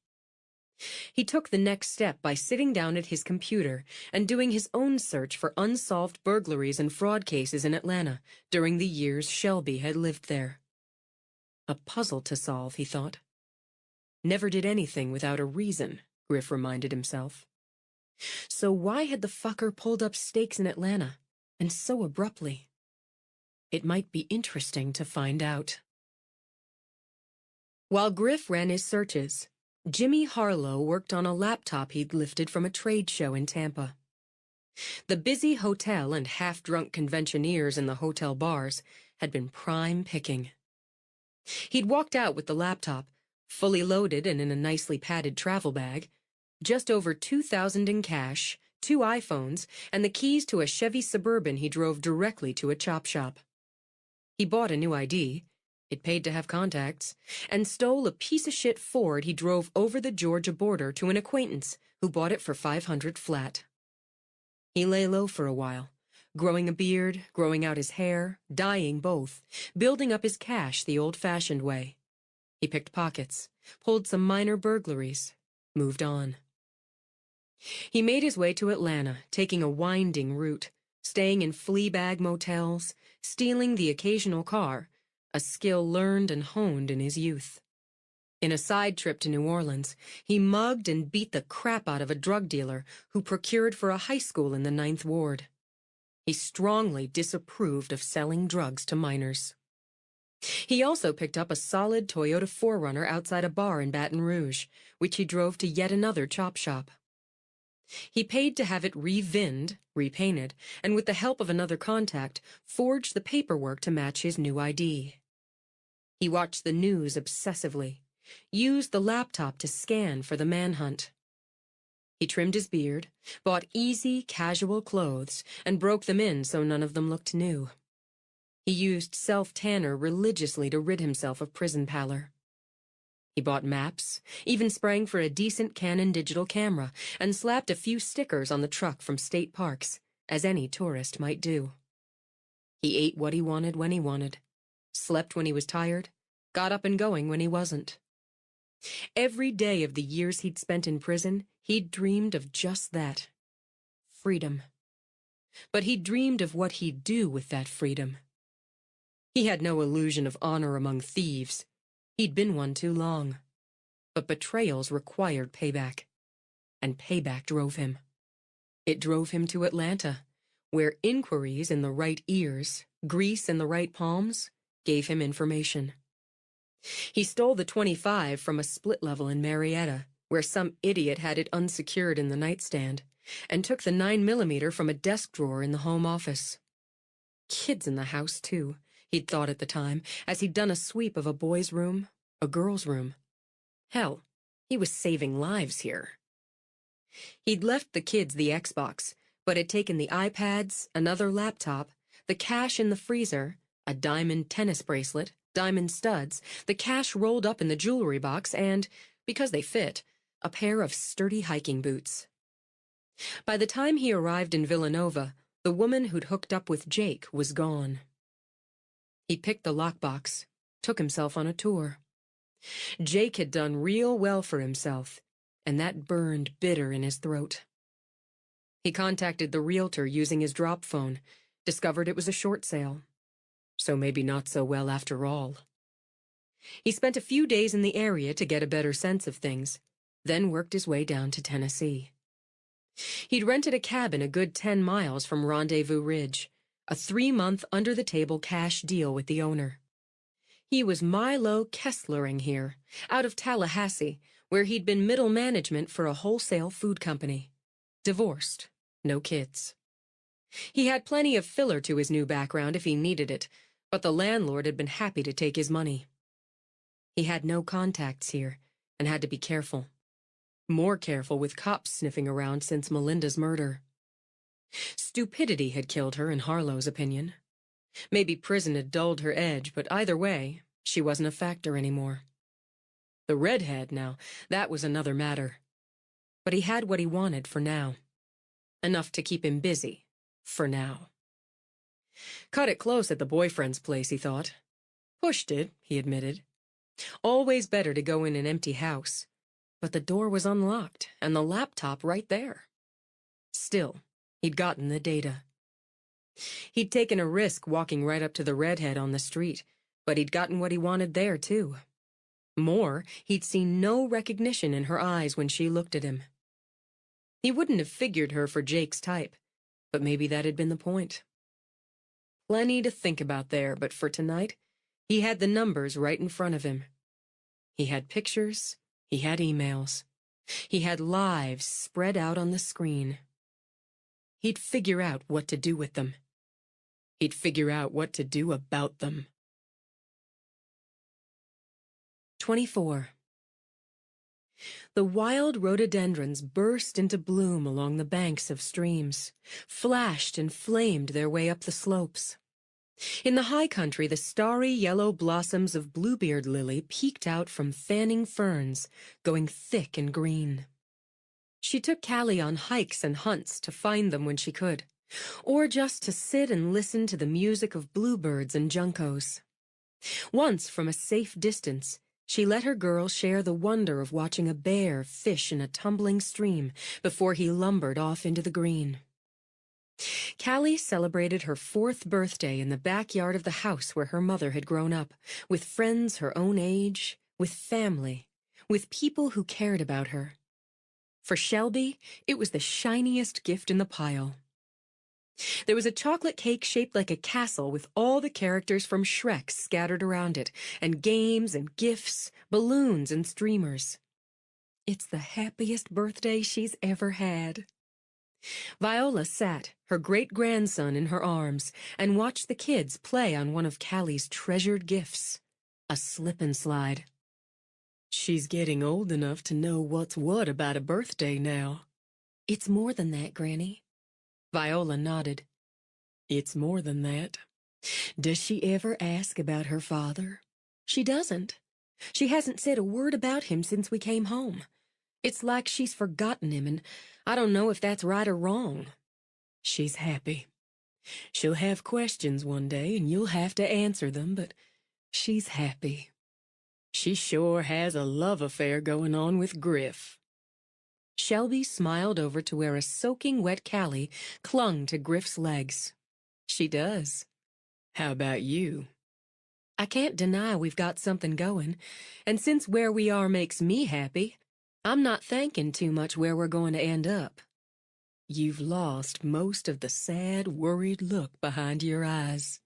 He took the next step by sitting down at his computer and doing his own search for unsolved burglaries and fraud cases in Atlanta during the years Shelby had lived there. A puzzle to solve, he thought. Never did anything without a reason, Griff reminded himself. So why had the fucker pulled up stakes in Atlanta, and so abruptly? It might be interesting to find out. While Griff ran his searches, Jimmy Harlow worked on a laptop he'd lifted from a trade show in Tampa. The busy hotel and half-drunk conventioneers in the hotel bars had been prime picking. He'd walked out with the laptop, fully loaded and in a nicely padded travel bag, just over $2,000 in cash, 2 iPhones, and the keys to a Chevy Suburban he drove directly to a chop shop. He bought a new ID, it paid to have contacts, and stole a piece of shit Ford he drove over the Georgia border to an acquaintance who bought it for $500 flat. He lay low for a while, growing a beard, growing out his hair, dyeing both, building up his cash the old-fashioned way. He picked pockets, pulled some minor burglaries, moved on. He made his way to Atlanta, taking a winding route, staying in flea-bag motels, stealing the occasional car, a skill learned and honed in his youth. In a side trip to New Orleans, he mugged and beat the crap out of a drug dealer who procured for a high school in the 9th Ward. He strongly disapproved of selling drugs to minors. He also picked up a solid Toyota 4Runner outside a bar in Baton Rouge, which he drove to yet another chop shop. He paid to have it revinned, repainted, and with the help of another contact, forged the paperwork to match his new ID. He watched the news obsessively, used the laptop to scan for the manhunt. He trimmed his beard, bought easy, casual clothes, and broke them in so none of them looked new. He used self-tanner religiously to rid himself of prison pallor. He bought maps, even sprang for a decent Canon digital camera, and slapped a few stickers on the truck from state parks, as any tourist might do. He ate what he wanted when he wanted, slept when he was tired, got up and going when he wasn't. Every day of the years he'd spent in prison, he'd dreamed of just that. Freedom. But he dreamed of what he'd do with that freedom. He had no illusion of honor among thieves. He'd been one too long. But betrayals required payback. And payback drove him. It drove him to Atlanta, where inquiries in the right ears, grease in the right palms, gave him information. He stole the .25 from a split level in Marietta, where some idiot had it unsecured in the nightstand, and took the 9mm from a desk drawer in the home office. Kids in the house, too, he'd thought at the time, as he'd done a sweep of a boy's room, a girl's room. Hell, he was saving lives here. He'd left the kids the Xbox, but had taken the iPads, another laptop, the cash in the freezer, a diamond tennis bracelet, diamond studs, the cash rolled up in the jewelry box, and, because they fit, a pair of sturdy hiking boots. By the time he arrived in Villanova, the woman who'd hooked up with Jake was gone. He picked the lockbox, took himself on a tour. Jake had done real well for himself, and that burned bitter in his throat. He contacted the realtor using his drop phone, discovered it was a short sale. So maybe not so well after all. He spent a few days in the area to get a better sense of things, then worked his way down to Tennessee. He'd rented a cabin a good 10 miles from Rendezvous Ridge, a 3-month under-the-table cash deal with the owner. He was Milo Kesslering here, out of Tallahassee, where he'd been middle management for a wholesale food company. Divorced, no kids. He had plenty of filler to his new background if he needed it, but the landlord had been happy to take his money. He had no contacts here and had to be careful. More careful with cops sniffing around since Melinda's murder. Stupidity had killed her, in Harlow's opinion. Maybe prison had dulled her edge, but either way, she wasn't a factor anymore. The redhead, now, that was another matter. But he had what he wanted for now. Enough to keep him busy, for now. Cut it close at the boyfriend's place, he thought. Pushed it, he admitted. Always better to go in an empty house. But the door was unlocked, and the laptop right there. Still, he'd gotten the data. He'd taken a risk walking right up to the redhead on the street, but he'd gotten what he wanted there, too. More, he'd seen no recognition in her eyes when she looked at him. He wouldn't have figured her for Jake's type, but maybe that had been the point. Plenty to think about there, but for tonight, he had the numbers right in front of him. He had pictures, he had emails. He had lives spread out on the screen. He'd figure out what to do with them. He'd figure out what to do about them. 24. The wild rhododendrons burst into bloom along the banks of streams, flashed and flamed their way up the slopes. In the high country, the starry yellow blossoms of bluebeard lily peeked out from fanning ferns, going thick and green. She took Callie on hikes and hunts to find them when she could, or just to sit and listen to the music of bluebirds and juncos. Once, from a safe distance, she let her girl share the wonder of watching a bear fish in a tumbling stream before he lumbered off into the green. Callie celebrated her 4th birthday in the backyard of the house where her mother had grown up, with friends her own age, with family, with people who cared about her. For Shelby, it was the shiniest gift in the pile. There was a chocolate cake shaped like a castle with all the characters from Shrek scattered around it, and games and gifts, balloons and streamers. It's the happiest birthday she's ever had. Viola sat, her great-grandson in her arms, and watched the kids play on one of Callie's treasured gifts, a slip-and-slide. She's getting old enough to know what's what about a birthday now. It's more than that, Granny. Viola nodded. It's more than that. Does she ever ask about her father? She doesn't. She hasn't said a word about him since we came home. It's like she's forgotten him, and I don't know if that's right or wrong. She's happy. She'll have questions one day, and you'll have to answer them, but she's happy. She sure has a love affair going on with Griff. Shelby smiled over to where a soaking wet Callie clung to Griff's legs. She does. How about you? I can't deny we've got something going, and since where we are makes me happy, I'm not thinking too much where we're going to end up. You've lost most of the sad, worried look behind your eyes.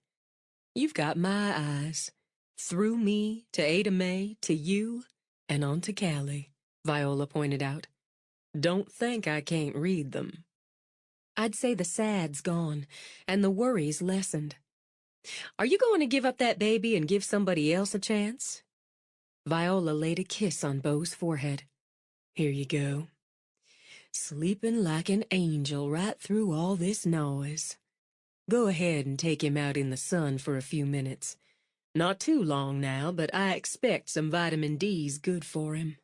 You've got my eyes, through me to Ada Mae, to you, and on to Callie, Viola pointed out. Don't think I can't read them. I'd say the sad's gone, and the worry's lessened. Are you going to give up that baby and give somebody else a chance? Viola laid a kiss on Beau's forehead. Here you go. Sleeping like an angel right through all this noise. Go ahead and take him out in the sun for a few minutes. Not too long now, but I expect some vitamin D's good for him.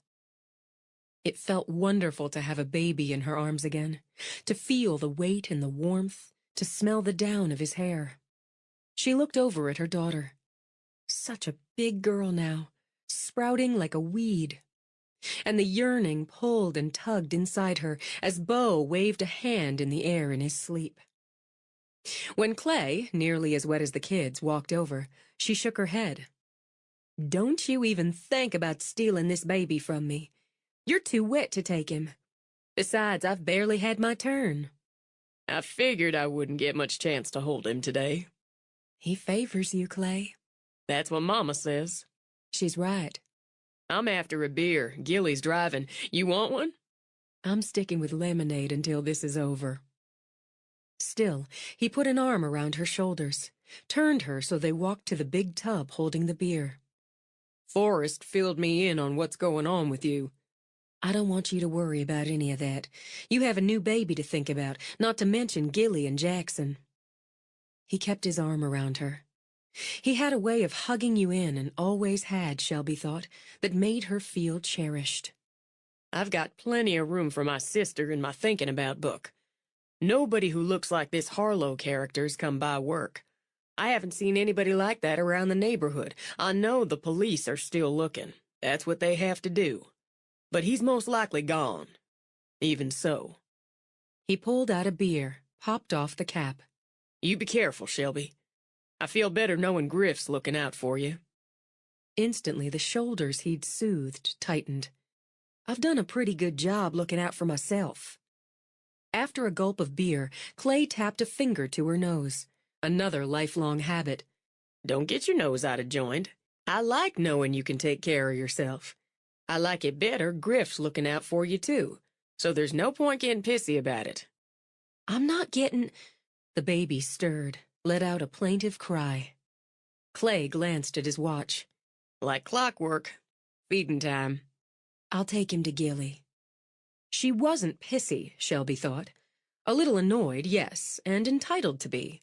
It felt wonderful to have a baby in her arms again, to feel the weight and the warmth, to smell the down of his hair. She looked over at her daughter. Such a big girl now, sprouting like a weed. And the yearning pulled and tugged inside her as Beau waved a hand in the air in his sleep. When Clay, nearly as wet as the kids, walked over, she shook her head. Don't you even think about stealing this baby from me. You're too wet to take him. Besides, I've barely had my turn. I figured I wouldn't get much chance to hold him today. He favors you, Clay. That's what Mama says. She's right. I'm after a beer. Gilly's driving. You want one? I'm sticking with lemonade until this is over. Still, he put an arm around her shoulders, turned her so they walked to the big tub holding the beer. Forrest filled me in on what's going on with you. I don't want you to worry about any of that. You have a new baby to think about, not to mention Gilly and Jackson. He kept his arm around her. He had a way of hugging you in, and always had, Shelby thought, that made her feel cherished. I've got plenty of room for my sister in my thinking about book. Nobody who looks like this Harlow character's come by work. I haven't seen anybody like that around the neighborhood. I know the police are still looking. That's what they have to do. But he's most likely gone. Even so. He pulled out a beer, popped off the cap. You be careful, Shelby. I feel better knowing Griff's looking out for you. Instantly, the shoulders he'd soothed tightened. I've done a pretty good job looking out for myself. After a gulp of beer, Clay tapped a finger to her nose. Another lifelong habit. Don't get your nose out of joint. I like knowing you can take care of yourself. I like it better Griff's looking out for you, too. So there's no point getting pissy about it. I'm not getting... The baby stirred, let out a plaintive cry. Clay glanced at his watch. Like clockwork. Feeding time. I'll take him to Gilly. She wasn't pissy, Shelby thought. A little annoyed, yes, and entitled to be.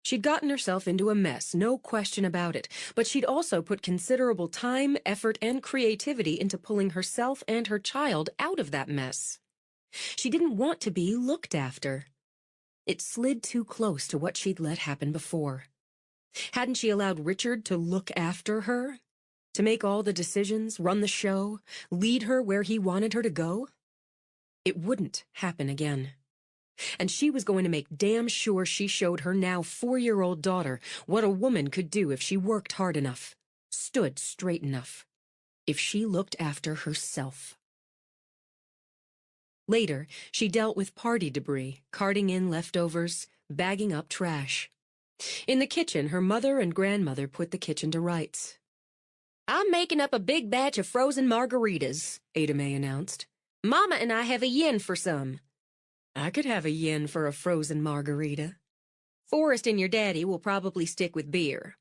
She'd gotten herself into a mess, no question about it, but she'd also put considerable time, effort, and creativity into pulling herself and her child out of that mess. She didn't want to be looked after. It slid too close to what she'd let happen before. Hadn't she allowed Richard to look after her? To make all the decisions, run the show, lead her where he wanted her to go? It wouldn't happen again. And she was going to make damn sure she showed her now 4-year-old daughter what a woman could do if she worked hard enough, stood straight enough, if she looked after herself. Later, she dealt with party debris, carting in leftovers, bagging up trash. In the kitchen, her mother and grandmother put the kitchen to rights. "I'm making up a big batch of frozen margaritas," Ada Mae announced. "Mama and I have a yen for some." "I could have a yen for a frozen margarita." "Forrest and your daddy will probably stick with beer."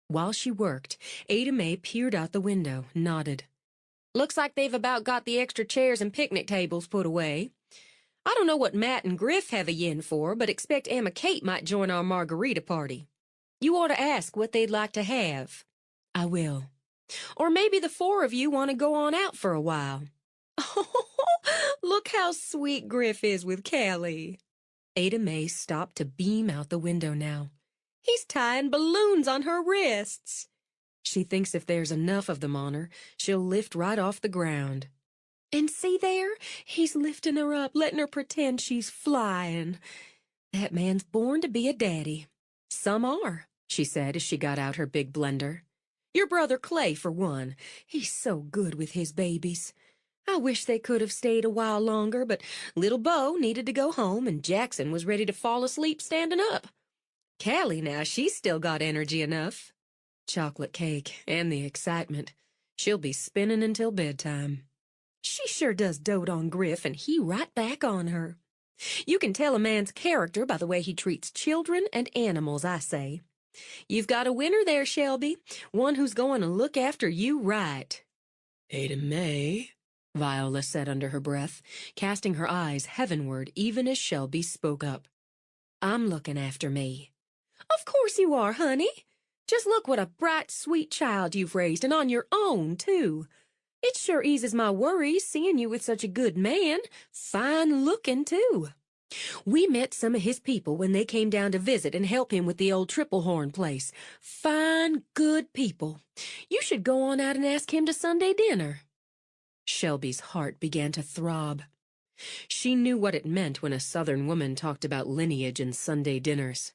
While she worked, Ada Mae peered out the window, nodded. "Looks like they've about got the extra chairs and picnic tables put away. I don't know what Matt and Griff have a yen for, but expect Emma Kate might join our margarita party. You ought to ask what they'd like to have." "I will." "Or maybe the 4 of you want to go on out for a while." "Oh, look how sweet Griff is with Callie." Ada Mae stopped to beam out the window now. "He's tying balloons on her wrists." She thinks if there's enough of them on her, she'll lift right off the ground. "And see there? He's lifting her up, letting her pretend she's flying. That man's born to be a daddy." "Some are," she said as she got out her big blender. "Your brother Clay, for one. He's so good with his babies. I wish they could have stayed a while longer, but little Bo needed to go home, and Jackson was ready to fall asleep standing up. Callie, now, she's still got energy enough. Chocolate cake and the excitement. She'll be spinning until bedtime. She sure does dote on Griff, and he right back on her. You can tell a man's character by the way he treats children and animals, I say. You've got a winner there, Shelby, one who's going to look after you right." Ada Mae, Viola said under her breath, casting her eyes heavenward even as Shelby spoke up. "I'm looking after me." "Of course you are, honey. Just look what a bright, sweet child you've raised, and on your own, too. It sure eases my worries seeing you with such a good man. Fine-looking, too. We met some of his people when they came down to visit and help him with the old Triplehorn place. Fine, good people. You should go on out and ask him to Sunday dinner." Shelby's heart began to throb. She knew what it meant when a Southern woman talked about lineage and Sunday dinners.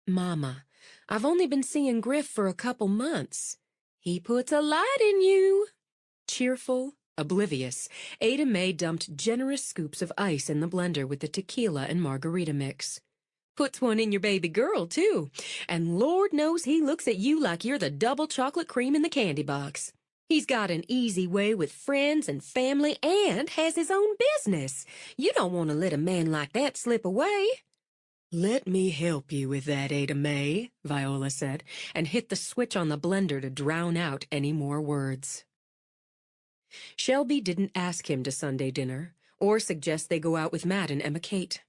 "Mama, I've only been seeing Griff for a couple months. He puts a light in you." Cheerful, Oblivious, Ada Mae dumped generous scoops of ice in the blender with the tequila and margarita mix. Puts one in your baby girl, too. And Lord knows he looks at you like you're the double chocolate cream in the candy box. He's got an easy way with friends and family and has his own business. You don't want to let a man like that slip away. Let me help you with that, Ada Mae, Viola said, and hit the switch on the blender to drown out any more words. Shelby didn't ask him to Sunday dinner or suggest they go out with Matt and Emma Kate.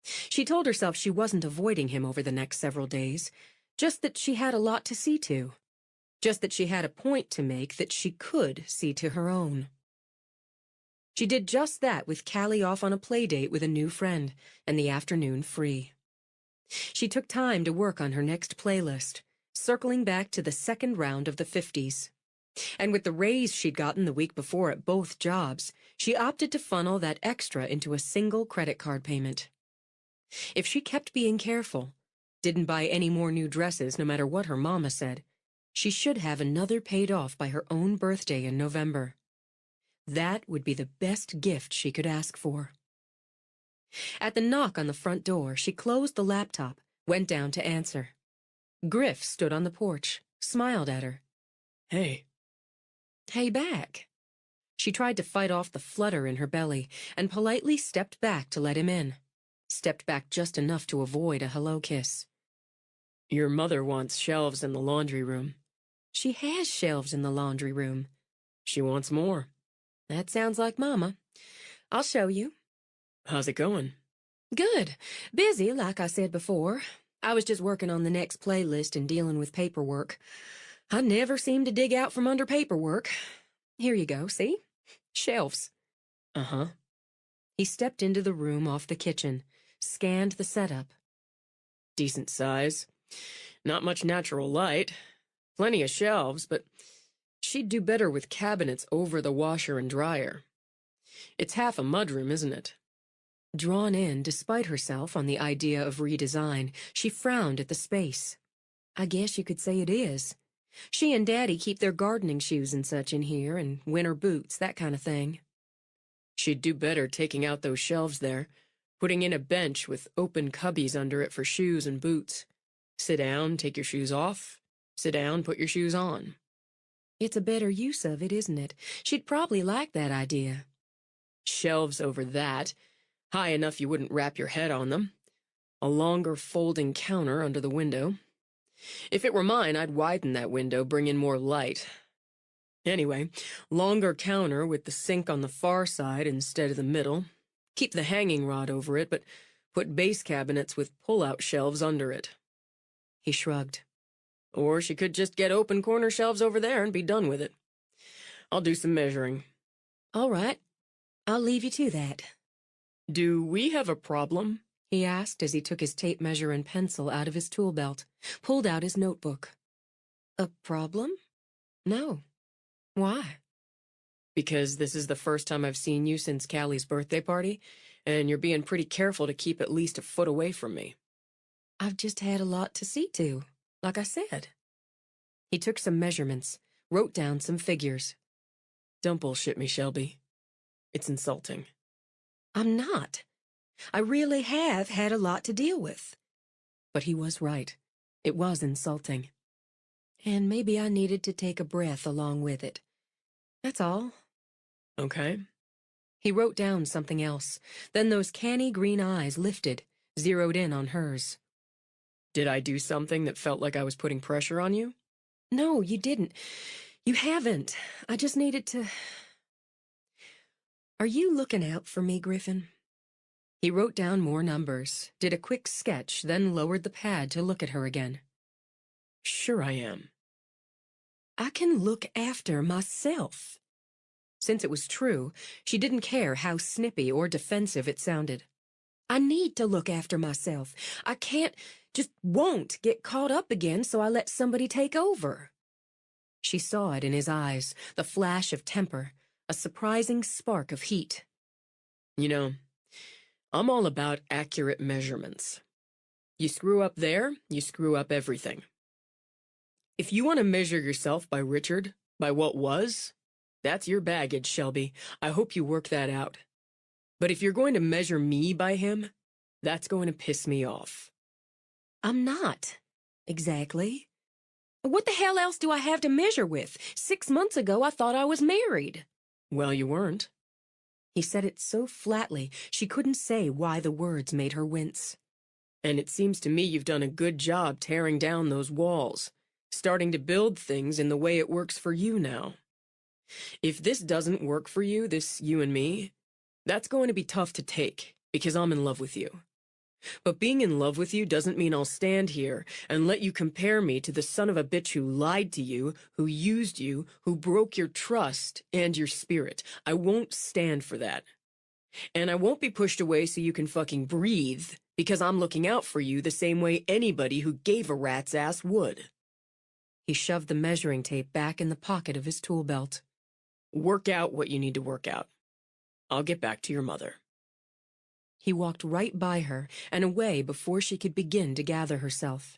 She told herself she wasn't avoiding him over the next several days, just that she had a lot to see to. Just that she had a point to make that she could see to her own. She did just that with Callie off on a play date with a new friend and the afternoon free. She took time to work on her next playlist, circling back to the second round of the 50s. And with the raise she'd gotten the week before at both jobs, she opted to funnel that extra into a single credit card payment. If she kept being careful, didn't buy any more new dresses no matter what her mama said, she should have another paid off by her own birthday in November. That would be the best gift she could ask for. At the knock on the front door, she closed the laptop, went down to answer. Griff stood on the porch, smiled at her. Hey. Hey back. She tried to fight off the flutter in her belly and politely stepped back to let him in. Stepped back just enough to avoid a hello kiss. Your mother wants shelves in the laundry room. She has shelves in the laundry room. She wants more. That sounds like Mama. I'll show you. How's it going? Good. Busy, like I said before. I was just working on the next playlist and dealing with paperwork. I never seem to dig out from under paperwork. Here you go, see? Shelves. Uh-huh. He stepped into the room off the kitchen, scanned the setup. Decent size. Not much natural light. Plenty of shelves, but she'd do better with cabinets over the washer and dryer. It's half a mudroom, isn't it? Drawn in, despite herself, on the idea of redesign, she frowned at the space. I guess you could say it is. She and Daddy keep their gardening shoes and such in here, and winter boots, that kind of thing. She'd do better taking out those shelves there, putting in a bench with open cubbies under it for shoes and boots. Sit down, take your shoes off. Sit down, put your shoes on. It's a better use of it, isn't it? She'd probably like that idea. Shelves over that, high enough you wouldn't wrap your head on them. A longer folding counter under the window. If it were mine, I'd widen that window, bring in more light. Anyway, longer counter with the sink on the far side instead of the middle. Keep the hanging rod over it, but put base cabinets with pull-out shelves under it. He shrugged. Or she could just get open corner shelves over there and be done with it. I'll do some measuring. All right. I'll leave you to that. Do we have a problem? He asked as he took his tape measure and pencil out of his tool belt, pulled out his notebook. A problem? No. Why? Because this is the first time I've seen you since Callie's birthday party, and you're being pretty careful to keep at least a foot away from me. I've just had a lot to see to, like I said. He took some measurements, wrote down some figures. Don't bullshit me, Shelby. It's insulting. I'm not. I really have had a lot to deal with. But he was right. It was insulting. And maybe I needed to take a breath along with it. That's all. Okay. He wrote down something else. Then those canny green eyes lifted, zeroed in on hers. Did I do something that felt like I was putting pressure on you? No, you didn't. You haven't. I just needed to... Are you looking out for me, Griffin? He wrote down more numbers, did a quick sketch, then lowered the pad to look at her again. Sure I am. I can look after myself. Since it was true, she didn't care how snippy or defensive it sounded. I need to look after myself. I can't, just won't get caught up again, so I let somebody take over. She saw it in his eyes, the flash of temper, a surprising spark of heat. You know, I'm all about accurate measurements. You screw up there, you screw up everything. If you want to measure yourself by Richard, by what was, That's your baggage, Shelby. I hope you work that out. But if you're going to measure me by him, that's going to piss me off. I'm not. Exactly. What the hell else do I have to measure with? 6 months ago, I thought I was married. Well, you weren't. He said it so flatly, she couldn't say why the words made her wince. And it seems to me you've done a good job tearing down those walls, starting to build things in the way it works for you now. If this doesn't work for you, this you and me, that's going to be tough to take, because I'm in love with you. But being in love with you doesn't mean I'll stand here and let you compare me to the son of a bitch who lied to you, who used you, who broke your trust and your spirit. I won't stand for that. And I won't be pushed away so you can fucking breathe, because I'm looking out for you the same way anybody who gave a rat's ass would. He shoved the measuring tape back in the pocket of his tool belt. Work out what you need to work out. I'll get back to your mother. He walked right by her and away before she could begin to gather herself.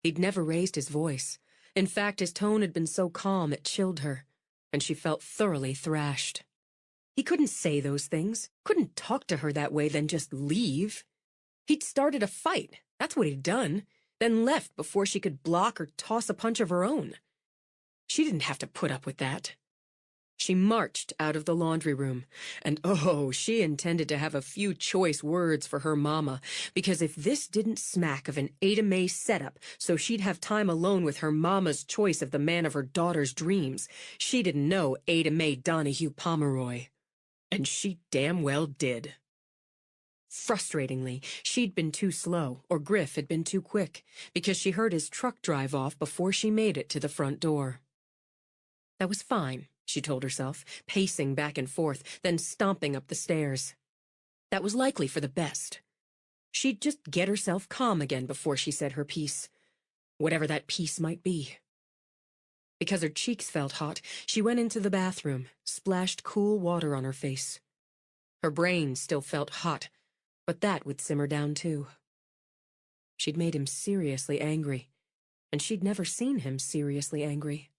He'd never raised his voice. In fact, his tone had been so calm it chilled her, and she felt thoroughly thrashed. He couldn't say those things, couldn't talk to her that way, then just leave. He'd started a fight, that's what he'd done, then left before she could block or toss a punch of her own. She didn't have to put up with that. She marched out of the laundry room, and oh, she intended to have a few choice words for her mama, because if this didn't smack of an Ada Mae setup so she'd have time alone with her mama's choice of the man of her daughter's dreams, she didn't know Ada Mae Donahue Pomeroy. And she damn well did. Frustratingly, she'd been too slow, or Griff had been too quick, because she heard his truck drive off before she made it to the front door. That was fine, she told herself, pacing back and forth, then stomping up the stairs. That was likely for the best. She'd just get herself calm again before she said her piece, whatever that piece might be. Because her cheeks felt hot, she went into the bathroom, splashed cool water on her face. Her brain still felt hot, but that would simmer down too. She'd made him seriously angry, and she'd never seen him seriously angry.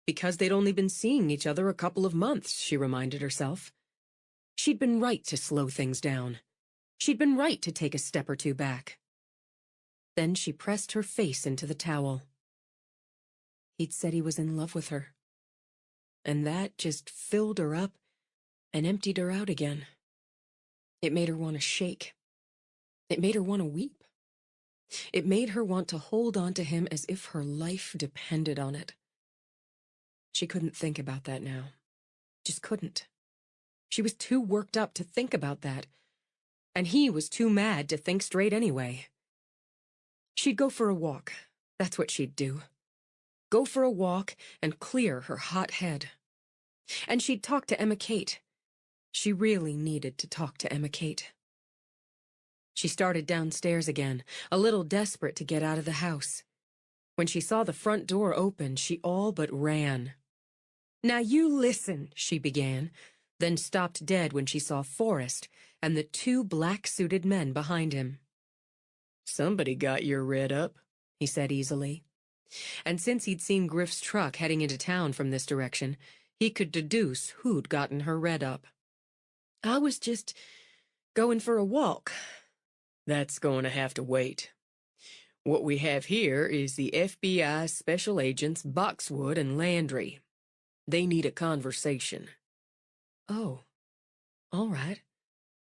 Because they'd only been seeing each other a couple of months, she reminded herself. She'd been right to slow things down. She'd been right to take a step or two back. Then she pressed her face into the towel. He'd said he was in love with her. And that just filled her up and emptied her out again. It made her want to shake. It made her want to weep. It made her want to hold on to him as if her life depended on it. She couldn't think about that now. Just couldn't. She was too worked up to think about that. And he was too mad to think straight anyway. She'd go for a walk. That's what she'd do. Go for a walk and clear her hot head. And she'd talk to Emma Kate. She really needed to talk to Emma Kate. She started downstairs again, a little desperate to get out of the house. When she saw the front door open, she all but ran. "Now you listen," she began, then stopped dead when she saw Forrest and the two black-suited men behind him. "Somebody got your red up," he said easily. And since he'd seen Griff's truck heading into town from this direction, he could deduce who'd gotten her red up. "I was just going for a walk." "That's going to have to wait. What we have here is the FBI Special Agents Boxwood and Landry. They need a conversation." "Oh, all right.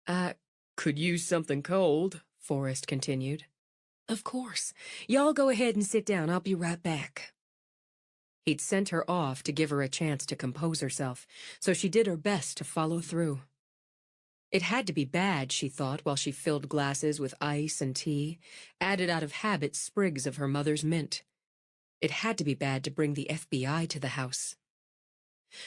I could use something cold," Forrest continued. "Of course. Y'all go ahead and sit down. I'll be right back." He'd sent her off to give her a chance to compose herself, so she did her best to follow through. It had to be bad, she thought, while she filled glasses with ice and tea, added out of habit sprigs of her mother's mint. It had to be bad to bring the FBI to the house.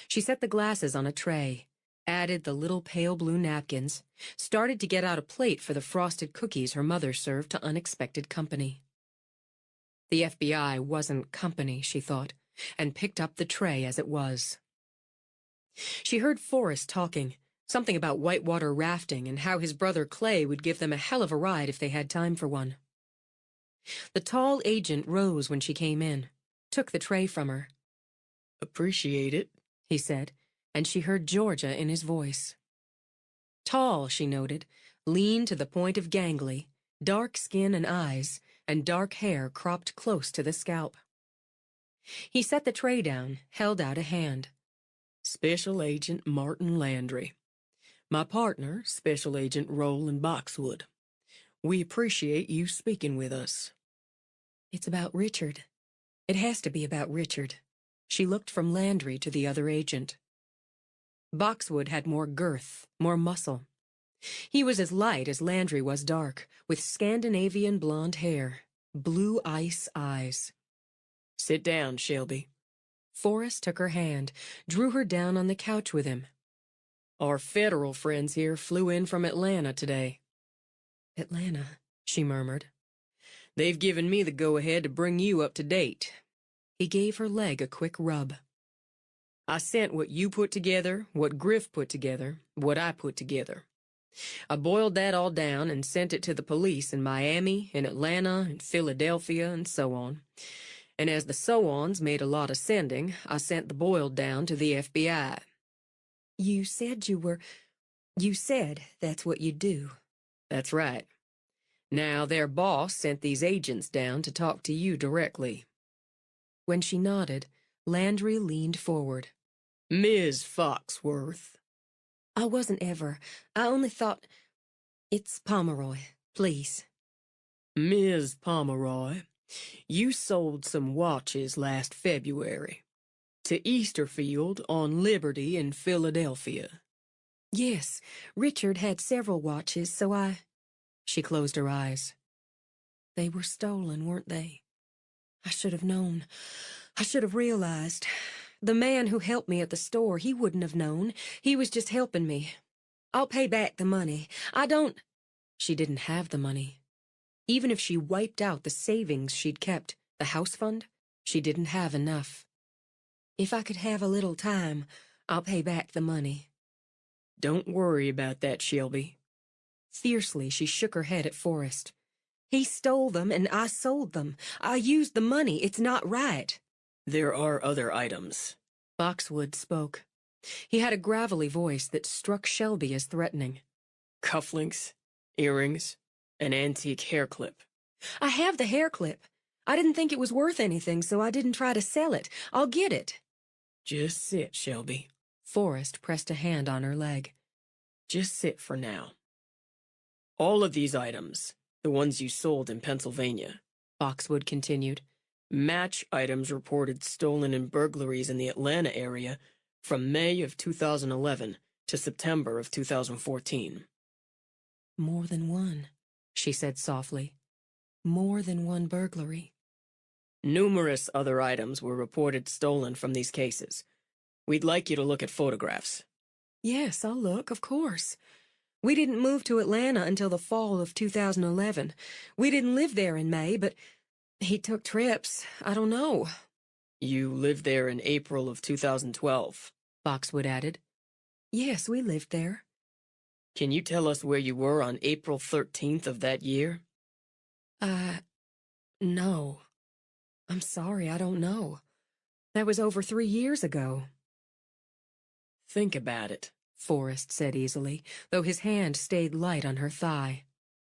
She set the glasses on a tray, added the little pale blue napkins, started to get out a plate for the frosted cookies her mother served to unexpected company. The FBI wasn't company, she thought, and picked up the tray as it was. She heard Forrest talking, something about whitewater rafting and how his brother Clay would give them a hell of a ride if they had time for one. The tall agent rose when she came in, took the tray from her. "Appreciate it," he said, and she heard Georgia in his voice. Tall, she noted, lean to the point of gangly, dark skin and eyes, and dark hair cropped close to the scalp. He set the tray down, held out a hand. Special Agent Martin Landry. My partner, Special Agent Roland Boxwood. We appreciate you speaking with us. It's about Richard. It has to be about Richard. She looked from Landry to the other agent. Boxwood had more girth, more muscle. He was as light as Landry was dark, with Scandinavian blonde hair, blue ice eyes. Sit down, Shelby. Forrest took her hand, drew her down on the couch with him. Our federal friends here flew in from Atlanta today. Atlanta, she murmured. They've given me the go-ahead to bring you up to date. He gave her leg a quick rub. I sent what you put together, what Griff put together, what I put together. I boiled that all down and sent it to the police in Miami, in Atlanta, in Philadelphia, and so on. And as the so-ons made a lot of sending, I sent the boiled down to the FBI. You said that's what you do. That's right. Now their boss sent these agents down to talk to you directly. When she nodded, Landry leaned forward. Ms. Foxworth. I wasn't ever. I only thought... It's Pomeroy, please. Ms. Pomeroy, you sold some watches last February to Easterfield on Liberty in Philadelphia. Yes, Richard had several watches, so I... She closed her eyes. They were stolen, weren't they? I should have known. I should have realized. The man who helped me at the store, he wouldn't have known. He was just helping me. I'll pay back the money. I don't... She didn't have the money. Even if she wiped out the savings she'd kept, the house fund, she didn't have enough. If I could have a little time, I'll pay back the money. Don't worry about that, Shelby. Fiercely, she shook her head at Forrest. He stole them and I sold them. I used the money. It's not right. There are other items. Boxwood spoke. He had a gravelly voice that struck Shelby as threatening. Cufflinks, earrings, an antique hair clip. I have the hair clip. I didn't think it was worth anything, so I didn't try to sell it. I'll get it. Just sit, Shelby. Forrest pressed a hand on her leg. Just sit for now. All of these items, the ones you sold in Pennsylvania, Boxwood continued, match items reported stolen in burglaries in the Atlanta area from May of 2011 to September of 2014. More than one, she said softly. More than one burglary. Numerous other items were reported stolen from these cases. We'd like you to look at photographs. Yes, I'll look, of course. We didn't move to Atlanta until the fall of 2011. We didn't live there in May, but he took trips. I don't know. You lived there in April of 2012, Boxwood added. Yes, we lived there. Can you tell us where you were on April 13th of that year? No. I'm sorry, I don't know. That was over 3 years ago. Think about it, Forrest said easily, though his hand stayed light on her thigh.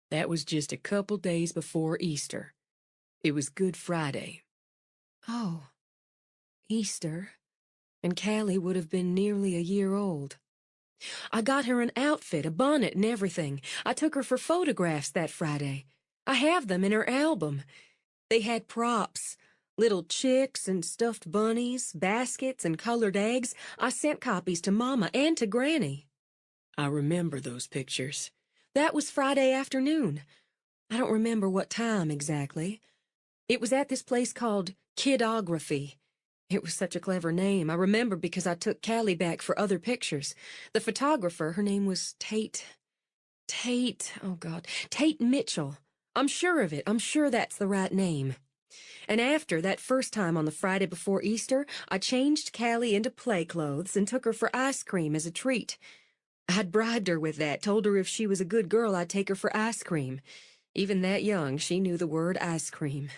That was just a couple days before Easter. It was Good Friday. Oh, Easter. And Callie would have been nearly a year old. I got her an outfit, a bonnet and everything. I took her for photographs that Friday. I have them in her album. They had props, little chicks and stuffed bunnies, baskets and colored eggs. I sent copies to Mama and to Granny. I remember those pictures. That was Friday afternoon. I don't remember what time exactly. It was at this place called Kidography. It was such a clever name. I remember because I took Callie back for other pictures. The photographer, her name was Tate Mitchell. I'm sure of it. I'm sure that's the right name. And after that first time on the Friday before Easter, I changed Callie into play clothes and took her for ice cream as a treat. I'd bribed her with that, told her if she was a good girl, I'd take her for ice cream. Even that young, she knew the word ice cream.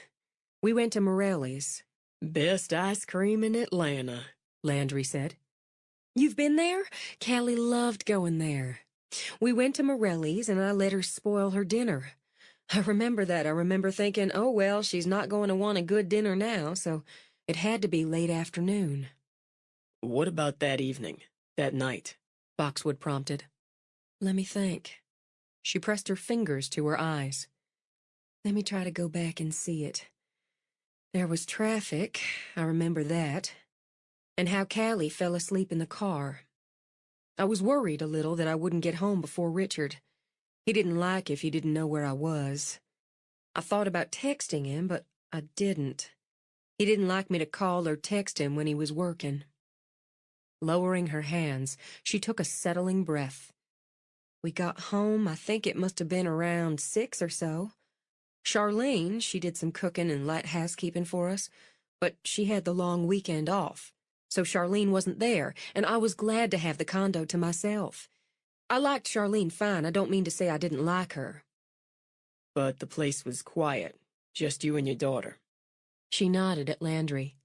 We went to Morelli's. Best ice cream in Atlanta, Landry said. You've been there? Callie loved going there. We went to Morelli's, and I let her spoil her dinner. I remember that. I remember thinking, oh, well, she's not going to want a good dinner now, so it had to be late afternoon. What about that evening, that night? Boxwood prompted. Let me think. She pressed her fingers to her eyes. Let me try to go back and see it. There was traffic, I remember that, and how Callie fell asleep in the car. I was worried a little that I wouldn't get home before Richard. He didn't like if he didn't know where I was. I thought about texting him, but I didn't. He didn't like me to call or text him when he was working. Lowering her hands, she took a settling breath. We got home, I think it must have been around 6 or so. Charlene, she did some cooking and light housekeeping for us, but she had the long weekend off, so Charlene wasn't there, and I was glad to have the condo to myself. I liked Charlene fine. I don't mean to say I didn't like her. But the place was quiet, just you and your daughter. She nodded at Landry.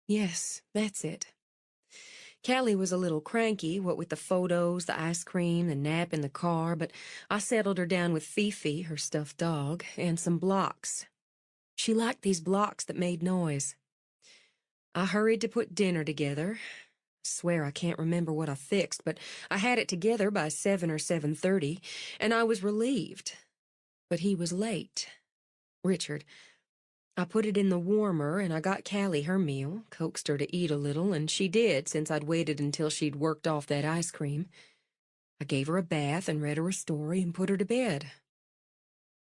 Yes, that's it. Callie was a little cranky, what with the photos, the ice cream, the nap in the car, but I settled her down with Fifi, her stuffed dog, and some blocks. She liked these blocks that made noise. I hurried to put dinner together. I swear I can't remember what I fixed, but I had it together by 7 or 7:30, and I was relieved. But he was late. Richard. I put it in the warmer, and I got Callie her meal, coaxed her to eat a little, and she did, since I'd waited until she'd worked off that ice cream. I gave her a bath and read her a story and put her to bed.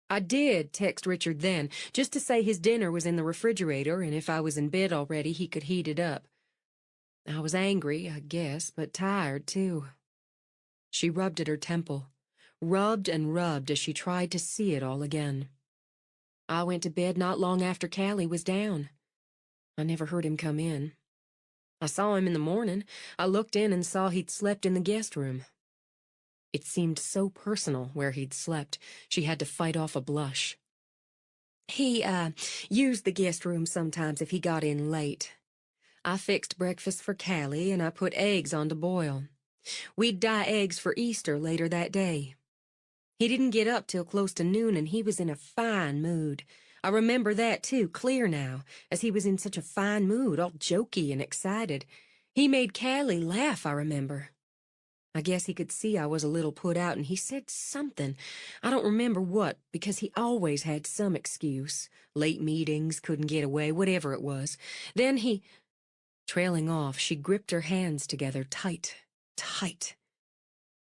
I did text Richard then, just to say his dinner was in the refrigerator, and if I was in bed already, he could heat it up. I was angry, I guess, but tired, too. She rubbed at her temple, rubbed and rubbed as she tried to see it all again. I went to bed not long after Callie was down. I never heard him come in. I saw him in the morning. I looked in and saw he'd slept in the guest room. It seemed so personal where he'd slept, she had to fight off a blush. He, used the guest room sometimes if he got in late. I fixed breakfast for Callie, and I put eggs on to boil. We'd dye eggs for Easter later that day. He didn't get up till close to noon, and he was in a fine mood. I remember that, too, clear now, as he was in such a fine mood, all jokey and excited. He made Callie laugh, I remember. I guess he could see I was a little put out, and he said something. I don't remember what, because he always had some excuse. Late meetings, couldn't get away, whatever it was. Then he... Trailing off, she gripped her hands together tight, tight.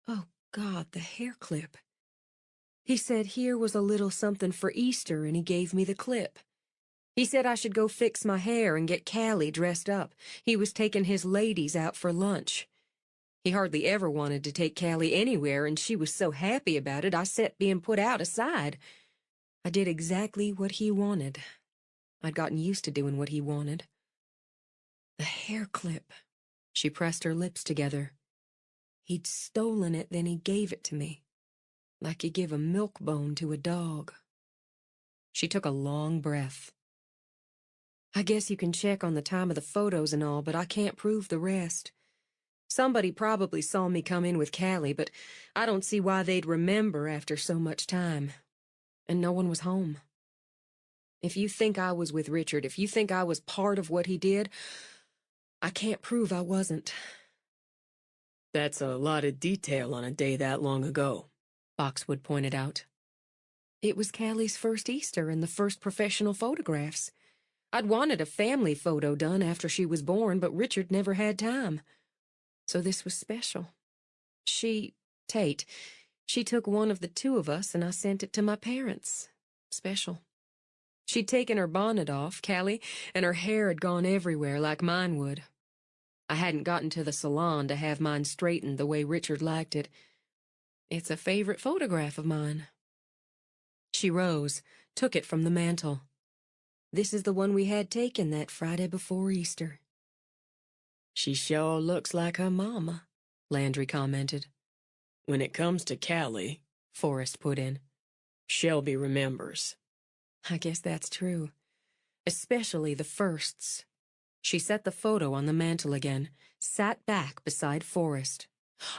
Oh, God, the hair clip. He said here was a little something for Easter, and he gave me the clip. He said I should go fix my hair and get Callie dressed up. He was taking his ladies out for lunch. He hardly ever wanted to take Callie anywhere, and she was so happy about it I set being put out aside. I did exactly what he wanted. I'd gotten used to doing what he wanted. The hair clip. She pressed her lips together. He'd stolen it, then he gave it to me. Like you give a milk bone to a dog. She took a long breath. I guess you can check on the time of the photos and all, but I can't prove the rest. Somebody probably saw me come in with Callie, but I don't see why they'd remember after so much time. And no one was home. If you think I was with Richard, if you think I was part of what he did, I can't prove I wasn't. That's a lot of detail on a day that long ago, Boxwood pointed out. It was Callie's first Easter and the first professional photographs. I'd wanted a family photo done after she was born, but Richard never had time. So this was special. Tate, she took one of the two of us and I sent it to my parents. Special. She'd taken her bonnet off, Callie, and her hair had gone everywhere like mine would. I hadn't gotten to the salon to have mine straightened the way Richard liked it. It's a favorite photograph of mine. She rose, took it from the mantel. This is the one we had taken that Friday before Easter. She sure looks like her mama, Landry commented. When it comes to Callie, Forrest put in, Shelby remembers. I guess that's true. Especially the firsts. She set the photo on the mantel again, sat back beside Forrest.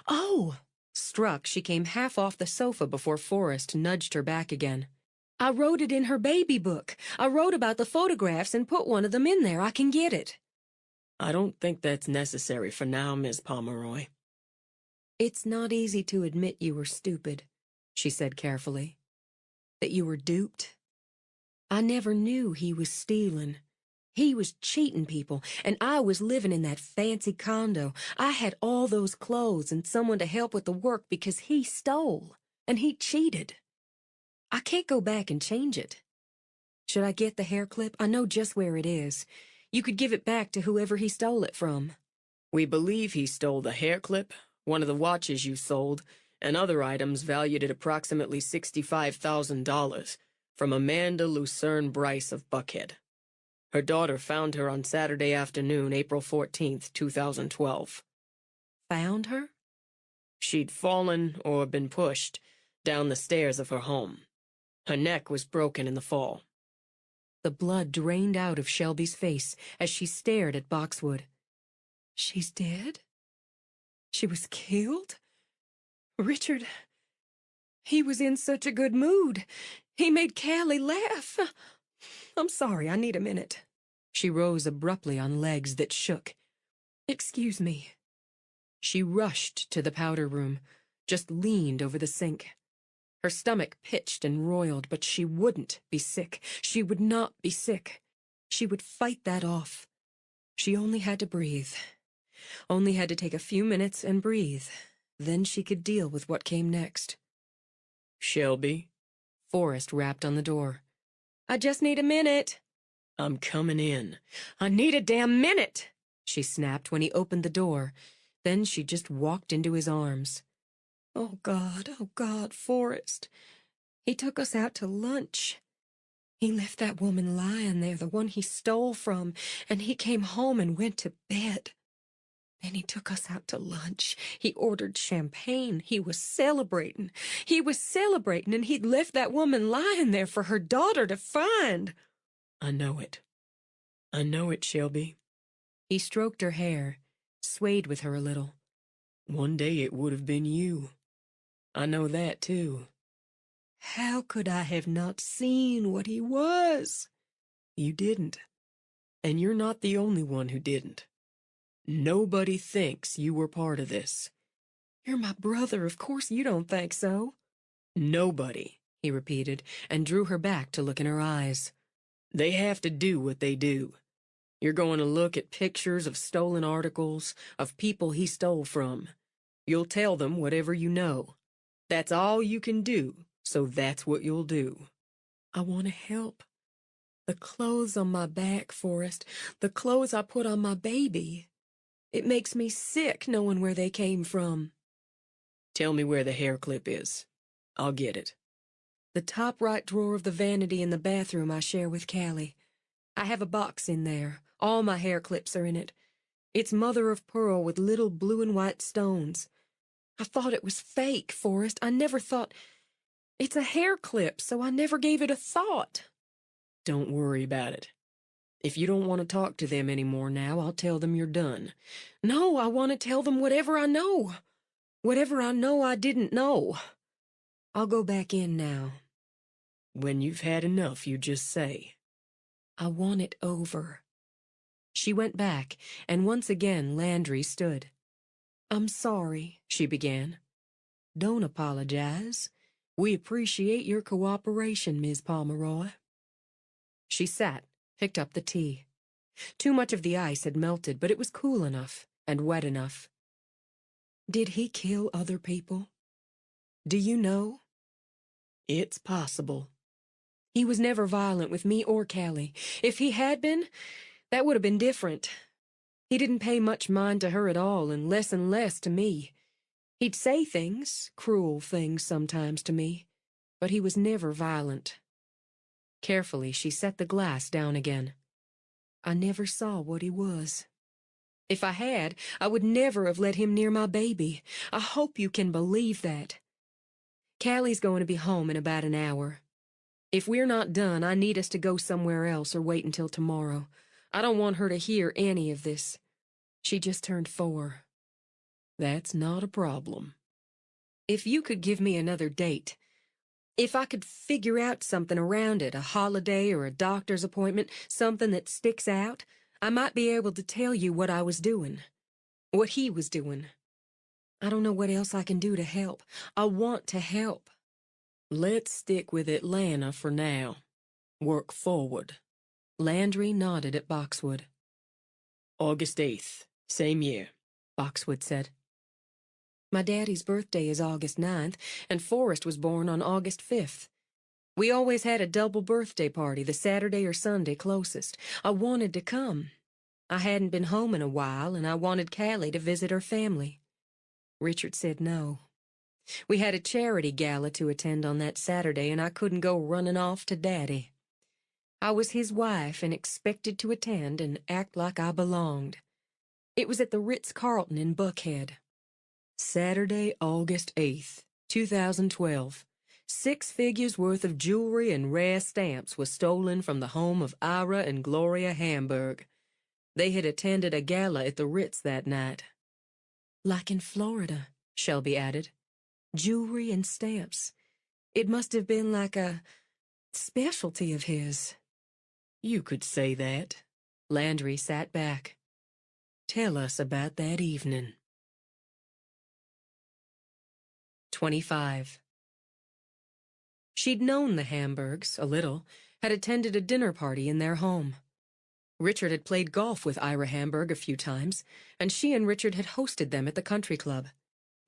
"Oh!" Struck, she came half off the sofa before Forrest nudged her back again. "I wrote it in her baby book. I wrote about the photographs and put one of them in there. I can get it." I don't think that's necessary for now, Miss Pomeroy. "It's not easy to admit you were stupid," she said carefully. "That you were duped. I never knew he was stealing. He was cheating people, and I was living in that fancy condo. I had all those clothes and someone to help with the work because he stole, and he cheated. I can't go back and change it. Should I get the hair clip? I know just where it is. You could give it back to whoever he stole it from." We believe he stole the hair clip, one of the watches you sold, and other items valued at approximately $65,000 from Amanda Lucerne Bryce of Buckhead. Her daughter found her on Saturday afternoon, April 14th, 2012. "Found her?" She'd fallen or been pushed down the stairs of her home. Her neck was broken in the fall. The blood drained out of Shelby's face as she stared at Boxwood. "She's dead? She was killed? Richard, he was in such a good mood. He made Callie laugh. I'm sorry, I need a minute." She rose abruptly on legs that shook. "Excuse me." She rushed to the powder room, just leaned over the sink. Her stomach pitched and roiled, but she wouldn't be sick. She would not be sick. She would fight that off. She only had to breathe. Only had to take a few minutes and breathe. Then she could deal with what came next. Shelby? Forrest rapped on the door. "I just need a minute." I'm coming in. "I need a damn minute," she snapped when he opened the door. Then she just walked into his arms. Oh, God, Forrest. He took us out to lunch. He left that woman lying there, the one he stole from, and he came home and went to bed. Then he took us out to lunch. He ordered champagne. He was celebrating, and he'd left that woman lying there for her daughter to find. I know it. I know it, Shelby. He stroked her hair, swayed with her a little. One day it would have been you. I know that, too. How could I have not seen what he was? You didn't. And you're not the only one who didn't. Nobody thinks you were part of this. You're my brother. Of course you don't think so. Nobody, he repeated, and drew her back to look in her eyes. They have to do what they do. You're going to look at pictures of stolen articles, of people he stole from. You'll tell them whatever you know. That's all you can do, so that's what you'll do. I want to help. The clothes on my back, Forrest, the clothes I put on my baby. It makes me sick knowing where they came from. Tell me where the hair clip is. I'll get it. The top right drawer of the vanity in the bathroom I share with Callie. I have a box in there. All my hair clips are in it. It's mother of pearl with little blue and white stones. I thought it was fake, Forrest. I never thought... It's a hair clip, so I never gave it a thought. Don't worry about it. If you don't want to talk to them anymore now, I'll tell them you're done. No, I want to tell them whatever I know. Whatever I know I didn't know. I'll go back in now. When you've had enough, you just say. I want it over. She went back, and once again Landry stood. I'm sorry, she began. Don't apologize. We appreciate your cooperation, Ms. Pomeroy. She sat, picked up the tea. Too much of the ice had melted, but it was cool enough and wet enough. Did he kill other people? Do you know? It's possible. He was never violent with me or Callie. If he had been, that would have been different. He didn't pay much mind to her at all, and less to me. He'd say things, cruel things sometimes to me, but he was never violent. Carefully, she set the glass down again. I never saw what he was. If I had, I would never have let him near my baby. I hope you can believe that. Callie's going to be home in about an hour. If we're not done, I need us to go somewhere else or wait until tomorrow. I don't want her to hear any of this. She just turned 4. That's not a problem. If you could give me another date, if I could figure out something around it, a holiday or a doctor's appointment, something that sticks out, I might be able to tell you what I was doing, what he was doing. I don't know what else I can do to help. I want to help. Let's stick with Atlanta for now. Work forward. Landry nodded at Boxwood. August 8th, same year, Boxwood said. My daddy's birthday is August 9th, and Forrest was born on August 5th. We always had a double birthday party, the Saturday or Sunday closest. I wanted to come. I hadn't been home in a while, and I wanted Callie to visit her family. Richard said no. We had a charity gala to attend on that Saturday, and I couldn't go running off to Daddy. I was his wife and expected to attend and act like I belonged. It was at the Ritz-Carlton in Buckhead. Saturday, August 8th, 2012. 6 figures worth of jewelry and rare stamps was stolen from the home of Ira and Gloria Hamburg. They had attended a gala at the Ritz that night. Like in Florida, Shelby added. Jewelry and stamps. It must have been like a specialty of his. You could say that. Landry sat back. Tell us about that evening. 25. She'd known the Hamburgs, a little, had attended a dinner party in their home. Richard had played golf with Ira Hamburg a few times, and she and Richard had hosted them at the country club.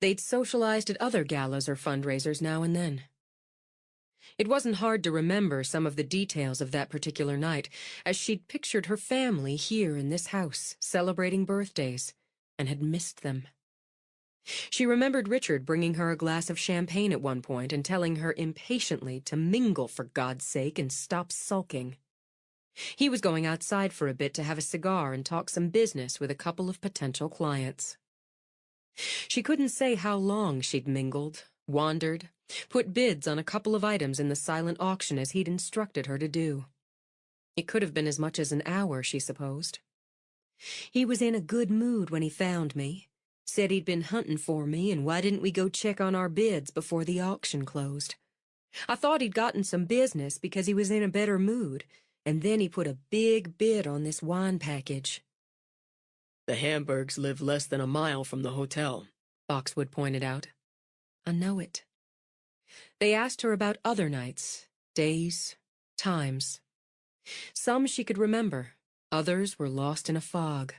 They'd socialized at other galas or fundraisers now and then. It wasn't hard to remember some of the details of that particular night, as she'd pictured her family here in this house, celebrating birthdays, and had missed them. She remembered Richard bringing her a glass of champagne at one point and telling her impatiently to mingle for God's sake and stop sulking. He was going outside for a bit to have a cigar and talk some business with a couple of potential clients. She couldn't say how long she'd mingled, wandered, put bids on a couple of items in the silent auction as he'd instructed her to do. It could have been as much as an hour, she supposed. He was in a good mood when he found me. Said he'd been hunting for me, and why didn't we go check on our bids before the auction closed? I thought he'd gotten some business because he was in a better mood, and then he put a big bid on this wine package. The Hamburgs live less than a mile from the hotel, Boxwood pointed out. I know it. They asked her about other nights, days, times. Some she could remember, others were lost in a fog.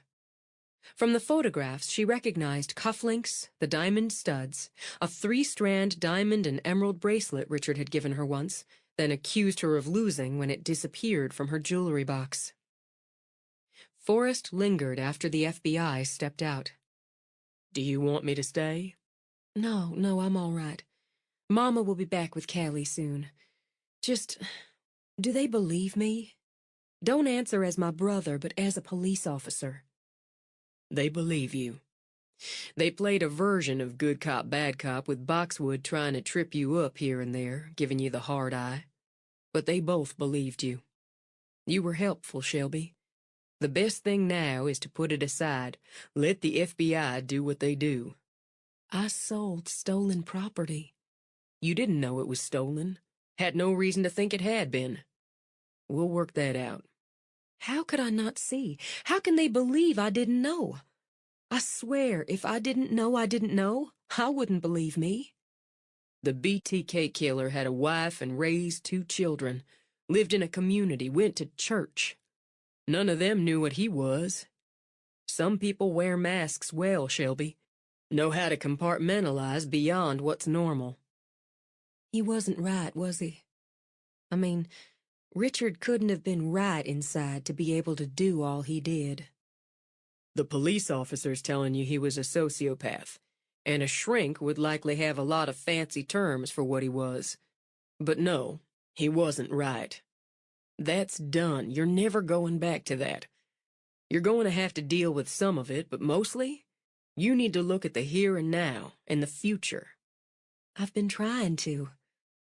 From the photographs, she recognized cufflinks, the diamond studs, a 3-strand diamond and emerald bracelet Richard had given her once, then accused her of losing when it disappeared from her jewelry box. Forrest lingered after the FBI stepped out. Do you want me to stay? No, I'm all right. Mama will be back with Callie soon. Just, do they believe me? Don't answer as my brother, but as a police officer. They believe you. They played a version of good cop, bad cop with Boxwood trying to trip you up here and there, giving you the hard eye. But they both believed you. You were helpful, Shelby. The best thing now is to put it aside. Let the FBI do what they do. I sold stolen property. You didn't know it was stolen. Had no reason to think it had been. We'll work that out. How could I not see? How can they believe I didn't know? I swear, if I didn't know, I wouldn't believe me. The BTK killer had a wife and raised 2 children, lived in a community, went to church. None of them knew what he was. Some people wear masks well, Shelby. Know how to compartmentalize beyond what's normal. He wasn't right, was he? I mean, Richard couldn't have been right inside to be able to do all he did. The police officer's telling you he was a sociopath, and a shrink would likely have a lot of fancy terms for what he was. But no, he wasn't right. That's done. You're never going back to that. You're going to have to deal with some of it, but mostly, you need to look at the here and now and the future. I've been trying to.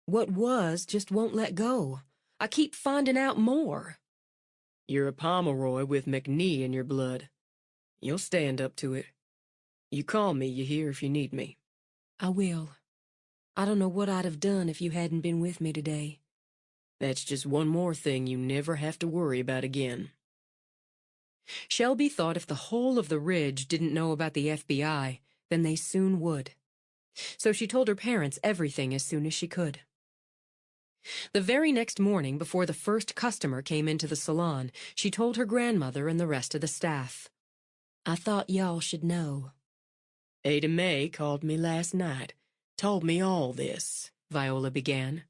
What was just won't let go. I keep finding out more. You're a Pomeroy with McNee in your blood. You'll stand up to it. You call me, you hear, if you need me. I will. I don't know what I'd have done if you hadn't been with me today. That's just one more thing you never have to worry about again. Shelby thought if the whole of the Ridge didn't know about the FBI, then they soon would. So she told her parents everything as soon as she could. The very next morning, before the first customer came into the salon, she told her grandmother and the rest of the staff. I thought y'all should know. Ada Mae called me last night, told me all this, Viola began.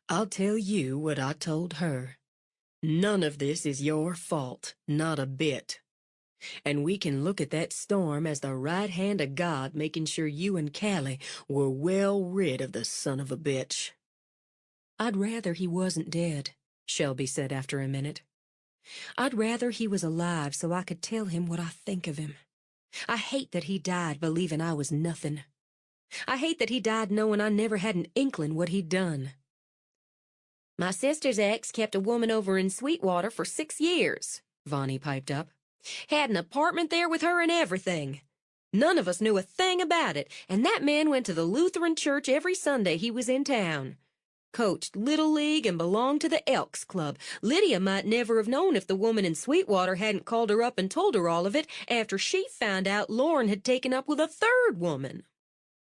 I'll tell you what I told her. None of this is your fault, not a bit. And we can look at that storm as the right hand of God making sure you and Callie were well rid of the son of a bitch. I'd rather he wasn't dead, Shelby said after a minute. I'd rather he was alive so I could tell him what I think of him. I hate that he died believing I was nothing. I hate that he died knowing I never had an inkling what he'd done. My sister's ex kept a woman over in Sweetwater for 6 years, Vonnie piped up. Had an apartment there with her and everything. None of us knew a thing about it, and that man went to the Lutheran church every Sunday he was in town. Coached Little League and belonged to the Elks Club. Lydia might never have known if the woman in Sweetwater hadn't called her up and told her all of it after she found out Lauren had taken up with a third woman.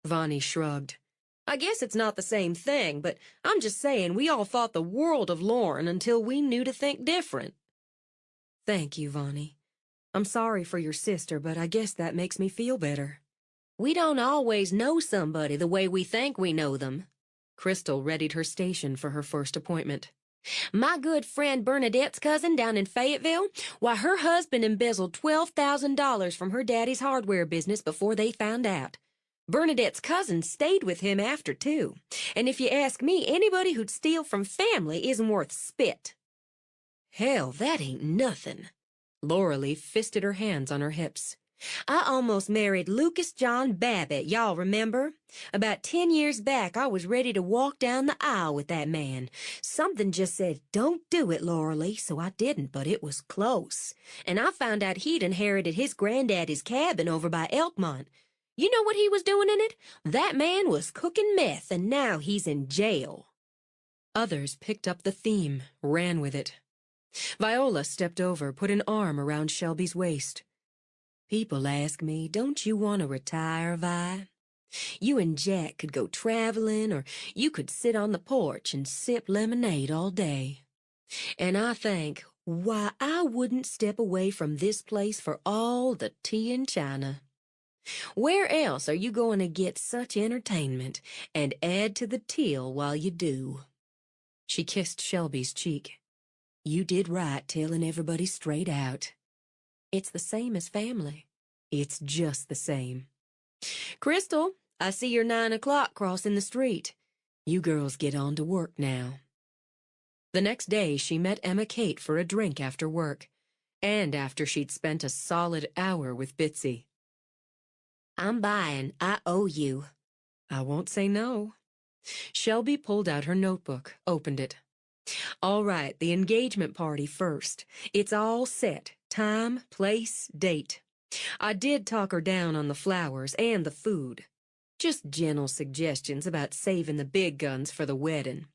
Vonnie shrugged. I guess it's not the same thing, but I'm just saying we all thought the world of Lauren until we knew to think different. Thank you, Vonnie. I'm sorry for your sister, but I guess that makes me feel better. We don't always know somebody the way we think we know them. Crystal readied her station for her first appointment. My good friend Bernadette's cousin down in Fayetteville, why, her husband embezzled $12,000 from her daddy's hardware business before they found out. Bernadette's cousin stayed with him after, too. And if you ask me, anybody who'd steal from family isn't worth spit. Hell, that ain't nothing. Laura Lee fisted her hands on her hips. I almost married Lucas John Babbitt, y'all remember? About 10 years back, I was ready to walk down the aisle with that man. Something just said, don't do it, Laura Lee, so I didn't, but it was close. And I found out he'd inherited his granddaddy's cabin over by Elkmont. You know what he was doing in it? That man was cooking meth, and now he's in jail. Others picked up the theme, ran with it. Viola stepped over, put an arm around Shelby's waist. People ask me, don't you want to retire, Vi? You and Jack could go traveling, or you could sit on the porch and sip lemonade all day. And I think, why, I wouldn't step away from this place for all the tea in China. Where else are you going to get such entertainment and add to the till while you do? She kissed Shelby's cheek. You did right telling everybody straight out. It's the same as family. It's just the same. Crystal, I see your 9 o'clock crossing the street. You girls get on to work now. The next day, she met Emma Kate for a drink after work, and after she'd spent a solid hour with Bitsy. I'm buying. I owe you. I won't say no. Shelby pulled out her notebook, opened it. All right, the engagement party first. It's all set. Time, place, date. I did talk her down on the flowers and the food. Just gentle suggestions about saving the big guns for the wedding.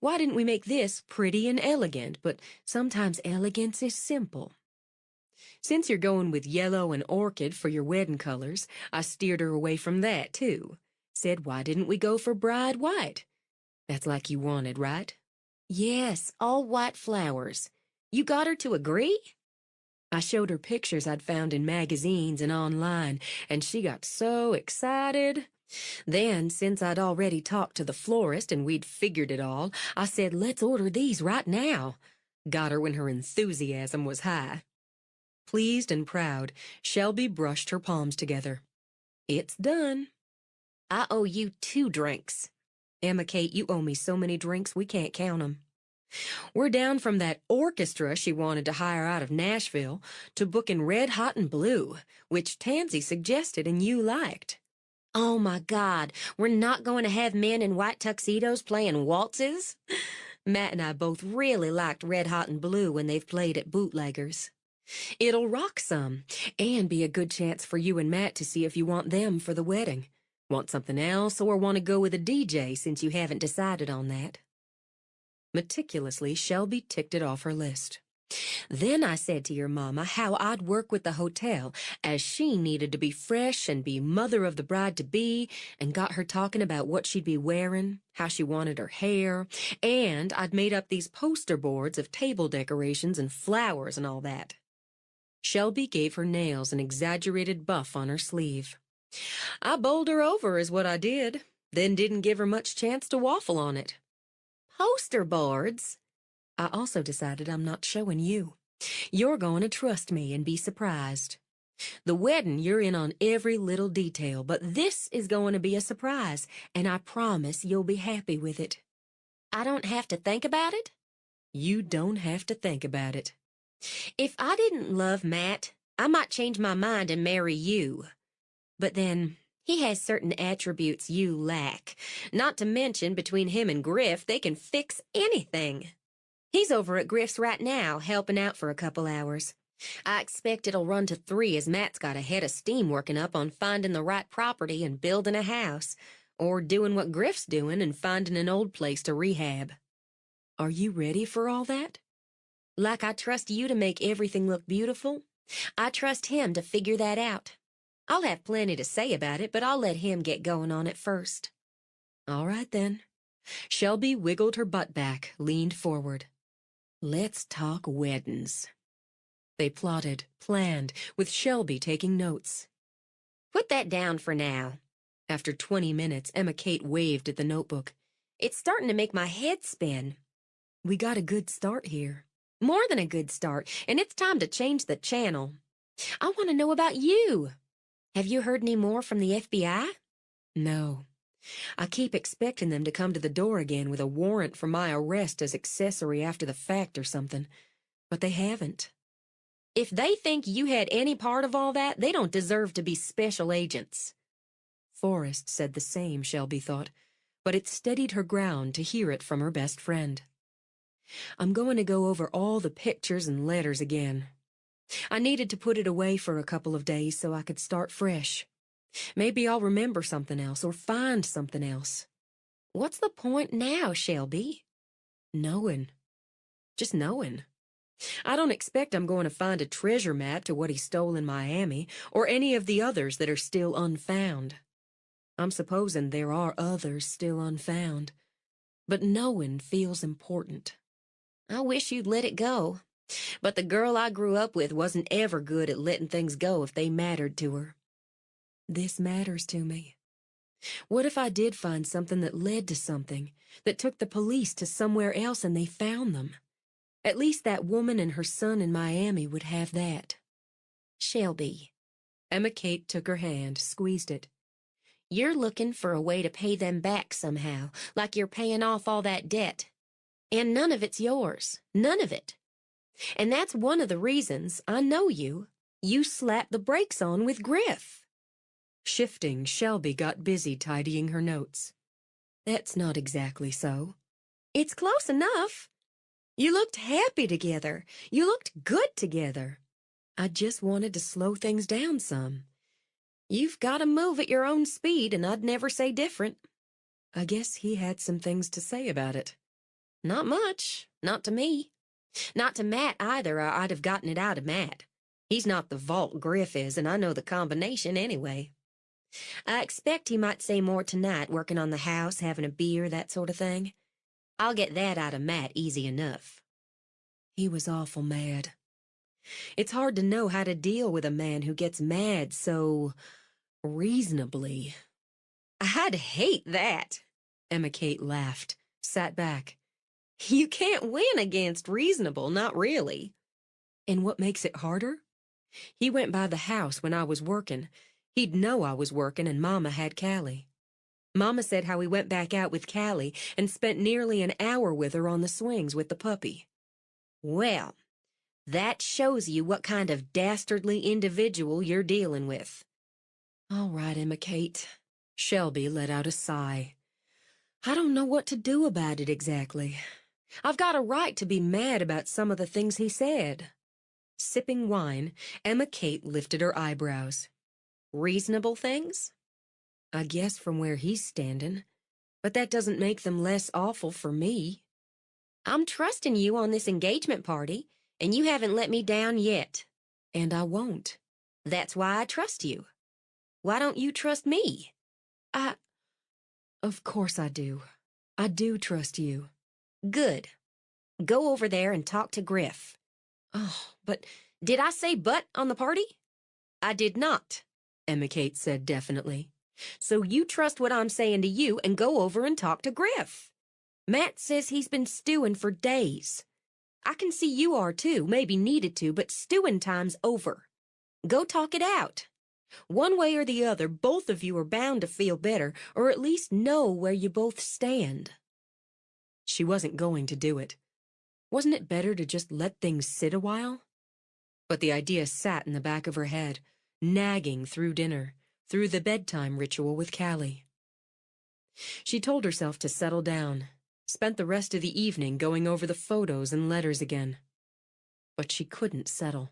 Why didn't we make this pretty and elegant? But sometimes elegance is simple. Since you're going with yellow and orchid for your wedding colors, I steered her away from that, too. Said, why didn't we go for bride white? That's like you wanted, right? Yes, all white flowers. You got her to agree? I showed her pictures I'd found in magazines and online, and she got so excited. Then, since I'd already talked to the florist and we'd figured it all, I said, let's order these right now. Got her when her enthusiasm was high. Pleased and proud, Shelby brushed her palms together. It's done. I owe you 2 drinks. Emma Kate, you owe me so many drinks we can't count 'em. We're down from that orchestra she wanted to hire out of Nashville to booking Red Hot and Blue, which Tansy suggested and you liked. Oh, my God, we're not going to have men in white tuxedos playing waltzes? Matt and I both really liked Red Hot and Blue when they've played at Bootleggers. It'll rock some, and be a good chance for you and Matt to see if you want them for the wedding. Want something else, or want to go with a DJ since you haven't decided on that? Meticulously, Shelby ticked it off her list. Then I said to your mama how I'd work with the hotel, as she needed to be fresh and be mother of the bride-to-be, and got her talking about what she'd be wearing, how she wanted her hair, and I'd made up these poster boards of table decorations and flowers and all that. Shelby gave her nails an exaggerated buff on her sleeve. I bowled her over is what I did, then didn't give her much chance to waffle on it. Poster boards? I also decided I'm not showing you. You're going to trust me and be surprised. The wedding, you're in on every little detail, but this is going to be a surprise, and I promise you'll be happy with it. I don't have to think about it? You don't have to think about it. If I didn't love Matt, I might change my mind and marry you. But then, he has certain attributes you lack. Not to mention, between him and Griff, they can fix anything. He's over at Griff's right now, helping out for a couple hours. I expect it'll run to 3 as Matt's got a head of steam working up on finding the right property and building a house, or doing what Griff's doing and finding an old place to rehab. Are you ready for all that? Like I trust you to make everything look beautiful, I trust him to figure that out. I'll have plenty to say about it, but I'll let him get going on it first. All right, then. Shelby wiggled her butt back, leaned forward. Let's talk weddings. They plotted, planned, with Shelby taking notes. Put that down for now. After 20 minutes, Emma Kate waved at the notebook. It's starting to make my head spin. We got a good start here. More than a good start, and it's time to change the channel. I want to know about you. Have you heard any more from the FBI? No. I keep expecting them to come to the door again with a warrant for my arrest as accessory after the fact or something, but they haven't. If they think you had any part of all that, they don't deserve to be special agents. Forrest said the same, Shelby thought, but it steadied her ground to hear it from her best friend. I'm going to go over all the pictures and letters again. I needed to put it away for a couple of days so I could start fresh. Maybe I'll remember something else or find something else. What's the point now, Shelby? Knowing. Just knowing. I don't expect I'm going to find a treasure map to what he stole in Miami or any of the others that are still unfound. I'm supposing there are others still unfound. But knowing feels important. I wish you'd let it go. But the girl I grew up with wasn't ever good at letting things go if they mattered to her. This matters to me. What if I did find something that led to something, that took the police to somewhere else and they found them? At least that woman and her son in Miami would have that. Shelby. Emma Kate took her hand, squeezed it. You're looking for a way to pay them back somehow, like you're paying off all that debt. And none of it's yours. None of it. And that's one of the reasons, I know you slapped the brakes on with Griff. Shifting, Shelby got busy tidying her notes. That's not exactly so. It's close enough. You looked happy together. You looked good together. I just wanted to slow things down some. You've got to move at your own speed, and I'd never say different. I guess he had some things to say about it. Not much. Not to me. Not to Matt either, or I'd have gotten it out of Matt. He's not the vault Griff is, and I know the combination anyway. I expect he might say more tonight, working on the house, having a beer, that sort of thing. I'll get that out of Matt easy enough. He was awful mad. It's hard to know how to deal with a man who gets mad so reasonably. I'd hate that. Emma Kate laughed, sat back. You can't win against reasonable, not really. And what makes it harder? He went by the house when I was working. He'd know I was working and Mama had Callie. Mama said how he went back out with Callie and spent nearly an hour with her on the swings with the puppy. Well, that shows you what kind of dastardly individual you're dealing with. All right, Emma Kate. Shelby let out a sigh. I don't know what to do about it exactly. I've got a right to be mad about some of the things he said. Sipping wine, Emma Kate lifted her eyebrows. Reasonable things? I guess from where he's standing. But that doesn't make them less awful for me. I'm trusting you on this engagement party, and you haven't let me down yet. And I won't. That's why I trust you. Why don't you trust me? Of course I do. I do trust you. Good. Go over there and talk to Griff. Oh, but did I say but on the party? I did not, Emma Kate said definitely. So you trust what I'm saying to you and go over and talk to Griff. Matt says he's been stewing for days. I can see you are too, maybe needed to, but stewing time's over. Go talk it out. One way or the other, both of you are bound to feel better, or at least know where you both stand. She wasn't going to do it. Wasn't it better to just let things sit a while? But the idea sat in the back of her head, nagging through dinner, through the bedtime ritual with Callie. She told herself to settle down, spent the rest of the evening going over the photos and letters again. But she couldn't settle.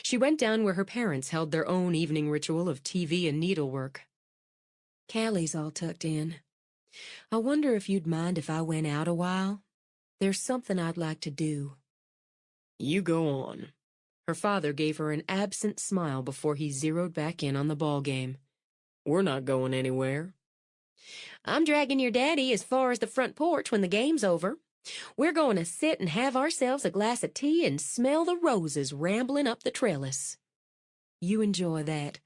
She went down where her parents held their own evening ritual of TV and needlework. Callie's all tucked in. I wonder if you'd mind if I went out a while? There's something I'd like to do. You go on. Her father gave her an absent smile before he zeroed back in on the ball game. We're not going anywhere. I'm dragging your daddy as far as the front porch when the game's over. We're going to sit and have ourselves a glass of tea and smell the roses rambling up the trellis. You enjoy that,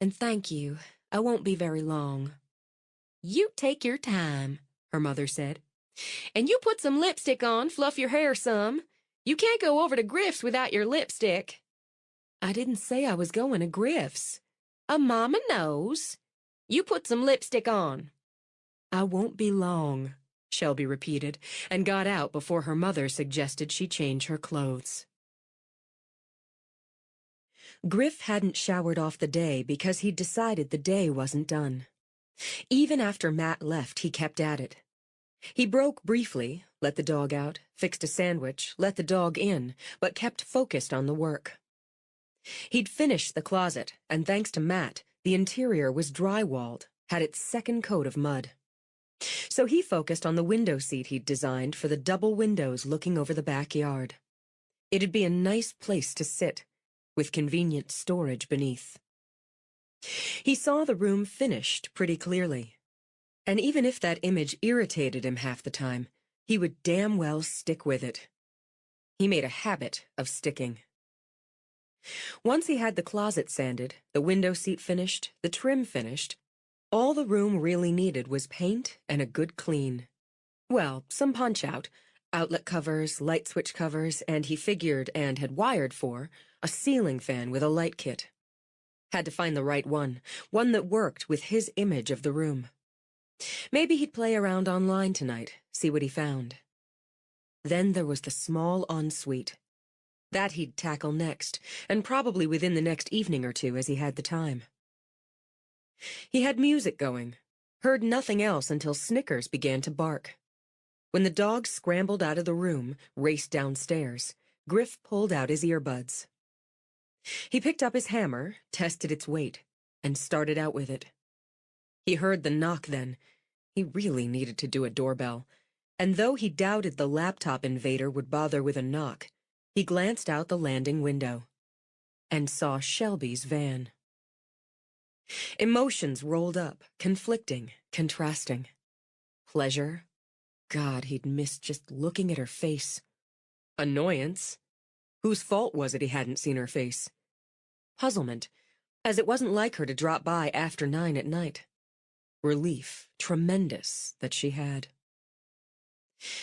and thank you. I won't be very long. You take your time, her mother said. And you put some lipstick on, fluff your hair some. You can't go over to Griff's without your lipstick. I didn't say I was going to Griff's. A mama knows. You put some lipstick on. I won't be long, Shelby repeated, and got out before her mother suggested she change her clothes. Griff hadn't showered off the day because he'd decided the day wasn't done. Even after Matt left, he kept at it. He broke briefly, let the dog out, fixed a sandwich, let the dog in, but kept focused on the work. He'd finished the closet, and thanks to Matt, the interior was drywalled, had its second coat of mud. So he focused on the window seat he'd designed for the double windows looking over the backyard. It'd be a nice place to sit, with convenient storage beneath. He saw the room finished pretty clearly. And even if that image irritated him half the time, he would damn well stick with it. He made a habit of sticking. Once he had the closet sanded, the window seat finished, the trim finished, all the room really needed was paint and a good clean. Well, some punch-out, outlet covers, light switch covers, and he figured and had wired for a ceiling fan with a light kit. Had to find the right one that worked with his image of the room. Maybe he'd play around online tonight, see what he found. Then there was the small ensuite. That he'd tackle next, and probably within the next evening or two as he had the time. He had music going, heard nothing else until Snickers began to bark. When the dog scrambled out of the room, raced downstairs, Griff pulled out his earbuds. He picked up his hammer, tested its weight, and started out with it. He heard the knock then. He really needed to do a doorbell, and though he doubted the laptop invader would bother with a knock, he glanced out the landing window and saw Shelby's van. Emotions rolled up, conflicting, contrasting. Pleasure. God, he'd missed just looking at her face. Annoyance. Whose fault was it he hadn't seen her face? Puzzlement, as it wasn't like her to drop by after 9 at night. Relief, tremendous, that she had.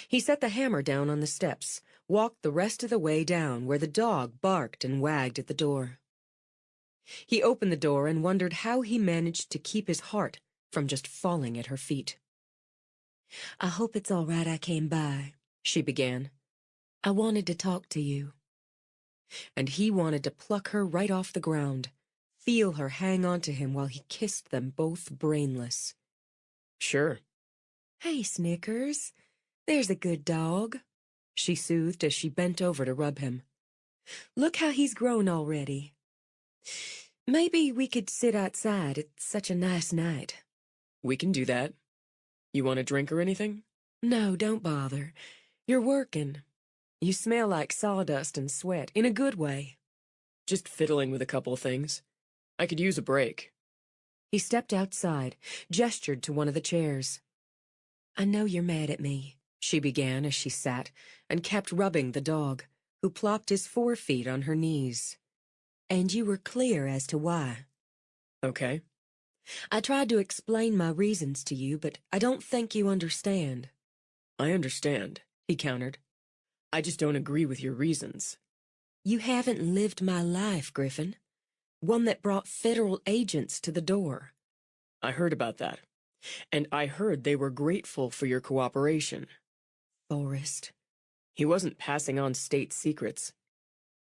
He set the hammer down on the steps, walked the rest of the way down where the dog barked and wagged at the door. He opened the door and wondered how he managed to keep his heart from just falling at her feet. I hope it's all right I came by, she began. I wanted to talk to you. And he wanted to pluck her right off the ground, feel her hang on to him while he kissed them both brainless. Sure. Hey, Snickers. There's a good dog, she soothed as she bent over to rub him. Look how he's grown already. Maybe we could sit outside. It's such a nice night. We can do that. You want a drink or anything? No, don't bother. You're working. You smell like sawdust and sweat, in a good way. Just fiddling with a couple of things. I could use a break. He stepped outside, gestured to one of the chairs. I know you're mad at me, she began as she sat, and kept rubbing the dog, who plopped his forefeet on her knees. And you were clear as to why. Okay. I tried to explain my reasons to you, but I don't think you understand. I understand, he countered. I just don't agree with your reasons. You haven't lived my life, Griffin. One that brought federal agents to the door. I heard about that. And I heard they were grateful for your cooperation. Forrest. He wasn't passing on state secrets.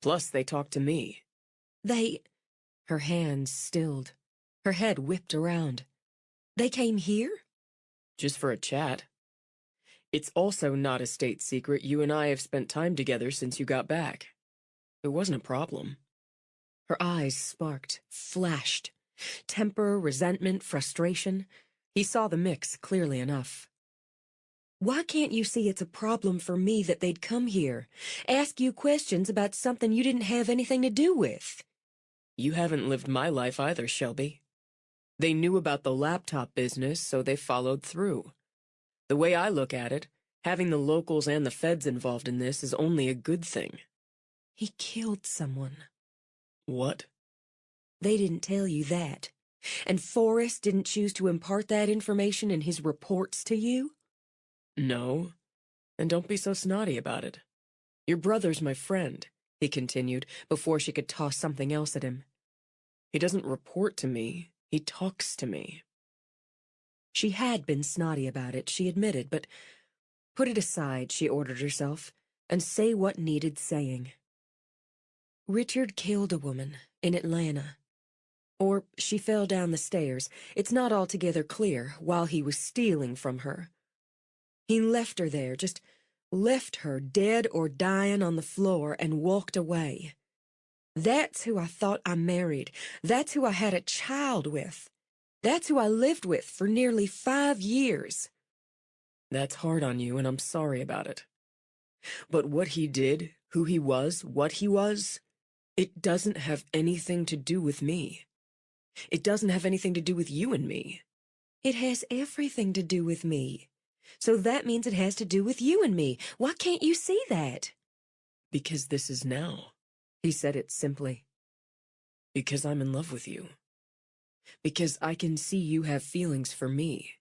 Plus, they talked to me. They... Her hands stilled. Her head whipped around. They came here? Just for a chat. It's also not a state secret you and I have spent time together since you got back. It wasn't a problem. Her eyes sparked, flashed. Temper, resentment, frustration. He saw the mix clearly enough. Why can't you see it's a problem for me that they'd come here, ask you questions about something you didn't have anything to do with? You haven't lived my life either, Shelby. They knew about the laptop business, so they followed through. The way I look at it, having the locals and the feds involved in this is only a good thing. He killed someone. What? They didn't tell you that. And Forrest didn't choose to impart that information in his reports to you? No. And don't be so snotty about it. Your brother's my friend, he continued, before she could toss something else at him. He doesn't report to me. He talks to me. She had been snotty about it, she admitted, but put it aside, she ordered herself, and say what needed saying. Richard killed a woman in Atlanta. Or she fell down the stairs. It's not altogether clear, while he was stealing from her. He left her there, just left her dead or dying on the floor and walked away. That's who I thought I married. That's who I had a child with. That's who I lived with for nearly 5 years. That's hard on you, and I'm sorry about it. But what he did, who he was, what he was, it doesn't have anything to do with me. It doesn't have anything to do with you and me. It has everything to do with me. So that means it has to do with you and me. Why can't you see that? Because this is now. He said it simply. Because I'm in love with you. Because I can see you have feelings for me.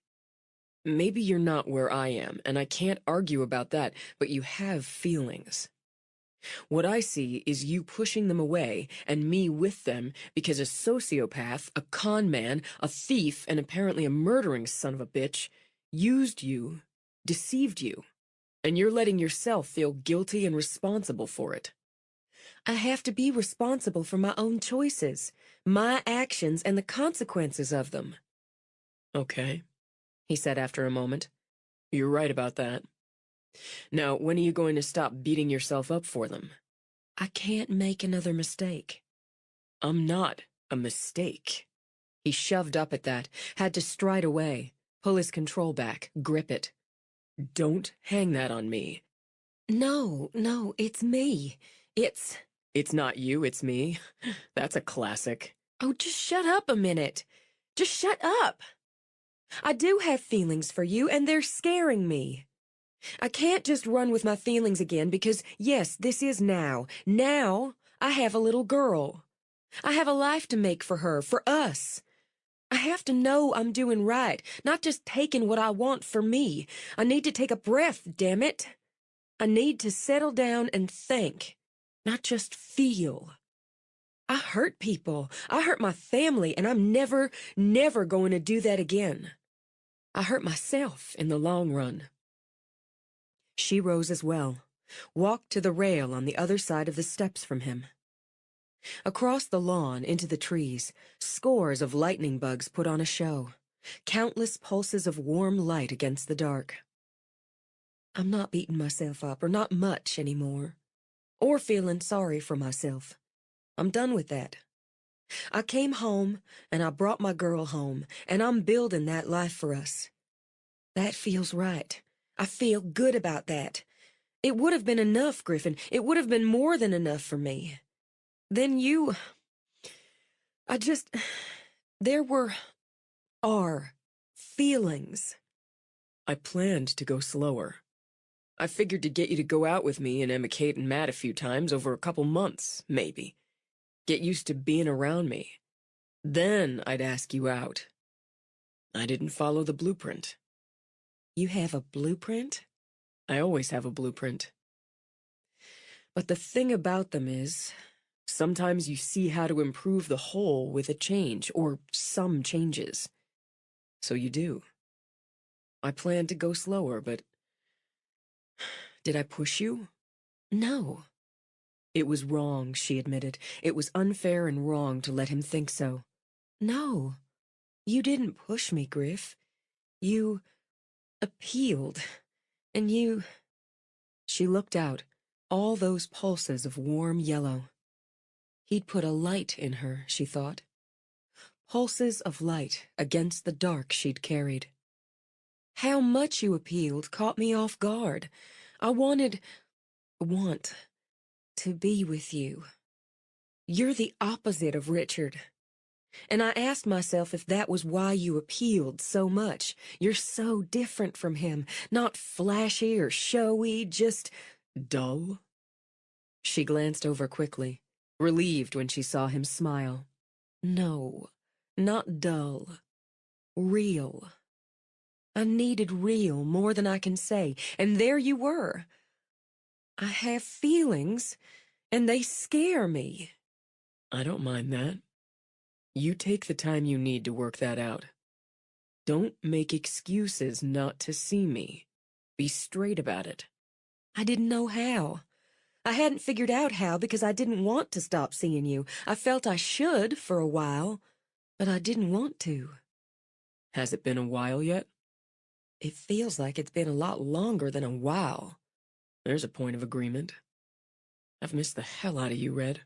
Maybe you're not where I am, and I can't argue about that, but you have feelings. What I see is you pushing them away, and me with them, because a sociopath, a con man, a thief, and apparently a murdering son of a bitch used you, deceived you, and you're letting yourself feel guilty and responsible for it. I have to be responsible for my own choices, my actions, and the consequences of them. Okay, he said after a moment. You're right about that. Now, when are you going to stop beating yourself up for them? I can't make another mistake. I'm not a mistake. He shoved up at that, had to stride away, pull his control back, grip it. Don't hang that on me. No, it's me. It's not you, it's me. That's a classic. Oh, just shut up a minute. Just shut up. I do have feelings for you, and they're scaring me. I can't just run with my feelings again because, yes, this is now. Now, I have a little girl. I have a life to make for her, for us. I have to know I'm doing right, not just taking what I want for me. I need to take a breath, damn it. I need to settle down and think, not just feel. I hurt people. I hurt my family, and I'm never going to do that again. I hurt myself in the long run. She rose as well, walked to the rail on the other side of the steps from him. Across the lawn, into the trees, scores of lightning bugs put on a show, countless pulses of warm light against the dark. I'm not beating myself up, or not much anymore, or feeling sorry for myself. I'm done with that. I came home, and I brought my girl home, and I'm building that life for us. That feels right. I feel good about that. It would have been enough, Griffin. It would have been more than enough for me. Then there are feelings. I planned to go slower. I figured to get you to go out with me and Emma Kate and Matt a few times over a couple months, maybe. Get used to being around me. Then I'd ask you out. I didn't follow the blueprint. You have a blueprint? I always have a blueprint. But the thing about them is, sometimes you see how to improve the whole with a change, or some changes. So you do. I planned to go slower, but... Did I push you? No. It was wrong, she admitted. It was unfair and wrong to let him think so. No. You didn't push me, Griff. You appealed. And you... She looked out, all those pulses of warm yellow. He'd put a light in her, she thought. Pulses of light against the dark she'd carried. How much you appealed caught me off guard. I want to be with you. You're the opposite of Richard. And I asked myself if that was why you appealed so much. You're so different from him, not flashy or showy, just dull. She glanced over quickly, relieved when she saw him smile. No, not dull. Real. I needed real more than I can say, and there you were. I have feelings, and they scare me. I don't mind that. You take the time you need to work that out. Don't make excuses not to see me. Be straight about it. I didn't know how. I hadn't figured out how because I didn't want to stop seeing you. I felt I should for a while, but I didn't want to. Has it been a while yet? It feels like it's been a lot longer than a while. There's a point of agreement. I've missed the hell out of you, Red.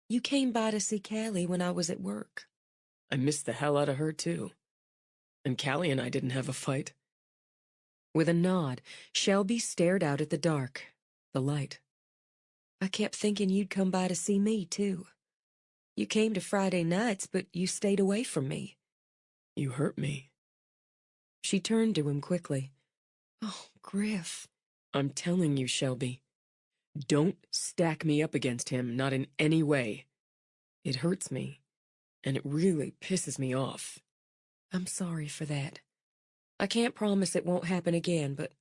You came by to see Callie when I was at work. I missed the hell out of her, too. And Callie and I didn't have a fight. With a nod, Shelby stared out at the dark, the light. I kept thinking you'd come by to see me, too. You came to Friday nights, but you stayed away from me. You hurt me. She turned to him quickly. Oh, Griff. I'm telling you, Shelby. Don't stack me up against him, not in any way. It hurts me, and it really pisses me off. I'm sorry for that. I can't promise it won't happen again, but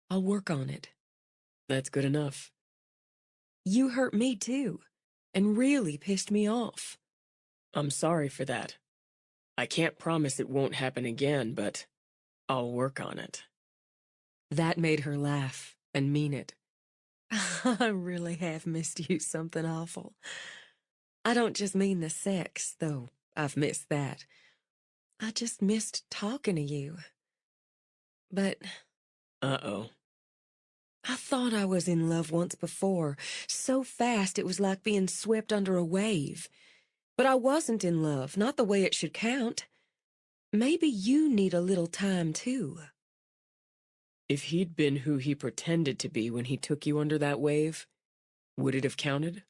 I'll work on it. That's good enough. You hurt me, too, and really pissed me off. I'm sorry for that. I can't promise it won't happen again, but I'll work on it. That made her laugh and mean it. I really have missed you something awful. I don't just mean the sex, though I've missed that. I just missed talking to you. But... Uh-oh. I thought I was in love once before. So fast it was like being swept under a wave. But I wasn't in love, not the way it should count. Maybe you need a little time, too. If he'd been who he pretended to be when he took you under that wave, would it have counted?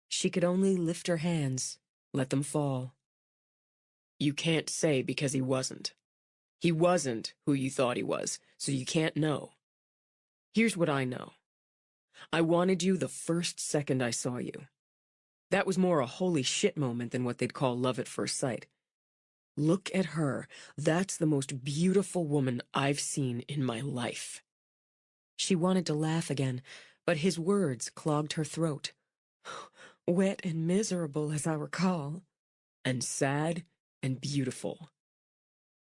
She could only lift her hands, let them fall. You can't say because he wasn't. He wasn't who you thought he was, so you can't know. Here's what I know. I wanted you the first second I saw you. That was more a holy shit moment than what they'd call love at first sight. Look at her. That's the most beautiful woman I've seen in my life. She wanted to laugh again, but his words clogged her throat. Wet and miserable, as I recall. And sad and beautiful.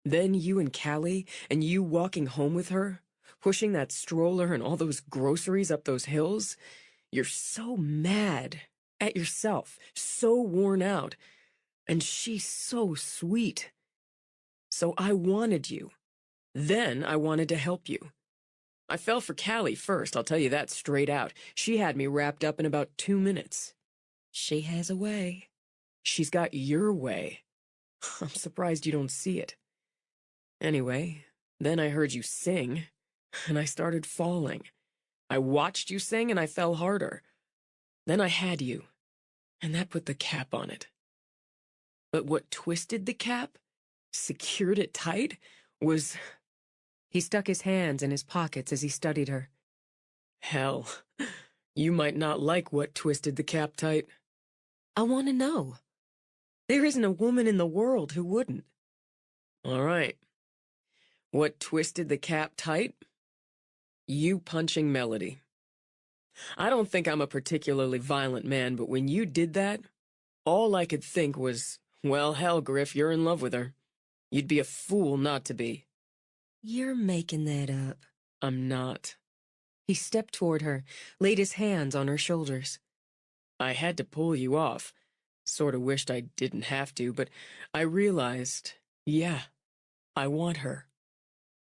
Then you and Callie, and you walking home with her, pushing that stroller and all those groceries up those hills. You're so mad at yourself, so worn out. And she's so sweet. So I wanted you. Then I wanted to help you. I fell for Callie first, I'll tell you that straight out. She had me wrapped up in about 2 minutes. She has a way. She's got your way. I'm surprised you don't see it. Anyway, then I heard you sing, and I started falling. I watched you sing, and I fell harder. Then I had you, and that put the cap on it. But what twisted the cap, secured it tight, was... He stuck his hands in his pockets as he studied her. Hell, you might not like what twisted the cap tight. I want to know. There isn't a woman in the world who wouldn't. All right. What twisted the cap tight? You punching Melody. I don't think I'm a particularly violent man, but when you did that, all I could think was, well, hell, Griff, you're in love with her. You'd be a fool not to be. You're making that up. I'm not. He stepped toward her, laid his hands on her shoulders. I had to pull you off. Sort of wished I didn't have to, but I realized, yeah, I want her.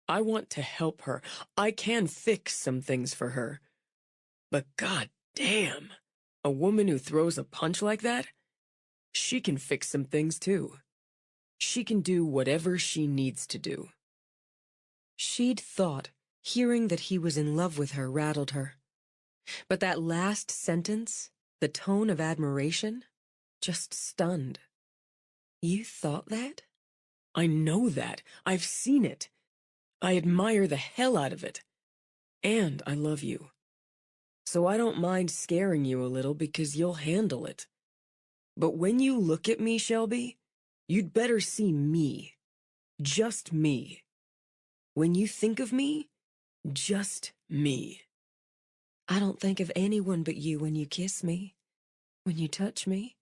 I want to help her. I can fix some things for her. But god damn, a woman who throws a punch like that? She can fix some things too. She can do whatever she needs to do. She'd thought hearing that he was in love with her rattled her. But that last sentence, the tone of admiration, just stunned. You thought that? I know that. I've seen it. I admire the hell out of it. And I love you. So I don't mind scaring you a little because you'll handle it. But when you look at me, Shelby, you'd better see me. Just me. When you think of me, just me. I don't think of anyone but you when you kiss me, when you touch me.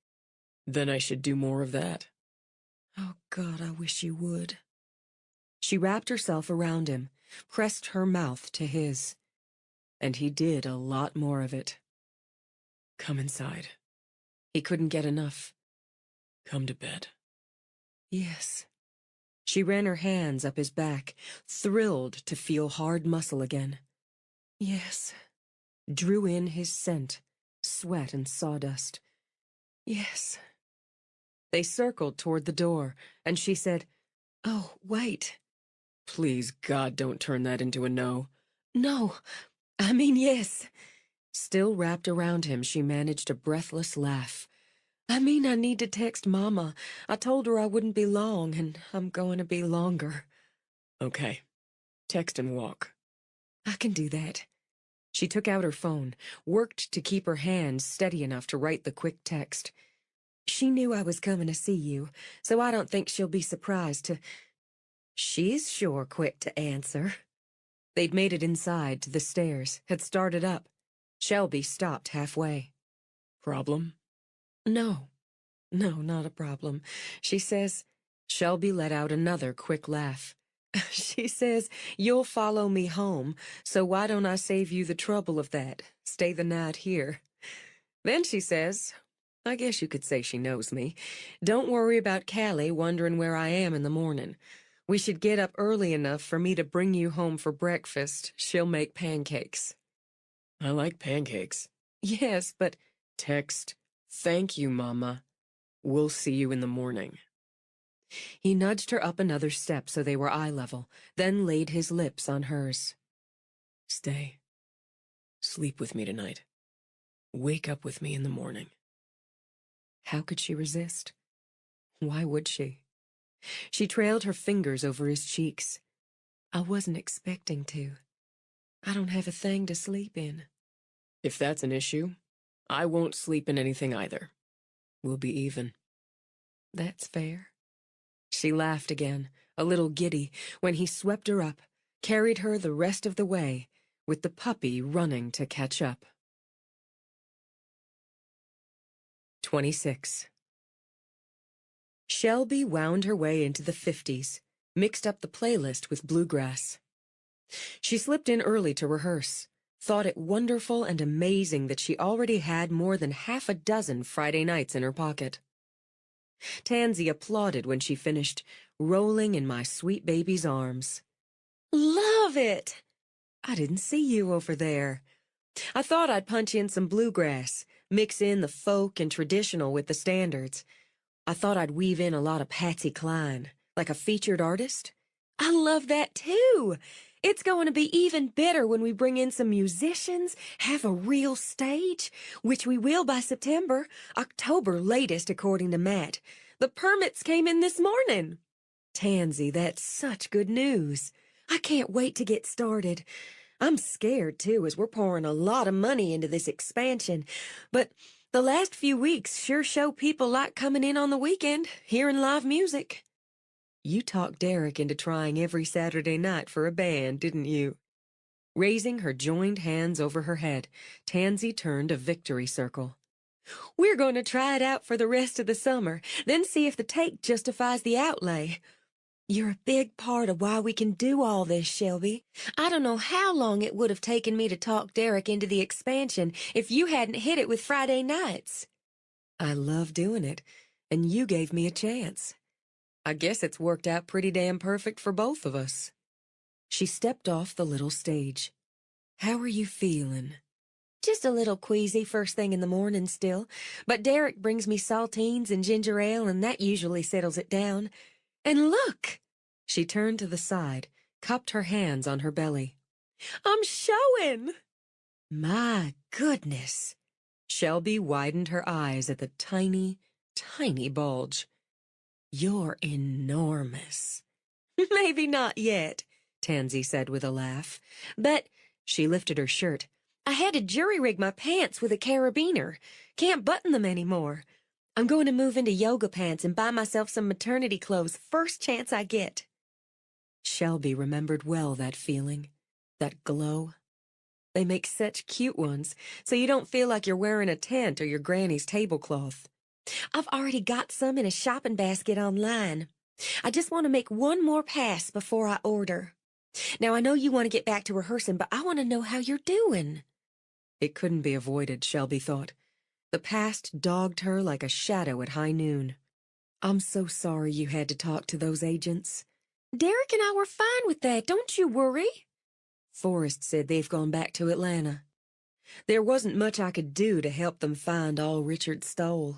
Then I should do more of that. Oh, God, I wish you would. She wrapped herself around him, pressed her mouth to his. And he did a lot more of it. Come inside. He couldn't get enough. Come to bed. Yes. She ran her hands up his back, thrilled to feel hard muscle again. Yes. Drew in his scent, sweat and sawdust. Yes. They circled toward the door, and she said, "Oh, wait." Please, God, don't turn that into a no. No, I mean yes. Still wrapped around him, she managed a breathless laugh. I mean, I need to text Mama. I told her I wouldn't be long, and I'm going to be longer. Okay. Text and walk. I can do that. She took out her phone, worked to keep her hands steady enough to write the quick text. She knew I was coming to see you, so I don't think she'll be surprised to... She's sure quick to answer. They'd made it inside to the stairs, had started up. Shelby stopped halfway. Problem? No, not a problem. She says... Shelby let out another quick laugh. She says, you'll follow me home, so why don't I save you the trouble of that? Stay the night here. Then she says, I guess you could say she knows me, don't worry about Callie wondering where I am in the morning. We should get up early enough for me to bring you home for breakfast. She'll make pancakes. I like pancakes. Yes, but... Text, thank you, Mama. We'll see you in the morning. He nudged her up another step so they were eye level, then laid his lips on hers. Stay. Sleep with me tonight. Wake up with me in the morning. How could she resist? Why would she? She trailed her fingers over his cheeks. I wasn't expecting to. I don't have a thing to sleep in. If that's an issue, I won't sleep in anything either. We'll be even. That's fair. She laughed again, a little giddy, when he swept her up, carried her the rest of the way, with the puppy running to catch up. 26. Shelby wound her way into the 50s, mixed up the playlist with bluegrass. She slipped in early to rehearse, thought it wonderful and amazing that she already had more than half a dozen Friday nights in her pocket. Tansy applauded when she finished, rolling in my sweet baby's arms. Love it! I didn't see you over there. I thought I'd punch in some bluegrass, mix in the folk and traditional with the standards. I thought I'd weave in a lot of Patsy Cline, like a featured artist. I love that too! It's going to be even better when we bring in some musicians, have a real stage, which we will by September, October latest according to Matt. The permits came in this morning. Tansy, that's such good news. I can't wait to get started. I'm scared too, as we're pouring a lot of money into this expansion, but the last few weeks sure show people like coming in on the weekend, hearing live music. You talked Derek into trying every Saturday night for a band, didn't you? Raising her joined hands over her head, Tansy turned a victory circle. We're going to try it out for the rest of the summer, then see if the take justifies the outlay. You're a big part of why we can do all this, Shelby. I don't know how long it would have taken me to talk Derek into the expansion if you hadn't hit it with Friday nights. I love doing it, and you gave me a chance. I guess it's worked out pretty damn perfect for both of us. She stepped off the little stage. How are you feeling? Just a little queasy first thing in the morning still, but Derek brings me saltines and ginger ale, and that usually settles it down. And look! She turned to the side, cupped her hands on her belly. I'm showing! My goodness! Shelby widened her eyes at the tiny, tiny bulge. You're enormous. Maybe not yet, Tansy said with a laugh. But, she lifted her shirt, I had to jury-rig my pants with a carabiner. Can't button them anymore. I'm going to move into yoga pants and buy myself some maternity clothes first chance I get. Shelby remembered well that feeling, that glow. They make such cute ones, so you don't feel like you're wearing a tent or your granny's tablecloth. I've already got some in a shopping basket online. I just want to make one more pass before I order. Now, I know you want to get back to rehearsing, but I want to know how you're doing. It couldn't be avoided, Shelby thought. The past dogged her like a shadow at high noon. I'm so sorry you had to talk to those agents. Derek and I were fine with that, don't you worry. Forrest said they've gone back to Atlanta. There wasn't much I could do to help them find all Richard stole.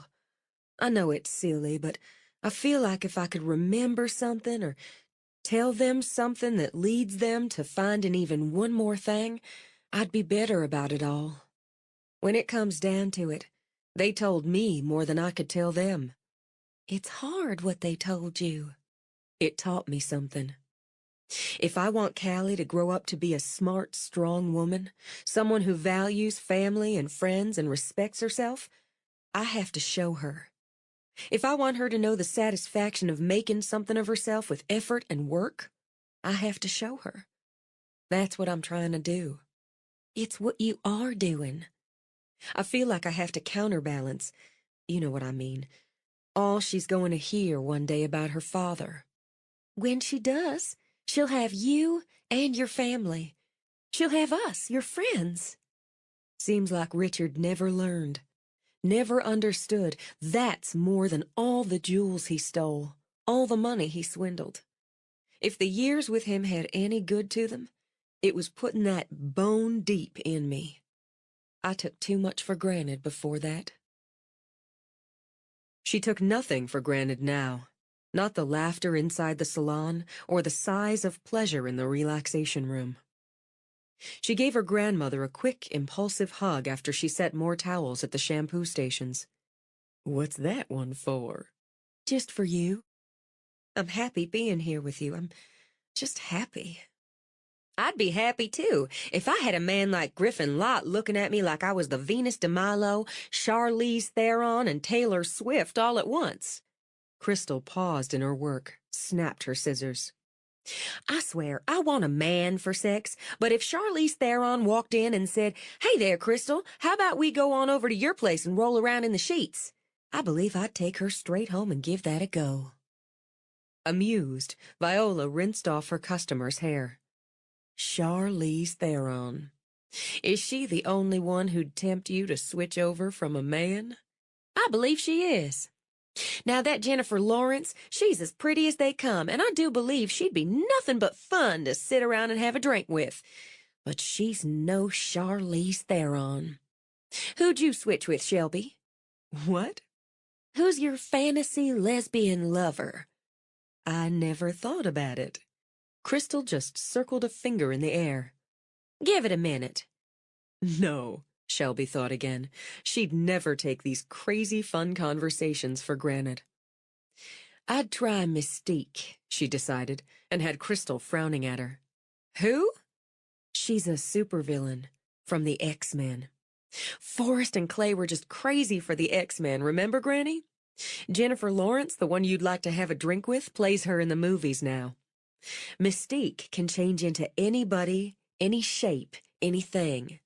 I know it's silly, but I feel like if I could remember something or tell them something that leads them to finding even one more thing, I'd be better about it all. When it comes down to it, they told me more than I could tell them. It's hard what they told you. It taught me something. If I want Callie to grow up to be a smart, strong woman, someone who values family and friends and respects herself, I have to show her. If I want her to know the satisfaction of making something of herself with effort and work, I have to show her. That's what I'm trying to do. It's what you are doing. I feel like I have to counterbalance, you know what I mean, all she's going to hear one day about her father. When she does, she'll have you and your family. She'll have us, your friends. Seems like Richard never learned. Never understood that's more than all the jewels he stole, all the money he swindled. If the years with him had any good to them, it was putting that bone deep in me. I took too much for granted before that. She took nothing for granted now, not the laughter inside the salon or the sighs of pleasure in the relaxation room. She gave her grandmother a quick, impulsive hug after she set more towels at the shampoo stations. What's that one for? Just for you. I'm happy being here with you. I'm just happy. I'd be happy, too, if I had a man like Griffin Lott looking at me like I was the Venus de Milo, Charlize Theron, and Taylor Swift all at once. Crystal paused in her work, snapped her scissors. I swear, I want a man for sex, but if Charlize Theron walked in and said, "Hey there, Crystal, how about we go on over to your place and roll around in the sheets?" I believe I'd take her straight home and give that a go. Amused, Viola rinsed off her customer's hair. Charlize Theron. Is she the only one who'd tempt you to switch over from a man? I believe she is. Now that Jennifer Lawrence, she's as pretty as they come, and I do believe she'd be nothing but fun to sit around and have a drink with. But she's no Charlize Theron. Who'd you switch with, Shelby? What? Who's your fantasy lesbian lover? I never thought about it. Crystal just circled a finger in the air. Give it a minute. No, Shelby thought again. She'd never take these crazy fun conversations for granted. I'd try Mystique, she decided, and had Crystal frowning at her. Who? She's a supervillain from the X-Men. Forrest and Clay were just crazy for the X-Men, remember, Granny? Jennifer Lawrence, the one you'd like to have a drink with, plays her in the movies now. Mystique can change into anybody, any shape, anything.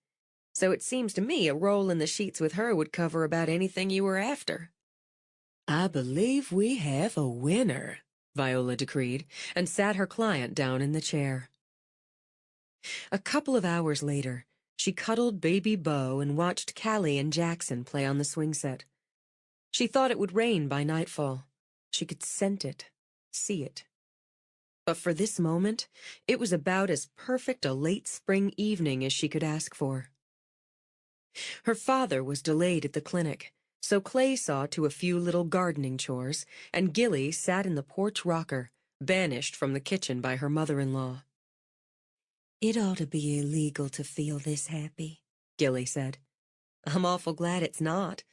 So it seems to me a roll in the sheets with her would cover about anything you were after. I believe we have a winner, Viola decreed, and sat her client down in the chair. A couple of hours later, she cuddled baby Bo and watched Callie and Jackson play on the swing set. She thought it would rain by nightfall. She could scent it, see it. But for this moment, it was about as perfect a late spring evening as she could ask for. Her father was delayed at the clinic, so Clay saw to a few little gardening chores, and Gilly sat in the porch rocker, banished from the kitchen by her mother-in-law. It ought to be illegal to feel this happy, Gilly said. I'm awful glad it's not.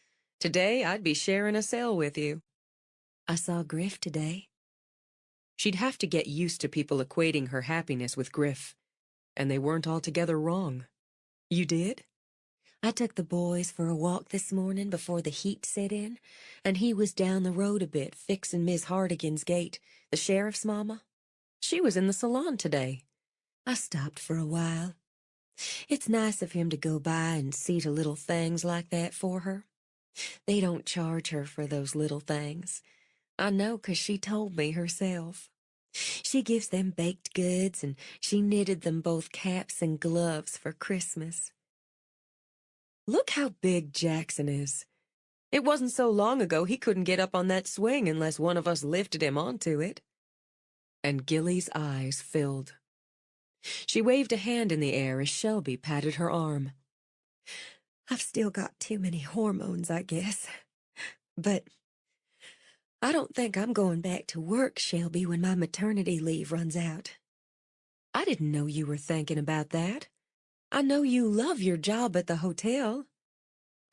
Today I'd be sharing a cell with you. I saw Griff today. She'd have to get used to people equating her happiness with Griff, and they weren't altogether wrong. You did? I took the boys for a walk this morning before the heat set in, and he was down the road a bit fixing Miss Hardigan's gate, the sheriff's mama. She was in the salon today. I stopped for a while. It's nice of him to go by and see to little things like that for her. They don't charge her for those little things. I know 'cause she told me herself. She gives them baked goods, and she knitted them both caps and gloves for Christmas. Look how big Jackson is. It wasn't so long ago he couldn't get up on that swing unless one of us lifted him onto it. And Gilly's eyes filled. She waved a hand in the air as Shelby patted her arm. I've still got too many hormones, I guess. But I don't think I'm going back to work, Shelby, when my maternity leave runs out. I didn't know you were thinking about that. I know you love your job at the hotel.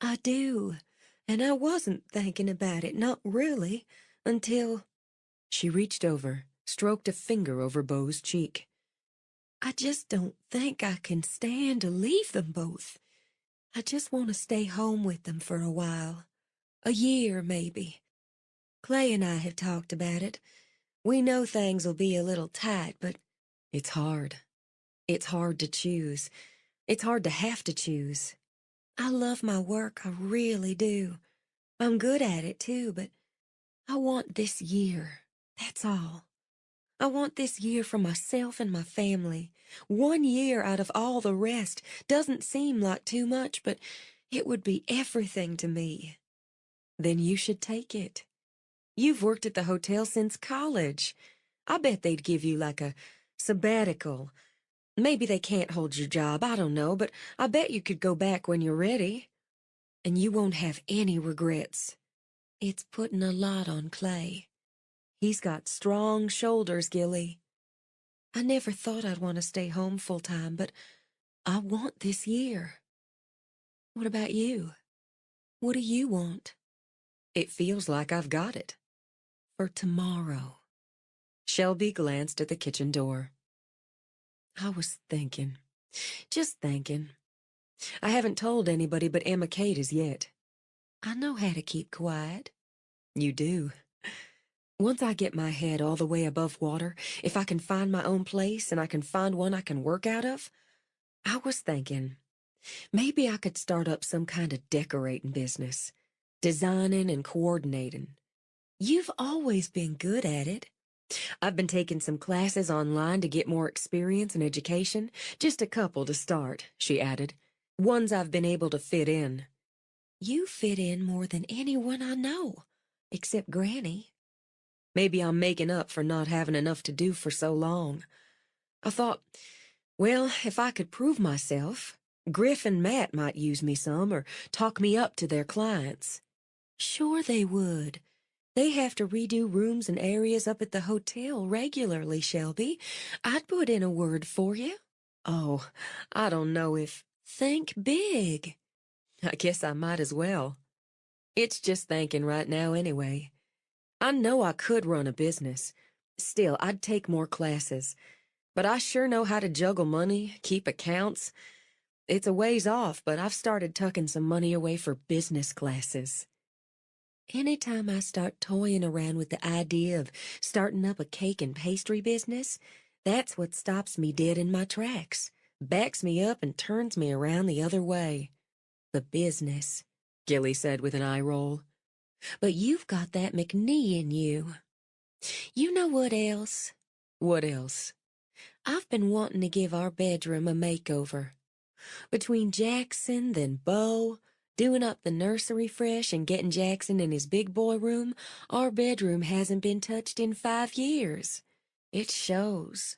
I do, and I wasn't thinking about it, not really, until... She reached over, stroked a finger over Bo's cheek. I just don't think I can stand to leave them both. I just want to stay home with them for a while. A year, maybe. Clay and I have talked about it. We know things will be a little tight, but... It's hard. It's hard to choose. It's hard to have to choose. I love my work, I really do. I'm good at it, too, but I want this year. That's all. I want this year for myself and my family. 1 year out of all the rest doesn't seem like too much, but it would be everything to me. Then you should take it. You've worked at the hotel since college. I bet they'd give you like a sabbatical. Maybe they can't hold your job, I don't know, but I bet you could go back when you're ready. And you won't have any regrets. It's putting a lot on Clay. He's got strong shoulders, Gilly. I never thought I'd want to stay home full-time, but I want this year. What about you? What do you want? It feels like I've got it. For tomorrow. Shelby glanced at the kitchen door. I was thinking. Just thinking. I haven't told anybody but Emma Kate as yet. I know how to keep quiet. You do. Once I get my head all the way above water, if I can find my own place and I can find one I can work out of, I was thinking, maybe I could start up some kind of decorating business, designing and coordinating. You've always been good at it. I've been taking some classes online to get more experience and education, just a couple to start, she added. Ones I've been able to fit in. You fit in more than anyone I know. except Granny. Maybe I'm making up for not having enough to do for so long. I thought, well, if I could prove myself, Griff and Matt might use me some or talk me up to their clients. Sure they would. They have to redo rooms and areas up at the hotel regularly, Shelby. I'd put in a word for you. Oh, I don't know if... Think big. I guess I might as well. It's just thinking right now anyway. I know I could run a business. Still, I'd take more classes. But I sure know how to juggle money, keep accounts. It's a ways off, but I've started tucking some money away for business classes. Anytime I start toying around with the idea of starting up a cake and pastry business, that's what stops me dead in my tracks, backs me up and turns me around the other way. The business, Gilly said with an eye roll. But you've got that McNee in you. You know what else? What else? I've been wanting to give our bedroom a makeover. Between Jackson, then Beau, doing up the nursery fresh and getting Jackson in his big boy room, our bedroom hasn't been touched in 5 years. It shows.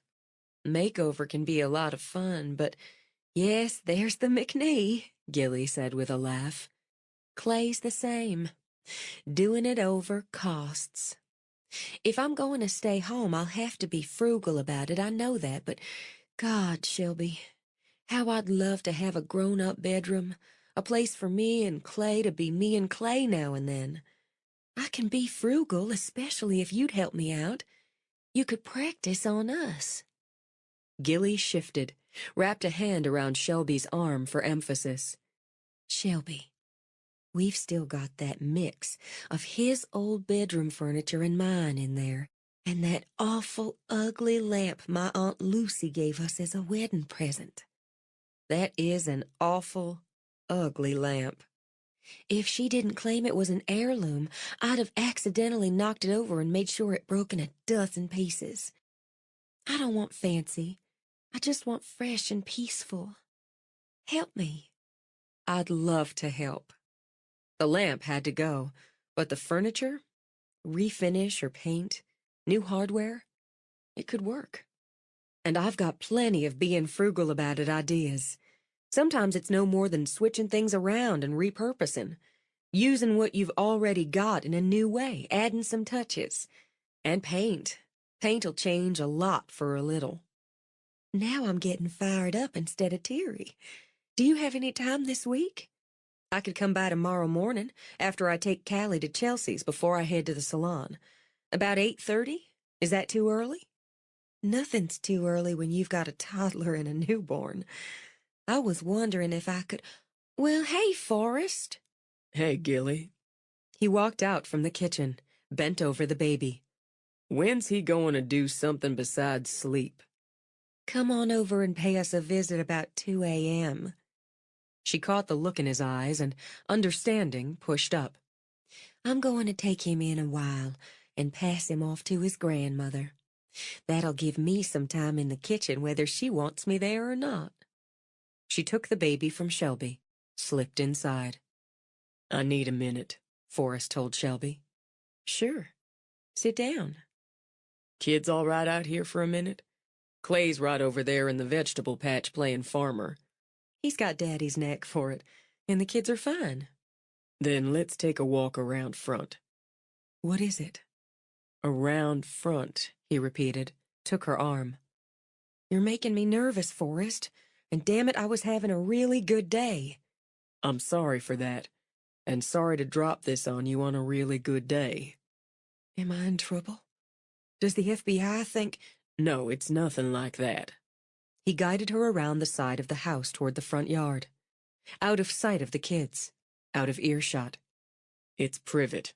Makeover can be a lot of fun, but yes, there's the McNee, Gilly said with a laugh. Clay's the same. Doing it over costs. If I'm going to stay home, I'll have to be frugal about it, I know that, but God, Shelby, how I'd love to have a grown-up bedroom, a place for me and Clay to be me and Clay now and then. I can be frugal, especially if you'd help me out. You could practice on us. Gilly shifted, wrapped a hand around Shelby's arm for emphasis. Shelby, we've still got that mix of his old bedroom furniture and mine in there, and that awful ugly lamp my Aunt Lucy gave us as a wedding present. That is an awful, ugly lamp. If she didn't claim it was an heirloom, I'd have accidentally knocked it over and made sure it broke in a dozen pieces. I don't want fancy. I just want fresh and peaceful. Help me. I'd love to help. The lamp had to go, but the furniture, refinish or paint, new hardware, it could work. And I've got plenty of being frugal about it ideas. Sometimes it's no more than switching things around and repurposing, using what you've already got in a new way, adding some touches. And paint. Paint'll change a lot for a little. Now I'm getting fired up instead of teary. Do you have any time this week? I could come by tomorrow morning after I take Callie to Chelsea's before I head to the salon. About 8:30? Is that too early? Nothing's too early when you've got a toddler and a newborn. I was wondering if I could... Well, hey, Forrest. Hey, Gilly. He walked out from the kitchen, bent over the baby. When's he going to do something besides sleep? Come on over and pay us a visit about 2 a.m. She caught the look in his eyes and, understanding, pushed up. I'm going to take him in a while and pass him off to his grandmother. That'll give me some time in the kitchen whether she wants me there or not. She took the baby from Shelby, slipped inside. I need a minute, Forrest told Shelby. Sure. Sit down. Kids all right out here for a minute? Clay's right over there in the vegetable patch playing farmer. He's got Daddy's knack for it, and the kids are fine. Then let's take a walk around front. What is it? Around front, he repeated, took her arm. You're making me nervous, Forrest, and damn it, I was having a really good day. I'm sorry for that, and sorry to drop this on you on a really good day. Am I in trouble? Does the FBI think... No, it's nothing like that. He guided her around the side of the house toward the front yard. Out of sight of the kids. Out of earshot. It's Privet,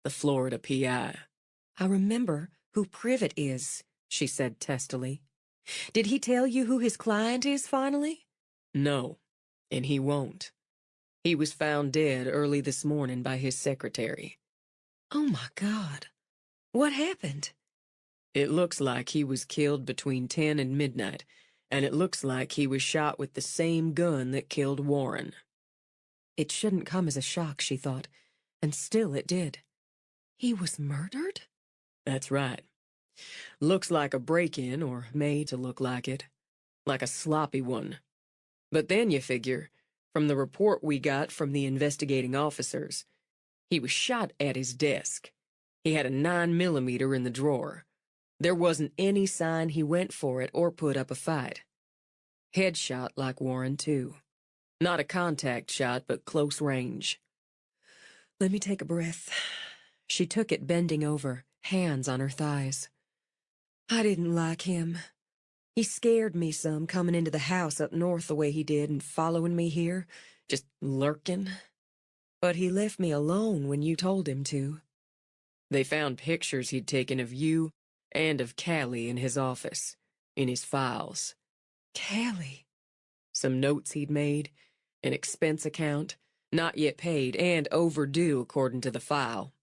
the Florida PI. I remember who Privet is, she said testily. Did he tell you who his client is finally? No, and he won't. He was found dead early this morning by his secretary. Oh, my God. What happened? It looks like he was killed between 10 and midnight, and it looks like he was shot with the same gun that killed Warren. It shouldn't come as a shock, she thought, and still it did. He was murdered? That's right. Looks like a break-in, or made to look like it. Like a sloppy one. But then you figure, from the report we got from the investigating officers, he was shot at his desk. He had a 9mm in the drawer. There wasn't any sign he went for it or put up a fight. Headshot like Warren, too. Not a contact shot, but close range. Let me take a breath. She took it bending over, hands on her thighs. I didn't like him. He scared me some coming into the house up north the way he did and following me here, just lurking. But he left me alone when you told him to. They found pictures he'd taken of you and of Callie in his office, in his files. Callie? Some notes he'd made, an expense account, not yet paid and overdue according to the file.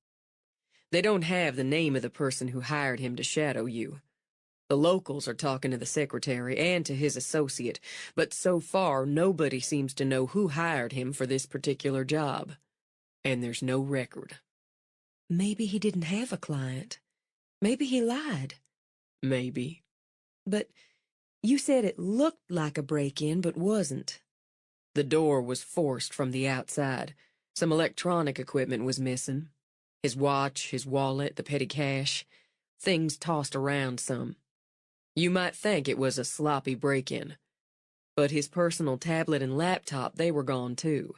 They don't have the name of the person who hired him to shadow you. The locals are talking to the secretary and to his associate, but so far nobody seems to know who hired him for this particular job. And there's no record. Maybe he didn't have a client. Maybe he lied. Maybe. But you said it looked like a break-in, but wasn't. The door was forced from the outside. Some electronic equipment was missing. His watch, his wallet, the petty cash. Things tossed around some. You might think it was a sloppy break-in. But his personal tablet and laptop, they were gone too.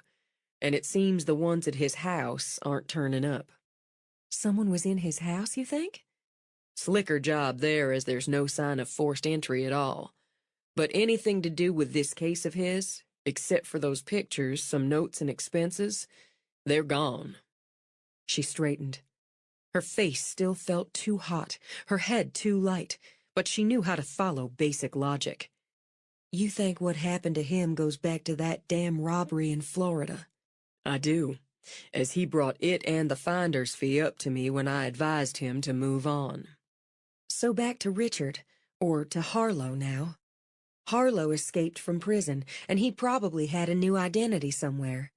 And it seems the ones at his house aren't turning up. Someone was in his house, you think? Slicker job there, as there's no sign of forced entry at all. But anything to do with this case of his, except for those pictures, some notes and expenses, they're gone. She straightened. Her face still felt too hot, her head too light, but she knew how to follow basic logic. You think what happened to him goes back to that damn robbery in Florida? I do, as he brought it and the finder's fee up to me when I advised him to move on. So back to Richard, or to Harlow now. Harlow escaped from prison, and he probably had a new identity somewhere.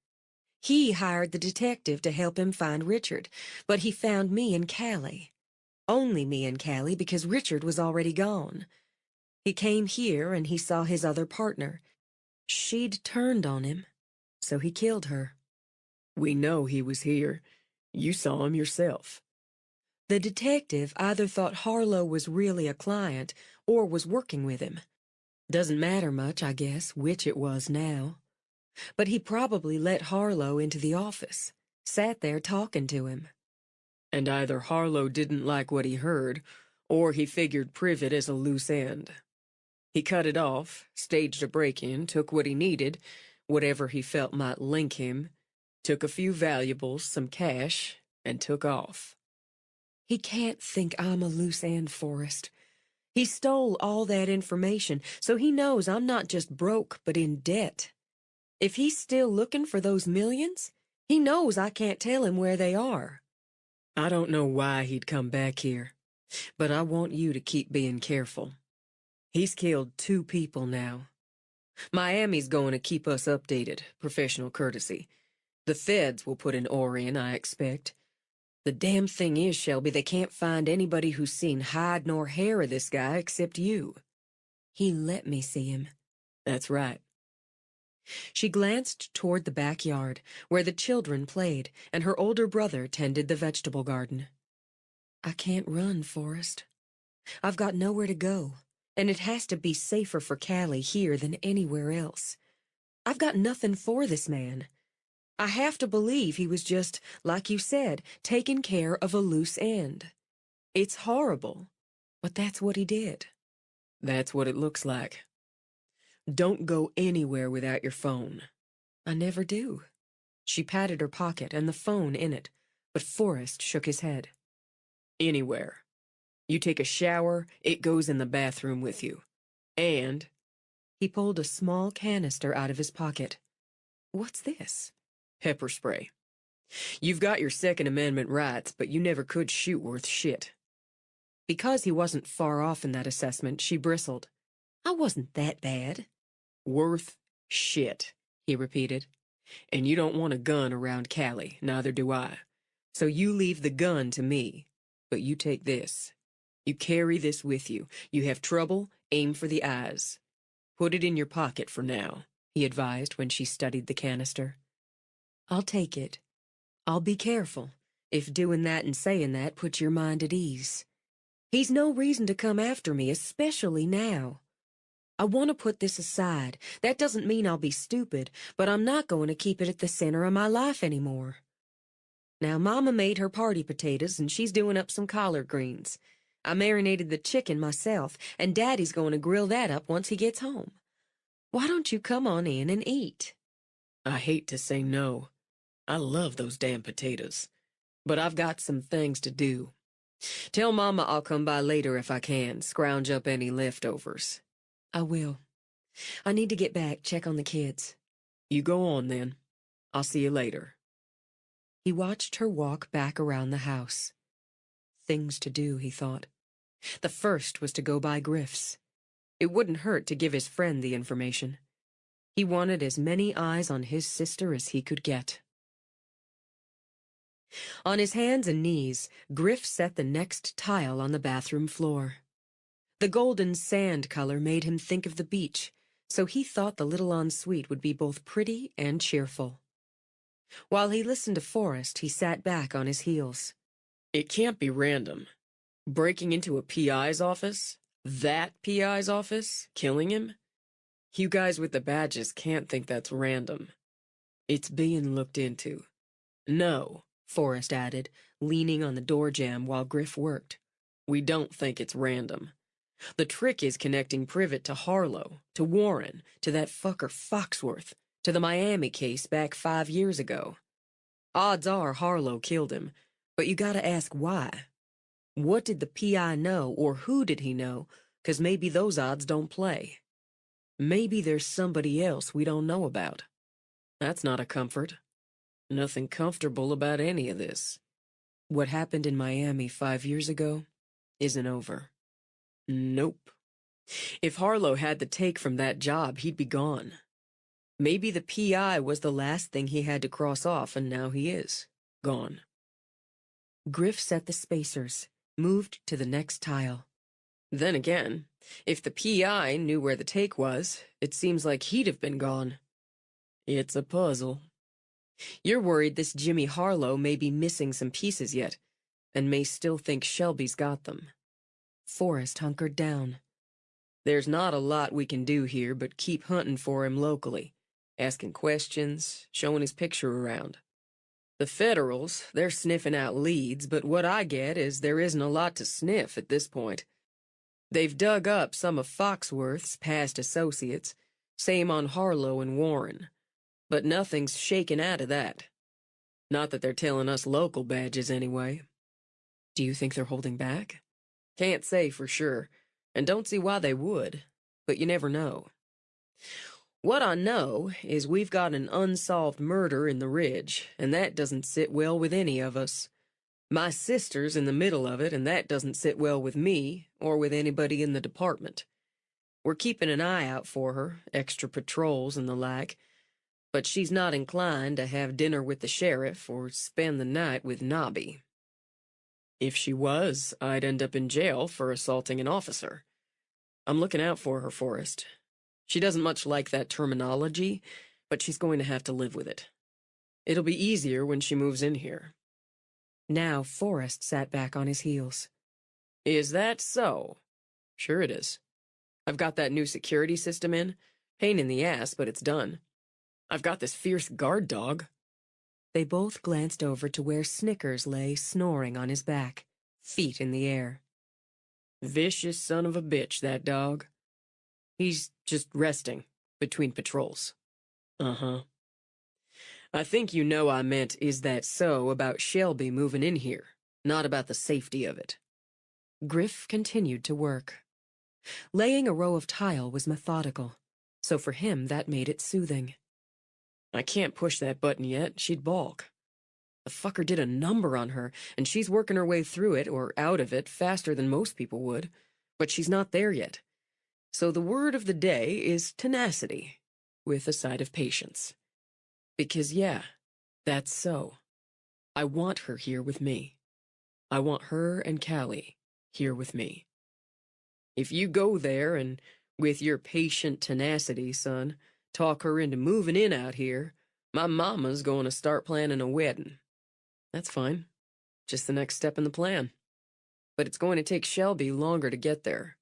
He hired the detective to help him find Richard, but he found me and Callie. Only me and Callie because Richard was already gone. He came here and he saw his other partner. She'd turned on him, so he killed her. We know he was here. You saw him yourself. The detective either thought Harlow was really a client or was working with him. Doesn't matter much, I guess, which it was now. But he probably let Harlow into the office, sat there talking to him. And either Harlow didn't like what he heard, or he figured privet as a loose end. He cut it off, staged a break-in, took what he needed, whatever he felt might link him, took a few valuables, some cash, and took off. He can't think I'm a loose end, Forrest. He stole all that information, so he knows I'm not just broke, but in debt. If he's still looking for those millions, he knows I can't tell him where they are. I don't know why he'd come back here, but I want you to keep being careful. He's killed 2 people now. Miami's going to keep us updated, professional courtesy. The feds will put an oar in, I expect. The damn thing is, Shelby, they can't find anybody who's seen hide nor hair of this guy except you. He let me see him. That's right. She glanced toward the backyard, where the children played, and her older brother tended the vegetable garden. I can't run, Forrest. I've got nowhere to go, and it has to be safer for Callie here than anywhere else. I've got nothing for this man. I have to believe he was just, like you said, taking care of a loose end. It's horrible, but that's what he did. That's what it looks like. Don't go anywhere without your phone. I never do. She patted her pocket and the phone in it, but Forrest shook his head. Anywhere. You take a shower, it goes in the bathroom with you. And... He pulled a small canister out of his pocket. What's this? Pepper spray. You've got your Second Amendment rights, but you never could shoot worth shit. Because he wasn't far off in that assessment, she bristled. I wasn't that bad. Worth shit, he repeated. And you don't want a gun around Callie, neither do I. So you leave the gun to me, but you take this. You carry this with you. You have trouble, aim for the eyes. Put it in your pocket for now, he advised when she studied the canister. I'll take it. I'll be careful, if doing that and saying that puts your mind at ease. He's no reason to come after me, especially now. I want to put this aside. That doesn't mean I'll be stupid, but I'm not going to keep it at the center of my life anymore. Now, Mama made her party potatoes, and she's doing up some collard greens. I marinated the chicken myself, and Daddy's going to grill that up once he gets home. Why don't you come on in and eat? I hate to say no. I love those damn potatoes. But I've got some things to do. Tell Mama I'll come by later if I can, scrounge up any leftovers. I will. I need to get back, check on the kids. You go on, then. I'll see you later. He watched her walk back around the house. Things to do, he thought. The first was to go by Griff's. It wouldn't hurt to give his friend the information. He wanted as many eyes on his sister as he could get. On his hands and knees, Griff set the next tile on the bathroom floor. The golden sand color made him think of the beach, so he thought the little ensuite would be both pretty and cheerful. While he listened to Forrest, he sat back on his heels. It can't be random. Breaking into a PI's office? That PI's office? Killing him? You guys with the badges can't think that's random. It's being looked into. No, Forrest added, leaning on the door jamb while Griff worked. We don't think it's random. The trick is connecting Privet to Harlow, to Warren, to that fucker Foxworth, to the Miami case back 5 years ago. Odds are Harlow killed him, but you gotta ask why. What did the PI know, or who did he know? 'Cause maybe those odds don't play. Maybe there's somebody else we don't know about. That's not a comfort. Nothing comfortable about any of this. What happened in Miami 5 years ago isn't over. Nope. If Harlow had the take from that job, he'd be gone. Maybe the PI was the last thing he had to cross off, and now he is gone. Griff set the spacers, moved to the next tile. Then again, if the PI knew where the take was, it seems like he'd have been gone. It's a puzzle. You're worried this Jimmy Harlow may be missing some pieces yet, and may still think Shelby's got them. Forrest hunkered down. There's not a lot we can do here but keep hunting for him locally, asking questions, showing his picture around. The Federals, they're sniffing out leads, but what I get is there isn't a lot to sniff at this point. They've dug up some of Foxworth's past associates, same on Harlow and Warren, but nothing's shaken out of that. Not that they're telling us local badges anyway. Do you think they're holding back? Can't say for sure, and don't see why they would, but you never know. What I know is we've got an unsolved murder in the Ridge, and that doesn't sit well with any of us. My sister's in the middle of it, and that doesn't sit well with me, or with anybody in the department. We're keeping an eye out for her, extra patrols and the like, but she's not inclined to have dinner with the sheriff or spend the night with Nobby. If she was, I'd end up in jail for assaulting an officer. I'm looking out for her, Forrest. She doesn't much like that terminology, but she's going to have to live with it. It'll be easier when she moves in here. Now Forrest sat back on his heels. Is that so? Sure it is. I've got that new security system in. Pain in the ass, but it's done. I've got this fierce guard dog. They both glanced over to where Snickers lay snoring on his back, feet in the air. Vicious son of a bitch, that dog. He's just resting between patrols. Uh-huh. I think you know I meant is that so about Shelby moving in here, not about the safety of it. Griff continued to work. Laying a row of tile was methodical, so for him that made it soothing. I can't push that button yet, she'd balk. The fucker did a number on her, and she's working her way through it, or out of it, faster than most people would, but she's not there yet. So the word of the day is tenacity, with a side of patience. Because yeah, that's so. I want her here with me. I want her and Callie here with me. If you go there and, with your patient tenacity, son, talk her into moving in out here, my mama's going to start planning a wedding. That's fine. Just the next step in the plan. But it's going to take Shelby longer to get there.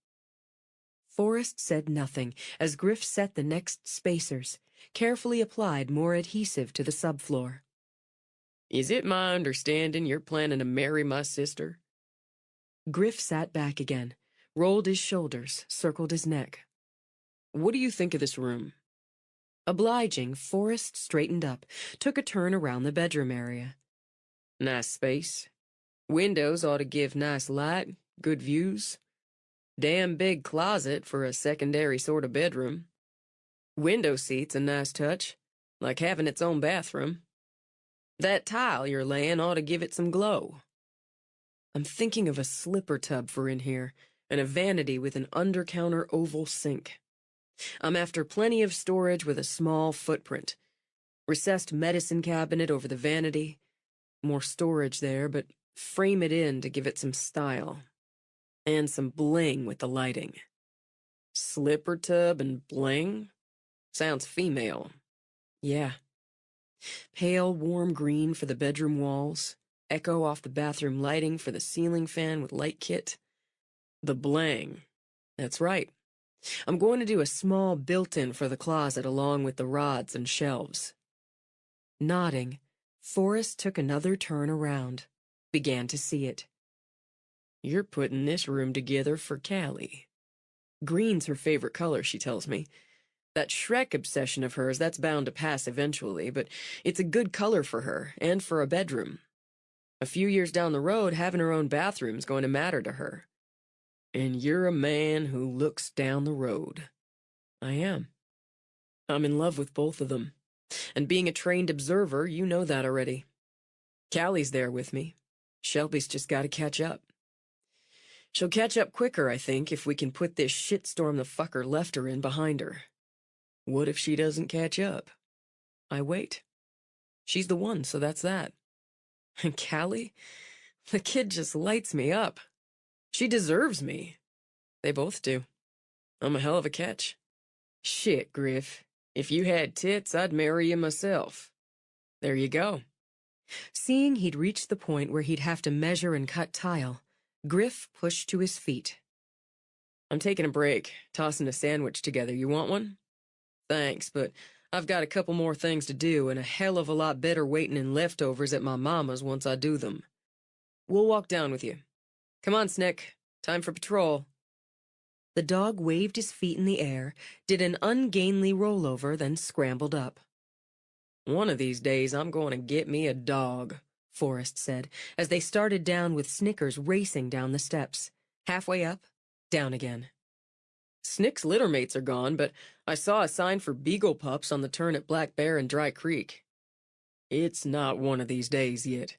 Forrest said nothing as Griff set the next spacers, carefully applied more adhesive to the subfloor. Is it my understanding you're planning to marry my sister? Griff sat back again, rolled his shoulders, circled his neck. What do you think of this room? Obliging, Forrest straightened up, took a turn around the bedroom area. Nice space. Windows ought to give nice light, good views. Damn big closet for a secondary sort of bedroom. Window seat's a nice touch, like having its own bathroom. That tile you're laying ought to give it some glow. I'm thinking of a slipper tub for in here, and a vanity with an under-counter oval sink. I'm after plenty of storage with a small footprint. Recessed medicine cabinet over the vanity. More storage there, but frame it in to give it some style. And some bling with the lighting. Slipper tub and bling? Sounds female. Yeah. Pale, warm green for the bedroom walls. Echo off the bathroom lighting for the ceiling fan with light kit. The bling. That's right. I'm going to do a small built-in for the closet along with the rods and shelves. Nodding, Forrest took another turn around, began to see it. You're putting this room together for Callie. Green's her favorite color, she tells me. That Shrek obsession of hers, that's bound to pass eventually, but it's a good color for her, and for a bedroom. A few years down the road, having her own bathroom's going to matter to her. And you're a man who looks down the road. I am. I'm in love with both of them. And being a trained observer, you know that already. Callie's there with me. Shelby's just got to catch up. She'll catch up quicker, I think, if we can put this shitstorm the fucker left her in behind her. What if she doesn't catch up? I wait. She's the one, so that's that. And Callie? The kid just lights me up. She deserves me. They both do. I'm a hell of a catch. Shit, Griff. If you had tits, I'd marry you myself. There you go. Seeing he'd reached the point where he'd have to measure and cut tile, Griff pushed to his feet. I'm taking a break, tossing a sandwich together. You want one? Thanks, but I've got a couple more things to do and a hell of a lot better waiting in leftovers at my mama's once I do them. We'll walk down with you. Come on, Snick. Time for patrol. The dog waved his feet in the air, did an ungainly rollover, then scrambled up. One of these days I'm going to get me a dog, Forrest said, as they started down with Snickers racing down the steps. Halfway up, down again. Snick's litter mates are gone, but I saw a sign for beagle pups on the turn at Black Bear and Dry Creek. It's not one of these days yet.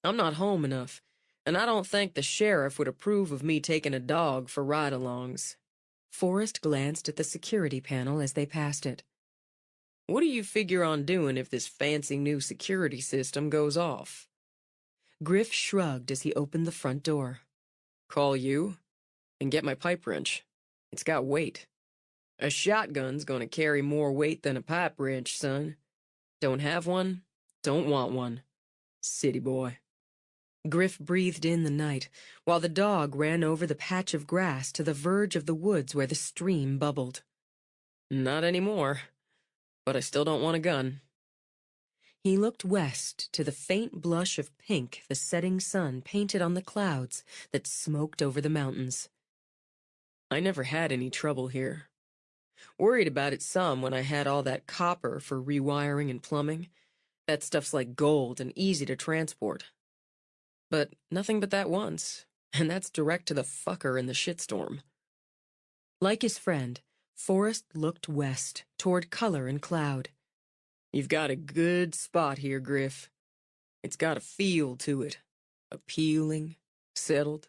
I'm not home enough, and I don't think the sheriff would approve of me taking a dog for ride-alongs. Forrest glanced at the security panel as they passed it. What do you figure on doing if this fancy new security system goes off? Griff shrugged as he opened the front door. Call you and get my pipe wrench. It's got weight. A shotgun's gonna carry more weight than a pipe wrench, son. Don't have one, don't want one. City boy. Griff breathed in the night, while the dog ran over the patch of grass to the verge of the woods where the stream bubbled. Not anymore, but I still don't want a gun. He looked west to the faint blush of pink the setting sun painted on the clouds that smoked over the mountains. I never had any trouble here. Worried about it some when I had all that copper for rewiring and plumbing. That stuff's like gold and easy to transport. But nothing but that once, and that's direct to the fucker in the shitstorm. Like his friend, Forrest looked west, toward color and cloud. You've got a good spot here, Griff. It's got a feel to it. Appealing, settled.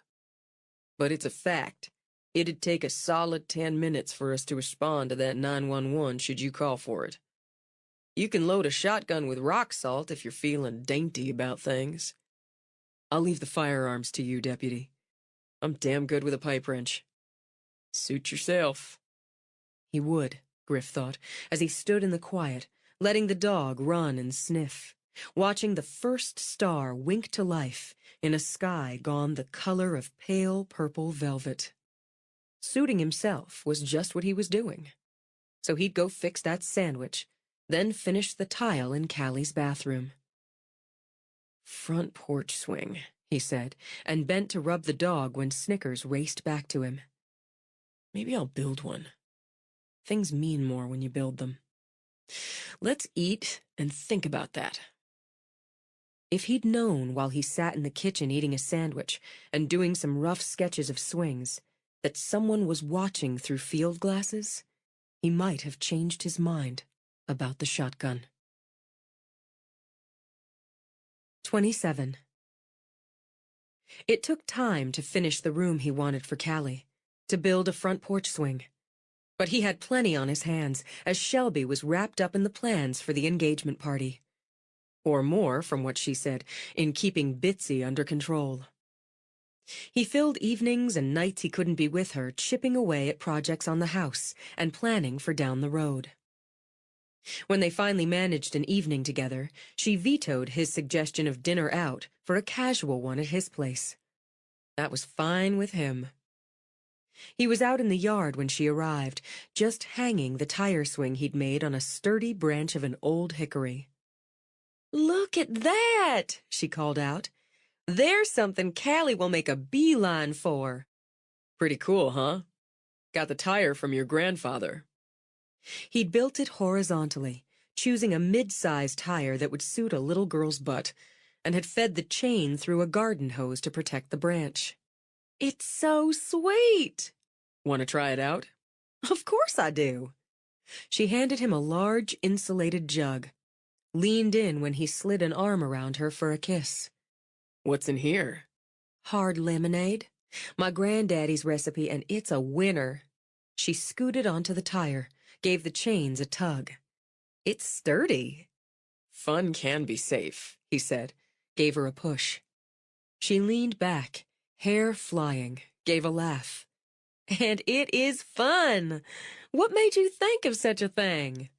But it's a fact. It'd take a solid 10 minutes for us to respond to that 911 should you call for it. You can load a shotgun with rock salt if you're feeling dainty about things. I'll leave the firearms to you, Deputy. I'm damn good with a pipe wrench. Suit yourself. He would, Griff thought, as he stood in the quiet, letting the dog run and sniff, watching the first star wink to life in a sky gone the color of pale purple velvet. Suiting himself was just what he was doing. So he'd go fix that sandwich, then finish the tile in Callie's bathroom. Front porch swing, he said, and bent to rub the dog when Snickers raced back to him. Maybe I'll build one. Things mean more when you build them. Let's eat and think about that. If he'd known while he sat in the kitchen eating a sandwich and doing some rough sketches of swings that someone was watching through field glasses, he might have changed his mind about the shotgun. 27. It took time to finish the room he wanted for Callie, to build a front porch swing. But he had plenty on his hands, as Shelby was wrapped up in the plans for the engagement party. Or more, from what she said, in keeping Bitsy under control. He filled evenings and nights he couldn't be with her, chipping away at projects on the house and planning for down the road. When they finally managed an evening together, she vetoed his suggestion of dinner out for a casual one at his place. That was fine with him. He was out in the yard when she arrived, just hanging the tire swing he'd made on a sturdy branch of an old hickory. "Look at that!" she called out. "There's something Callie will make a beeline for." Pretty cool, huh? Got the tire from your grandfather. He'd built it horizontally, choosing a mid-sized tire that would suit a little girl's butt, and had fed the chain through a garden hose to protect the branch. "It's so sweet!" "Want to try it out?" "Of course I do." She handed him a large, insulated jug, leaned in when he slid an arm around her for a kiss. "What's in here?" "Hard lemonade. My granddaddy's recipe, and it's a winner." She scooted onto the tire, gave the chains a tug. "It's sturdy." "Fun can be safe," he said, gave her a push. She leaned back, hair flying, gave a laugh. "And it is fun! What made you think of such a thing?"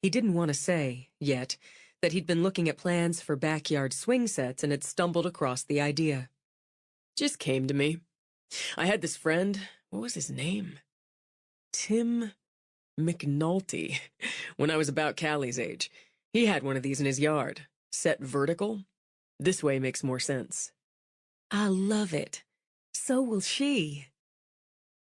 He didn't want to say, yet, that he'd been looking at plans for backyard swing sets and had stumbled across the idea. Just came to me. I had this friend, what was his name? Tim McNulty, when I was about Callie's age. He had one of these in his yard, set vertical. This way makes more sense. "I love it. So will she."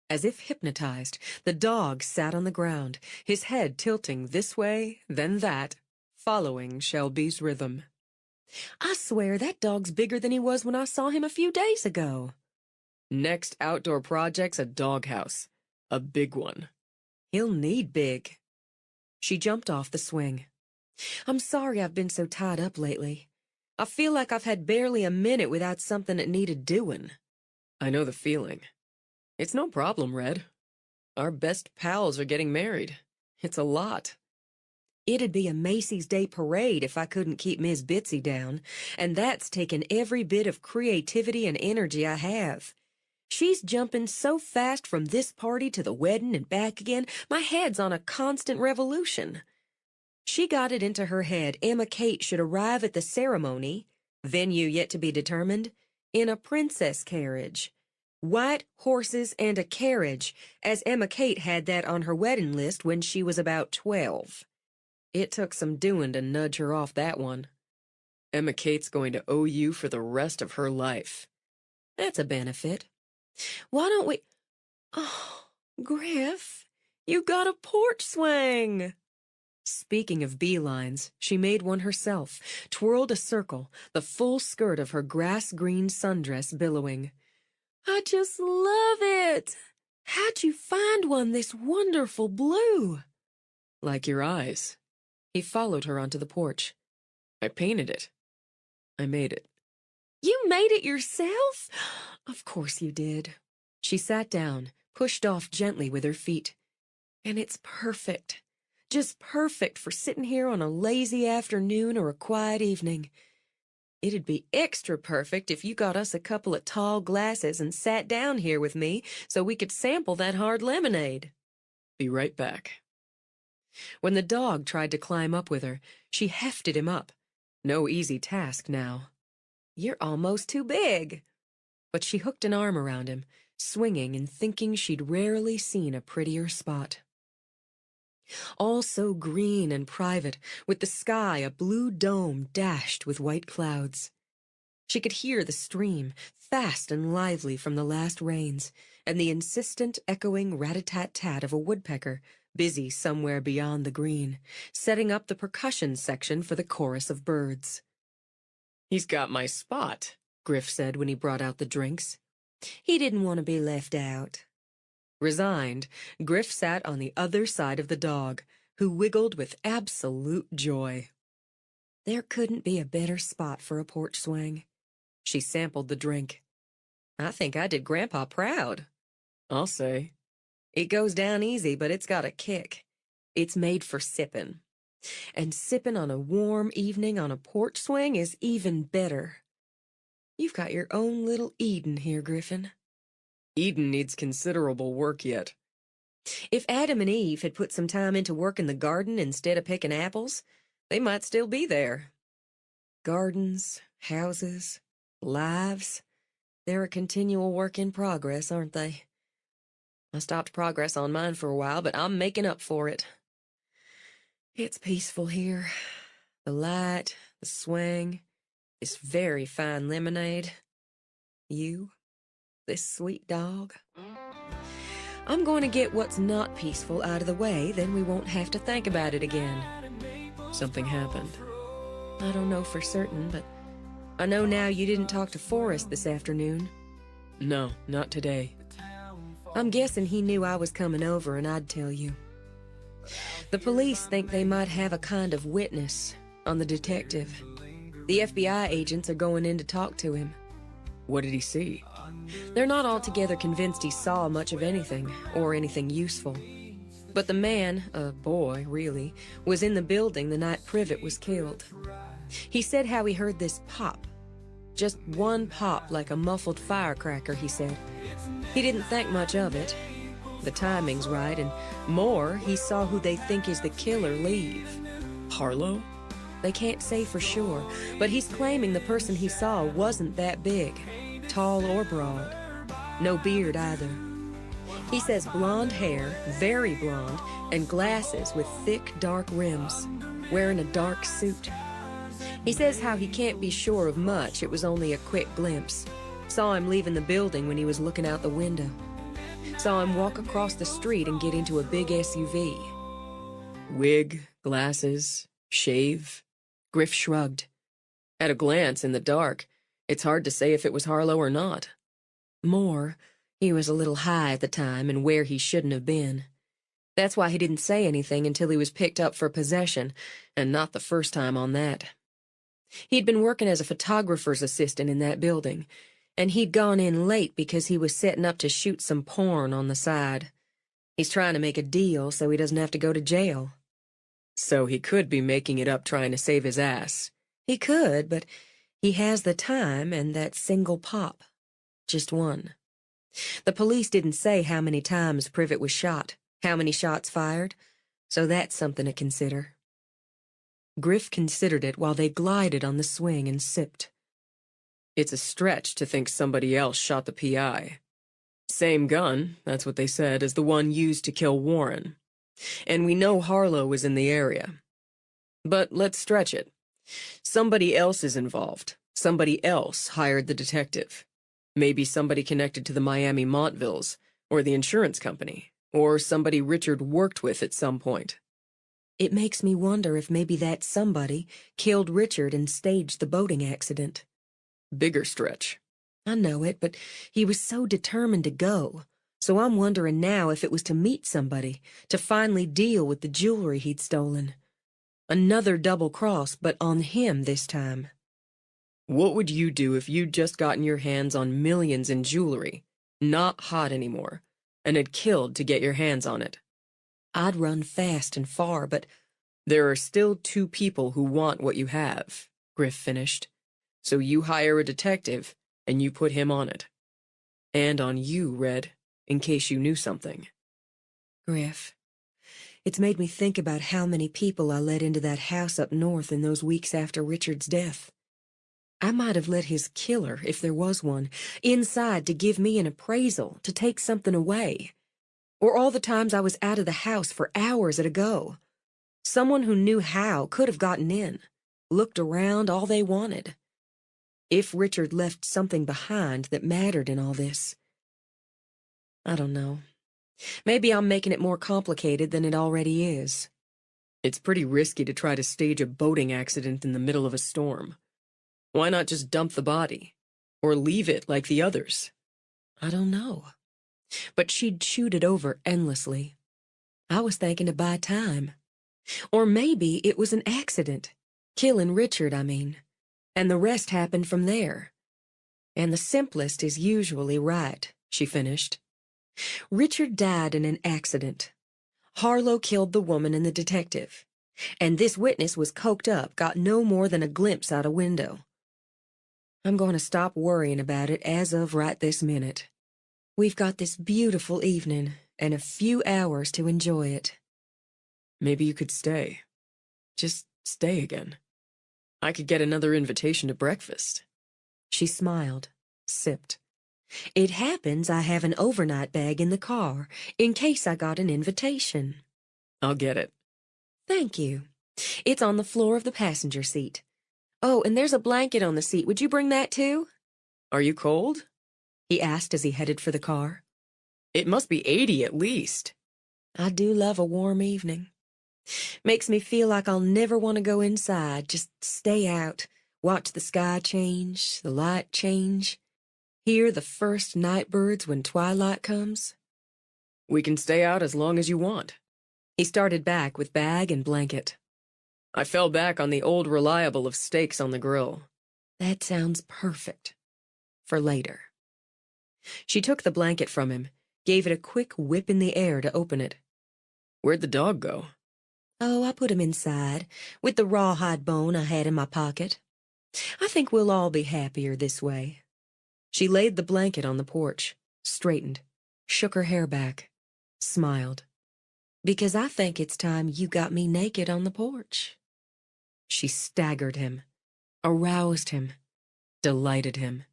As if hypnotized, the dog sat on the ground, his head tilting this way, then that, following Shelby's rhythm. "I swear that dog's bigger than he was when I saw him a few days ago." Next outdoor project's a doghouse. A big one. "He'll need big." She jumped off the swing. "I'm sorry I've been so tied up lately. I feel like I've had barely a minute without something that needed doing." "I know the feeling. It's no problem, Red. Our best pals are getting married. It's a lot." "It'd be a Macy's Day Parade if I couldn't keep Miss Bitsy down, and that's taken every bit of creativity and energy I have. She's jumping so fast from this party to the wedding and back again, my head's on a constant revolution. She got it into her head Emma Kate should arrive at the ceremony, venue yet to be determined, in a princess carriage. White horses and a carriage, as Emma Kate had that on her wedding list when she was about 12. It took some doing to nudge her off that one. Emma Kate's going to owe you for the rest of her life. That's a benefit. Why don't we... Oh, Griff, you got a porch swing. Speaking of beelines, she made one herself, twirled a circle, the full skirt of her grass-green sundress billowing. "I just love it! How'd you find one this wonderful blue?" "Like your eyes." He followed her onto the porch. "I painted it. I made it." "You made it yourself? Of course you did." She sat down, pushed off gently with her feet. "And it's perfect. Just perfect for sitting here on a lazy afternoon or a quiet evening. It'd be extra perfect if you got us a couple of tall glasses and sat down here with me so we could sample that hard lemonade. Be right back. When the dog tried to climb up with her, she hefted him up. No easy task now. You're almost too big. But she hooked an arm around him, swinging and thinking she'd rarely seen a prettier spot. All so green and private, with the sky a blue dome dashed with white clouds. She could hear the stream, fast and lively from the last rains, and the insistent, echoing rat-a-tat-tat of a woodpecker, busy somewhere beyond the green, setting up the percussion section for the chorus of birds. He's got my spot, Griff said when he brought out the drinks. He didn't want to be left out. Resigned, Griff sat on the other side of the dog, who wiggled with absolute joy. There couldn't be a better spot for a porch swing. She sampled the drink. I think I did Grandpa proud. I'll say. It goes down easy, but it's got a kick. It's made for sippin'. And sippin' on a warm evening on a porch swing is even better. You've got your own little Eden here, Griffin. Eden needs considerable work yet. If Adam and Eve had put some time into work in the garden instead of picking apples, they might still be there. Gardens, houses, lives, they're a continual work in progress, aren't they? I stopped progress on mine for a while, but I'm making up for it. It's peaceful here. The light, the swing, this very fine lemonade. You, this sweet dog. I'm going to get what's not peaceful out of the way, then we won't have to think about it again. Something happened. I don't know for certain, but I know now you didn't talk to Forrest this afternoon. No, not today. I'm guessing he knew I was coming over and I'd tell you. The police think they might have a kind of witness on the detective. The FBI agents are going in to talk to him. What did he see? They're not altogether convinced he saw much of anything, or anything useful. But the man, a boy, really, was in the building the night Privet was killed. He said how he heard this pop. Just one pop like a muffled firecracker, he said. He didn't think much of it. The timing's right, and more, he saw who they think is the killer leave. Harlow? They can't say for sure, but he's claiming the person he saw wasn't that big, tall or broad. No beard either. He says blonde hair, very blonde, and glasses with thick, dark rims, wearing a dark suit. He says how he can't be sure of much, it was only a quick glimpse. Saw him leaving the building when he was looking out the window. Saw him walk across the street and get into a big SUV. Wig, glasses, shave. Griff shrugged. At a glance, in the dark, it's hard to say if it was Harlow or not. More, he was a little high at the time and where he shouldn't have been. That's why he didn't say anything until he was picked up for possession, and not the first time on that. He'd been working as a photographer's assistant in that building, and he'd gone in late because he was setting up to shoot some porn on the side. He's trying to make a deal so he doesn't have to go to jail. So he could be making it up trying to save his ass. He could, but he has the time and that single pop. Just one. The police didn't say how many times Privet was shot, how many shots fired, so that's something to consider. Griff considered it while they glided on the swing and sipped. It's a stretch to think somebody else shot the PI. Same gun, that's what they said, as the one used to kill Warren. And we know Harlow was in the area. But let's stretch it. Somebody else is involved. Somebody else hired the detective. Maybe somebody connected to the Miami Montvilles, or the insurance company, or somebody Richard worked with at some point. It makes me wonder if maybe that somebody killed Richard and staged the boating accident. Bigger stretch. I know it, but he was so determined to go. So I'm wondering now if it was to meet somebody, to finally deal with the jewelry he'd stolen. Another double cross, but on him this time. What would you do if you'd just gotten your hands on millions in jewelry, not hot anymore, and had killed to get your hands on it? I'd run fast and far, but There are still two people who want what you have, Griff finished. So you hire a detective, and you put him on it. And on you, Red, in case you knew something. Griff, it's made me think about how many people I let into that house up north in those weeks after Richard's death. I might have let his killer, if there was one, inside to give me an appraisal, to take something away. Or all the times I was out of the house for hours at a go. Someone who knew how could have gotten in, looked around all they wanted. If Richard left something behind that mattered in all this. I don't know. Maybe I'm making it more complicated than it already is. It's pretty risky to try to stage a boating accident in the middle of a storm. Why not just dump the body? Or leave it like the others? I don't know. But she'd chewed it over endlessly. I was thinking to buy time. Or maybe it was an accident. Killing Richard, I mean. And the rest happened from there. And the simplest is usually right, she finished. Richard died in an accident. Harlow killed the woman and the detective. And this witness was coked up, got no more than a glimpse out a window. I'm going to stop worrying about it as of right this minute. We've got this beautiful evening and a few hours to enjoy it. Maybe you could stay. Just stay again. I could get another invitation to breakfast. She smiled, sipped. It happens I have an overnight bag in the car, in case I got an invitation. I'll get it. Thank you. It's on the floor of the passenger seat. Oh, and there's a blanket on the seat. Would you bring that too? Are you cold? He asked as he headed for the car. It must be 80 at least. I do love a warm evening. Makes me feel like I'll never want to go inside, just stay out, watch the sky change, the light change, hear the first night birds when twilight comes. We can stay out as long as you want. He started back with bag and blanket. I fell back on the old reliable of steaks on the grill. That sounds perfect. For later. She took the blanket from him, gave it a quick whip in the air to open it. Where'd the dog go? Oh, I put him inside, with the rawhide bone I had in my pocket. I think we'll all be happier this way. She laid the blanket on the porch, straightened, shook her hair back, smiled. Because I think it's time you got me naked on the porch. She staggered him, aroused him, delighted him.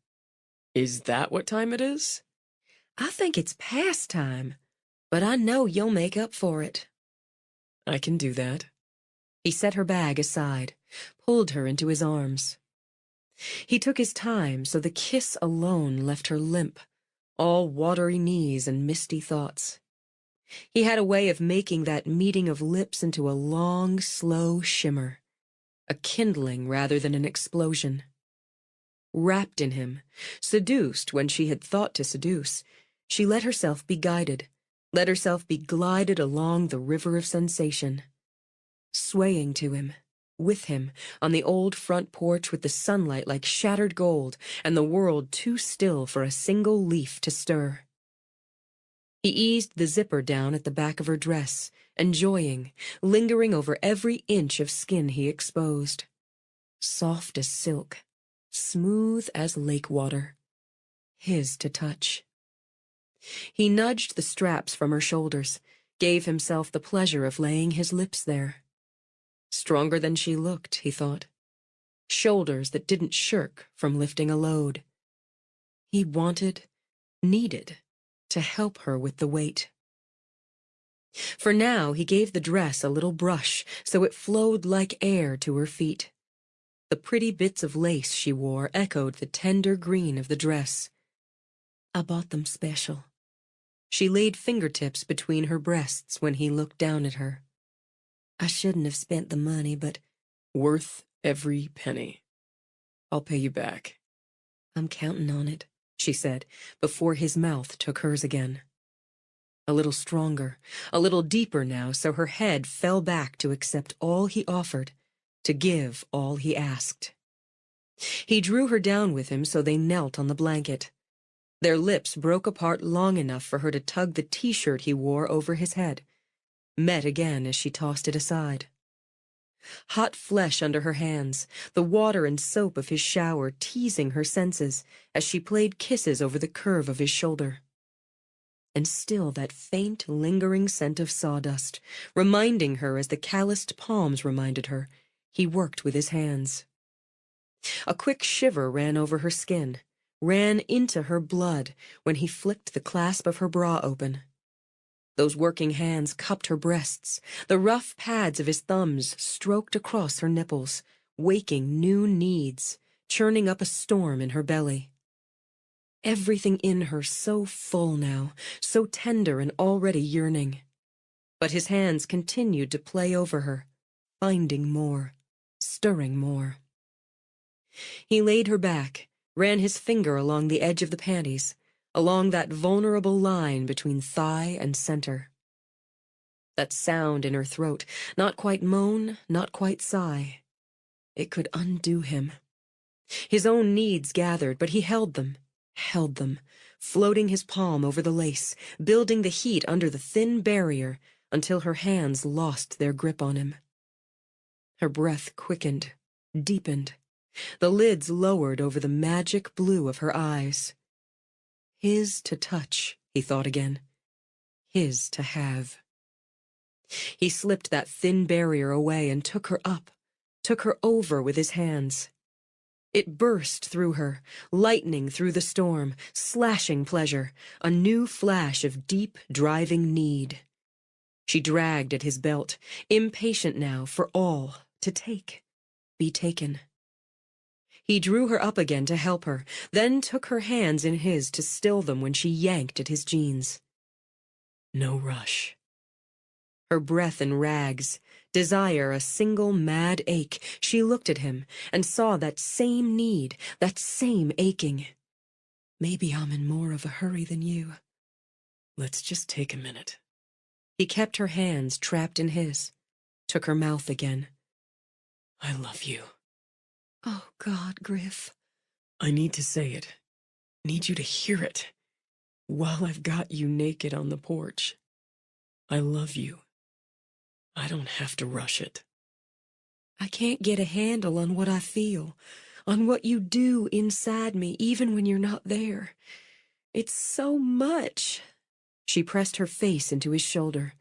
Is that what time it is? I think it's past time, but I know you'll make up for it. I can do that. He set her bag aside, pulled her into his arms. He took his time, so the kiss alone left her limp, all watery knees and misty thoughts. He had a way of making that meeting of lips into a long, slow shimmer, a kindling rather than an explosion. Wrapped in him, seduced when she had thought to seduce, she let herself be guided, let herself be glided along the river of sensation. Swaying to him, with him, on the old front porch with the sunlight like shattered gold and the world too still for a single leaf to stir. He eased the zipper down at the back of her dress, enjoying, lingering over every inch of skin he exposed. Soft as silk, smooth as lake water, his to touch. He nudged the straps from her shoulders, gave himself the pleasure of laying his lips there. Stronger than she looked, he thought. Shoulders that didn't shirk from lifting a load. He wanted, needed, to help her with the weight. For now, he gave the dress a little brush so it flowed like air to her feet. The pretty bits of lace she wore echoed the tender green of the dress. I bought them special. She laid fingertips between her breasts when he looked down at her. I shouldn't have spent the money, but Worth every penny. I'll pay you back. I'm counting on it, she said, before his mouth took hers again. A little stronger, a little deeper now, so her head fell back to accept all he offered, to give all he asked. He drew her down with him so they knelt on the blanket. Their lips broke apart long enough for her to tug the t-shirt he wore over his head, met again as she tossed it aside. Hot flesh under her hands, the water and soap of his shower teasing her senses as she played kisses over the curve of his shoulder. And still that faint, lingering scent of sawdust, reminding her as the calloused palms reminded her, he worked with his hands. A quick shiver ran over her skin, ran into her blood when he flicked the clasp of her bra open. Those working hands cupped her breasts. The rough pads of his thumbs stroked across her nipples, waking new needs, churning up a storm in her belly. Everything in her so full now, so tender and already yearning. But his hands continued to play over her, finding more, stirring more. He laid her back, ran his finger along the edge of the panties, along that vulnerable line between thigh and center. That sound in her throat, not quite moan, not quite sigh. It could undo him. His own needs gathered, but he held them, floating his palm over the lace, building the heat under the thin barrier until her hands lost their grip on him. Her breath quickened, deepened. The lids lowered over the magic blue of her eyes. His to touch, he thought again. His to have. He slipped that thin barrier away and took her up, took her over with his hands. It burst through her, lightning through the storm, slashing pleasure, a new flash of deep, driving need. She dragged at his belt, impatient now for all to take, be taken. He drew her up again to help her, then took her hands in his to still them when she yanked at his jeans. No rush. Her breath in rags, desire a single mad ache, she looked at him and saw that same need, that same aching. Maybe I'm in more of a hurry than you. Let's just take a minute. He kept her hands trapped in his, took her mouth again. I love you. Oh, God, Griff. I need to say it. Need you to hear it. While I've got you naked on the porch. I love you. I don't have to rush it. I can't get a handle on what I feel, on what you do inside me, even when you're not there. It's so much. She pressed her face into his shoulder.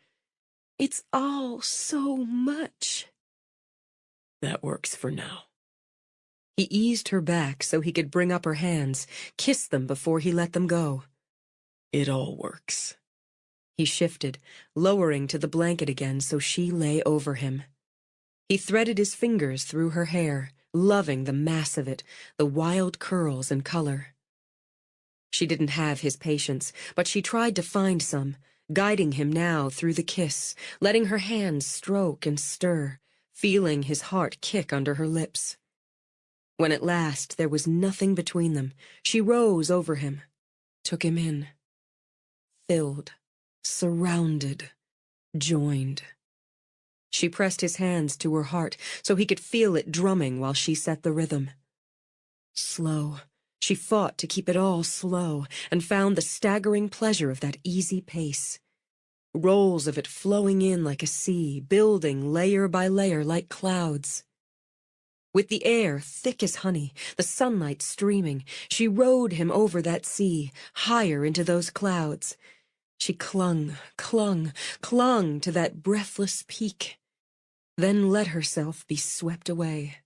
It's all so much. That works for now. He eased her back so he could bring up her hands, kiss them before he let them go. It all works. He shifted, lowering to the blanket again so she lay over him. He threaded his fingers through her hair, loving the mass of it, the wild curls and color. She didn't have his patience, but she tried to find some, guiding him now through the kiss, letting her hands stroke and stir, feeling his heart kick under her lips. When at last there was nothing between them, she rose over him, took him in. Filled, surrounded, joined. She pressed his hands to her heart so he could feel it drumming while she set the rhythm. Slow, she fought to keep it all slow and found the staggering pleasure of that easy pace. Rolls of it flowing in like a sea, building layer by layer like clouds. With the air thick as honey, the sunlight streaming, she rode him over that sea, higher into those clouds. She clung to that breathless peak, then let herself be swept away.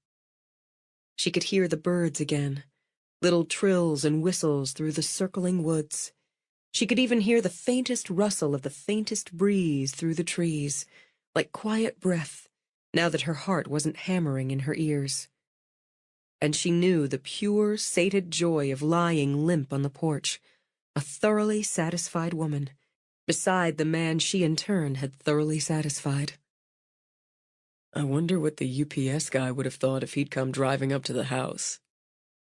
She could hear the birds again, little trills and whistles through the circling woods. She could even hear the faintest rustle of the faintest breeze through the trees, like quiet breath, now that her heart wasn't hammering in her ears. And she knew the pure, sated joy of lying limp on the porch, a thoroughly satisfied woman, beside the man she in turn had thoroughly satisfied. I wonder what the UPS guy would have thought if he'd come driving up to the house.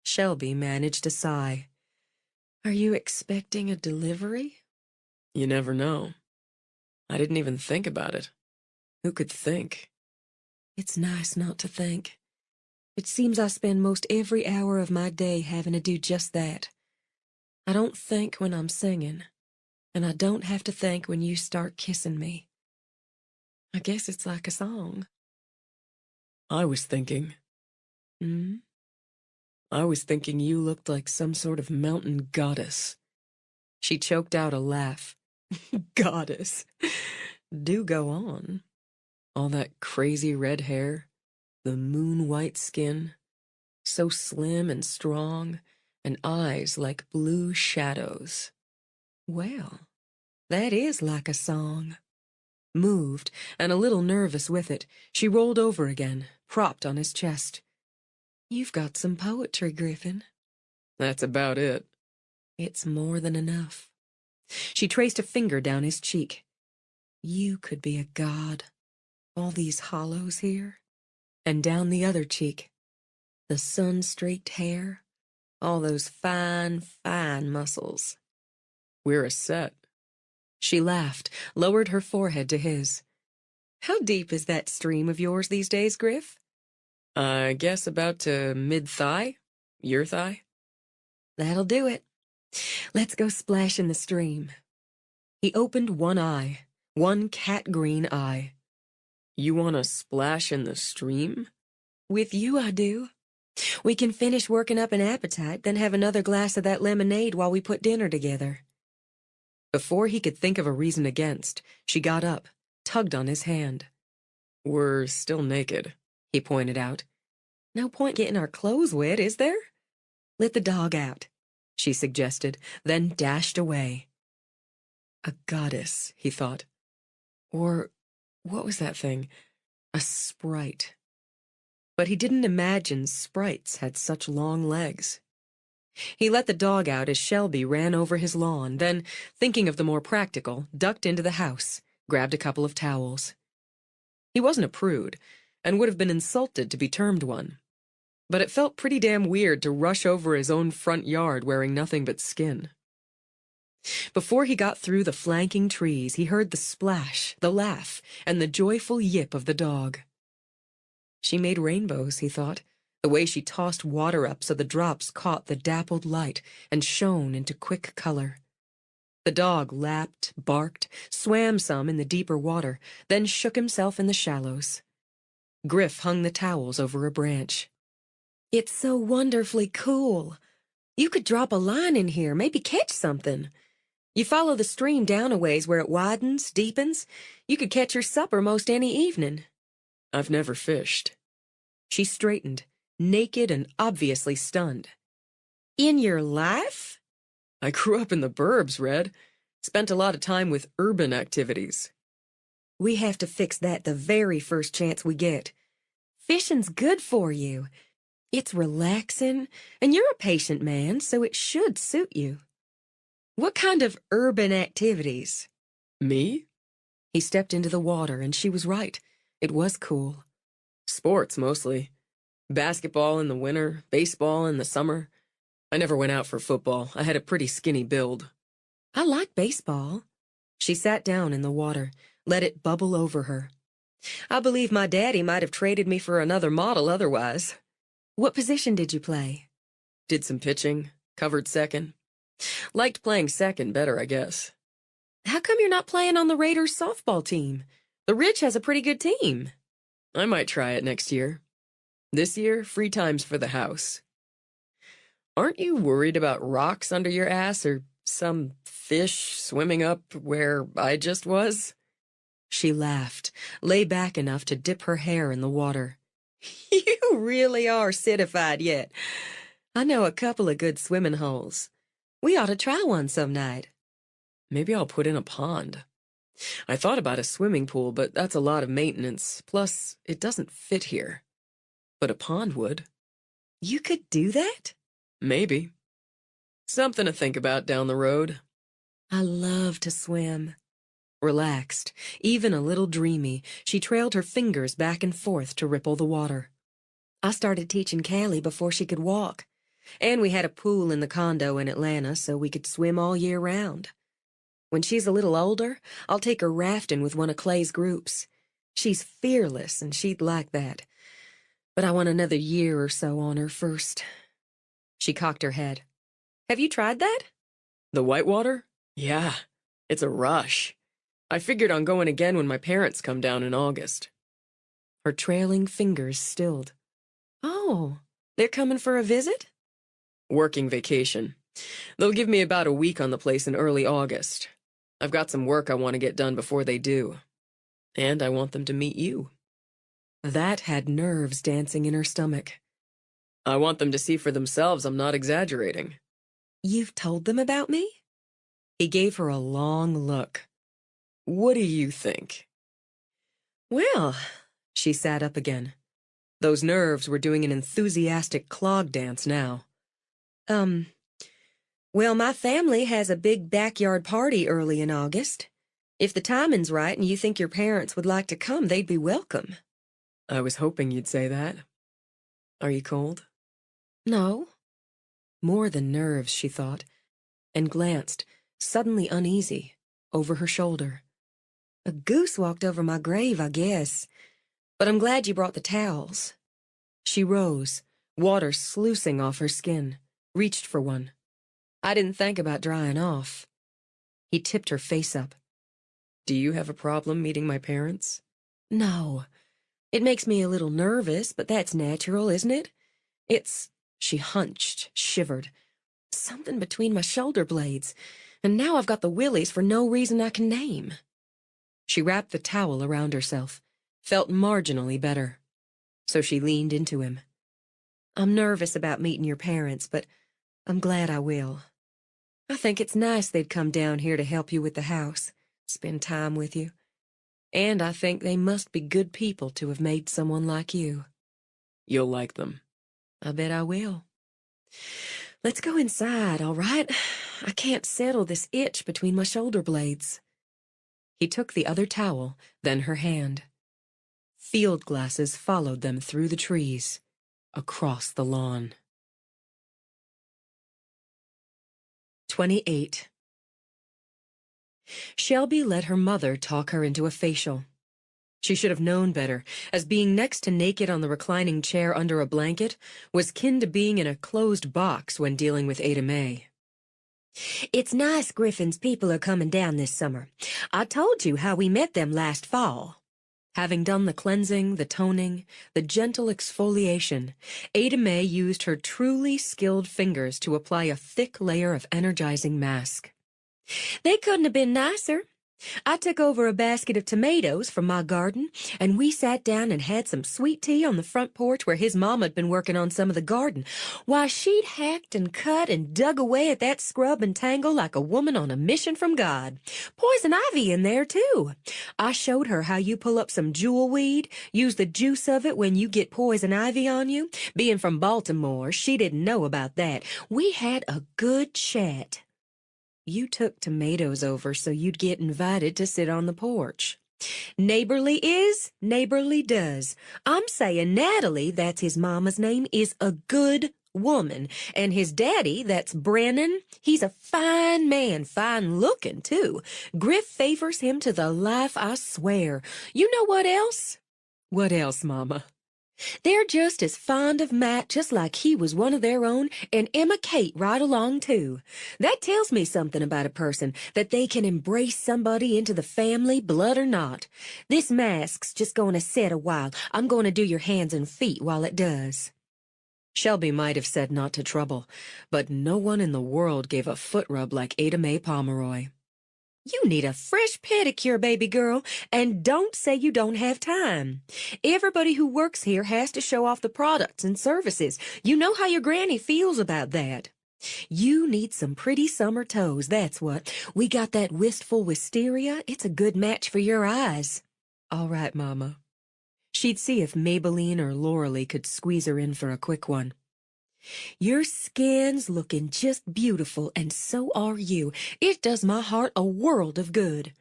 Shelby managed a sigh. Are you expecting a delivery? You never know. I didn't even think about it. Who could think? It's nice not to think. It seems I spend most every hour of my day having to do just that. I don't think when I'm singing, and I don't have to think when you start kissing me. I guess it's like a song. I was thinking. Hmm? I was thinking you looked like some sort of mountain goddess. She choked out a laugh. Goddess. Do go on. All that crazy red hair, the moon-white skin, so slim and strong, and eyes like blue shadows. Well, that is like a song. Moved, and a little nervous with it, she rolled over again, propped on his chest. You've got some poetry, Griffin. That's about it. It's more than enough. She traced a finger down his cheek. You could be a god. All these hollows here. And down the other cheek. The sun-streaked hair. All those fine, fine muscles. We're a set. She laughed, lowered her forehead to his. How deep is that stream of yours these days, Griff? I guess about to mid-thigh? Your thigh? That'll do it. Let's go splash in the stream. He opened one eye, one cat-green eye. You want to splash in the stream? With you, I do. We can finish working up an appetite, then have another glass of that lemonade while we put dinner together. Before he could think of a reason against, she got up, tugged on his hand. We're still naked, he pointed out. No point getting our clothes wet, is there? Let the dog out, she suggested, then dashed away. A goddess, he thought. Or what was that thing? A sprite. But he didn't imagine sprites had such long legs. He let the dog out as Shelby ran over his lawn, then, thinking of the more practical, ducked into the house, grabbed a couple of towels. He wasn't a prude, and would have been insulted to be termed one. But it felt pretty damn weird to rush over his own front yard wearing nothing but skin. Before he got through the flanking trees, he heard the splash, the laugh, and the joyful yip of the dog. She made rainbows, he thought, the way she tossed water up so the drops caught the dappled light and shone into quick color. The dog lapped, barked, swam some in the deeper water, then shook himself in the shallows. Griff hung the towels over a branch. It's so wonderfully cool. You could drop a line in here, maybe catch something. You follow the stream down a ways where it widens, deepens. You could catch your supper most any evening. I've never fished. She straightened, naked and obviously stunned. In your life? I grew up in the burbs, Red. Spent a lot of time with urban activities. We have to fix that the very first chance we get. Fishing's good for you. It's relaxing, and you're a patient man, so it should suit you. What kind of urban activities? Me? He stepped into the water, and she was right. It was cool. Sports, mostly. Basketball in the winter, baseball in the summer. I never went out for football. I had a pretty skinny build. I like baseball. She sat down in the water, let it bubble over her. I believe my daddy might have traded me for another model otherwise. What position did you play? Did some pitching, covered second. Liked playing second better, I guess. How come you're not playing on the Raiders softball team? The Ridge has a pretty good team. I might try it next year. This year, free time's for the house. Aren't you worried about rocks under your ass or some fish swimming up where I just was? She laughed, lay back enough to dip her hair in the water. You really are citified yet. I know a couple of good swimming holes. We ought to try one some night. Maybe I'll put in a pond. I thought about a swimming pool, but that's a lot of maintenance. Plus, it doesn't fit here. But a pond would. You could do that? Maybe. Something to think about down the road. I love to swim. Relaxed, even a little dreamy, she trailed her fingers back and forth to ripple the water. I started teaching Callie before she could walk. And we had a pool in the condo in Atlanta so we could swim all year round. When she's a little older, I'll take her rafting with one of Clay's groups. She's fearless and she'd like that. But I want another year or so on her first. She cocked her head. Have you tried that? The whitewater? Yeah, it's a rush. I figured on going again when my parents come down in August. Her trailing fingers stilled. Oh, they're coming for a visit? Working vacation. They'll give me about a week on the place in early August. I've got some work I want to get done before they do. And I want them to meet you. That had nerves dancing in her stomach. I want them to see for themselves I'm not exaggerating. You've told them about me? He gave her a long look. What do you think? Well, she sat up again. Those nerves were doing an enthusiastic clog dance now. Well, my family has a big backyard party early in August. If the timing's right and you think your parents would like to come, they'd be welcome. I was hoping you'd say that. Are you cold? No. More than nerves, she thought, and glanced, suddenly uneasy, over her shoulder. A goose walked over my grave, I guess. But I'm glad you brought the towels. She rose, water sluicing off her skin, reached for one. I didn't think about drying off. He tipped her face up. Do you have a problem meeting my parents? No. It makes me a little nervous, but that's natural, isn't it? She hunched, shivered. Something between my shoulder blades, and now I've got the willies for no reason I can name. She wrapped the towel around herself, felt marginally better. So she leaned into him. I'm nervous about meeting your parents, but I'm glad I will. I think it's nice they'd come down here to help you with the house, spend time with you. And I think they must be good people to have made someone like you. You'll like them. I bet I will. Let's go inside, all right? I can't settle this itch between my shoulder blades. He took the other towel, then her hand. Field glasses followed them through the trees, across the lawn. 28. Shelby let her mother talk her into a facial. She should have known better, as being next to naked on the reclining chair under a blanket was kin to being in a closed box when dealing with Ada Mae. It's nice Griffin's people are coming down this summer. I told you how we met them last fall. Having done the cleansing, the toning, the gentle exfoliation, Ada Mae used her truly skilled fingers to apply a thick layer of energizing mask. They couldn't have been nicer. I took over a basket of tomatoes from my garden, and we sat down and had some sweet tea on the front porch where his mama'd been working on some of the garden. Why, she'd hacked and cut and dug away at that scrub and tangle like a woman on a mission from God. Poison ivy in there, too. I showed her how you pull up some jewel weed, use the juice of it when you get poison ivy on you. Being from Baltimore, she didn't know about that. We had a good chat. You took tomatoes over so you'd get invited to sit on the porch. Neighborly is, neighborly does. I'm saying Natalie, that's his mama's name, is a good woman. And his daddy, that's Brennan, he's a fine man, fine looking, too. Griff favors him to the life, I swear. You know what else? What else, Mama? They're just as fond of Matt, just like he was one of their own, and Emma Kate right along, too. That tells me something about a person, that they can embrace somebody into the family, blood or not. This mask's just going to set a while. I'm going to do your hands and feet while it does. Shelby might have said not to trouble, but no one in the world gave a foot rub like Ada Mae Pomeroy. You need a fresh pedicure, baby girl, and don't say you don't have time. Everybody who works here has to show off the products and services. You know how your granny feels about that. You need some pretty summer toes, that's what. We got that wistful wisteria. It's a good match for your eyes. All right, Mama. She'd see if Maybelline or Lauralee could squeeze her in for a quick one. Your skin's looking just beautiful, and so are you. It does my heart a world of good.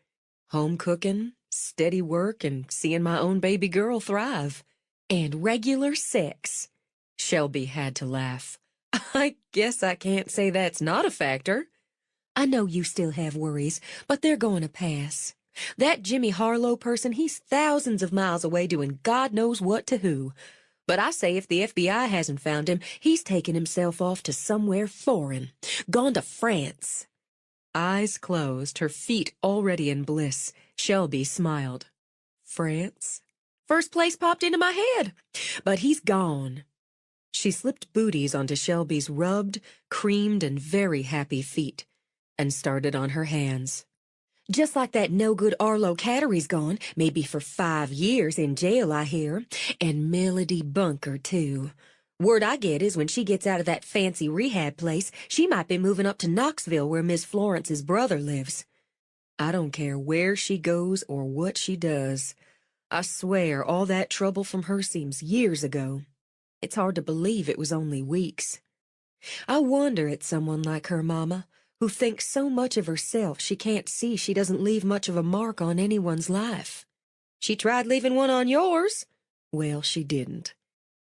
Home cooking, steady work, and seeing my own baby girl thrive. And regular sex. Shelby had to laugh. I guess I can't say that's not a factor. I know you still have worries, but they're going to pass. That Jimmy Harlow person, he's thousands of miles away doing God knows what to who. But I say if the FBI hasn't found him, he's taken himself off to somewhere foreign. Gone to France. Eyes closed, her feet already in bliss, Shelby smiled. France? First place popped into my head, but he's gone. She slipped booties onto Shelby's rubbed, creamed, and very happy feet, and started on her hands. Just like that no-good Arlo Cattery's gone, maybe for 5 years in jail, I hear, and Melody Bunker, too. Word I get is when she gets out of that fancy rehab place, she might be moving up to Knoxville where Miss Florence's brother lives. I don't care where she goes or what she does. I swear all that trouble from her seems years ago. It's hard to believe it was only weeks. I wonder at someone like her, Mama, who thinks so much of herself she can't see she doesn't leave much of a mark on anyone's life. She tried leaving one on yours. Well, she didn't.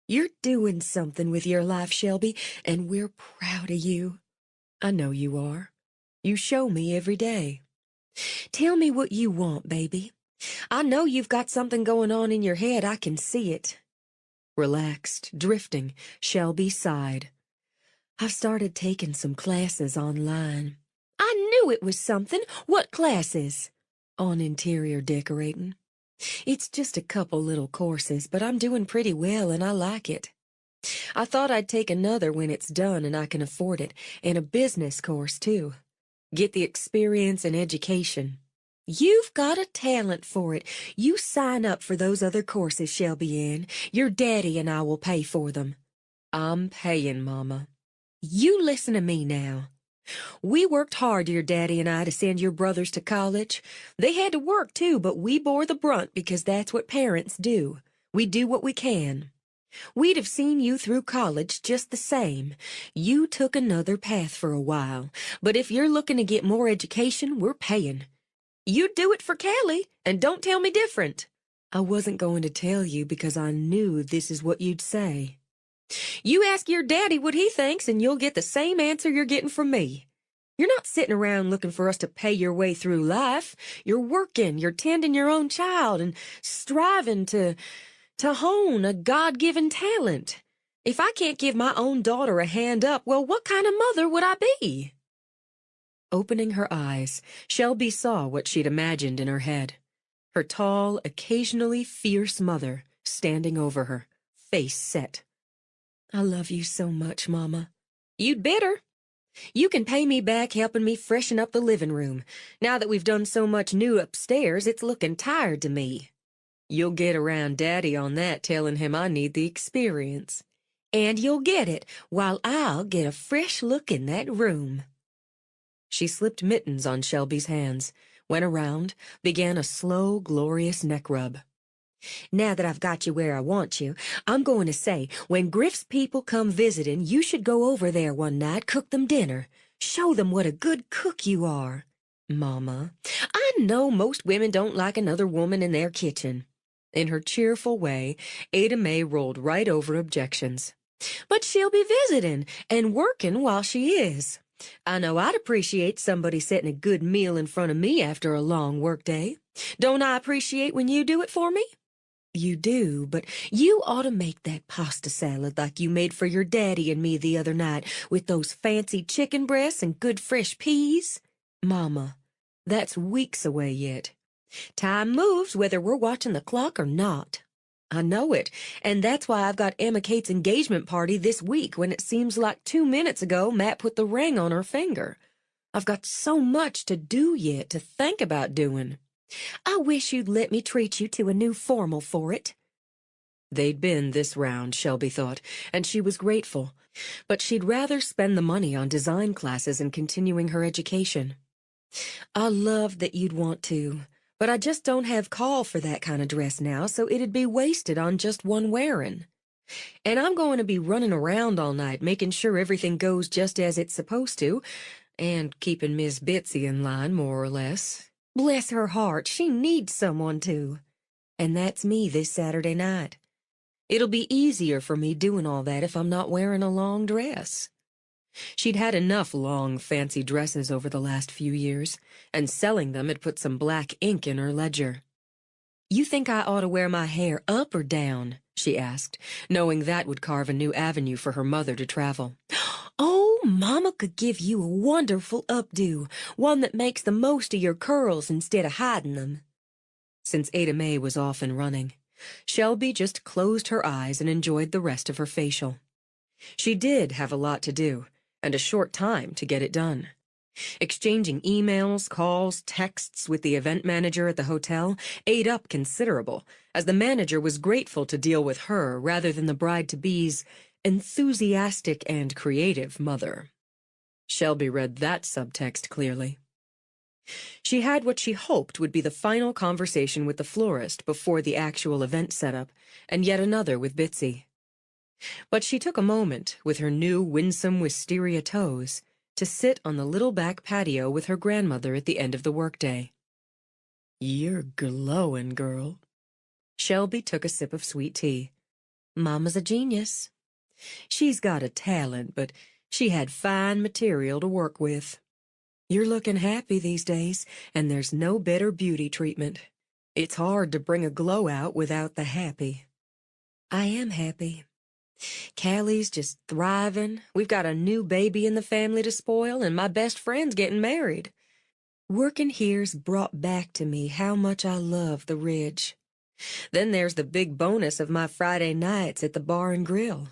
You're doing something with your life, Shelby, and we're proud of you. I know you are. You show me every day. Tell me what you want, baby. I know you've got something going on in your head. I can see it. Relaxed, drifting, Shelby sighed. I've started taking some classes online. I knew it was something. What classes? On interior decorating. It's just a couple little courses, but I'm doing pretty well and I like it. I thought I'd take another when it's done and I can afford it, and a business course, too. Get the experience and education. You've got a talent for it. You sign up for those other courses, Shelby Ann. Your daddy and I will pay for them. I'm paying, Mama. You listen to me now. We worked hard, your daddy and I, to send your brothers to college. They had to work, too, but we bore the brunt because that's what parents do. We do what we can. We'd have seen you through college just the same. You took another path for a while, but if you're looking to get more education, we're paying. You do it for Callie, and don't tell me different. I wasn't going to tell you because I knew this is what you'd say. You ask your daddy what he thinks, and you'll get the same answer you're getting from me. You're not sitting around looking for us to pay your way through life. You're working, you're tending your own child, and striving to hone a God-given talent. If I can't give my own daughter a hand up, well, what kind of mother would I be? Opening her eyes, Shelby saw what she'd imagined in her head. Her tall, occasionally fierce mother standing over her, face set. I love you so much, Mama. You'd better. You can pay me back helping me freshen up the living room. Now that we've done so much new upstairs, it's looking tired to me. You'll get around Daddy on that, telling him I need the experience. And you'll get it, while I'll get a fresh look in that room. She slipped mittens on Shelby's hands, went around, began a slow, glorious neck rub. Now that I've got you where I want you, I'm going to say, when Griff's people come visiting, you should go over there one night, cook them dinner. Show them what a good cook you are. Mama, I know most women don't like another woman in their kitchen. In her cheerful way, Ada Mae rolled right over objections. But she'll be visiting and working while she is. I know I'd appreciate somebody setting a good meal in front of me after a long workday. Don't I appreciate when you do it for me? You do, but you ought to make that pasta salad like you made for your daddy and me the other night with those fancy chicken breasts and good fresh peas. Mama, that's weeks away yet. Time moves whether we're watching the clock or not. I know it, and that's why I've got Emma Kate's engagement party this week when it seems like 2 minutes ago Matt put the ring on her finger. I've got so much to do yet, to think about doing. I wish you'd let me treat you to a new formal for it. They'd been this round, Shelby thought, and she was grateful. But she'd rather spend the money on design classes and continuing her education. I love that you'd want to, but I just don't have call for that kind of dress now, so it'd be wasted on just one wearing. And I'm going to be running around all night, making sure everything goes just as it's supposed to, and keeping Miss Bitsy in line, more or less. Bless her heart, she needs someone to. And that's me this Saturday night. It'll be easier for me doing all that if I'm not wearing a long dress. She'd had enough long, fancy dresses over the last few years, and selling them had put some black ink in her ledger. You think I ought to wear my hair up or down? She asked, knowing that would carve a new avenue for her mother to travel. Oh, Mama could give you a wonderful updo, one that makes the most of your curls instead of hiding them. Since Ada Mae was off and running, Shelby just closed her eyes and enjoyed the rest of her facial. She did have a lot to do, and a short time to get it done. Exchanging emails, calls, texts with the event manager at the hotel ate up considerable, as the manager was grateful to deal with her rather than the bride-to-be's enthusiastic and creative mother. Shelby read that subtext clearly. She had what she hoped would be the final conversation with the florist before the actual event setup, and yet another with Bitsy. But she took a moment, with her new winsome wisteria toes, to sit on the little back patio with her grandmother at the end of the workday. "You're glowing, girl." Shelby took a sip of sweet tea. Mama's a genius. She's got a talent, but she had fine material to work with. You're looking happy these days, and there's no better beauty treatment. It's hard to bring a glow out without the happy. I am happy. Callie's just thriving. We've got a new baby in the family to spoil, and my best friend's getting married. Working here's brought back to me how much I love the Ridge. Then there's the big bonus of my Friday nights at the bar and grill.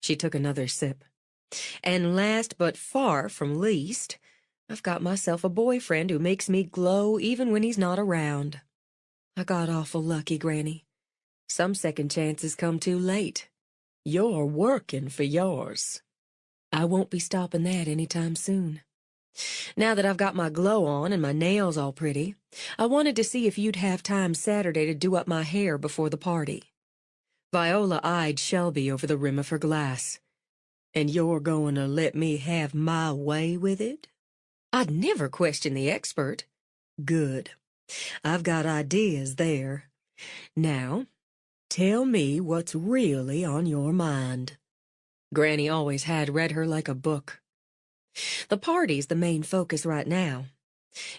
She took another sip. And last but far from least, I've got myself a boyfriend who makes me glow even when he's not around. I got awful lucky, Granny. Some second chances come too late. You're working for yours. I won't be stopping that anytime soon. Now that I've got my glow on and my nails all pretty, I wanted to see if you'd have time Saturday to do up my hair before the party. Viola eyed Shelby over the rim of her glass. And you're going to let me have my way with it? I'd never question the expert. Good. I've got ideas there. Now, tell me what's really on your mind. Granny always had read her like a book. The party's the main focus right now.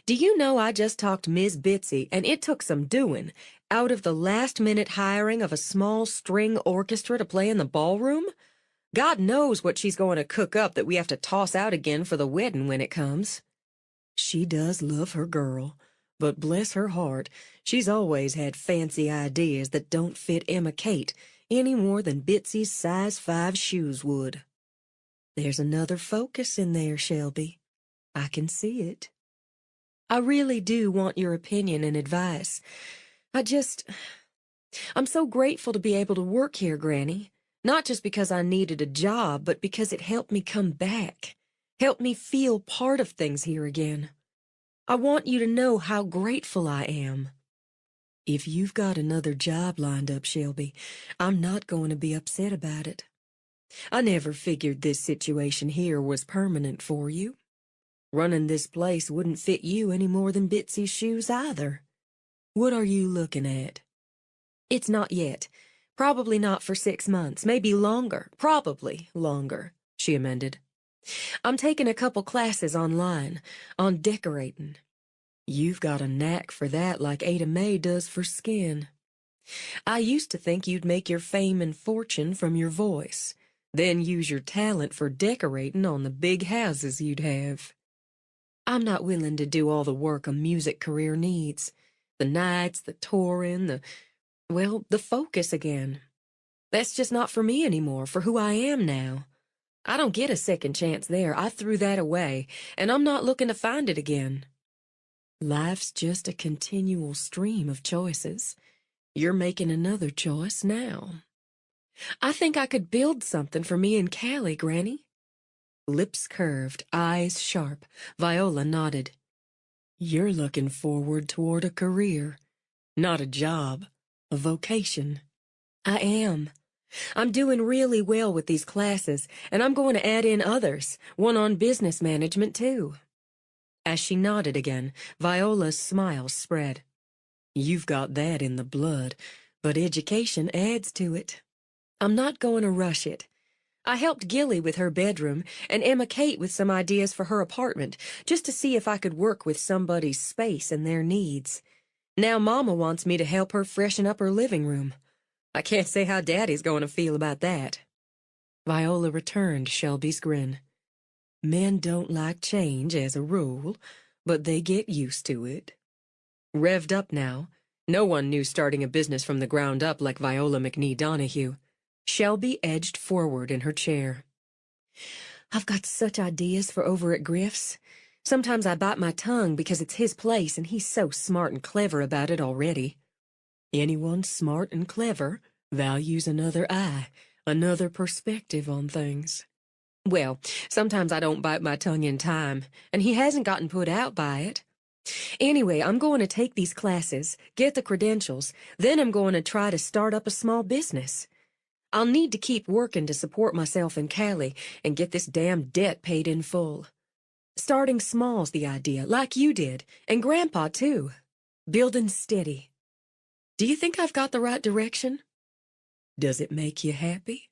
Do you know I just talked Miss Bitsy, and it took some doing, out of the last-minute hiring of a small string orchestra to play in the ballroom? God knows what she's going to cook up that we have to toss out again for the wedding when it comes. She does love her girl, but bless her heart, she's always had fancy ideas that don't fit Emma Kate any more than Bitsy's size 5 shoes would. There's another focus in there, Shelby. I can see it. I really do want your opinion and advice. I'm so grateful to be able to work here, Granny. Not just because I needed a job, but because it helped me come back. Helped me feel part of things here again. I want you to know how grateful I am. If you've got another job lined up, Shelby, I'm not going to be upset about it. I never figured this situation here was permanent for you. Running this place wouldn't fit you any more than Bitsy's shoes either. What are you looking at? It's not yet. Probably not for 6 months, maybe longer. Probably longer, she amended. I'm taking a couple classes online, on decorating. You've got a knack for that like Ada Mae does for skin. I used to think you'd make your fame and fortune from your voice, then use your talent for decorating on the big houses you'd have. I'm not willing to do all the work a music career needs. The nights, the touring, the focus again. That's just not for me anymore, for who I am now. I don't get a second chance there. I threw that away, and I'm not looking to find it again. Life's just a continual stream of choices. You're making another choice now. I think I could build something for me and Callie, Granny. Lips curved, eyes sharp, Viola nodded. You're looking forward toward a career, not a job, a vocation. I am. I'm doing really well with these classes, and I'm going to add in others, one on business management, too. As she nodded again, Viola's smile spread. You've got that in the blood, but education adds to it. I'm not going to rush it. I helped Gilly with her bedroom, and Emma Kate with some ideas for her apartment, just to see if I could work with somebody's space and their needs. Now Mama wants me to help her freshen up her living room. I can't say how Daddy's going to feel about that. Viola returned Shelby's grin. Men don't like change as a rule, but they get used to it. Revved up now, no one knew starting a business from the ground up like Viola McNee Donahue. Shelby edged forward in her chair. I've got such ideas for over at Griff's. Sometimes I bite my tongue because it's his place and he's so smart and clever about it already. Anyone smart and clever values another eye, another perspective on things. Well, sometimes I don't bite my tongue in time, and he hasn't gotten put out by it. Anyway, I'm going to take these classes, get the credentials, then I'm going to try to start up a small business. I'll need to keep working to support myself in Cali and get this damn debt paid in full. Starting small's the idea, like you did, and Grandpa too. Building steady. Do you think I've got the right direction? Does it make you happy?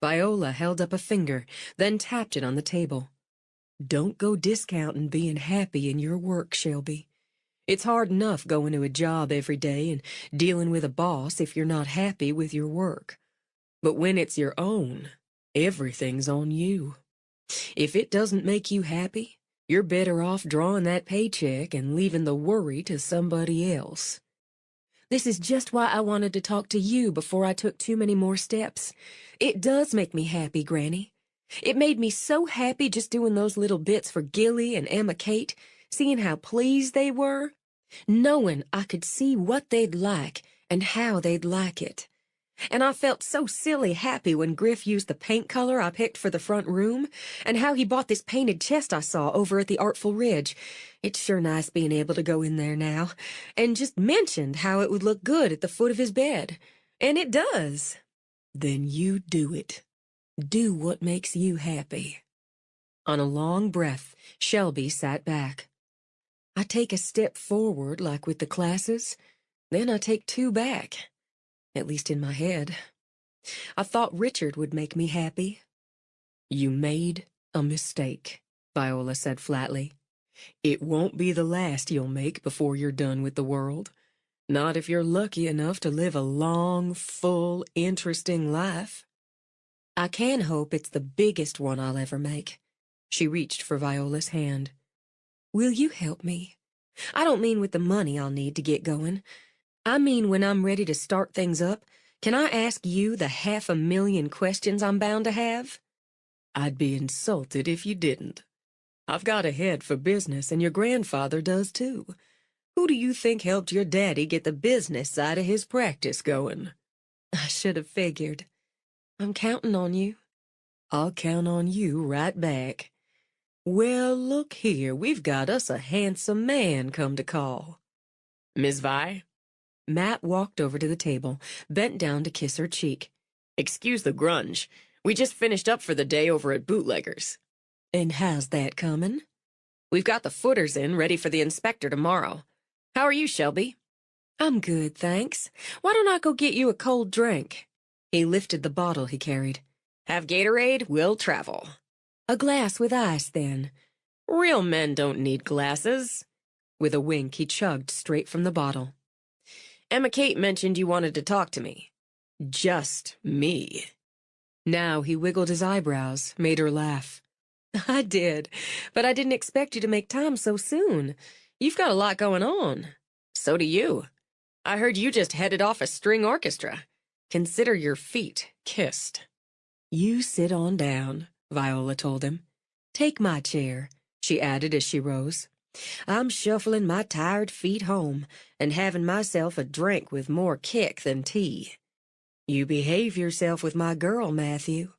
Viola held up a finger, then tapped it on the table. Don't go discounting being happy in your work, Shelby. It's hard enough going to a job every day and dealing with a boss if you're not happy with your work. But when it's your own, everything's on you. If it doesn't make you happy, you're better off drawing that paycheck and leaving the worry to somebody else. This is just why I wanted to talk to you before I took too many more steps. It does make me happy, Granny. It made me so happy just doing those little bits for Gilly and Emma Kate, seeing how pleased they were, knowing I could see what they'd like and how they'd like it. And I felt so silly happy when Griff used the paint color I picked for the front room, and how he bought this painted chest I saw over at the Artful Ridge. It's sure nice being able to go in there now, and just mentioned how it would look good at the foot of his bed. And it does. Then you do it. Do what makes you happy. On a long breath, Shelby sat back. I take a step forward like with the classes, then I take two back. At least in my head. I thought Richard would make me happy. You made a mistake, Viola said flatly. It won't be the last you'll make before you're done with the world. Not if you're lucky enough to live a long, full, interesting life. I can hope it's the biggest one I'll ever make. She reached for Viola's hand. Will you help me? I don't mean with the money I'll need to get going. I mean when I'm ready to start things up, can I ask you the 500,000 questions I'm bound to have? I'd be insulted if you didn't. I've got a head for business, and your grandfather does too. Who do you think helped your daddy get the business side of his practice going? I should have figured. I'm counting on you. I'll count on you right back. Well, look here, we've got us a handsome man come to call. Miss Vi? Matt walked over to the table, bent down to kiss her cheek. Excuse the grunge. We just finished up for the day over at Bootleggers. And how's that coming? We've got the footers in, ready for the inspector tomorrow. How are you, Shelby? I'm good, thanks. Why don't I go get you a cold drink? He lifted the bottle he carried. Have Gatorade, we'll travel. A glass with ice, then. Real men don't need glasses. With a wink, he chugged straight from the bottle. Emma Kate mentioned you wanted to talk to me. Just me. Now he wiggled his eyebrows, made her laugh. I did, but I didn't expect you to make time so soon. You've got a lot going on. So do you. I heard you just headed off a string orchestra. Consider your feet kissed. You sit on down, Viola told him. Take my chair, she added as she rose. I'm shuffling my tired feet home and having myself a drink with more kick than tea. You behave yourself with my girl, Matthew.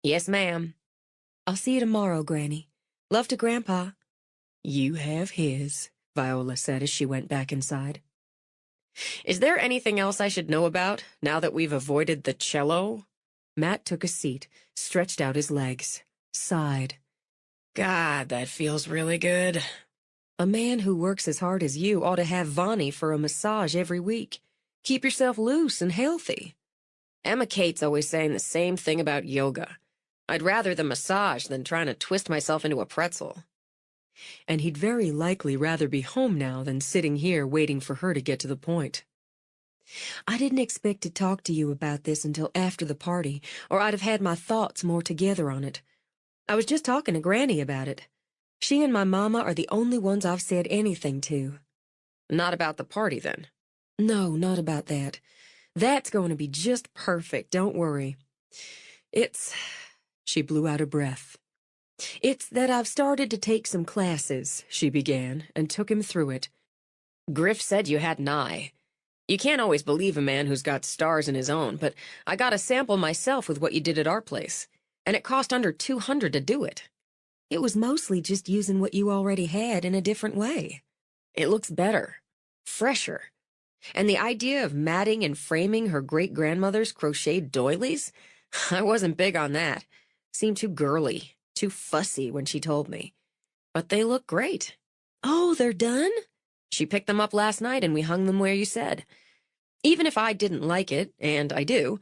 Yes, ma'am. I'll see you tomorrow, Granny. Love to Grandpa. You have his, Viola said as she went back inside. Is there anything else I should know about, now that we've avoided the cello? Matt took a seat, stretched out his legs, sighed. God, that feels really good. A man who works as hard as you ought to have Vonnie for a massage every week. Keep yourself loose and healthy. Emma Kate's always saying the same thing about yoga. I'd rather the massage than trying to twist myself into a pretzel. And he'd very likely rather be home now than sitting here waiting for her to get to the point. I didn't expect to talk to you about this until after the party, or I'd have had my thoughts more together on it. I was just talking to Granny about it. She and my mama are the only ones I've said anything to. Not about the party, then? No, not about that. That's going to be just perfect, don't worry. It's... She blew out a breath. It's that I've started to take some classes, she began, and took him through it. Griff said you had an eye. You can't always believe a man who's got stars in his own, but I got a sample myself with what you did at our place, and it cost under $200 to do it. It was mostly just using what you already had in a different way. It looks better, fresher. And the idea of matting and framing her great-grandmother's crocheted doilies? I wasn't big on that. Seemed too girly, too fussy when she told me. But they look great. Oh, they're done? She picked them up last night and we hung them where you said. Even if I didn't like it, and I do,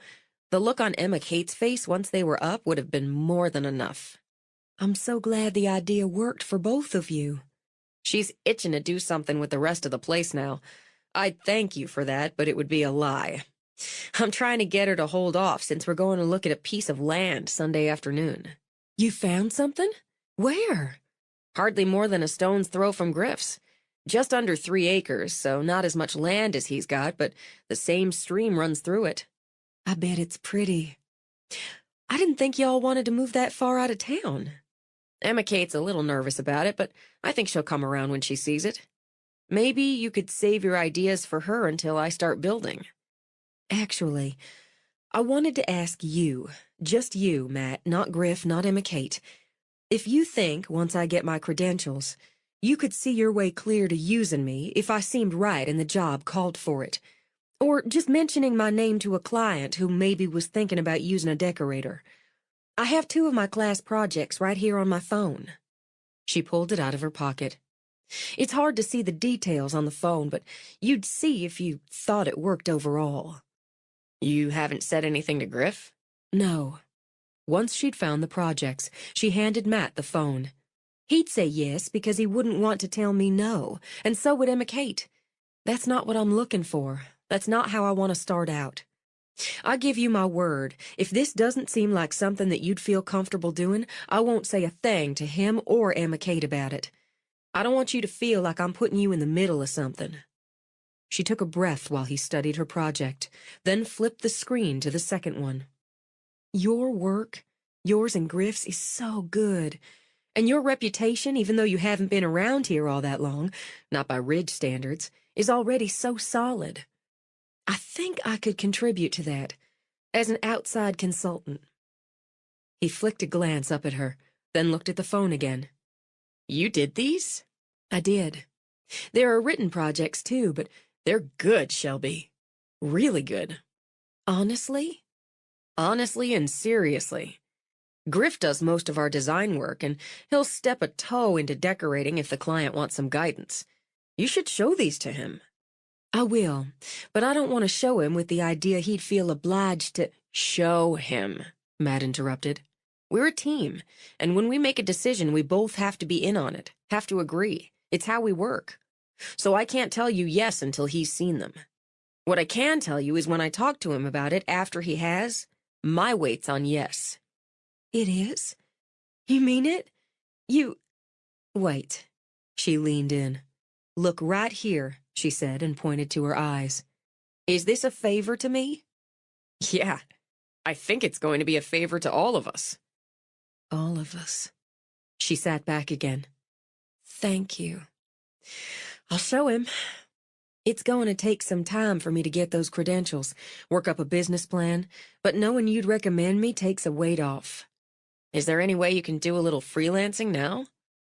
the look on Emma Kate's face once they were up would have been more than enough. I'm so glad the idea worked for both of you. She's itching to do something with the rest of the place now. I'd thank you for that, but it would be a lie. I'm trying to get her to hold off since we're going to look at a piece of land Sunday afternoon. You found something? Where? Hardly more than a stone's throw from Griff's. Just under 3 acres, so not as much land as he's got, but the same stream runs through it. I bet it's pretty. I didn't think y'all wanted to move that far out of town. Emma Kate's a little nervous about it, but I think she'll come around when she sees it. Maybe you could save your ideas for her until I start building. Actually, I wanted to ask you, just you, Matt, not Griff, not Emma Kate, if you think, once I get my credentials, you could see your way clear to using me if I seemed right and the job called for it. Or just mentioning my name to a client who maybe was thinking about using a decorator. I have 2 of my class projects right here on my phone. She pulled it out of her pocket. It's hard to see the details on the phone, but you'd see if you thought it worked overall. You haven't said anything to Griff? No. Once she'd found the projects, she handed Matt the phone. He'd say yes because he wouldn't want to tell me no, and so would Emma Kate. That's not what I'm looking for. That's not how I want to start out. I give you my word, if this doesn't seem like something that you'd feel comfortable doing, I won't say a thing to him or Emma Kate about it. I don't want you to feel like I'm putting you in the middle of something. She took a breath while he studied her project, then flipped the screen to the second one. Your work, yours and Griff's, is so good. And your reputation, even though you haven't been around here all that long, not by Ridge standards, is already so solid. I think I could contribute to that, as an outside consultant. He flicked a glance up at her, then looked at the phone again. You did these? I did. There are written projects, too, but they're good, Shelby. Really good. Honestly? Honestly and seriously. Griff does most of our design work, and he'll step a toe into decorating if the client wants some guidance. You should show these to him. I will, but I don't want to show him with the idea he'd feel obliged to— Show him, Matt interrupted. We're a team, and when we make a decision, we both have to be in on it, have to agree. It's how we work. So I can't tell you yes until he's seen them. What I can tell you is when I talk to him about it after he has, my weight's on yes. It is? You mean it? You— Wait. She leaned in. Look right here, she said, and pointed to her eyes. Is this a favor to me? Yeah, I think it's going to be a favor to all of us. All of us. She sat back again. Thank you. I'll show him. It's going to take some time for me to get those credentials, work up a business plan, but knowing you'd recommend me takes a weight off. Is there any way you can do a little freelancing now?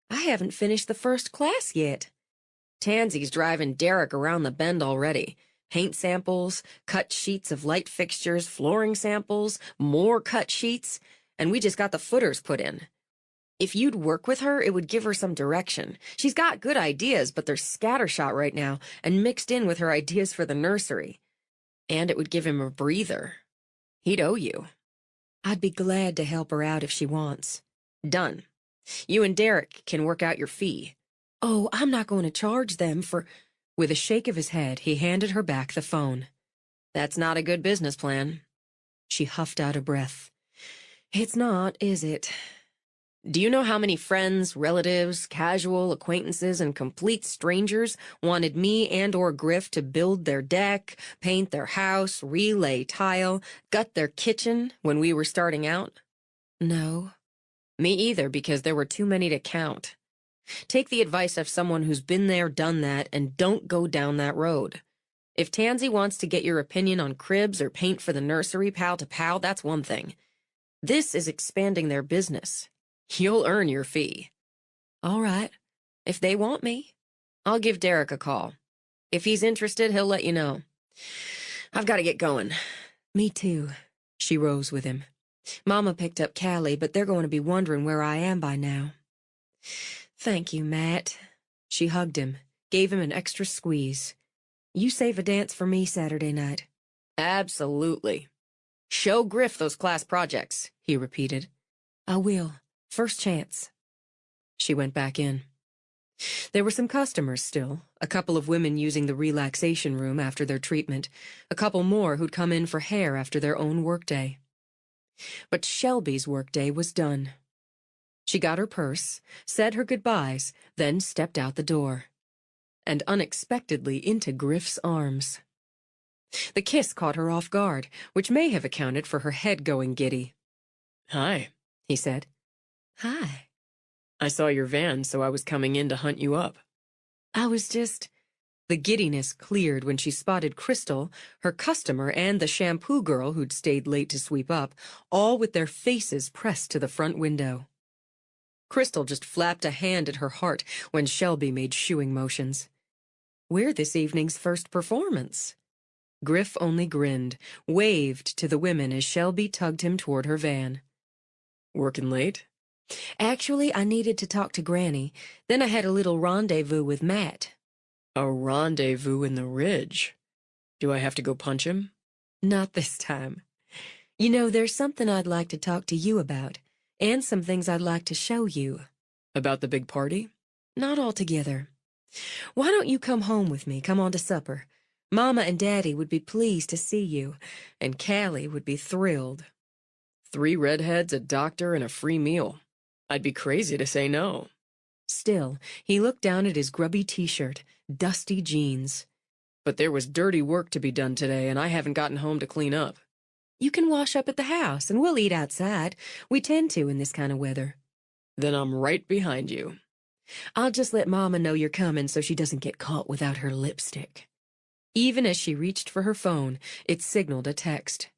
I haven't finished the first class yet. Tansy's driving Derek around the bend already. Paint samples, cut sheets of light fixtures, flooring samples, more cut sheets, and we just got the footers put in. If you'd work with her, it would give her some direction. She's got good ideas, but they're scattershot right now and mixed in with her ideas for the nursery. And it would give him a breather. He'd owe you. I'd be glad to help her out if she wants. Done. You and Derek can work out your fee. Oh, I'm not going to charge them for— With a shake of his head, he handed her back the phone. That's not a good business plan. She huffed out a breath. It's not, is it? Do you know how many friends, relatives, casual acquaintances, and complete strangers wanted me and or Griff to build their deck, paint their house, relay tile, gut their kitchen when we were starting out? No. Me either, because there were too many to count. Take the advice of someone who's been there, done that, and don't go down that road. If Tansy wants to get your opinion on cribs or paint for the nursery pal to pal, that's one thing. This is expanding their business. You'll earn your fee. All right. If they want me. I'll give Derek a call. If he's interested, he'll let you know. I've got to get going. Me too. She rose with him. Mama picked up Callie, but they're going to be wondering where I am by now. Thank you, Matt. She hugged him, gave him an extra squeeze. You save a dance for me Saturday night. Absolutely. Show Griff those class projects, he repeated. I will. First chance. She went back in. There were some customers still, a couple of women using the relaxation room after their treatment, a couple more who'd come in for hair after their own workday. But Shelby's workday was done. She got her purse, said her goodbyes, then stepped out the door. And unexpectedly into Griff's arms. The kiss caught her off guard, which may have accounted for her head going giddy. Hi, he said. Hi. I saw your van, so I was coming in to hunt you up. I was just... The giddiness cleared when she spotted Crystal, her customer, and the shampoo girl who'd stayed late to sweep up, all with their faces pressed to the front window. Crystal just flapped a hand at her heart when Shelby made shooing motions. We're this evening's first performance. Griff only grinned, waved to the women as Shelby tugged him toward her van. Working late? Actually, I needed to talk to Granny. Then I had a little rendezvous with Matt. A rendezvous in the Ridge. Do I have to go punch him? Not this time. You know, there's something I'd like to talk to you about, and some things I'd like to show you. About the big party? Not altogether. Why don't you come home with me, come on to supper? Mama and Daddy would be pleased to see you, and Callie would be thrilled. 3 redheads, a doctor, and a free meal. I'd be crazy to say no. Still, he looked down at his grubby t-shirt, dusty jeans. But there was dirty work to be done today, and I haven't gotten home to clean up. You can wash up at the house, and we'll eat outside. We tend to in this kind of weather. Then I'm right behind you. I'll just let Mama know you're coming so she doesn't get caught without her lipstick. Even as she reached for her phone, it signaled a text.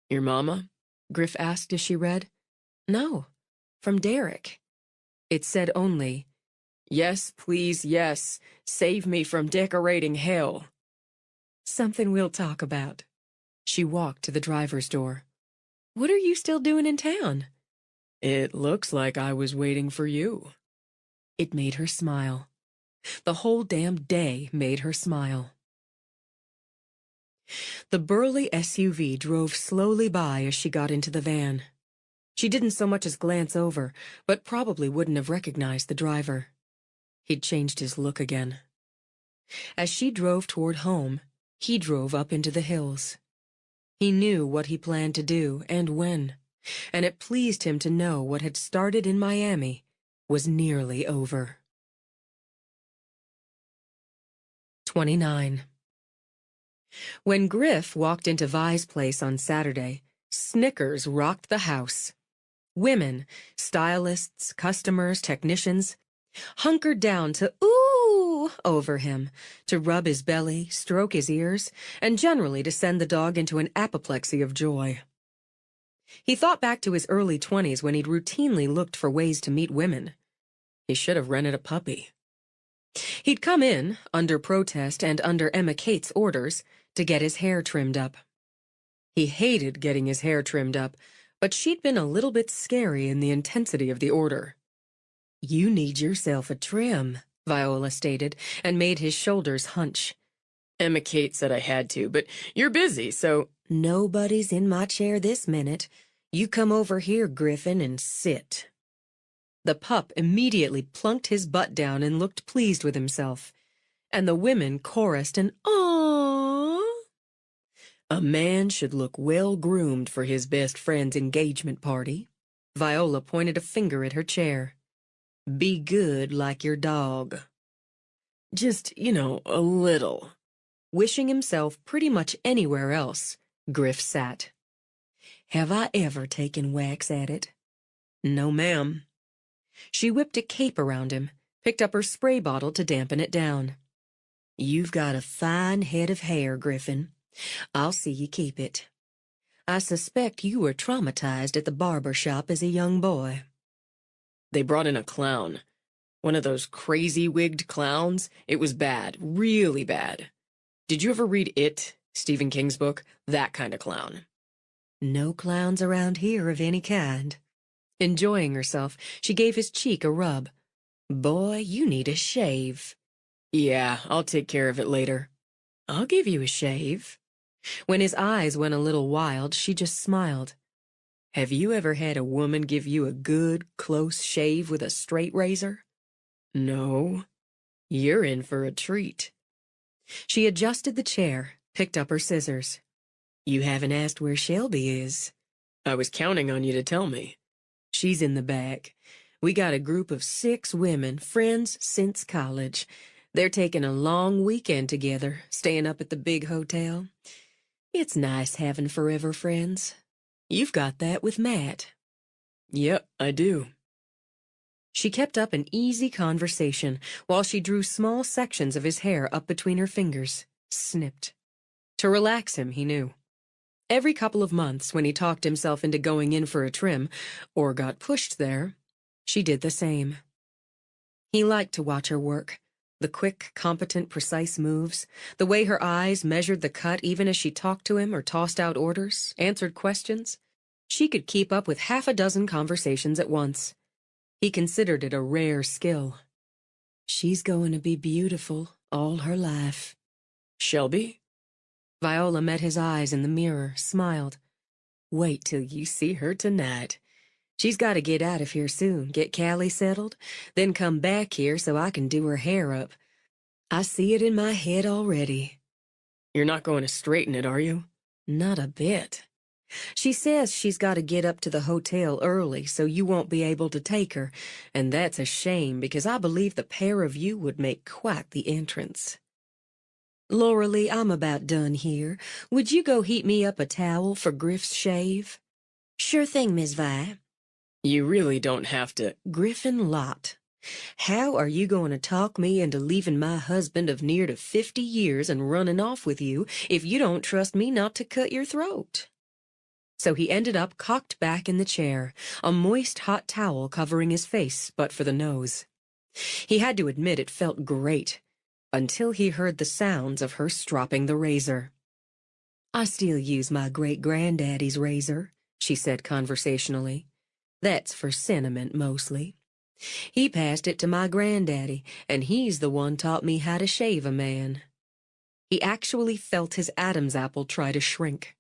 Your mama? Griff asked as she read. No, from Derek. It said only, Yes, please, yes. Save me from decorating hell. Something we'll talk about. She walked to the driver's door. What are you still doing in town? It looks like I was waiting for you. It made her smile. The whole damn day made her smile. The burly SUV drove slowly by as she got into the van. She didn't so much as glance over, but probably wouldn't have recognized the driver. He'd changed his look again. As she drove toward home, he drove up into the hills. He knew what he planned to do and when, and it pleased him to know what had started in Miami was nearly over. 29. When Griff walked into Vi's place on Saturday, snickers rocked the house. Women, stylists, customers, technicians, hunkered down to ooh over him, to rub his belly, stroke his ears, and generally to send the dog into an apoplexy of joy. He thought back to his early 20s when he'd routinely looked for ways to meet women. He should have rented a puppy. He'd come in, under protest and under Emma Kate's orders, to get his hair trimmed up. He hated getting his hair trimmed up, but she'd been a little bit scary in the intensity of the order. You need yourself a trim, Viola stated, and made his shoulders hunch. Emma Kate said I had to, but you're busy, so... Nobody's in my chair this minute. You come over here, Griffin, and sit. The pup immediately plunked his butt down and looked pleased with himself. And the women chorused an aww. A man should look well-groomed for his best friend's engagement party, Viola pointed a finger at her chair. Be good like your dog. Just, a little. Wishing himself pretty much anywhere else, Griff sat. Have I ever taken wax at it? No, ma'am. She whipped a cape around him, picked up her spray bottle to dampen it down. You've got a fine head of hair, Griffin. I'll see you keep it. I suspect you were traumatized at the barber shop as a young boy. They brought in a clown. One of those crazy wigged clowns. It was bad, really bad. Did you ever read It, Stephen King's book? That kind of clown. No clowns around here of any kind. Enjoying herself, she gave his cheek a rub. Boy, you need a shave. Yeah, I'll take care of it later. I'll give you a shave. When his eyes went a little wild, she just smiled. Have you ever had a woman give you a good, close shave with a straight razor? No. You're in for a treat. She adjusted the chair, picked up her scissors. You haven't asked where Shelby is. I was counting on you to tell me. She's in the back. We got a group of 6 women, friends since college. They're taking a long weekend together, staying up at the big hotel. It's nice having forever friends. You've got that with Matt. Yep, I do. She kept up an easy conversation while she drew small sections of his hair up between her fingers, snipped. To relax him, he knew. Every couple of months, when he talked himself into going in for a trim, or got pushed there, she did the same. He liked to watch her work. The quick, competent, precise moves, the way her eyes measured the cut even as she talked to him or tossed out orders, answered questions. She could keep up with 6 conversations at once. He considered it a rare skill. She's going to be beautiful all her life. Shelby? Viola met his eyes in the mirror, smiled. Wait till you see her tonight. She's got to get out of here soon, get Callie settled, then come back here so I can do her hair up. I see it in my head already. You're not going to straighten it, are you? Not a bit. She says she's got to get up to the hotel early so you won't be able to take her, and that's a shame because I believe the pair of you would make quite the entrance. Laura Lee, I'm about done here. Would you go heat me up a towel for Griff's shave? Sure thing, Miss Vi. You really don't have to. Griffin Lott, how are you going to talk me into leaving my husband of near to 50 years and running off with you if you don't trust me not to cut your throat? So he ended up cocked back in the chair, a moist hot towel covering his face but for the nose. He had to admit it felt great, until he heard the sounds of her stropping the razor. I still use my great-granddaddy's razor, she said conversationally. That's for sentiment, mostly. He passed it to my granddaddy, and he's the one taught me how to shave a man. He actually felt his Adam's apple try to shrink.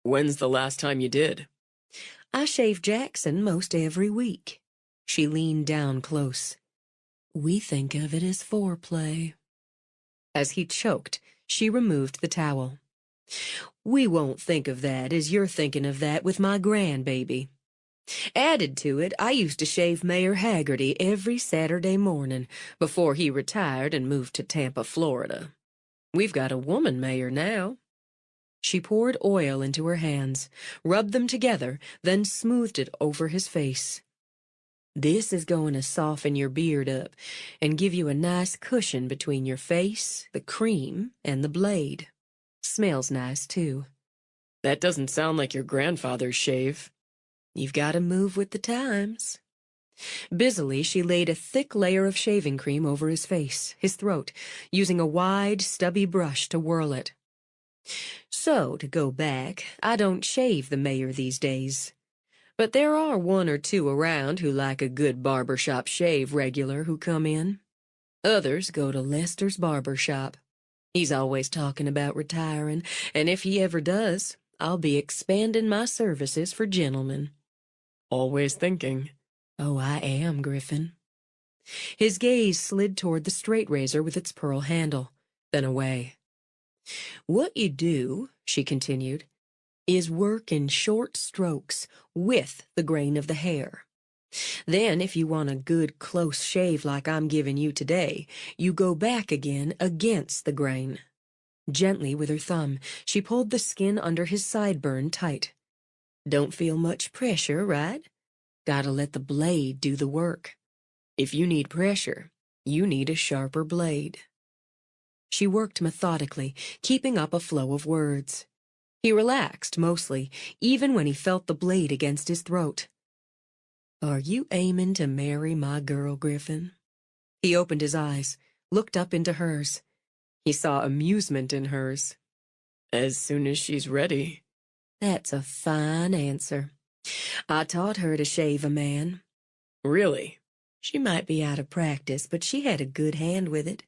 When's the last time you did? I shave Jackson most every week. She leaned down close. We think of it as foreplay. As he choked, she removed the towel. We won't think of that as you're thinking of that with my grandbaby. Added to it, I used to shave Mayor Haggerty every Saturday morning before he retired and moved to Tampa, Florida. We've got a woman mayor now. She poured oil into her hands, rubbed them together, then smoothed it over his face. This is going to soften your beard up and give you a nice cushion between your face, the cream, and the blade. Smells nice, too. That doesn't sound like your grandfather's shave. You've got to move with the times. Busily, she laid a thick layer of shaving cream over his face, his throat, using a wide, stubby brush to whirl it. So, to go back, I don't shave the mayor these days. But there are 1 or 2 around who like a good barbershop shave regular who come in. Others go to Lester's barbershop. He's always talking about retiring, and if he ever does, I'll be expanding my services for gentlemen. Always thinking. Oh, I am, Griffin. His gaze slid toward the straight razor with its pearl handle, then away. What you do, she continued, is work in short strokes with the grain of the hair. Then, if you want a good close shave like I'm giving you today, you go back again against the grain. Gently with her thumb, she pulled the skin under his sideburn tight. Don't feel much pressure, right? Gotta let the blade do the work. If you need pressure, you need a sharper blade. She worked methodically, keeping up a flow of words. He relaxed, mostly, even when he felt the blade against his throat. Are you aiming to marry my girl, Griffin? He opened his eyes, looked up into hers. He saw amusement in hers. As soon as she's ready. That's a fine answer. I taught her to shave a man. Really? She might be out of practice, but she had a good hand with it.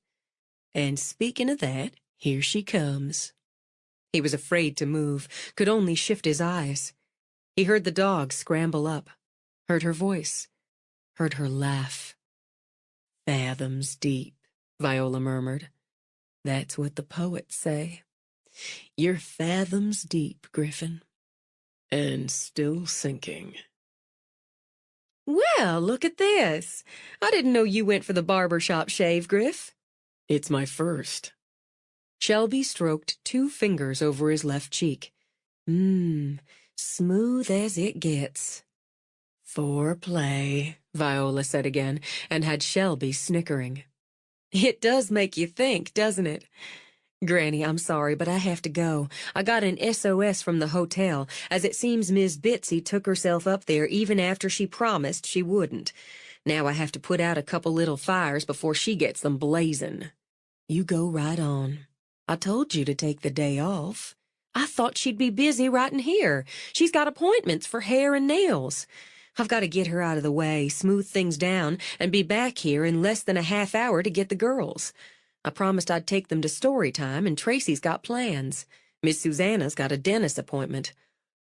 And speaking of that, here she comes. He was afraid to move, could only shift his eyes. He heard the dog scramble up, heard her voice, heard her laugh. Fathoms deep, Viola murmured. That's what the poets say. You're fathoms deep, Griffin. And still sinking. Well, look at this. I didn't know you went for the barbershop shave, Griff. It's my first. Shelby stroked 2 fingers over his left cheek. Smooth as it gets. Foreplay, Viola said again, and had Shelby snickering. It does make you think, doesn't it? Granny, I'm sorry, but I have to go. I got an SOS from the hotel, as it seems Miss Bitsy took herself up there even after she promised she wouldn't. Now I have to put out a couple little fires before she gets them blazing. You go right on. I told you to take the day off. I thought she'd be busy writing here. She's got appointments for hair and nails. I've got to get her out of the way, smooth things down, and be back here in less than a half hour to get the girls. I promised I'd take them to story time, and Tracy's got plans. Miss Susanna's got a dentist appointment.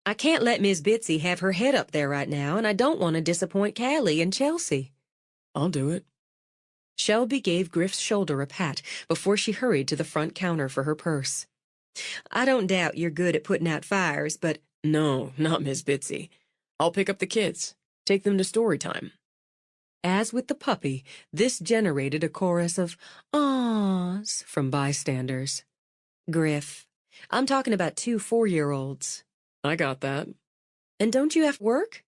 I can't let Miss Bitsy have her head up there right now, and I don't want to disappoint Callie and Chelsea. I'll do it. Shelby gave Griff's shoulder a pat before she hurried to the front counter for her purse. I don't doubt you're good at putting out fires, but... No, not Miss Bitsy. I'll pick up the kids. Take them to story time. As with the puppy, this generated a chorus of ahs from bystanders. Griff, I'm talking about 2 4-year-olds. I got that. And don't you have work?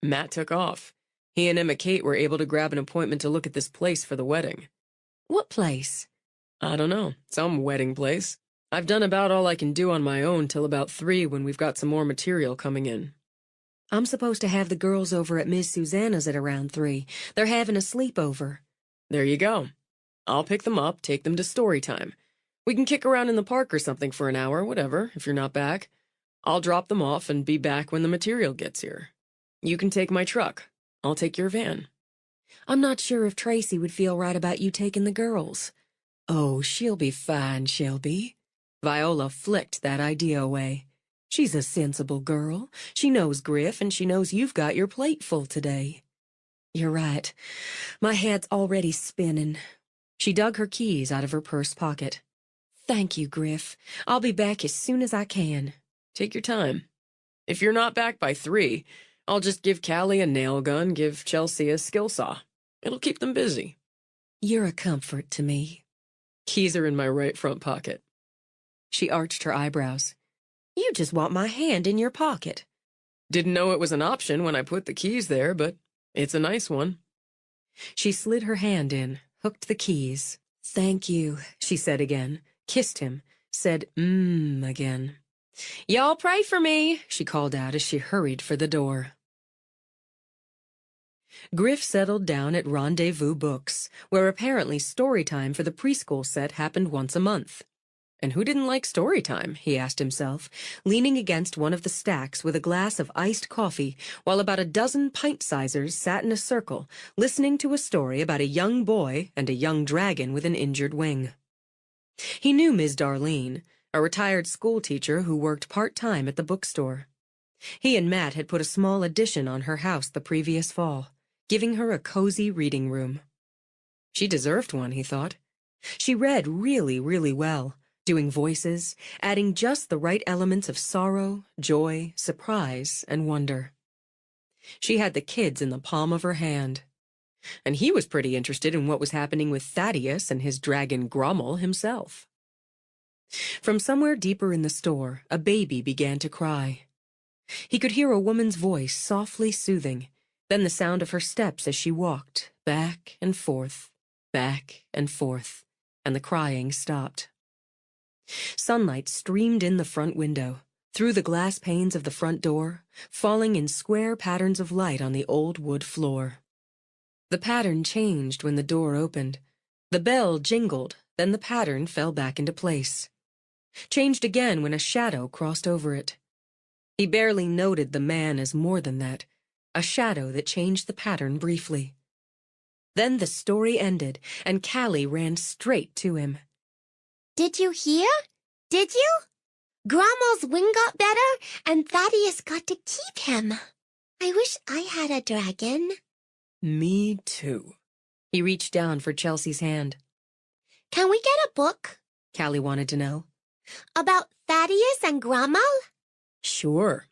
Matt took off. He and Emma Kate were able to grab an appointment to look at this place for the wedding. What place? I don't know. Some wedding place. I've done about all I can do on my own till about 3 when we've got some more material coming in. I'm supposed to have the girls over at Miss Susanna's at around 3. They're having a sleepover. There you go. I'll pick them up, take them to story time. We can kick around in the park or something for an hour, whatever, if you're not back. I'll drop them off and be back when the material gets here. You can take my truck. I'll take your van. I'm not sure if Tracy would feel right about you taking the girls. Oh, she'll be fine, Shelby. Viola flicked that idea away. She's a sensible girl. She knows Griff, and she knows you've got your plate full today. You're right. My head's already spinning. She dug her keys out of her purse pocket. Thank you, Griff. I'll be back as soon as I can. Take your time. If you're not back by 3, I'll just give Callie a nail gun, give Chelsea a skill saw. It'll keep them busy. You're a comfort to me. Keys are in my right front pocket. She arched her eyebrows. You just want my hand in your pocket. Didn't know it was an option when I put the keys there, but it's a nice one. She slid her hand in, hooked the keys. Thank you, she said again, kissed him, said again. Y'all pray for me, she called out as she hurried for the door. Griff settled down at Rendezvous Books, where apparently story time for the preschool set happened once a month. And who didn't like story time, he asked himself, leaning against one of the stacks with a glass of iced coffee, while about a dozen pint-sizers sat in a circle, listening to a story about a young boy and a young dragon with an injured wing. He knew Ms. Darlene, a retired schoolteacher who worked part-time at the bookstore. He and Matt had put a small addition on her house the previous fall, giving her a cozy reading room. She deserved one, he thought. She read really, really well. doing voices, adding just the right elements of sorrow, joy, surprise, and wonder. She had the kids in the palm of her hand. And he was pretty interested in what was happening with Thaddeus and his dragon Grommel himself. From somewhere deeper in the store, a baby began to cry. He could hear a woman's voice softly soothing, then the sound of her steps as she walked, back and forth, and the crying stopped. Sunlight streamed in the front window, through the glass panes of the front door, falling in square patterns of light on the old wood floor. The pattern changed when the door opened. The bell jingled, then the pattern fell back into place. Changed again when a shadow crossed over it. He barely noted the man as more than that, a shadow that changed the pattern briefly. Then the story ended, and Callie ran straight to him. Did you hear? Did you? Grommel's wing got better, and Thaddeus got to keep him. I wish I had a dragon. Me too. He reached down for Chelsea's hand. Can we get a book? Callie wanted to know. About Thaddeus and Grommel? Sure.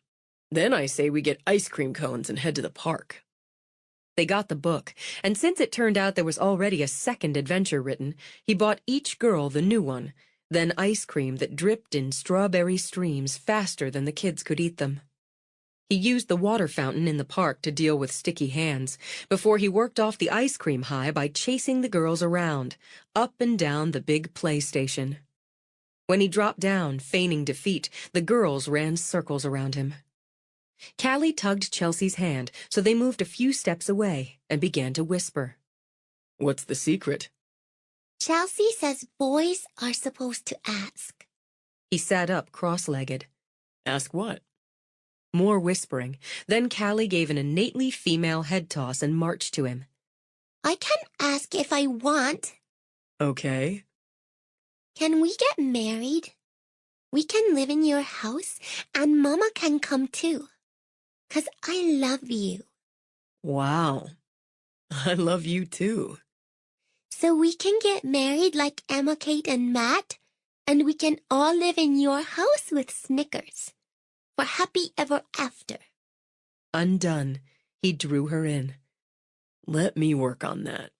Then I say we get ice cream cones and head to the park. They got the book, and since it turned out there was already a second adventure written, he bought each girl the new one, then ice cream that dripped in strawberry streams faster than the kids could eat them. He used the water fountain in the park to deal with sticky hands, before he worked off the ice cream high by chasing the girls around, up and down the big play station. When he dropped down, feigning defeat, the girls ran circles around him. Callie tugged Chelsea's hand, so they moved a few steps away and began to whisper. What's the secret? Chelsea says boys are supposed to ask. He sat up cross-legged. Ask what? More whispering. Then Callie gave an innately female head toss and marched to him. I can ask if I want. Okay. Can we get married? We can live in your house, and Mama can come too. 'Cause I love you. Wow. I love you too. So we can get married like Emma, Kate, and Matt, and we can all live in your house with Snickers. For happy ever after. Undone, he drew her in. Let me work on that.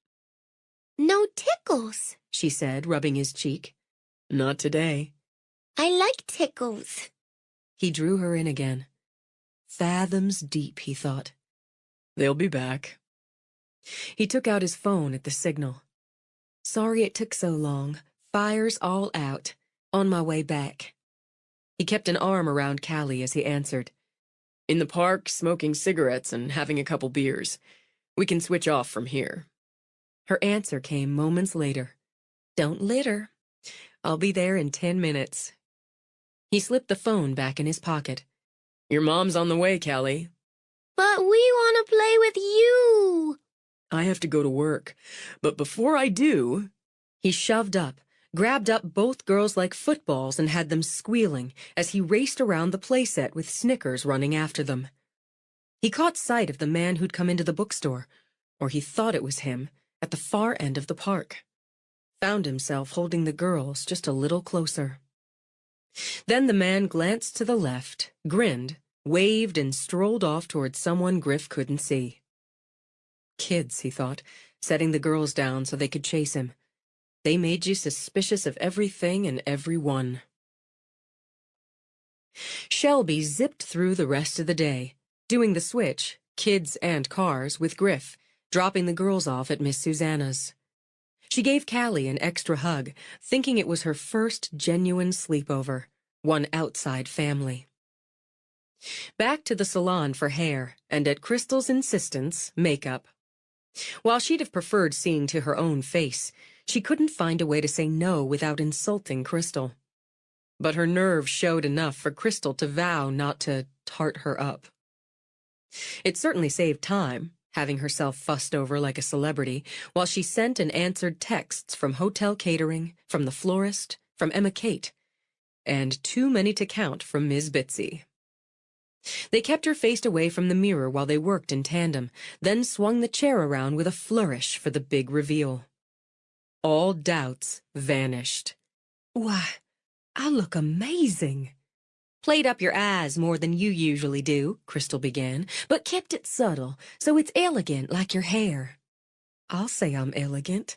No tickles, she said, rubbing his cheek. Not today. I like tickles. He drew her in again. Fathoms deep, he thought. They'll be back. He took out his phone at the signal. Sorry it took so long. Fire's all out. On my way back. He kept an arm around Callie as he answered. In the park, smoking cigarettes and having a couple beers. We can switch off from here. Her answer came moments later. Don't litter. I'll be there in 10 minutes. He slipped the phone back in his pocket. Your mom's on the way, Callie. But we want to play with you. I have to go to work. But before I do... He shoved up, grabbed up both girls like footballs and had them squealing as he raced around the playset with Snickers running after them. He caught sight of the man who'd come into the bookstore, or he thought it was him, at the far end of the park. Found himself holding the girls just a little closer. Then the man glanced to the left, grinned, waved, and strolled off toward someone Griff couldn't see. Kids, he thought, setting the girls down so they could chase him. They made you suspicious of everything and everyone. Shelby zipped through the rest of the day, doing the switch, kids and cars, with Griff, dropping the girls off at Miss Susanna's. She gave Callie an extra hug, thinking it was her first genuine sleepover, one outside family. Back to the salon for hair, and at Crystal's insistence, makeup. While she'd have preferred seeing to her own face, she couldn't find a way to say no without insulting Crystal. But her nerves showed enough for Crystal to vow not to tart her up. It certainly saved time, having herself fussed over like a celebrity, while she sent and answered texts from hotel catering, from the florist, from Emma Kate, and too many to count from Ms. Bitsy. They kept her faced away from the mirror while they worked in tandem, then swung the chair around with a flourish for the big reveal. All doubts vanished. I look amazing. Played up your eyes more than you usually do, Crystal began, but kept it subtle, so it's elegant like your hair. I'll say I'm elegant.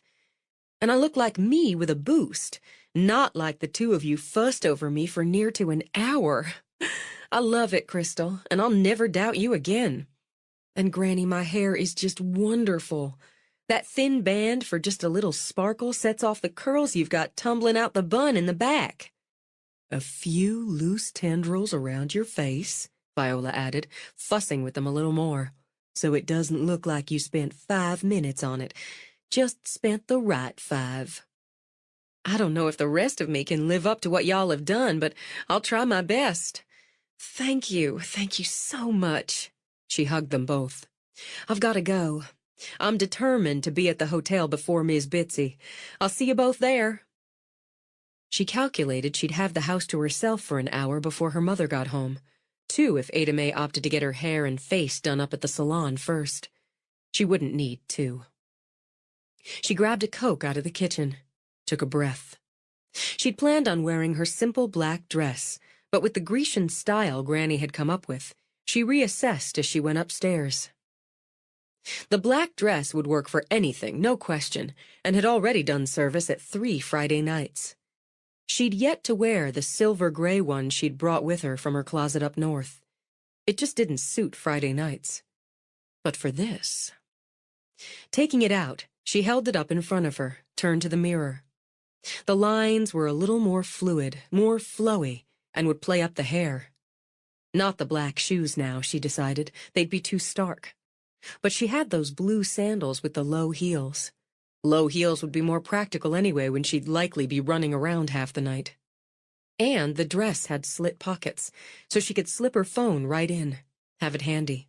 And I look like me with a boost, not like the two of you fussed over me for near to an hour. I love it, Crystal, and I'll never doubt you again. And Granny, my hair is just wonderful. That thin band for just a little sparkle sets off the curls you've got tumbling out the bun in the back. A few loose tendrils around your face, Viola added, fussing with them a little more, so it doesn't look like you spent 5 minutes on it. Just spent the right 5. I don't know if the rest of me can live up to what y'all have done, but I'll try my best. Thank you so much. She hugged them both. I've got to go. I'm determined to be at the hotel before Miss Bitsy. I'll see you both there. She calculated she'd have the house to herself for an hour before her mother got home. 2 if Ada Mae opted to get her hair and face done up at the salon first. She wouldn't need 2. She grabbed a Coke out of the kitchen, took a breath. She'd planned on wearing her simple black dress, but with the Grecian style Granny had come up with, she reassessed as she went upstairs. The black dress would work for anything, no question, and had already done service at 3 Friday nights. She'd yet to wear the silver gray one she'd brought with her from her closet up north. It just didn't suit Friday nights. But for this... Taking it out, she held it up in front of her, turned to the mirror. The lines were a little more fluid, more flowy, and would play up the hair. Not the black shoes now, she decided. They'd be too stark. But she had those blue sandals with the low heels. Low heels would be more practical anyway when she'd likely be running around half the night. And the dress had slit pockets, so she could slip her phone right in, have it handy.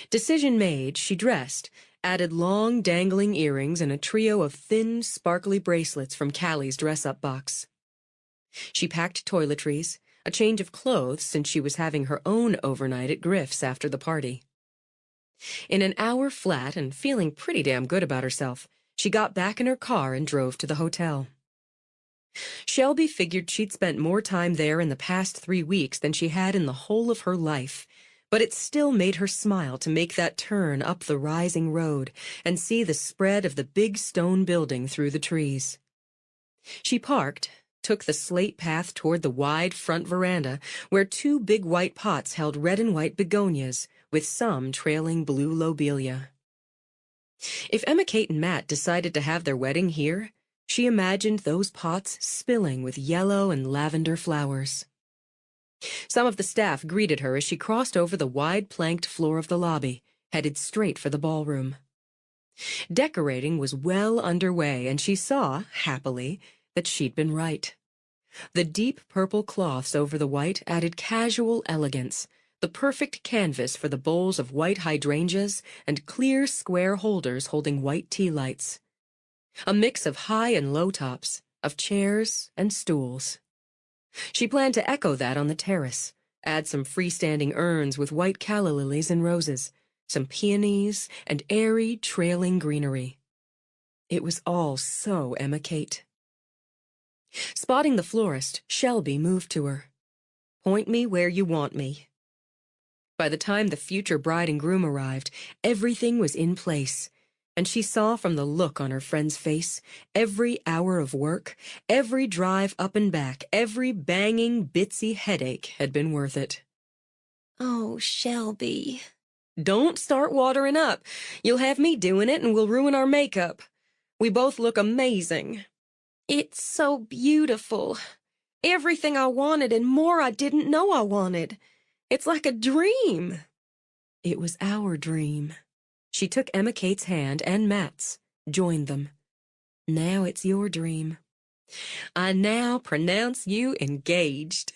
Decision made, she dressed, added long dangling earrings and a trio of thin, sparkly bracelets from Callie's dress-up box. She packed toiletries, a change of clothes since she was having her own overnight at Griff's after the party. In an hour flat and feeling pretty damn good about herself, she got back in her car and drove to the hotel. Shelby figured she'd spent more time there in the past 3 weeks than she had in the whole of her life, but it still made her smile to make that turn up the rising road and see the spread of the big stone building through the trees. She parked, took the slate path toward the wide front veranda where 2 big white pots held red and white begonias with some trailing blue lobelia. If Emma Kate and Matt decided to have their wedding here, she imagined those pots spilling with yellow and lavender flowers. Some of the staff greeted her as she crossed over the wide planked floor of the lobby, headed straight for the ballroom. Decorating was well underway, and she saw, happily, that she'd been right. The deep purple cloths over the white added casual elegance, the perfect canvas for the bowls of white hydrangeas and clear square holders holding white tea lights. A mix of high and low tops, of chairs and stools. She planned to echo that on the terrace, add some freestanding urns with white calla lilies and roses, some peonies, and airy, trailing greenery. It was all so Emma Kate. Spotting the florist, Shelby moved to her. "Point me where you want me." By the time the future bride and groom arrived, everything was in place, and she saw from the look on her friend's face, every hour of work, every drive up and back, every banging, bitsy headache had been worth it. Oh, Shelby. Don't start watering up. You'll have me doing it and we'll ruin our makeup. We both look amazing. It's so beautiful. Everything I wanted and more I didn't know I wanted. It's like a dream. It was our dream. She took Emma Kate's hand and Matt's, joined them. Now it's your dream. I now pronounce you engaged.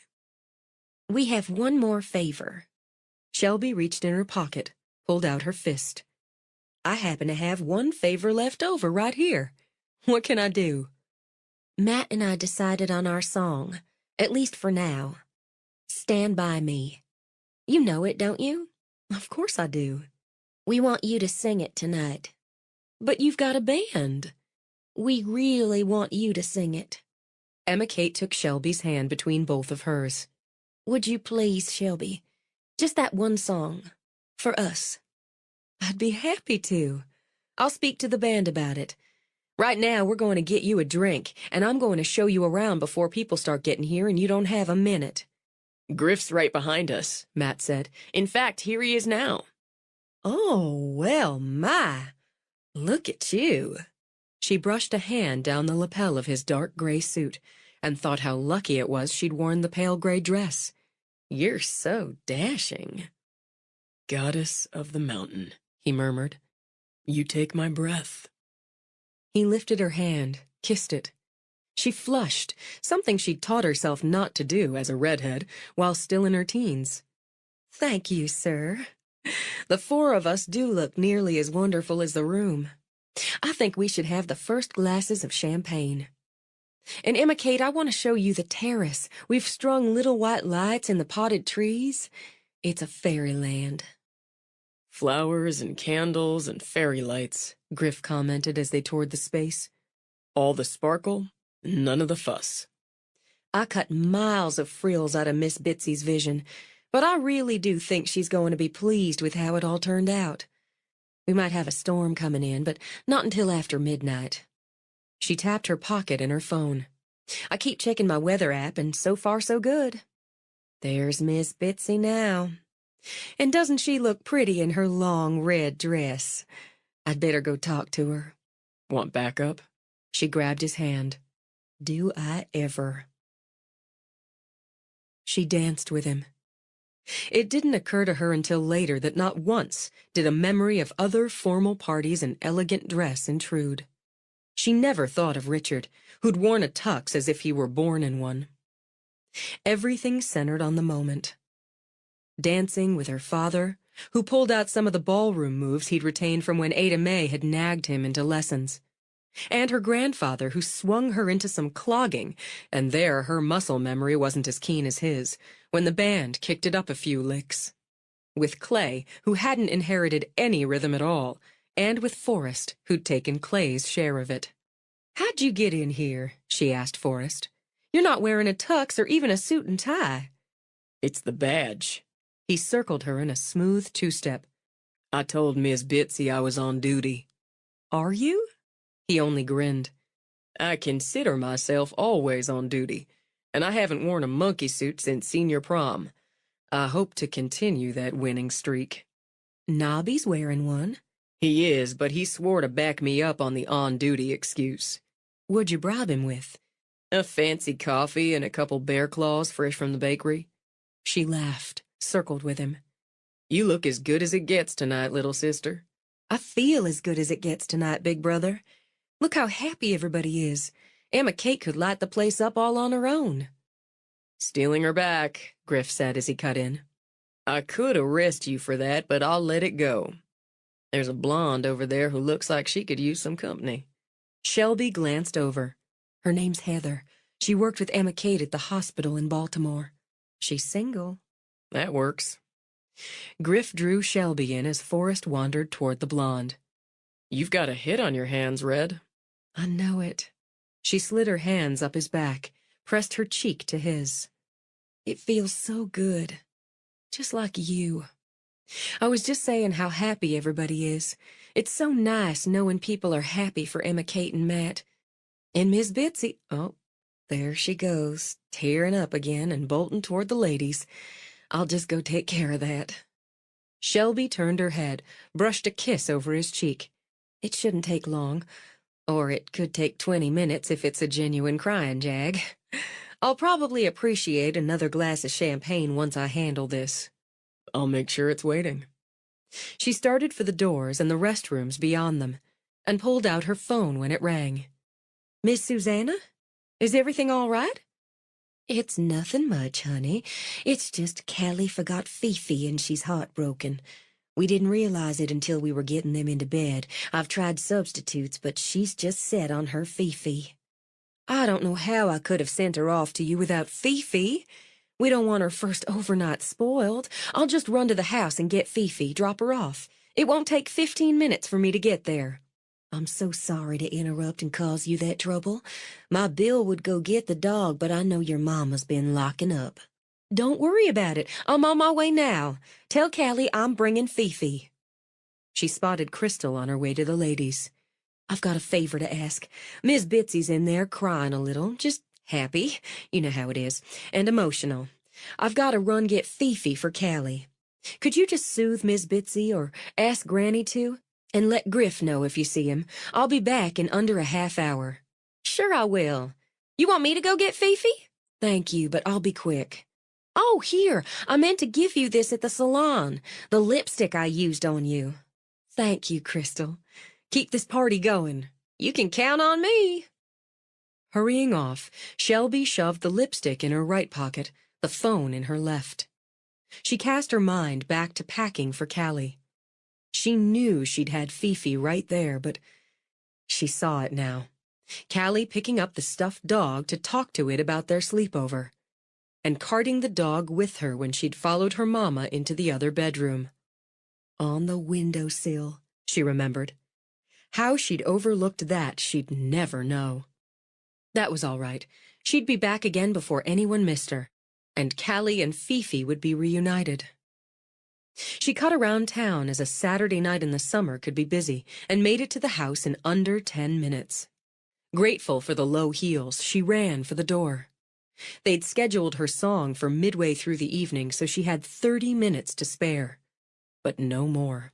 We have one more favor. Shelby reached in her pocket, pulled out her fist. I happen to have one favor left over right here. What can I do? Matt and I decided on our song, at least for now. Stand By Me. You know it, don't you? Of course I do. We want you to sing it tonight. But you've got a band. We really want you to sing it. Emma Kate took Shelby's hand between both of hers. Would you please, Shelby? Just that one song. For us. I'd be happy to. I'll speak to the band about it. Right now, we're going to get you a drink, and I'm going to show you around before people start getting here and you don't have a minute. Griff's right behind us, Matt said. In fact, here he is now. Oh, well, my. Look at you. She brushed a hand down the lapel of his dark gray suit and thought how lucky it was she'd worn the pale gray dress. You're so dashing. Goddess of the mountain, he murmured. You take my breath. He lifted her hand, kissed it. She flushed, something she'd taught herself not to do as a redhead while still in her teens. Thank you, sir. The four of us do look nearly as wonderful as the room. I think we should have the first glasses of champagne. And Emma Kate, I want to show you the terrace. We've strung little white lights in the potted trees. It's a fairyland. Flowers and candles and fairy lights, Griff commented as they toured the space. All the sparkle, none of the fuss. I cut miles of frills out of Miss Bitsy's vision, but I really do think she's going to be pleased with how it all turned out. We might have a storm coming in, but not until after midnight. She tapped her pocket and her phone. I keep checking my weather app, and so far so good. There's Miss Bitsy now. And doesn't she look pretty in her long red dress? I'd better go talk to her. Want backup? She grabbed his hand. Do I ever? She danced with him. It didn't occur to her until later that not once did a memory of other formal parties and elegant dress intrude. She never thought of Richard, who'd worn a tux as if he were born in one. Everything centered on the moment. Dancing with her father, who pulled out some of the ballroom moves he'd retained from when Ada Mae had nagged him into lessons. And her grandfather, who swung her into some clogging, and there her muscle memory wasn't as keen as his, when the band kicked it up a few licks. With Clay, who hadn't inherited any rhythm at all, and with Forrest, who'd taken Clay's share of it. How'd you get in here? She asked Forrest. You're not wearing a tux or even a suit and tie. It's the badge. He circled her in a smooth two-step. I told Miss Bitsy I was on duty. Are you? He only grinned. I consider myself always on duty, and I haven't worn a monkey suit since senior prom. I hope to continue that winning streak. Nobby's wearing one. He is, but he swore to back me up on the on-duty excuse. What'd you bribe him with? A fancy coffee and a couple bear claws fresh from the bakery. She laughed, circled with him. You look as good as it gets tonight, little sister. I feel as good as it gets tonight, big brother. Look how happy everybody is. Emma Kate could light the place up all on her own. Stealing her back, Griff said as he cut in. I could arrest you for that, but I'll let it go. There's a blonde over there who looks like she could use some company. Shelby glanced over. Her name's Heather. She worked with Emma Kate at the hospital in Baltimore. She's single. That works. Griff drew Shelby in as Forrest wandered toward the blonde. You've got a hit on your hands, Red. I know it. She slid her hands up his back, pressed her cheek to his. It feels so good. Just like you. I was just saying how happy everybody is. It's so nice knowing people are happy for Emma Kate and Matt. And Miss Bitsy, oh, there she goes, tearing up again and bolting toward the ladies. I'll just go take care of that. Shelby turned her head, brushed a kiss over his cheek. It shouldn't take long. Or it could take 20 minutes if it's a genuine crying jag. I'll probably appreciate another glass of champagne once I handle this. I'll make sure it's waiting. She started for the doors and the restrooms beyond them, and pulled out her phone when it rang. Miss Susanna? Is everything all right? It's nothing much, honey. It's just Callie forgot Fifi and she's heartbroken. We didn't realize it until we were getting them into bed. I've tried substitutes, but she's just set on her Fifi. I don't know how I could have sent her off to you without Fifi. We don't want her first overnight spoiled. I'll just run to the house and get Fifi, drop her off. It won't take 15 minutes for me to get there. I'm so sorry to interrupt and cause you that trouble. My Bill would go get the dog, but I know your mama's been locking up. Don't worry about it. I'm on my way now. Tell Callie I'm bringing Fifi. She spotted Crystal on her way to the ladies. I've got a favor to ask. Miss Bitsy's in there crying a little, just happy, you know how it is, and emotional. I've got to run get Fifi for Callie. Could you just soothe Miss Bitsy or ask Granny to? And let Griff know if you see him. I'll be back in under a half hour. Sure I will. You want me to go get Fifi? Thank you, but I'll be quick. Oh, here, I meant to give you this at the salon. The lipstick I used on you. Thank you, Crystal. Keep this party going. You can count on me. Hurrying off, Shelby shoved the lipstick in her right pocket, the phone in her left. She cast her mind back to packing for Callie. She knew she'd had Fifi right there, but she saw it now. Callie picking up the stuffed dog to talk to it about their sleepover, and carting the dog with her when she'd followed her mama into the other bedroom. On the windowsill, she remembered. How she'd overlooked that she'd never know. That was all right. She'd be back again before anyone missed her, and Callie and Fifi would be reunited. She cut around town as a Saturday night in the summer could be busy, and made it to the house in under 10 minutes. Grateful for the low heels, she ran for the door. They'd scheduled her song for midway through the evening, so she had 30 minutes to spare. But no more.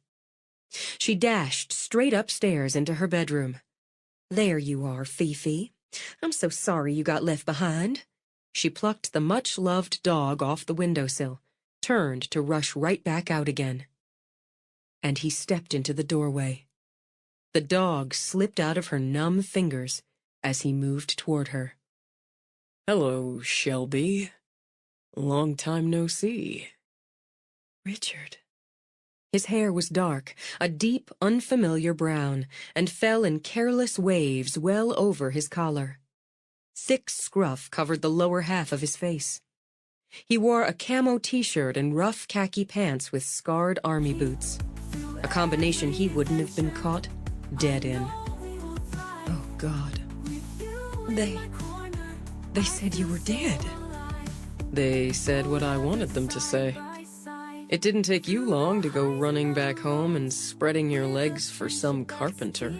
She dashed straight upstairs into her bedroom. There you are, Fifi. I'm so sorry you got left behind. She plucked the much-loved dog off the windowsill, turned to rush right back out again. And he stepped into the doorway. The dog slipped out of her numb fingers as he moved toward her. Hello, Shelby. Long time no see. Richard. His hair was dark, a deep, unfamiliar brown, and fell in careless waves well over his collar. Thick scruff covered the lower half of his face. He wore a camo t-shirt and rough khaki pants with scarred army boots, a combination he wouldn't have been caught dead in. Oh, God. They said you were dead. They said what I wanted them to say. It didn't take you long to go running back home and spreading your legs for some carpenter.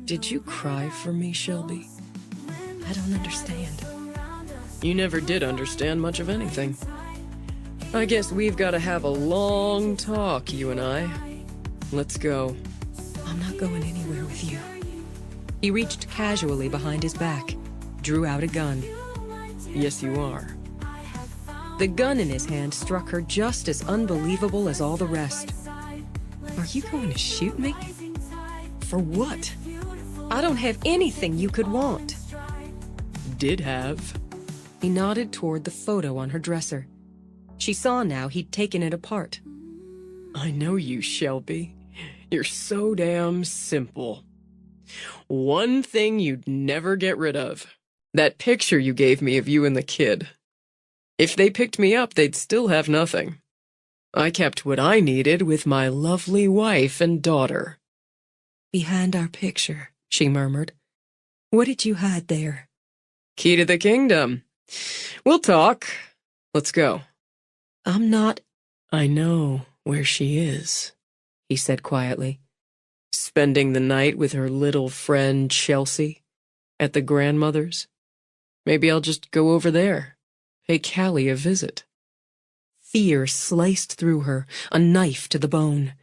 Did you cry for me, Shelby? I don't understand. You never did understand much of anything. I guess we've got to have a long talk, you and I. Let's go. I'm not going anywhere with you. He reached casually behind his back, drew out a gun. Yes, you are. The gun in his hand struck her just as unbelievable as all the rest. Are you going to shoot me? For what? I don't have anything you could want. Did have. He nodded toward the photo on her dresser. She saw now he'd taken it apart. I know you, Shelby. You're so damn simple. One thing you'd never get rid of. That picture you gave me of you and the kid. If they picked me up, they'd still have nothing. I kept what I needed with my lovely wife and daughter. Behind our picture, she murmured. What did you hide there? Key to the kingdom. We'll talk. Let's go. I'm not... I know where she is, he said quietly. Spending the night with her little friend Chelsea at the grandmother's. Maybe I'll just go over there. Pay Callie a visit. Fear sliced through her, a knife to the bone.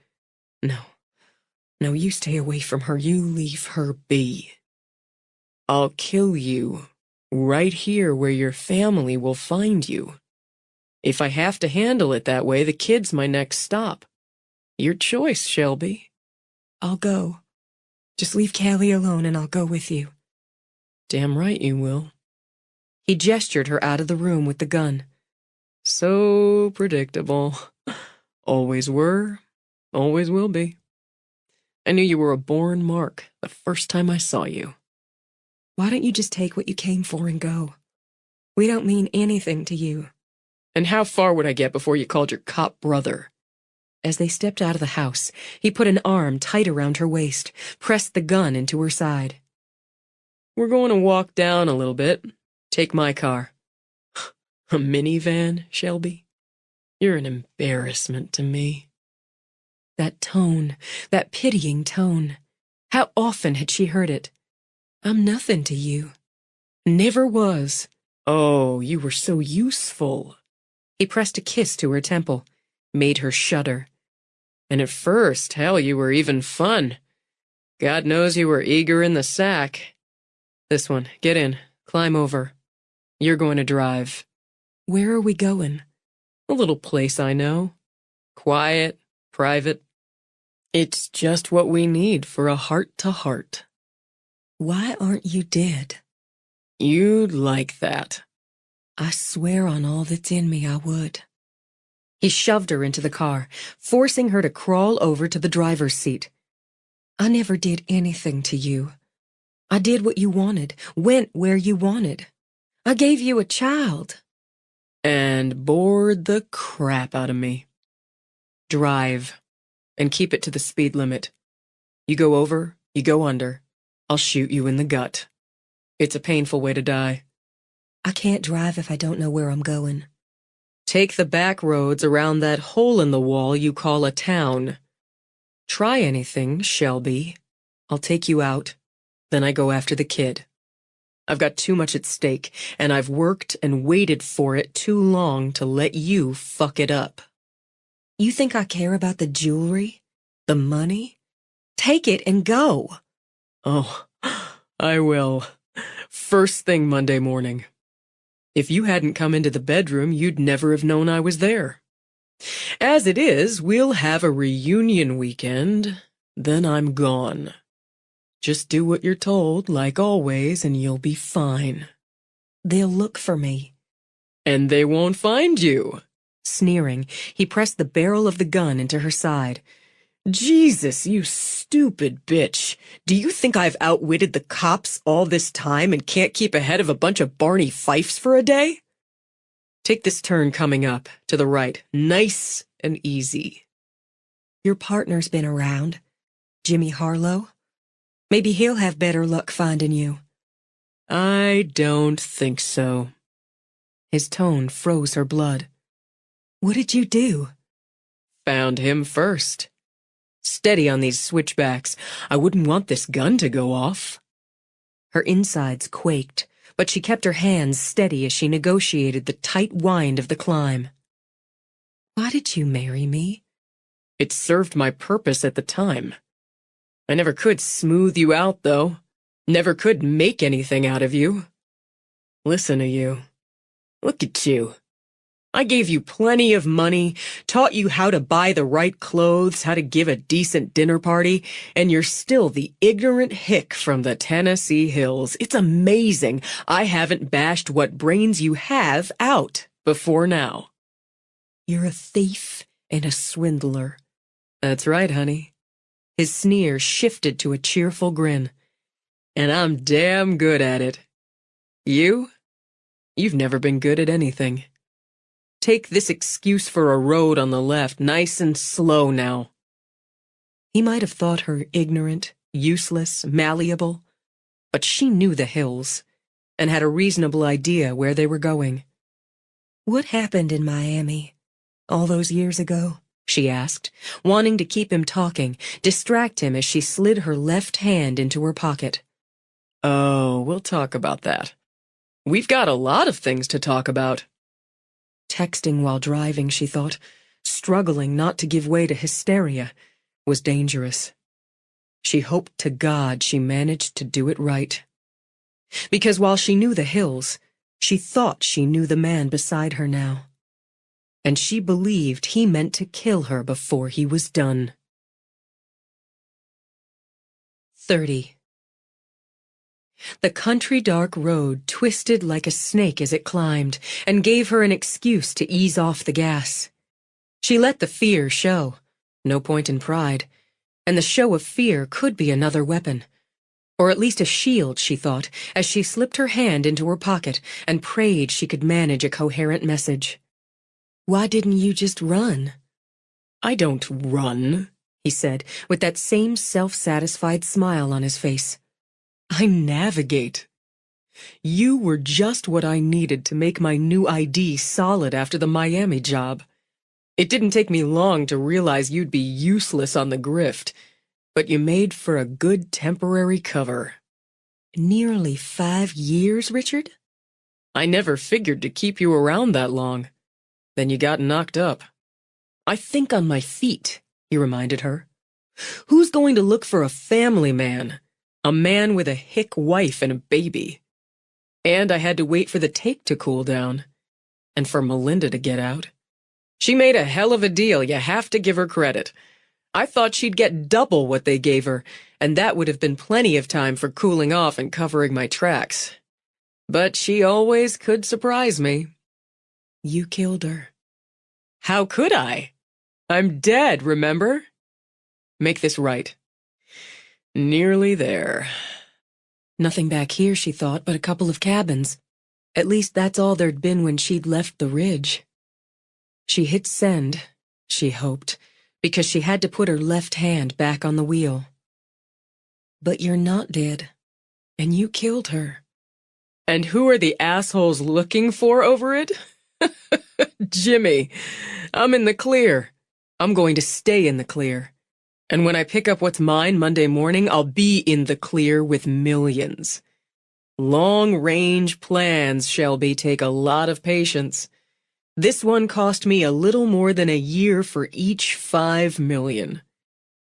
No, you stay away from her. You leave her be. I'll kill you right here where your family will find you. If I have to handle it that way, the kid's my next stop. Your choice, Shelby. I'll go. Just leave Callie alone and I'll go with you. Damn right you will. He gestured her out of the room with the gun. So predictable. Always were, always will be. I knew you were a born mark the first time I saw you. Why don't you just take what you came for and go? We don't mean anything to you. And how far would I get before you called your cop brother? As they stepped out of the house, he put an arm tight around her waist, pressed the gun into her side. We're going to walk down a little bit. Take my car. A minivan, Shelby? You're an embarrassment to me. That tone, that pitying tone. How often had she heard it? I'm nothing to you. Never was. Oh, you were so useful. He pressed a kiss to her temple, made her shudder. And at first, hell, you were even fun. God knows you were eager in the sack. This one, get in, climb over. You're going to drive. Where are we going? A little place I know. Quiet, private. It's just what we need for a heart-to-heart. Why aren't you dead? You'd like that. I swear on all that's in me I would. He shoved her into the car, forcing her to crawl over to the driver's seat. I never did anything to you. I did what you wanted, went where you wanted. I gave you a child. And bored the crap out of me. Drive, and keep it to the speed limit. You go over, you go under. I'll shoot you in the gut. It's a painful way to die. I can't drive if I don't know where I'm going. Take the back roads around that hole in the wall you call a town. Try anything, Shelby. I'll take you out. Then I go after the kid. I've got too much at stake, and I've worked and waited for it too long to let you fuck it up. You think I care about the jewelry? The money? Take it and go. Oh, I will. First thing Monday morning. If you hadn't come into the bedroom, you'd never have known I was there. As it is, we'll have a reunion weekend, then I'm gone. Just do what you're told, like always, and you'll be fine. They'll look for me. And they won't find you. Sneering, he pressed the barrel of the gun into her side. Jesus, you stupid bitch. Do you think I've outwitted the cops all this time and can't keep ahead of a bunch of Barney Fifes for a day? Take this turn coming up, to the right, nice and easy. Your partner's been around. Jimmy Harlow. Maybe he'll have better luck finding you. I don't think so. His tone froze her blood. What did you do? Found him first. Steady on these switchbacks. I wouldn't want this gun to go off. Her insides quaked, but she kept her hands steady as she negotiated the tight wind of the climb. Why did you marry me? It served my purpose at the time. I never could smooth you out, though. Never could make anything out of you. Listen to you. Look at you. I gave you plenty of money, taught you how to buy the right clothes, how to give a decent dinner party, and you're still the ignorant hick from the Tennessee hills. It's amazing I haven't bashed what brains you have out before now. You're a thief and a swindler. That's right, honey. His sneer shifted to a cheerful grin. And I'm damn good at it. You've never been good at anything. Take this excuse for a road on the left, nice and slow now. He might have thought her ignorant, useless, malleable, but she knew the hills and had a reasonable idea where they were going. What happened in Miami all those years ago? She asked, wanting to keep him talking, distract him as she slid her left hand into her pocket. Oh, we'll talk about that. We've got a lot of things to talk about. Texting while driving, she thought, struggling not to give way to hysteria, was dangerous. She hoped to God she managed to do it right. Because while she knew the hills, she thought she knew the man beside her now. And she believed he meant to kill her before he was done. 30. The country dark road twisted like a snake as it climbed, and gave her an excuse to ease off the gas. She let the fear show, no point in pride, and the show of fear could be another weapon. Or at least a shield, she thought, as she slipped her hand into her pocket and prayed she could manage a coherent message. Why didn't you just run? I don't run, he said, with that same self-satisfied smile on his face. I navigate. You were just what I needed to make my new ID solid after the Miami job. It didn't take me long to realize you'd be useless on the grift, but you made for a good temporary cover. Nearly 5 years, Richard? I never figured to keep you around that long. Then you got knocked up. I think on my feet, he reminded her. Who's going to look for a family man? A man with a hick wife and a baby. And I had to wait for the tape to cool down. And for Melinda to get out. She made a hell of a deal, you have to give her credit. I thought she'd get double what they gave her, and that would have been plenty of time for cooling off and covering my tracks. But she always could surprise me. You killed her. How could I? I'm dead, remember? Make this right. Nearly there. Nothing back here, she thought, but a couple of cabins. At least that's all there'd been when she'd left the ridge. She hit send, she hoped, because she had to put her left hand back on the wheel. But you're not dead, and you killed her. And who are the assholes looking for over it? Jimmy. I'm in the clear. I'm going to stay in the clear. And when I pick up what's mine Monday morning, I'll be in the clear with millions. Long-range plans, Shelby, take a lot of patience. This one cost me a little more than a year for each 5 million.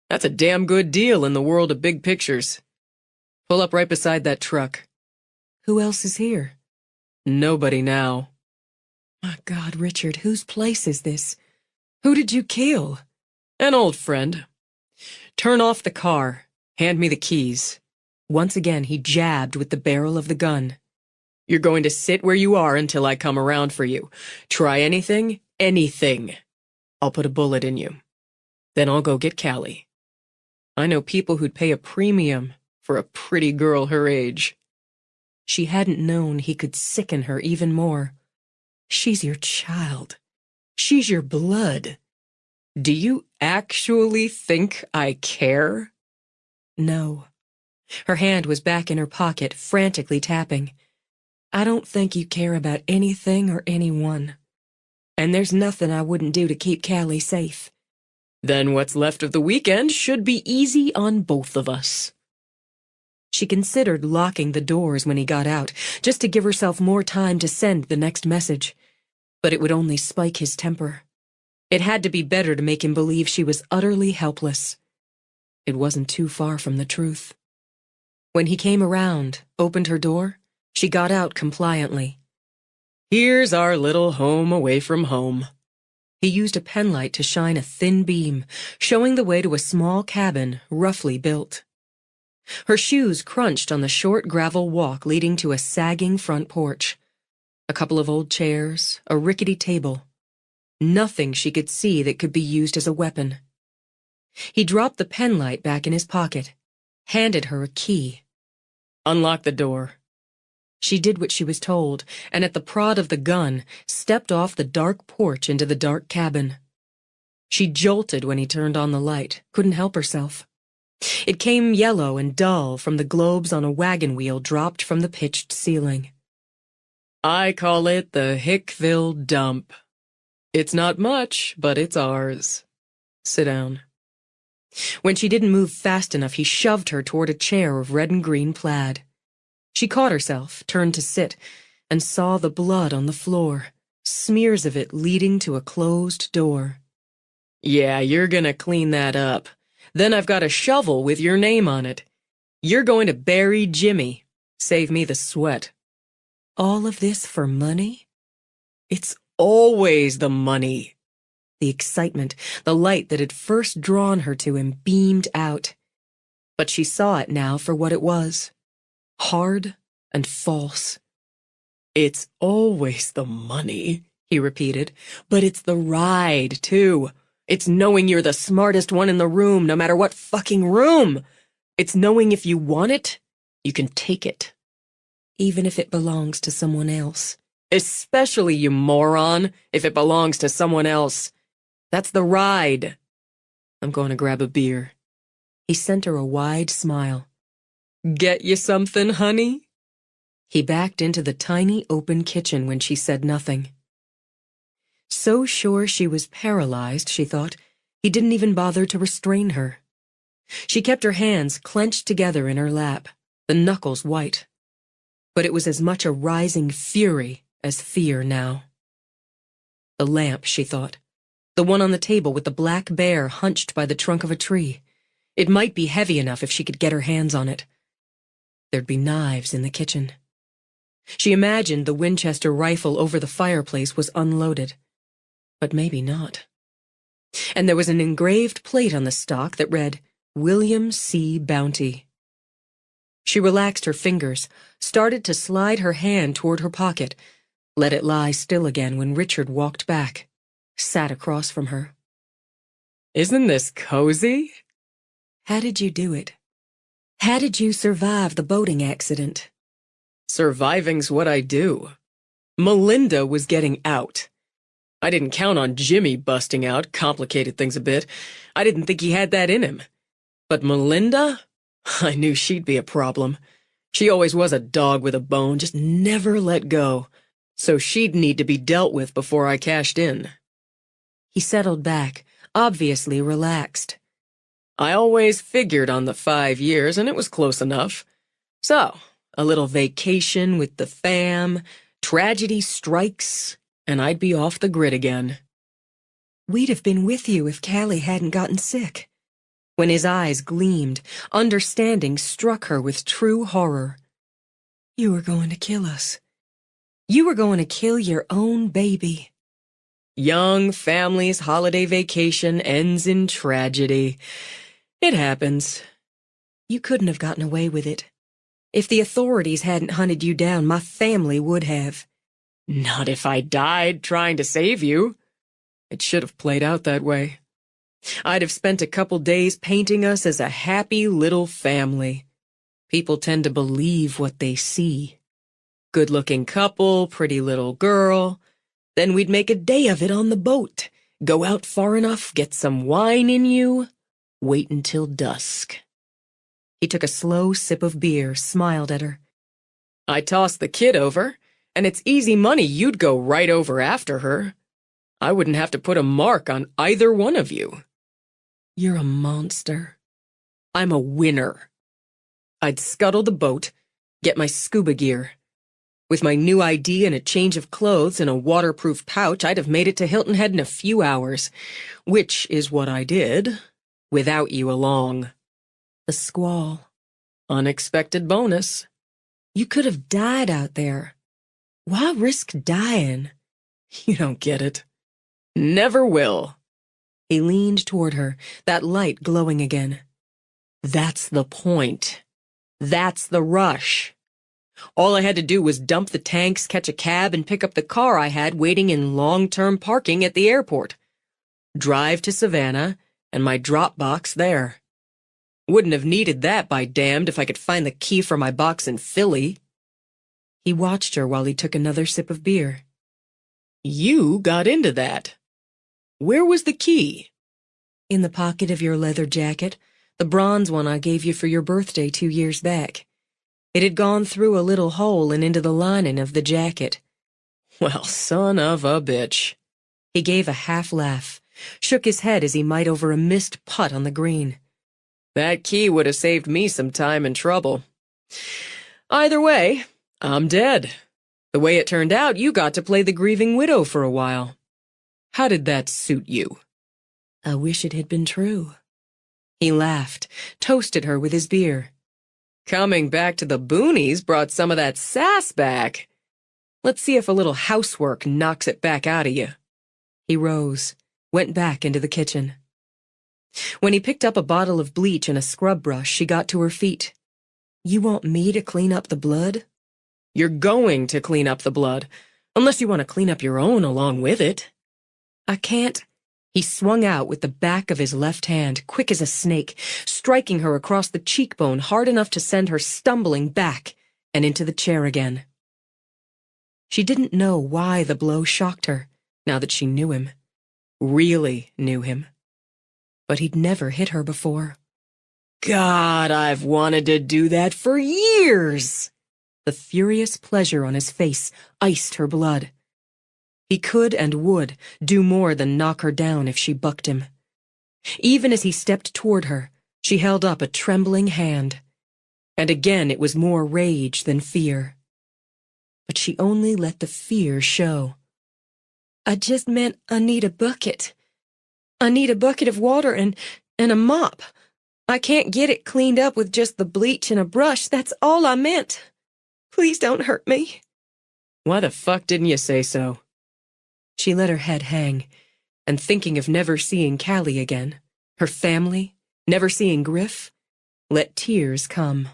That's a damn good deal in the world of big pictures. Pull up right beside that truck. Who else is here? Nobody now. My God, Richard, whose place is this? Who did you kill? An old friend. Turn off the car. Hand me the keys. Once again, he jabbed with the barrel of the gun. You're going to sit where you are until I come around for you. Try anything, anything. I'll put a bullet in you. Then I'll go get Callie. I know people who'd pay a premium for a pretty girl her age. She hadn't known he could sicken her even more. She's your child. She's your blood. Do you actually think I care? No. Her hand was back in her pocket, frantically tapping. I don't think you care about anything or anyone. And there's nothing I wouldn't do to keep Callie safe. Then what's left of the weekend should be easy on both of us. She considered locking the doors when he got out, just to give herself more time to send the next message. But it would only spike his temper. It had to be better to make him believe she was utterly helpless. It wasn't too far from the truth. When he came around, opened her door, she got out compliantly. Here's our little home away from home. He used a penlight to shine a thin beam, showing the way to a small cabin, roughly built. Her shoes crunched on the short gravel walk leading to a sagging front porch. A couple of old chairs, a rickety table. Nothing she could see that could be used as a weapon. He dropped the penlight back in his pocket, handed her a key. Unlock the door. She did what she was told, and at the prod of the gun, stepped off the dark porch into the dark cabin. She jolted when he turned on the light, couldn't help herself. It came yellow and dull from the globes on a wagon wheel dropped from the pitched ceiling. I call it the Hickville Dump. It's not much, but it's ours. Sit down. When she didn't move fast enough, he shoved her toward a chair of red and green plaid. She caught herself, turned to sit, and saw the blood on the floor, smears of it leading to a closed door. Yeah, you're gonna clean that up. Then I've got a shovel with your name on it. You're going to bury Jimmy. Save me the sweat. All of this for money? It's always the money. The excitement, the light that had first drawn her to him beamed out. But she saw it now for what it was. Hard and false. It's always the money, he repeated. But it's the ride, too. It's knowing you're the smartest one in the room, no matter what fucking room. It's knowing if you want it, you can take it. Even if it belongs to someone else. Especially, you moron, if it belongs to someone else. That's the ride, I'm going to grab a beer. He sent her a wide smile. Get you something, honey? He backed into the tiny open kitchen when she said nothing. So sure she was paralyzed, she thought, he didn't even bother to restrain her. She kept her hands clenched together in her lap, the knuckles white. But it was as much a rising fury as fear now. The lamp, she thought. The one on the table with the black bear hunched by the trunk of a tree. It might be heavy enough if she could get her hands on it. There'd be knives in the kitchen. She imagined the Winchester rifle over the fireplace was unloaded. But maybe not. And there was an engraved plate on the stock that read, William C. Bounty. She relaxed her fingers, started to slide her hand toward her pocket, let it lie still again when Richard walked back, sat across from her. Isn't this cozy? How did you do it? How did you survive the boating accident? Surviving's what I do. Melinda was getting out. I didn't count on Jimmy busting out, complicated things a bit. I didn't think he had that in him. But Melinda? I knew she'd be a problem. She always was a dog with a bone, just never let go. So she'd need to be dealt with before I cashed in. He settled back, obviously relaxed. I always figured on the 5 years, and it was close enough. So, a little vacation with the fam, tragedy strikes, and I'd be off the grid again. We'd have been with you if Callie hadn't gotten sick. When his eyes gleamed, understanding struck her with true horror. You were going to kill us. You were going to kill your own baby. Young family's holiday vacation ends in tragedy. It happens. You couldn't have gotten away with it. If the authorities hadn't hunted you down, my family would have. Not if I died trying to save you. It should have played out that way. I'd have spent a couple days painting us as a happy little family. People tend to believe what they see. Good-looking couple, pretty little girl. Then we'd make a day of it on the boat. Go out far enough, get some wine in you, wait until dusk. He took a slow sip of beer, smiled at her. I tossed the kid over, and it's easy money you'd go right over after her. I wouldn't have to put a mark on either one of you. You're a monster. I'm a winner. I'd scuttle the boat, get my scuba gear. With my new ID and a change of clothes and a waterproof pouch, I'd have made it to Hilton Head in a few hours, which is what I did, without you along. The squall. Unexpected bonus. You could have died out there. Why risk dying? You don't get it. Never will. He leaned toward her, that light glowing again. That's the point. That's the rush. All I had to do was dump the tanks, catch a cab, and pick up the car I had waiting in long-term parking at the airport. Drive to Savannah, and my drop box there. Wouldn't have needed that, by damned, if I could find the key for my box in Philly. He watched her while he took another sip of beer. You got into that. Where was the key? In the pocket of your leather jacket, the bronze one I gave you for your birthday 2 years back. It had gone through a little hole and into the lining of the jacket. Well, son of a bitch. He gave a half laugh, shook his head as he might over a missed putt on the green. That key would have saved me some time and trouble. Either way, I'm dead. The way it turned out, you got to play the grieving widow for a while. How did that suit you? I wish it had been true. He laughed, toasted her with his beer. Coming back to the boonies brought some of that sass back. Let's see if a little housework knocks it back out of you. He rose, went back into the kitchen. When he picked up a bottle of bleach and a scrub brush, she got to her feet. You want me to clean up the blood? You're going to clean up the blood, unless you want to clean up your own along with it. I can't. He swung out with the back of his left hand, quick as a snake, striking her across the cheekbone hard enough to send her stumbling back and into the chair again. She didn't know why the blow shocked her, now that she knew him. Really knew him. but he'd never hit her before. God, I've wanted to do that for years. The furious pleasure on his face iced her blood. He could and would do more than knock her down if she bucked him. Even as he stepped toward her, she held up a trembling hand. And again it was more rage than fear. But she only let the fear show. I just meant I need a bucket. I need a bucket of water and a mop. I can't get it cleaned up with just the bleach and a brush. That's all I meant. Please don't hurt me. Why the fuck didn't you say so? She let her head hang, and thinking of never seeing Callie again, her family, never seeing Griff, let tears come.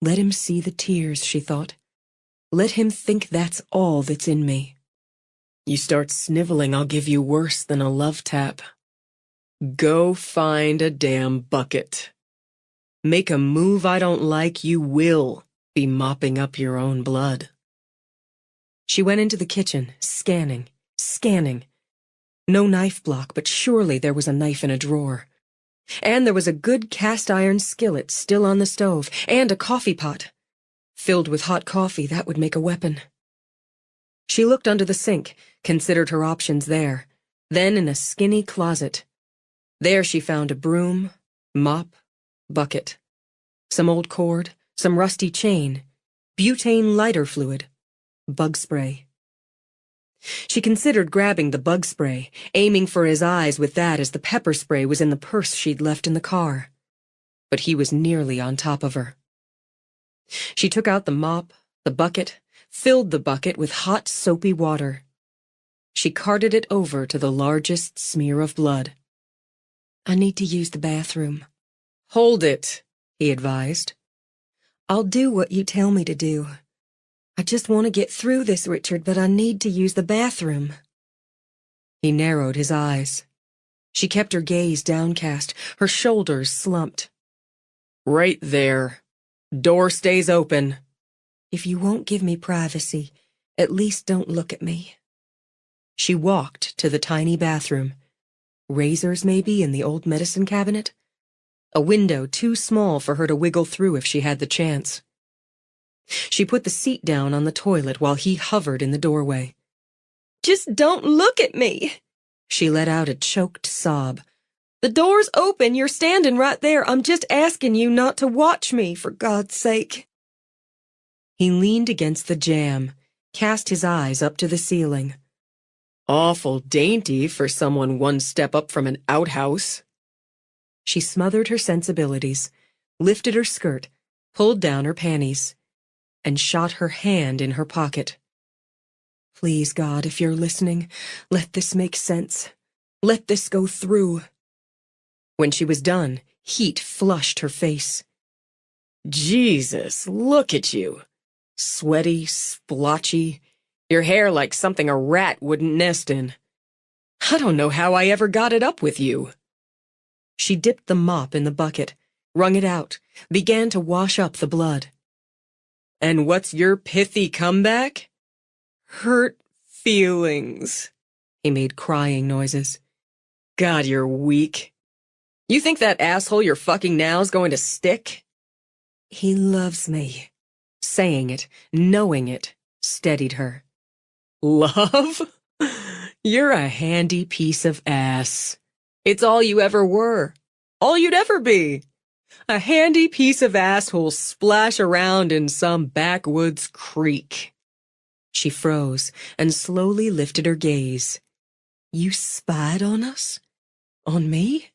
Let him see the tears, she thought. Let him think that's all that's in me. You start sniveling, I'll give you worse than a love tap. Go find a damn bucket. Make a move I don't like, you will be mopping up your own blood. She went into the kitchen, scanning. No knife block, but surely there was a knife in a drawer. And there was a good cast-iron skillet still on the stove, and a coffee pot. Filled with hot coffee, that would make a weapon. She looked under the sink, considered her options there, then in a skinny closet. There she found a broom, mop, bucket, some old cord, some rusty chain, butane lighter fluid, bug spray. She considered grabbing the bug spray, aiming for his eyes with that as the pepper spray was in the purse she'd left in the car. But he was nearly on top of her. She took out the mop, the bucket, filled the bucket with hot, soapy water. She carted it over to the largest smear of blood. I need to use the bathroom. Hold it, he advised. I'll do what you tell me to do. I just want to get through this, Richard, but I need to use the bathroom. He narrowed his eyes. She kept her gaze downcast, her shoulders slumped. Right there. Door stays open. If you won't give me privacy, at least don't look at me. She walked to the tiny bathroom. Razors, maybe, in the old medicine cabinet? A window too small for her to wiggle through if she had the chance. She put the seat down on the toilet while he hovered in the doorway. Just don't look at me! She let out a choked sob. The door's open, you're standing right there. I'm just asking you not to watch me, for God's sake. He leaned against the jamb, cast his eyes up to the ceiling. Awful dainty for someone one step up from an outhouse. She smothered her sensibilities, lifted her skirt, pulled down her panties, and shot her hand in her pocket. Please, God, if you're listening, let this make sense. Let this go through. When she was done, heat flushed her face. Jesus, look at you. Sweaty, splotchy, your hair like something a rat wouldn't nest in. I don't know how I ever got it up with you. She dipped the mop in the bucket, wrung it out, began to wash up the blood. And what's your pithy comeback? Hurt feelings. He made crying noises. God, you're weak. You think that asshole you're fucking now's going to stick? He loves me. Saying it, knowing it, steadied her. Love? You're a handy piece of ass. It's all you ever were. All you'd ever be. A handy piece of ass who'll splash around in some backwoods creek. She froze and slowly lifted her gaze. You spied on us? On me?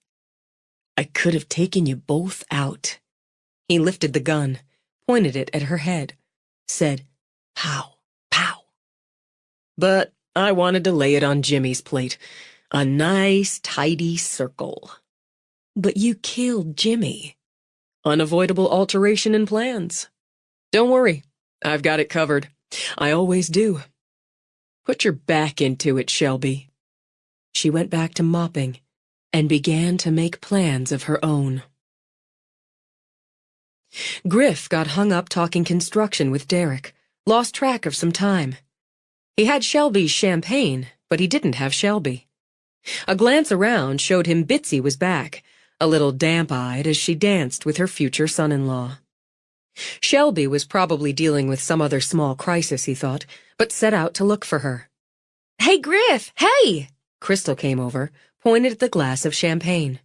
I could have taken you both out. He lifted the gun, pointed it at her head, said, pow, pow. But I wanted to lay it on Jimmy's plate. A nice, tidy circle. But you killed Jimmy. Unavoidable alteration in plans. Don't worry, I've got it covered. I always do. Put your back into it, Shelby. She went back to mopping and began to make plans of her own. Griff got hung up talking construction with Derek, lost track of some time. He had Shelby's champagne, but he didn't have Shelby. A glance around showed him Bitsy was back, a little damp-eyed as she danced with her future son-in-law. Shelby was probably dealing with some other small crisis, he thought, but set out to look for her. "Hey, Griff, hey!" Crystal came over, pointed at the glass of champagne.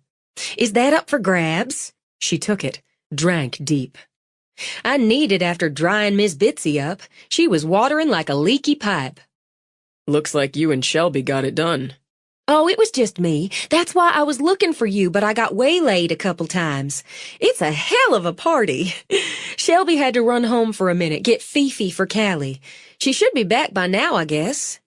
"Is that up for grabs?" She took it, drank deep. "I need it after drying Miss Bitsy up. She was watering like a leaky pipe." Looks like you and Shelby got it done. "Oh, it was just me. That's why I was looking for you, but I got waylaid a couple times. It's a hell of a party." Shelby had to run home for a minute, get Fifi for Callie. She should be back by now, I guess.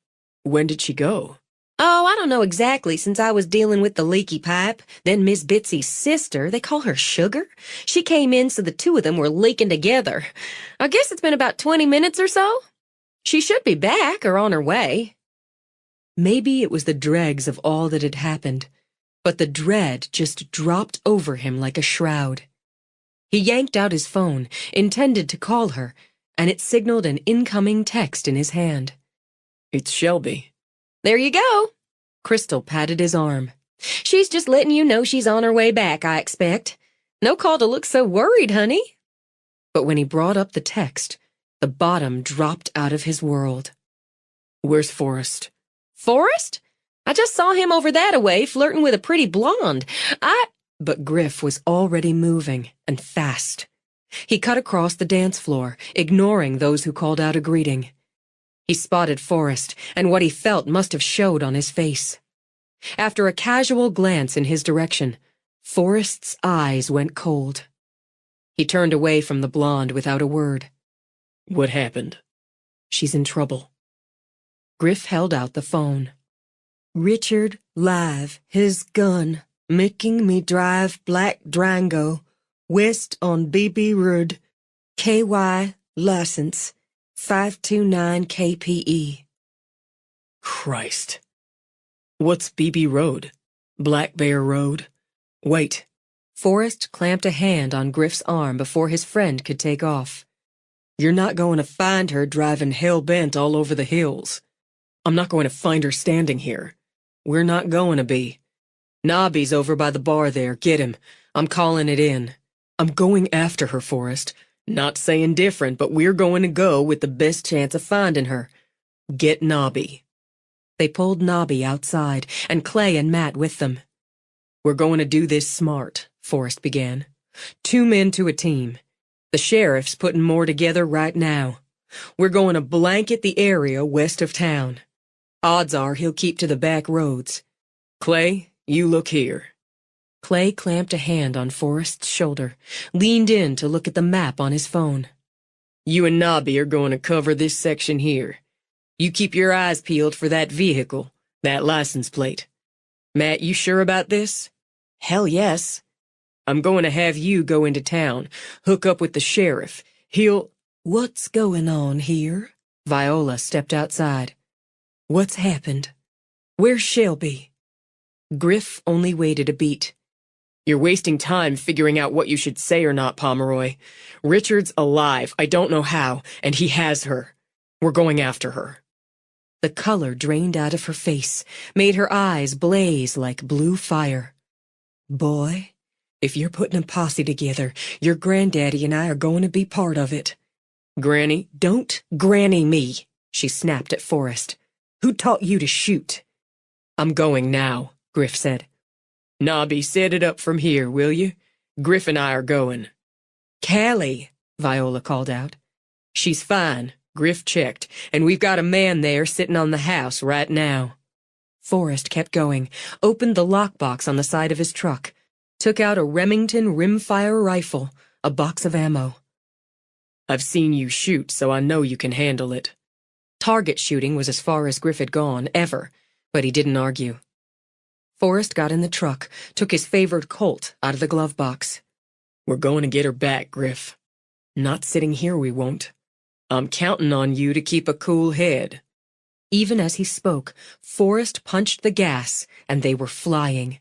When did she go? Oh, I don't know exactly, since I was dealing with the leaky pipe. Then Miss Bitsy's sister, they call her Sugar, she came in so the two of them were leaking together. I guess it's been about 20 minutes or so. She should be back or on her way. Maybe it was the dregs of all that had happened, but the dread just dropped over him like a shroud. He yanked out his phone, intended to call her, and it signaled an incoming text in his hand. It's Shelby. "There you go." Crystal patted his arm. "She's just letting you know she's on her way back, I expect. No call to look so worried, honey." But when he brought up the text, the bottom dropped out of his world. Where's Forrest? "Forrest? I just saw him over that-a-way flirting with a pretty blonde. But Griff was already moving, and fast. He cut across the dance floor, ignoring those who called out a greeting. He spotted Forrest, and what he felt must have showed on his face. After a casual glance in his direction, Forrest's eyes went cold. He turned away from the blonde without a word. What happened? "She's in trouble." Griff held out the phone. "Richard live, his gun, making me drive black Drango, west on BB Road, KY license, 529 KPE. Christ. What's BB Road? Black Bear Road? Wait. Forrest clamped a hand on Griff's arm before his friend could take off. "You're not going to find her driving hell-bent all over the hills. I'm not going to find her standing here. We're not going to be. Nobby's over by the bar there. Get him. I'm calling it in." I'm going after her, Forrest. Not saying different, but we're going to go with the best chance of finding her. Get Nobby. They pulled Nobby outside, and Clay and Matt with them. "We're going to do this smart," Forrest began. 2 men to a team. The sheriff's putting more together right now. We're going to blanket the area west of town. Odds are he'll keep to the back roads. Clay, you look here." Clay clamped a hand on Forrest's shoulder, leaned in to look at the map on his phone. "You and Nobby are going to cover this section here. You keep your eyes peeled for that vehicle, that license plate. Matt, you sure about this?" Hell yes. "I'm going to have you go into town, hook up with the sheriff. He'll—" "What's going on here?" Viola stepped outside. "What's happened? Where's Shelby?" Griff only waited a beat. "You're wasting time figuring out what you should say or not, Pomeroy. Richard's alive, I don't know how, and he has her. We're going after her." The color drained out of her face, made her eyes blaze like blue fire. "Boy, if you're putting a posse together, your granddaddy and I are going to be part of it." "Granny—" "Don't granny me," she snapped at Forrest. "Who taught you to shoot?" "I'm going now," Griff said. "Nobby, set it up from here, will you? Griff and I are going." "Callie," Viola called out. "She's fine," Griff checked, "and we've got a man there sitting on the house right now." Forrest kept going, opened the lockbox on the side of his truck, took out a Remington rimfire rifle, a box of ammo. "I've seen you shoot, so I know you can handle it." Target shooting was as far as Griff had gone, ever, but he didn't argue. Forrest got in the truck, took his favorite Colt out of the glove box. "We're going to get her back, Griff. Not sitting here, we won't." "I'm counting on you to keep a cool head." Even as he spoke, Forrest punched the gas, and they were flying.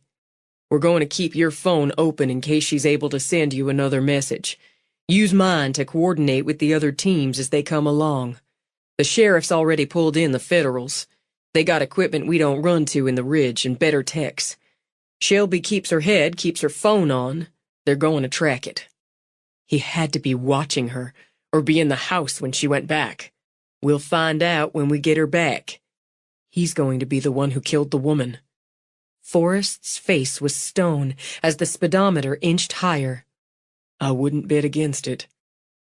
"We're going to keep your phone open in case she's able to send you another message. Use mine to coordinate with the other teams as they come along. The sheriff's already pulled in the Federals. They got equipment we don't run to in the ridge and better techs. Shelby keeps her head, keeps her phone on. They're going to track it. He had to be watching her, or be in the house when she went back. We'll find out when we get her back. He's going to be the one who killed the woman. Forrest's face was stone as the speedometer inched higher. I wouldn't bet against it.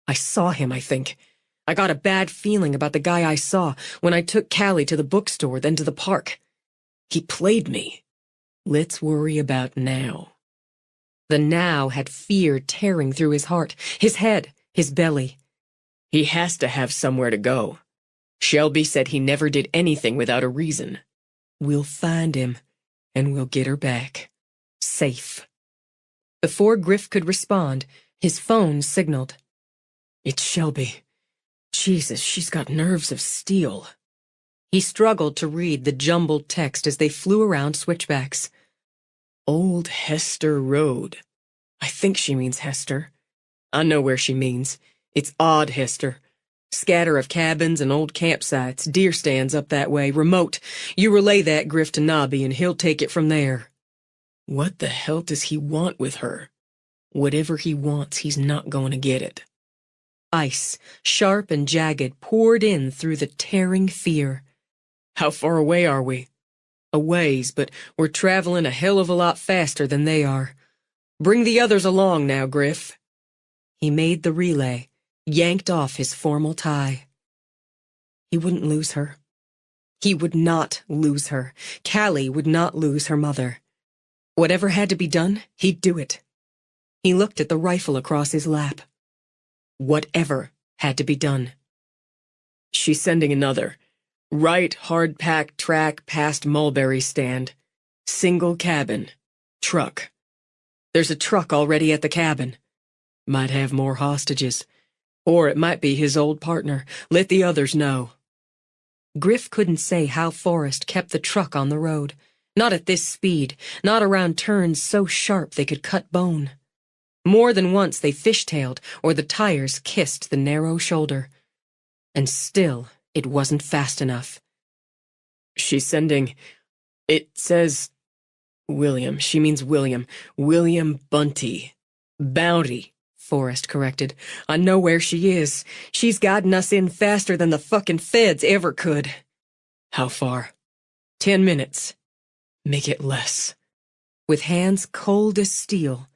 I saw him, I think. I got a bad feeling about the guy I saw when I took Callie to the bookstore, then to the park. He played me. Let's worry about now. The now had fear tearing through his heart, his head, his belly. He has to have somewhere to go. Shelby said he never did anything without a reason. We'll find him, and we'll get her back. Safe. Before Griff could respond, his phone signaled. It's Shelby. Jesus, she's got nerves of steel. He struggled to read the jumbled text as they flew around switchbacks. Old Hester Road. I think she means Hester. I know where she means. It's odd Hester. Scatter of cabins and old campsites, deer stands up that way, remote. You relay that, Griff, to Nobby, and he'll take it from there. What the hell does he want with her? Whatever he wants, he's not going to get it. Ice, sharp and jagged, poured in through the tearing fear. How far away are we? A ways, but we're traveling a hell of a lot faster than they are. Bring the others along now, Griff. He made the relay, yanked off his formal tie. He wouldn't lose her. He would not lose her. Callie would not lose her mother. Whatever had to be done, he'd do it. He looked at the rifle across his lap. Whatever had to be done. She's sending another. Right hard-packed track past Mulberry Stand. Single cabin. Truck. There's a truck already at the cabin. Might have more hostages. Or it might be his old partner. Let the others know. Griff couldn't say how Forrest kept the truck on the road. Not at this speed, not around turns so sharp they could cut bone. More than once they fishtailed, or the tires kissed the narrow shoulder. And still, it wasn't fast enough. She's sending... It says... William. She means William. William Bunty. Bounty, Forrest corrected. I know where she is. She's guiding us in faster than the fucking feds ever could. How far? 10 minutes. Make it less. With hands cold as steel,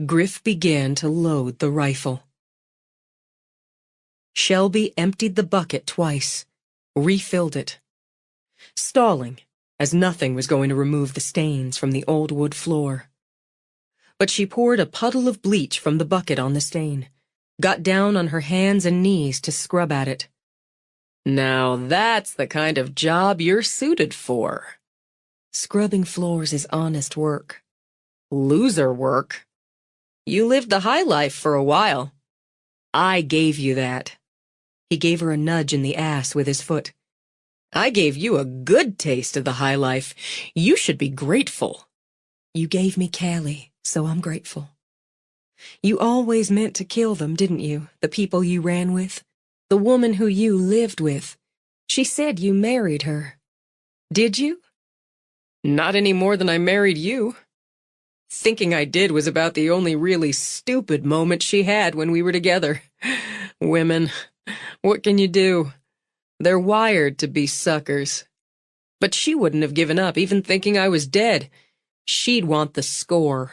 Griff began to load the rifle. Shelby emptied the bucket twice, refilled it, stalling, as nothing was going to remove the stains from the old wood floor. But she poured a puddle of bleach from the bucket on the stain, got down on her hands and knees to scrub at it. Now that's the kind of job you're suited for. Scrubbing floors is honest work. Loser work? You lived the high life for a while. I gave you that. He gave her a nudge in the ass with his foot. I gave you a good taste of the high life. You should be grateful. You gave me Callie, so I'm grateful. You always meant to kill them, didn't you? The people you ran with? The woman who you lived with. She said you married her. Did you? Not any more than I married you. Thinking I did was about the only really stupid moment she had when we were together. Women. What can you do? They're wired to be suckers. But she wouldn't have given up, even thinking I was dead. She'd want the score.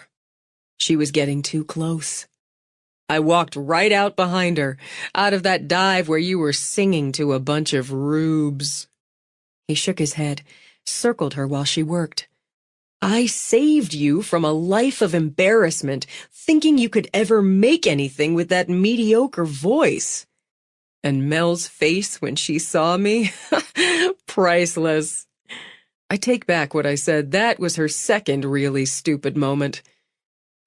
She was getting too close. I walked right out behind her, out of that dive where you were singing to a bunch of rubes. He shook his head, circled her while she worked. I saved you from a life of embarrassment, thinking you could ever make anything with that mediocre voice. And Mel's face when she saw me? Priceless. I take back what I said. That was her second really stupid moment.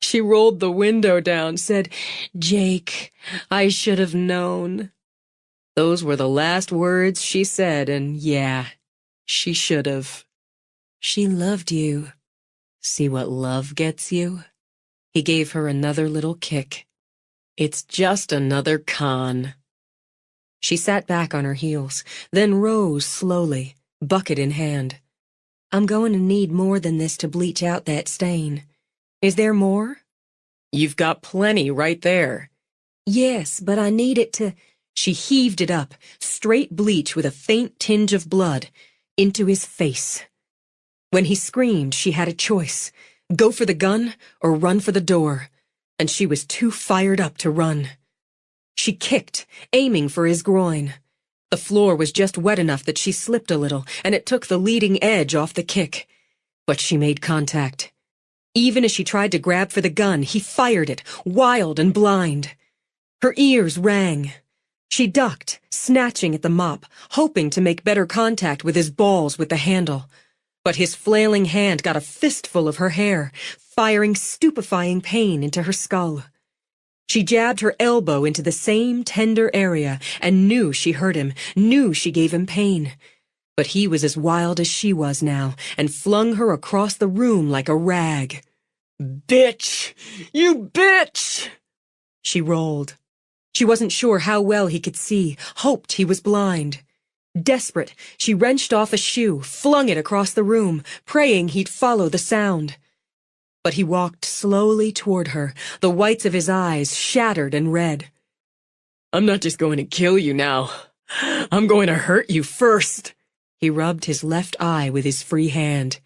She rolled the window down, said, "Jake, I should have known." Those were the last words she said, and yeah, she should have. She loved you. See what love gets you? He gave her another little kick. It's just another con. She sat back on her heels, then rose slowly, bucket in hand. "I'm going to need more than this to bleach out that stain. Is there more?" You've got plenty right there. "Yes, but I need it to—" She heaved it up, straight bleach with a faint tinge of blood, into his face. When he screamed, she had a choice: go for the gun or run for the door, and she was too fired up to run. She kicked, aiming for his groin. The floor was just wet enough that she slipped a little, and it took the leading edge off the kick. But she made contact. Even as she tried to grab for the gun, he fired it, wild and blind. Her ears rang. She ducked, snatching at the mop, hoping to make better contact with his balls with the handle. But his flailing hand got a fistful of her hair, firing stupefying pain into her skull. She jabbed her elbow into the same tender area and knew she hurt him, knew she gave him pain. But he was as wild as she was now, and flung her across the room like a rag. Bitch! You bitch! She rolled. She wasn't sure how well he could see, hoped he was blind. Desperate, she wrenched off a shoe, flung it across the room, praying he'd follow the sound. But he walked slowly toward her, the whites of his eyes shattered and red. I'm not just going to kill you now. I'm going to hurt you first. He rubbed his left eye with his free hand.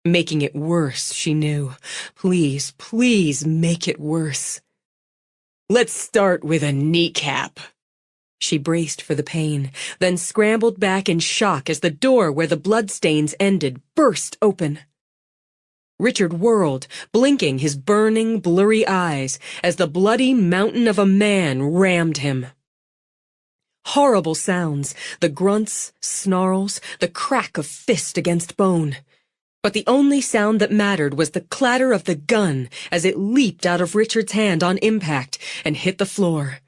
Making it worse, she knew. Please, please make it worse. Let's start with a kneecap. She braced for the pain, then scrambled back in shock as the door where the bloodstains ended burst open. Richard whirled, blinking his burning, blurry eyes as the bloody mountain of a man rammed him. Horrible sounds, the grunts, snarls, the crack of fist against bone. But the only sound that mattered was the clatter of the gun as it leaped out of Richard's hand on impact and hit the floor.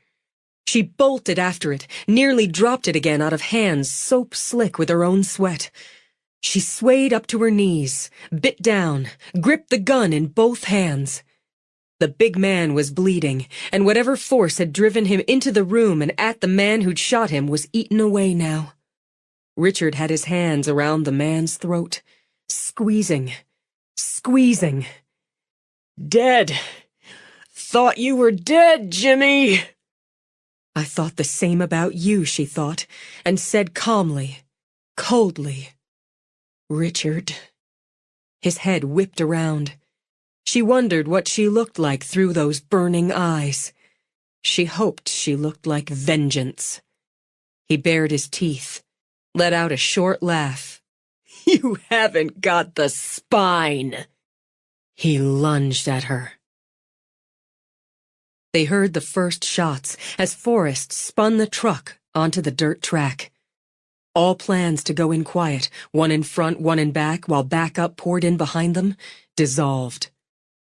She bolted after it, nearly dropped it again out of hands soap slick with her own sweat. She swayed up to her knees, bit down, gripped the gun in both hands. The big man was bleeding, and whatever force had driven him into the room and at the man who'd shot him was eaten away now. Richard had his hands around the man's throat, squeezing, squeezing. Dead. Thought you were dead, Jimmy. I thought the same about you, she thought, and said calmly, coldly, Richard. His head whipped around. She wondered what she looked like through those burning eyes. She hoped she looked like vengeance. He bared his teeth, let out a short laugh. You haven't got the spine. He lunged at her. They heard the first shots as Forrest spun the truck onto the dirt track. All plans to go in quiet, one in front, one in back, while backup poured in behind them, dissolved.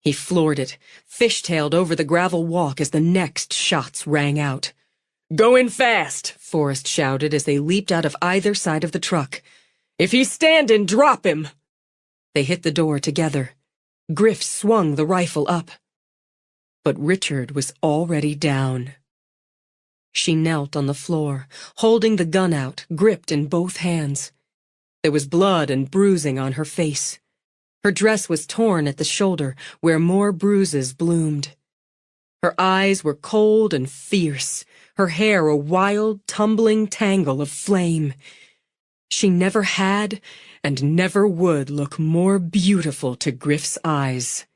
He floored it, fishtailed over the gravel walk as the next shots rang out. Go in fast, Forrest shouted as they leaped out of either side of the truck. If he's standing, drop him. They hit the door together. Griff swung the rifle up. But Richard was already down. She knelt on the floor, holding the gun out, gripped in both hands. There was blood and bruising on her face. Her dress was torn at the shoulder, where more bruises bloomed. Her eyes were cold and fierce, her hair a wild, tumbling tangle of flame. She never had and never would look more beautiful to Griff's eyes.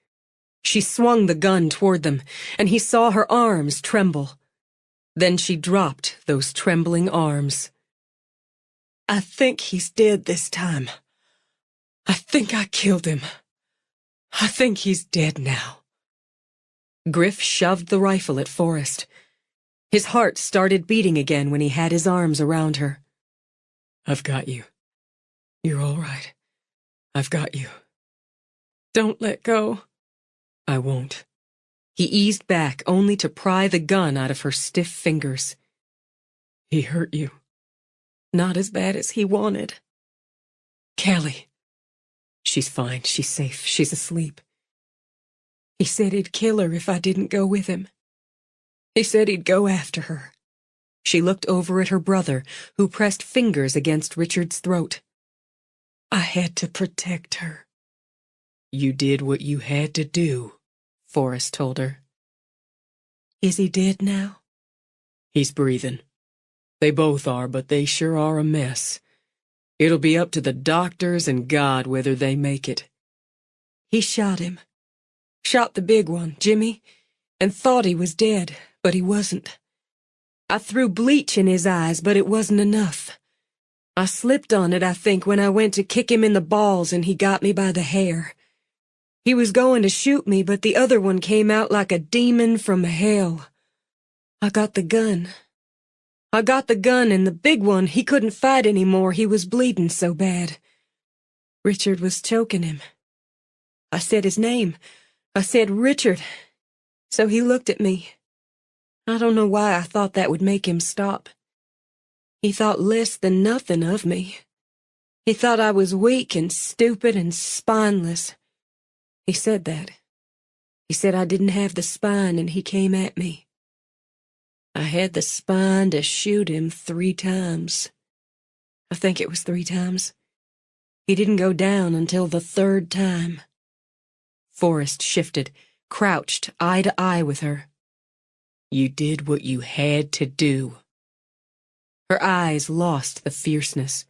She swung the gun toward them, and he saw her arms tremble. Then she dropped those trembling arms. I think he's dead this time. I think I killed him. I think he's dead now. Griff shoved the rifle at Forrest. His heart started beating again when he had his arms around her. I've got you. You're all right. I've got you. Don't let go. I won't. He eased back only to pry the gun out of her stiff fingers. He hurt you. Not as bad as he wanted. Callie. She's fine. She's safe. She's asleep. He said he'd kill her if I didn't go with him. He said he'd go after her. She looked over at her brother, who pressed fingers against Richard's throat. I had to protect her. You did what you had to do, Forrest told her. Is he dead now? He's breathing. They both are, but they sure are a mess. It'll be up to the doctors and God whether they make it. He shot him. Shot the big one, Jimmy, and thought he was dead, but he wasn't. I threw bleach in his eyes, but it wasn't enough. I slipped on it, I think, when I went to kick him in the balls and he got me by the hair. He was going to shoot me, but the other one came out like a demon from hell. I got the gun. And the big one, he couldn't fight anymore. He was bleeding so bad. Richard was choking him. I said his name. I said, Richard. So he looked at me. I don't know why I thought that would make him stop. He thought less than nothing of me. He thought I was weak and stupid and spineless. He said that. He said I didn't have the spine, and he came at me. I had the spine to shoot him 3 times. I think it was 3 times. He didn't go down until the 3rd time. Forrest shifted, crouched eye to eye with her. You did what you had to do. Her eyes lost the fierceness,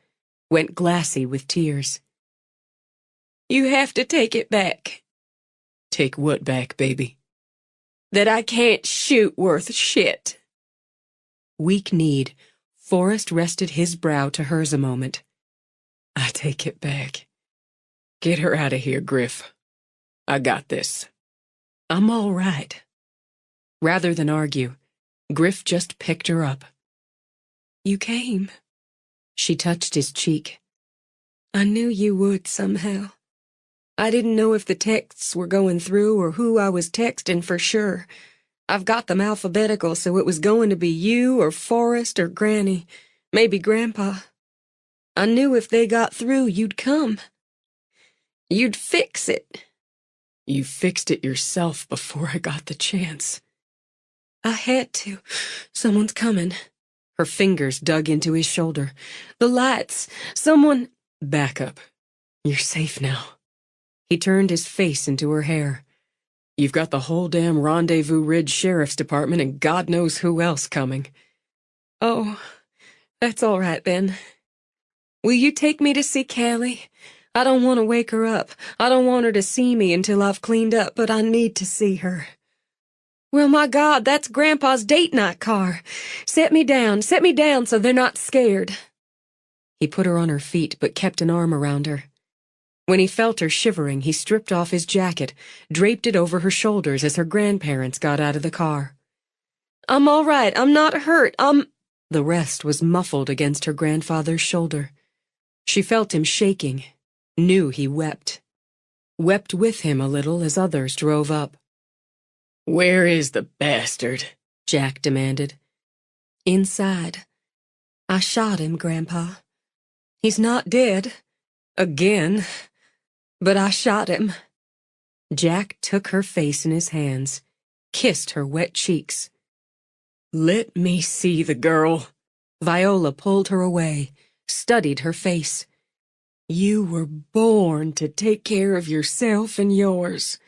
went glassy with tears. You have to take it back. Take what back, baby? That I can't shoot worth shit. Weak-kneed, Forrest rested his brow to hers a moment. I take it back. Get her out of here, Griff. I got this. I'm all right. Rather than argue, Griff just picked her up. You came. She touched his cheek. I knew you would somehow. I didn't know if the texts were going through or who I was texting for sure. I've got them alphabetical, so it was going to be you or Forrest or Granny, maybe Grandpa. I knew if they got through, you'd come. You'd fix it. You fixed it yourself before I got the chance. I had to. Someone's coming. Her fingers dug into his shoulder. The lights. Someone... Back up. You're safe now. He turned his face into her hair. You've got the whole damn Rendezvous Ridge Sheriff's Department and God knows who else coming. Oh, that's all right then. Will you take me to see Callie? I don't want to wake her up. I don't want her to see me until I've cleaned up, but I need to see her. Well, my God, that's Grandpa's date night car. Set me down so they're not scared. He put her on her feet, but kept an arm around her. When he felt her shivering, he stripped off his jacket, draped it over her shoulders as her grandparents got out of the car. I'm all right. I'm not hurt. The rest was muffled against her grandfather's shoulder. She felt him shaking, knew he wept. Wept with him a little as others drove up. Where is the bastard? Jack demanded. Inside. I shot him, Grandpa. He's not dead. Again. But I shot him. Jack took her face in his hands, kissed her wet cheeks. Let me see the girl. Viola pulled her away, studied her face. You were born to take care of yourself and yours.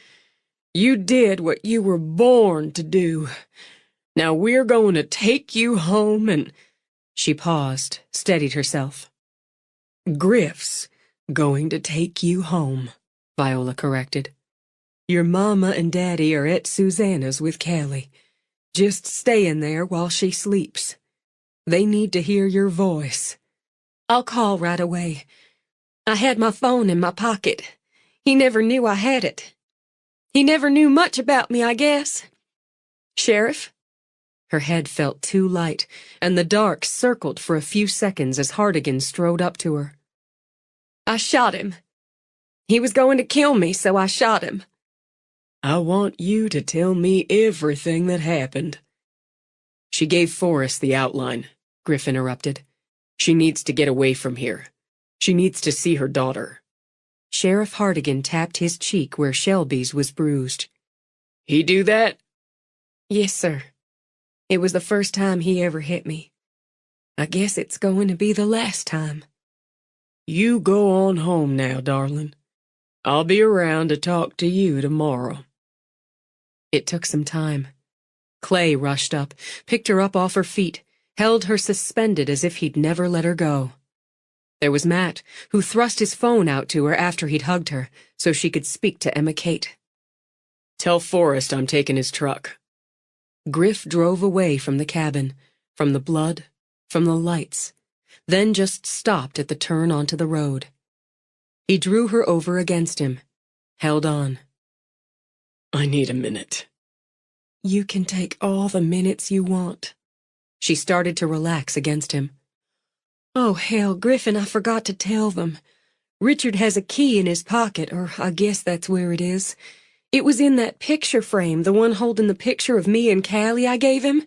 You did what you were born to do. Now we're going to take you home and... She paused, steadied herself. Griff's going to take you home, Viola corrected. Your mama and daddy are at Susanna's with Callie. Just staying there while she sleeps. They need to hear your voice. I'll call right away. I had my phone in my pocket. He never knew I had it. He never knew much about me, I guess. Sheriff? Her head felt too light, and the dark circled for a few seconds as Hartigan strode up to her. I shot him. He was going to kill me, so I shot him. I want you to tell me everything that happened. She gave Forrest the outline, Griff interrupted. She needs to get away from here. She needs to see her daughter. Sheriff Hartigan tapped his cheek where Shelby's was bruised. He do that? Yes, sir. It was the first time he ever hit me. I guess it's going to be the last time. You go on home now, darling. I'll be around to talk to you tomorrow. It took some time. Clay rushed up, picked her up off her feet, held her suspended as if he'd never let her go. There was Matt, who thrust his phone out to her after he'd hugged her, so she could speak to Emma Kate. Tell Forrest I'm taking his truck. Griff drove away from the cabin, from the blood, from the lights, then just stopped at the turn onto the road. He drew her over against him, held on. I need a minute. You can take all the minutes you want. She started to relax against him. Oh, hell, Griffin, I forgot to tell them. Richard has a key in his pocket, or I guess that's where it is. It was in that picture frame, the one holding the picture of me and Callie I gave him.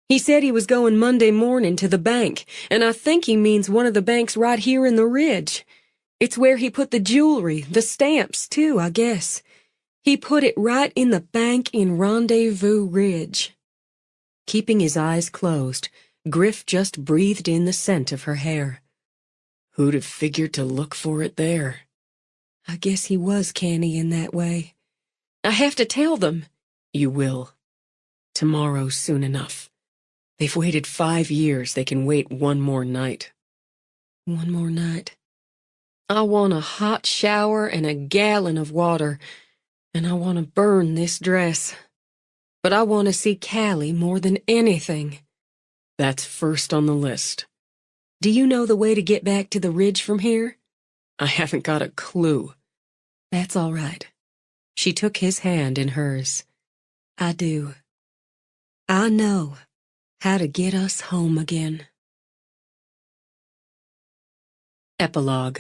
He said he was going Monday morning to the bank, and I think he means one of the banks right here in the Ridge. It's where he put the jewelry, the stamps, too, I guess. He put it right in the bank in Rendezvous Ridge. Keeping his eyes closed, Griff just breathed in the scent of her hair. Who'd have figured to look for it there? I guess he was canny in that way. I have to tell them. You will. Tomorrow soon enough. They've waited 5 years. They can wait one more night. One more night. I want a hot shower and a gallon of water, and I want to burn this dress. But I want to see Callie more than anything. That's first on the list. Do you know the way to get back to the Ridge from here? I haven't got a clue. That's all right. She took his hand in hers. I do. I know how to get us home again. Epilogue.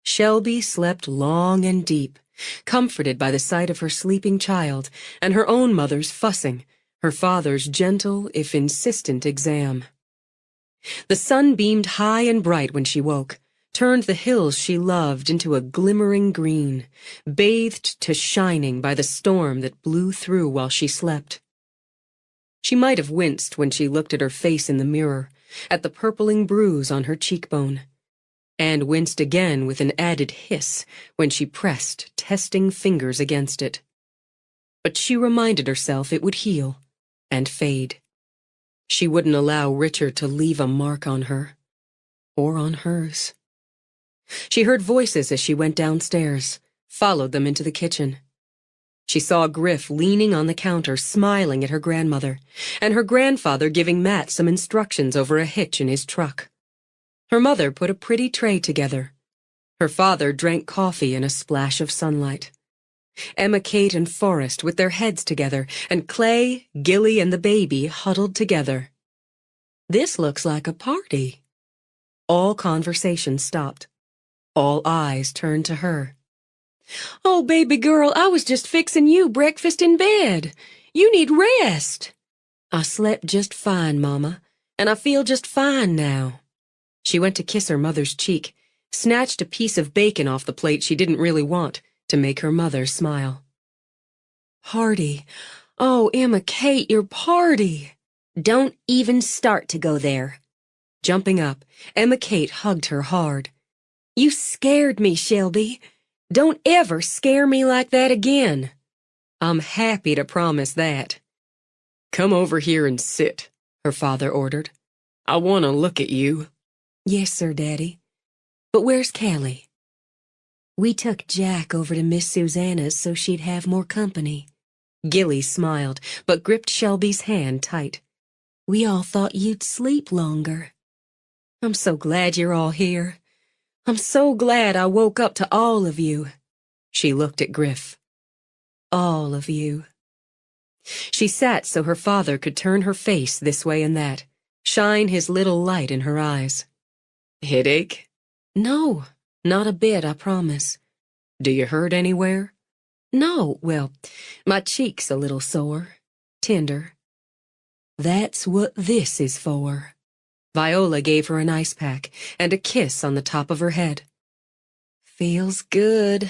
Shelby slept long and deep, comforted by the sight of her sleeping child and her own mother's fussing, her father's gentle, if insistent, exam. The sun beamed high and bright when she woke, turned the hills she loved into a glimmering green, bathed to shining by the storm that blew through while she slept. She might have winced when she looked at her face in the mirror, at the purpling bruise on her cheekbone, and winced again with an added hiss when she pressed testing fingers against it. But she reminded herself it would heal and fade. She wouldn't allow Richard to leave a mark on her, or on hers. She heard voices as she went downstairs, followed them into the kitchen. She saw Griff leaning on the counter, smiling at her grandmother, and her grandfather giving Matt some instructions over a hitch in his truck. Her mother put a pretty tray together. Her father drank coffee in a splash of sunlight. Emma Kate and Forrest with their heads together, and Clay, Gilly, and the baby huddled together. This looks like a party. All conversation stopped. All eyes turned to her. Oh, baby girl, I was just fixing you breakfast in bed. You need rest. I slept just fine, Mama, and I feel just fine now. She went to kiss her mother's cheek, snatched a piece of bacon off the plate she didn't really want, to make her mother smile. Party. Oh, Emma Kate, your party. Don't even start to go there. Jumping up, Emma Kate hugged her hard. You scared me, Shelby. Don't ever scare me like that again. I'm happy to promise that. Come over here and sit, her father ordered. I want to look at you. Yes, sir, Daddy. But where's Callie? We took Jack over to Miss Susanna's so she'd have more company. Gilly smiled, but gripped Shelby's hand tight. We all thought you'd sleep longer. I'm so glad you're all here. I'm so glad I woke up to all of you. She looked at Griff. All of you. She sat so her father could turn her face this way and that, shine his little light in her eyes. Headache? No, not a bit, I promise. Do you hurt anywhere? No, well, my cheek's a little sore, tender. That's what this is for. Viola gave her an ice pack and a kiss on the top of her head. Feels good.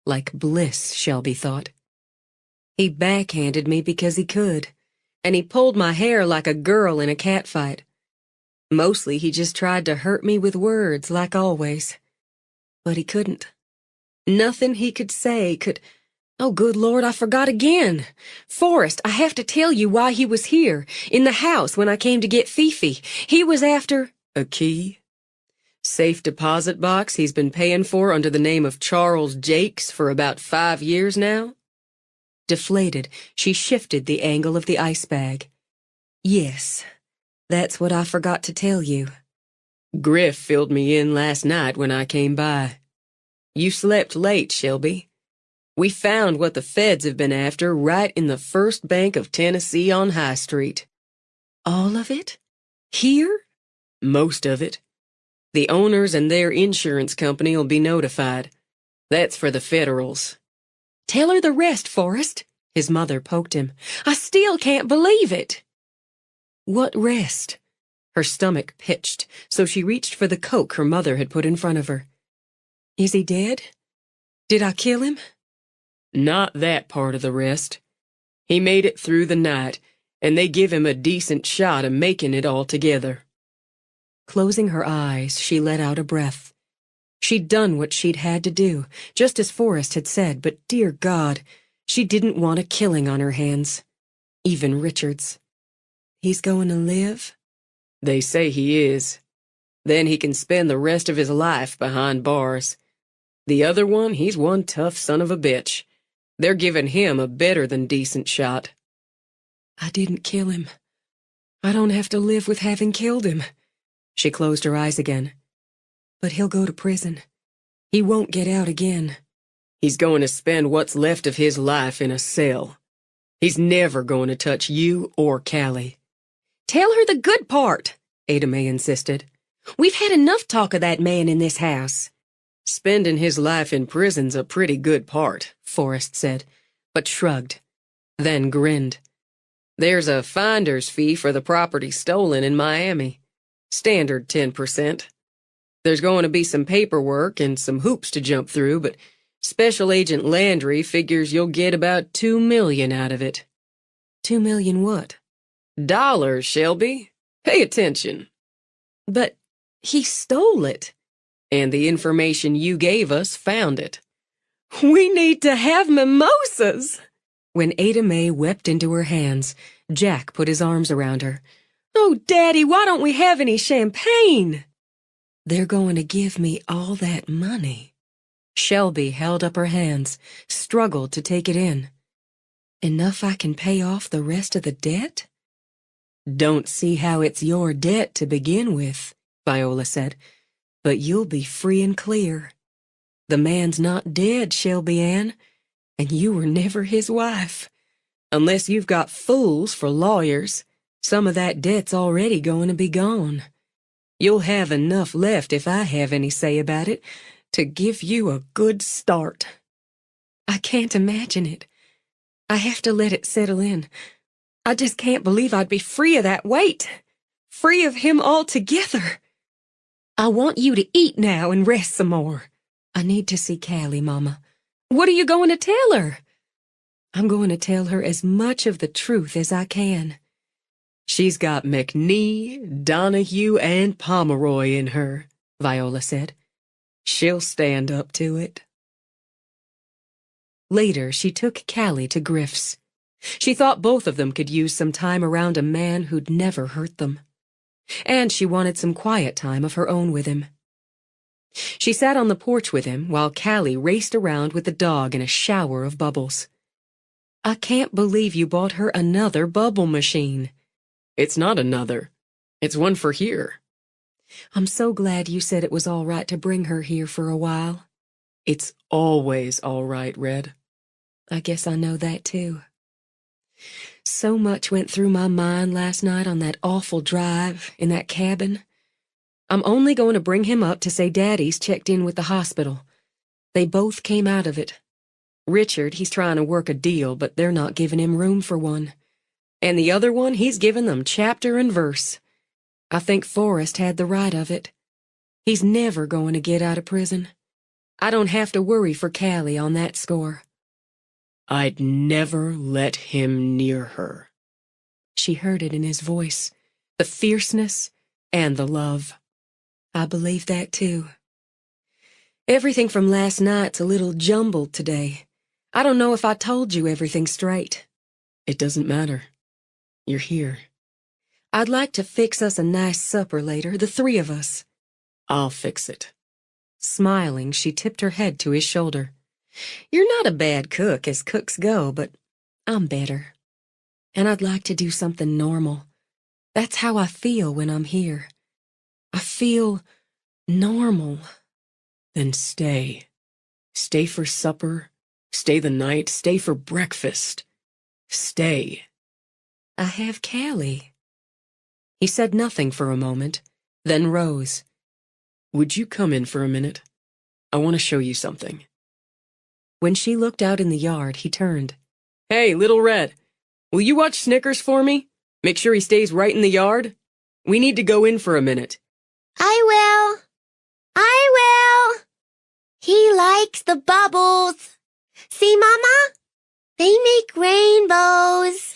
Like bliss, Shelby thought. He backhanded me because he could, and he pulled my hair like a girl in a catfight. Mostly he just tried to hurt me with words, like always. But he couldn't. Nothing he could say could... Oh, good Lord, I forgot again. Forrest, I have to tell you why he was here, in the house when I came to get Fifi. He was after... A key? Safe deposit box he's been paying for under the name of Charles Jakes for about 5 years now? Deflated, she shifted the angle of the ice bag. Yes, that's what I forgot to tell you. Griff filled me in last night when I came by. You slept late, Shelby. We found what the feds have been after right in the First Bank of Tennessee on High Street. All of it? Here? Most of it. The owners and their insurance company will be notified. That's for the federals. Tell her the rest, Forrest. His mother poked him. I still can't believe it. What rest? Her stomach pitched, so she reached for the Coke her mother had put in front of her. Is he dead? Did I kill him? Not that part of the rest. He made it through the night, and they give him a decent shot of making it all together. Closing her eyes, she let out a breath. She'd done what she'd had to do, just as Forrest had said, but dear God, she didn't want a killing on her hands. Even Richard's. He's going to live? They say he is. Then he can spend the rest of his life behind bars. The other one, he's one tough son of a bitch. They're giving him a better than decent shot. I didn't kill him. I don't have to live with having killed him. She closed her eyes again. But he'll go to prison. He won't get out again. He's going to spend what's left of his life in a cell. He's never going to touch you or Callie. Tell her the good part, Ada Mae insisted. We've had enough talk of that man in this house. Spending his life in prison's a pretty good part, Forrest said, but shrugged, then grinned. There's a finder's fee for the property stolen in Miami. Standard 10%. There's going to be some paperwork and some hoops to jump through, but Special Agent Landry figures you'll get about $2 million out of it. $2 million what? Dollars, Shelby. Pay attention. But he stole it. And the information you gave us found it. We need to have mimosas! When Ada Mae wept into her hands, Jack put his arms around her. Oh, Daddy, why don't we have any champagne? They're going to give me all that money. Shelby held up her hands, struggled to take it in. Enough I can pay off the rest of the debt? Don't see how it's your debt to begin with, Viola said, but you'll be free and clear. The man's not dead, Shelby Ann, and you were never his wife. Unless you've got fools for lawyers, some of that debt's already going to be gone. You'll have enough left, if I have any say about it, to give you a good start. I can't imagine it. I have to let it settle in. I just can't believe I'd be free of that weight. Free of him altogether. I want you to eat now and rest some more. I need to see Callie, Mama. What are you going to tell her? I'm going to tell her as much of the truth as I can. She's got McNee, Donahue, and Pomeroy in her, Viola said. She'll stand up to it. Later, she took Callie to Griff's. She thought both of them could use some time around a man who'd never hurt them. And she wanted some quiet time of her own with him. She sat on the porch with him while Callie raced around with the dog in a shower of bubbles. I can't believe you bought her another bubble machine. It's not another. It's one for here. I'm so glad you said it was all right to bring her here for a while. It's always all right, Red. I guess I know that, too. So much went through my mind last night on that awful drive in that cabin. I'm only going to bring him up to say Daddy's checked in with the hospital. They both came out of it. Richard, he's trying to work a deal, but they're not giving him room for one. And the other one, he's giving them chapter and verse. I think Forrest had the right of it. He's never going to get out of prison. I don't have to worry for Callie on that score. I'd never let him near her. She heard it in his voice, the fierceness, And the love. I believe that, too. Everything from last night's a little jumbled today. I don't know if I told you everything straight. It doesn't matter. You're here. I'd like to fix us a nice supper later, the three of us. I'll fix it. Smiling, she tipped her head to his shoulder. You're not a bad cook as cooks go, but I'm better. And I'd like to do something normal. That's how I feel when I'm here. I feel normal. Then stay. Stay for supper. Stay the night. Stay for breakfast. Stay. I have Callie. He said nothing for a moment, then rose. Would you come in for a minute? I want to show you something. When she looked out in the yard, he turned. Hey, Little Red, will you watch Snickers for me? Make sure he stays right in the yard? We need to go in for a minute. I will. I will. He likes the bubbles. See, Mama? They make rainbows.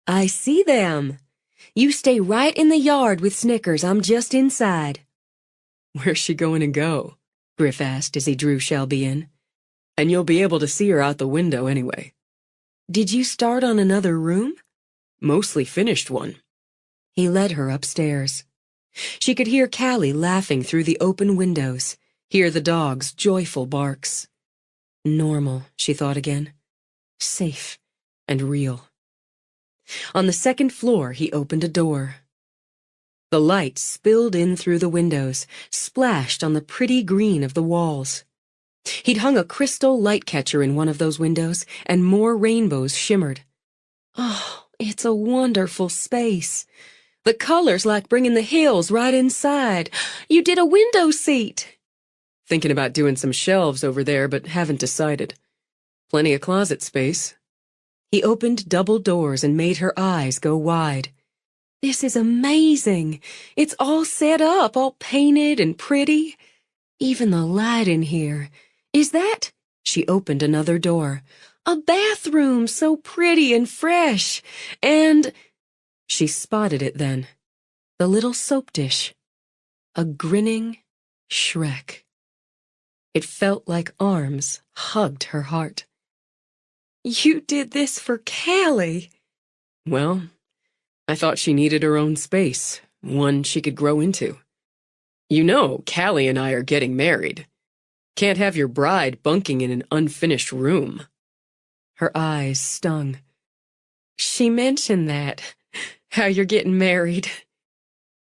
I see them. You stay right in the yard with Snickers. I'm just inside. Where's she going to go? Griff asked as he drew Shelby in. And you'll be able to see her out the window anyway. Did you start on another room? Mostly finished one. He led her upstairs. She could hear Callie laughing through the open windows, hear the dog's joyful barks. Normal, she thought again. Safe and real. On the second floor, he opened a door. The light spilled in through the windows, splashed on the pretty green of the walls. He'd hung a crystal light catcher in one of those windows, and more rainbows shimmered. Oh, it's a wonderful space. The colors like bringing the hills right inside. You did a window seat. Thinking about doing some shelves over there, but haven't decided. Plenty of closet space. He opened double doors and made her eyes go wide. This is amazing. It's all set up, all painted and pretty. Even the light in here. Is that? She opened another door. A bathroom so pretty and fresh. And she spotted it then. The little soap dish. A grinning Shrek. It felt like arms hugged her heart. You did this for Callie. Well, I thought she needed her own space, one she could grow into. You know, Callie and I are getting married. Can't have your bride bunking in an unfinished room. Her eyes stung. She mentioned that. How you're getting married.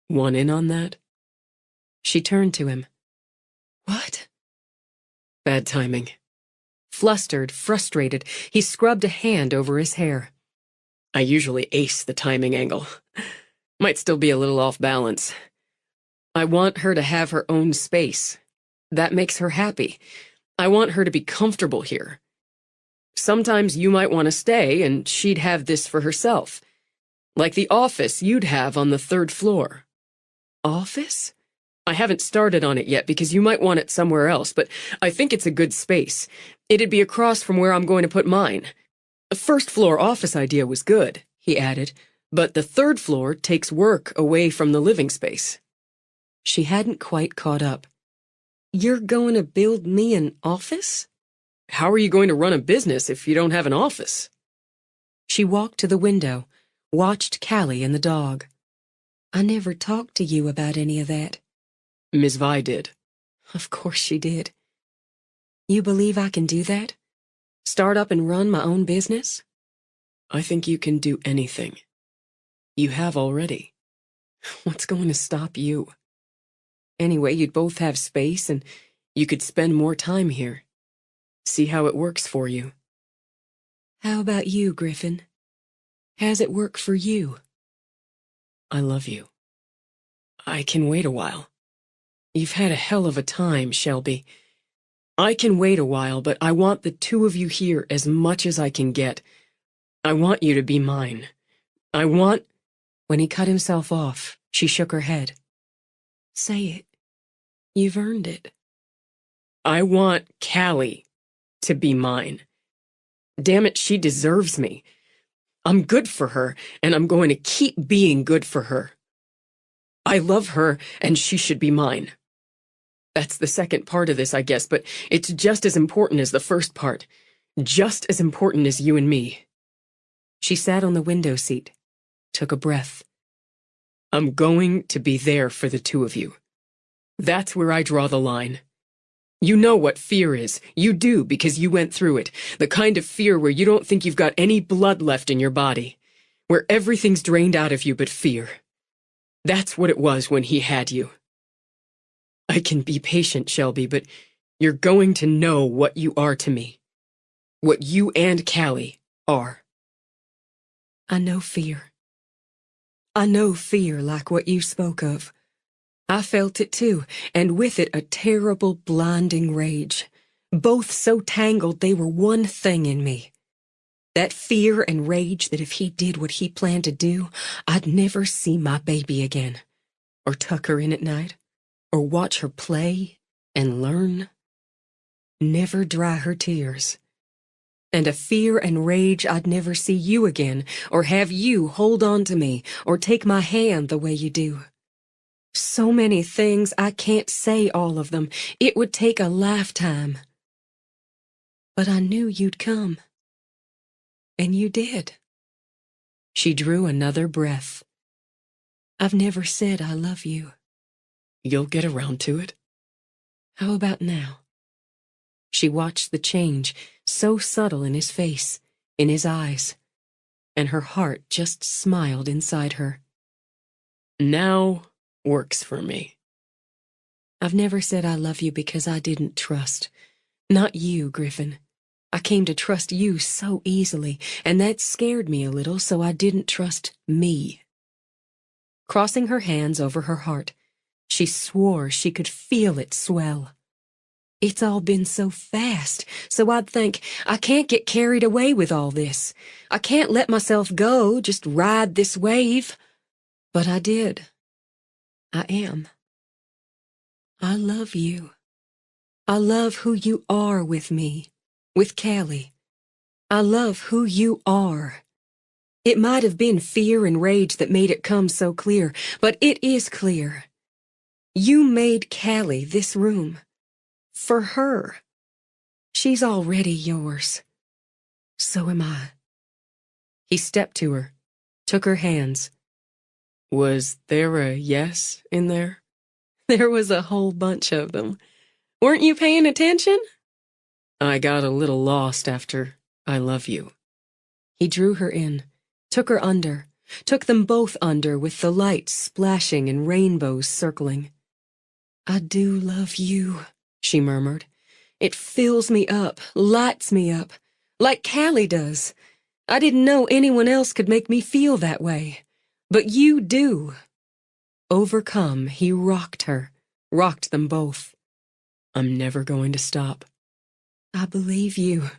Want in on that? She turned to him. What? Bad timing. Flustered, frustrated, he scrubbed a hand over his hair. I usually ace the timing angle. Might still be a little off balance. I want her to have her own space. That makes her happy. I want her to be comfortable here. Sometimes you might want to stay, and she'd have this for herself. Like the office you'd have on the 3rd floor. Office? I haven't started on it yet because you might want it somewhere else, but I think it's a good space. It'd be across from where I'm going to put mine. The 1st floor office idea was good, he added, but the 3rd floor takes work away from the living space. She hadn't quite caught up. You're going to build me an office? How are you going to run a business if you don't have an office? She walked to the window, watched Callie and the dog. I never talked to you about any of that. Ms. Vi did. Of course she did. You believe I can do that? Start up and run my own business? I think you can do anything. You have already. What's going to stop you? Anyway, you'd both have space and you could spend more time here. See how it works for you. How about you, Griffin? How's it work for you? I love you. I can wait a while. You've had a hell of a time, Shelby. I can wait a while, but I want the two of you here as much as I can get. I want you to be mine. I want... When he cut himself off, she shook her head. Say it. You've earned it. I want Callie to be mine. Damn it, she deserves me. I'm good for her, and I'm going to keep being good for her. I love her, and she should be mine. That's the second part of this, I guess, but it's just as important as the first part. Just as important as you and me. She sat on the window seat, took a breath. I'm going to be there for the two of you. That's where I draw the line. You know what fear is. You do, because you went through it. The kind of fear where you don't think you've got any blood left in your body. Where everything's drained out of you but fear. That's what it was when he had you. I can be patient, Shelby, but you're going to know what you are to me. What you and Callie are. I know fear. I know fear like what you spoke of. I felt it too, and with it a terrible, blinding rage. Both so tangled they were one thing in me. That fear and rage that if he did what he planned to do, I'd never see my baby again. Or tuck her in at night. Or watch her play and learn. Never dry her tears. And a fear and rage I'd never see you again, or have you hold on to me, or take my hand the way you do. So many things, I can't say all of them. It would take a lifetime. But I knew you'd come. And you did. She drew another breath. I've never said I love you. You'll get around to it. How about now? She watched the change, so subtle in his face, in his eyes, and her heart just smiled inside her. Now works for me. I've never said I love you because I didn't trust. Not you, Griffin. I came to trust you so easily, and that scared me a little, so I didn't trust me. Crossing her hands over her heart, she swore she could feel it swell. It's all been so fast, so I'd think, I can't get carried away with all this. I can't let myself go, just ride this wave. But I did. I am. I love you. I love who you are with me, with Callie. I love who you are. It might have been fear and rage that made it come so clear, but it is clear. You made Callie this room. For her. She's already yours. So am I. He stepped to her, took her hands. Was there a yes in there? There was a whole bunch of them. Weren't you paying attention? I got a little lost after I love you. He drew her in, took her under, took them both under with the lights splashing and rainbows circling. I do love you, she murmured. It fills me up, lights me up, like Callie does. I didn't know anyone else could make me feel that way. But you do. Overcome, he rocked her, rocked them both. I'm never going to stop. I believe you.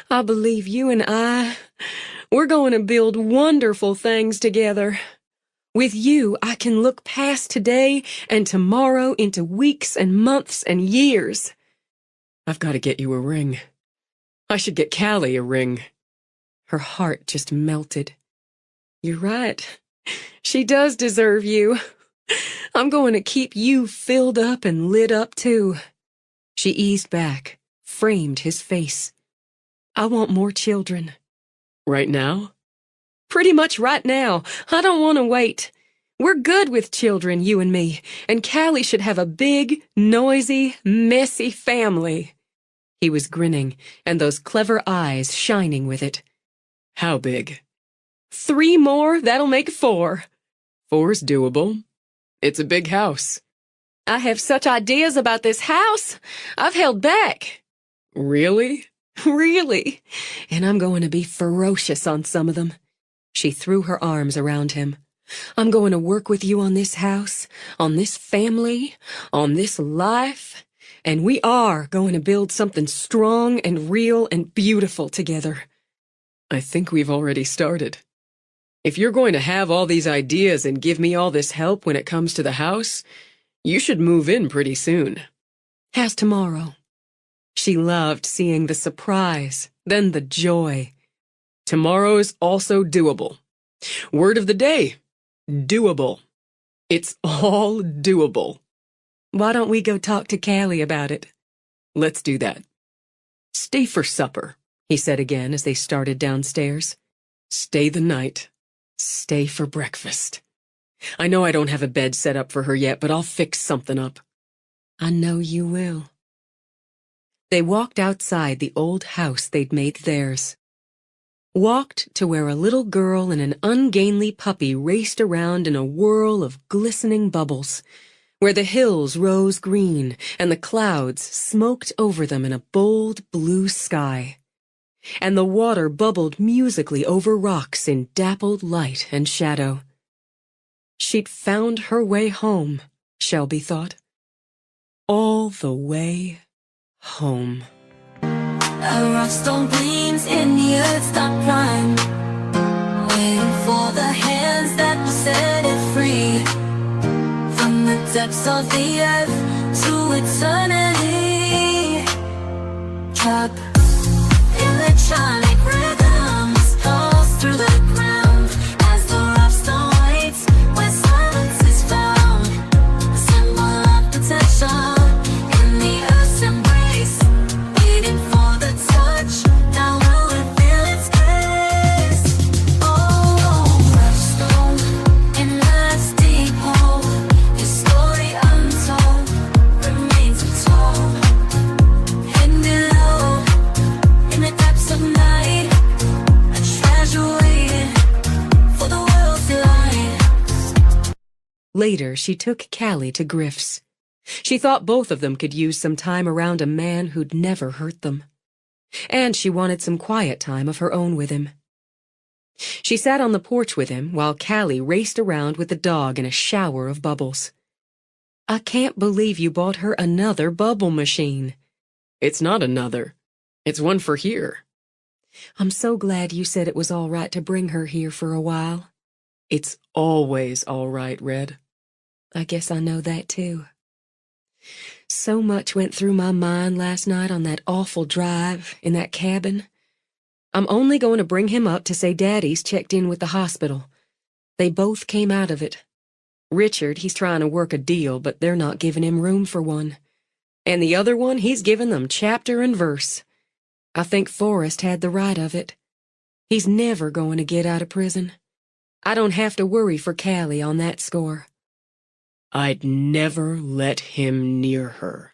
I believe you and we're going to build wonderful things together. With you, I can look past today and tomorrow into weeks and months and years. I've got to get you a ring. I should get Callie a ring. Her heart just melted. You're right. She does deserve you. I'm going to keep you filled up and lit up, too. She eased back, framed his face. I want more children. Right now? Pretty much right now. I don't want to wait. We're good with children, you and me, and Callie should have a big, noisy, messy family. He was grinning, and those clever eyes shining with it. How big? 3 more, that'll make 4. 4's doable. It's a big house. I have such ideas about this house. I've held back. Really? Really. And I'm going to be ferocious on some of them. She threw her arms around him. I'm going to work with you on this house, on this family, on this life, and we are going to build something strong and real and beautiful together. I think we've already started. If you're going to have all these ideas and give me all this help when it comes to the house, you should move in pretty soon. How's tomorrow? She loved seeing the surprise, then the joy. Tomorrow's also doable. Word of the day, doable. It's all doable. Why don't we go talk to Callie about it? Let's do that. Stay for supper, he said again as they started downstairs. Stay the night. Stay for breakfast. I know I don't have a bed set up for her yet, but I'll fix something up. I know you will. They walked outside the old house they'd made theirs. Walked to where a little girl and an ungainly puppy raced around in a whirl of glistening bubbles, where the hills rose green and the clouds smoked over them in a bold blue sky, and the water bubbled musically over rocks in dappled light and shadow. She'd found her way home, Shelby thought. All the way home. A rough stone gleams in the earth's dark prime, waiting for the hands that will set it free. From the depths of the earth to eternity. Trap electronic rhythms pulse through the ground as the rough stone waits where silence is found. A symbol of potential in the earth's embrace, waiting for the touch. Now will it feel its grace? Oh, rough stone in life's deep hole, your story untold remains untold. Hidden below in the depths of night, a treasure waiting for the world's delight. Later, she took Callie to Griff's. She thought both of them could use some time around a man who'd never hurt them. And she wanted some quiet time of her own with him. She sat on the porch with him while Callie raced around with the dog in a shower of bubbles. I can't believe you bought her another bubble machine. It's not another. It's one for here. I'm so glad you said it was all right to bring her here for a while. It's always all right, Red. I guess I know that too. So much went through my mind last night on that awful drive in that cabin. I'm only going to bring him up to say Daddy's checked in with the hospital. They both came out of it. Richard, he's trying to work a deal, but they're not giving him room for one. And the other one, he's giving them chapter and verse. I think Forrest had the right of it. He's never going to get out of prison. I don't have to worry for Callie on that score. I'd never let him near her.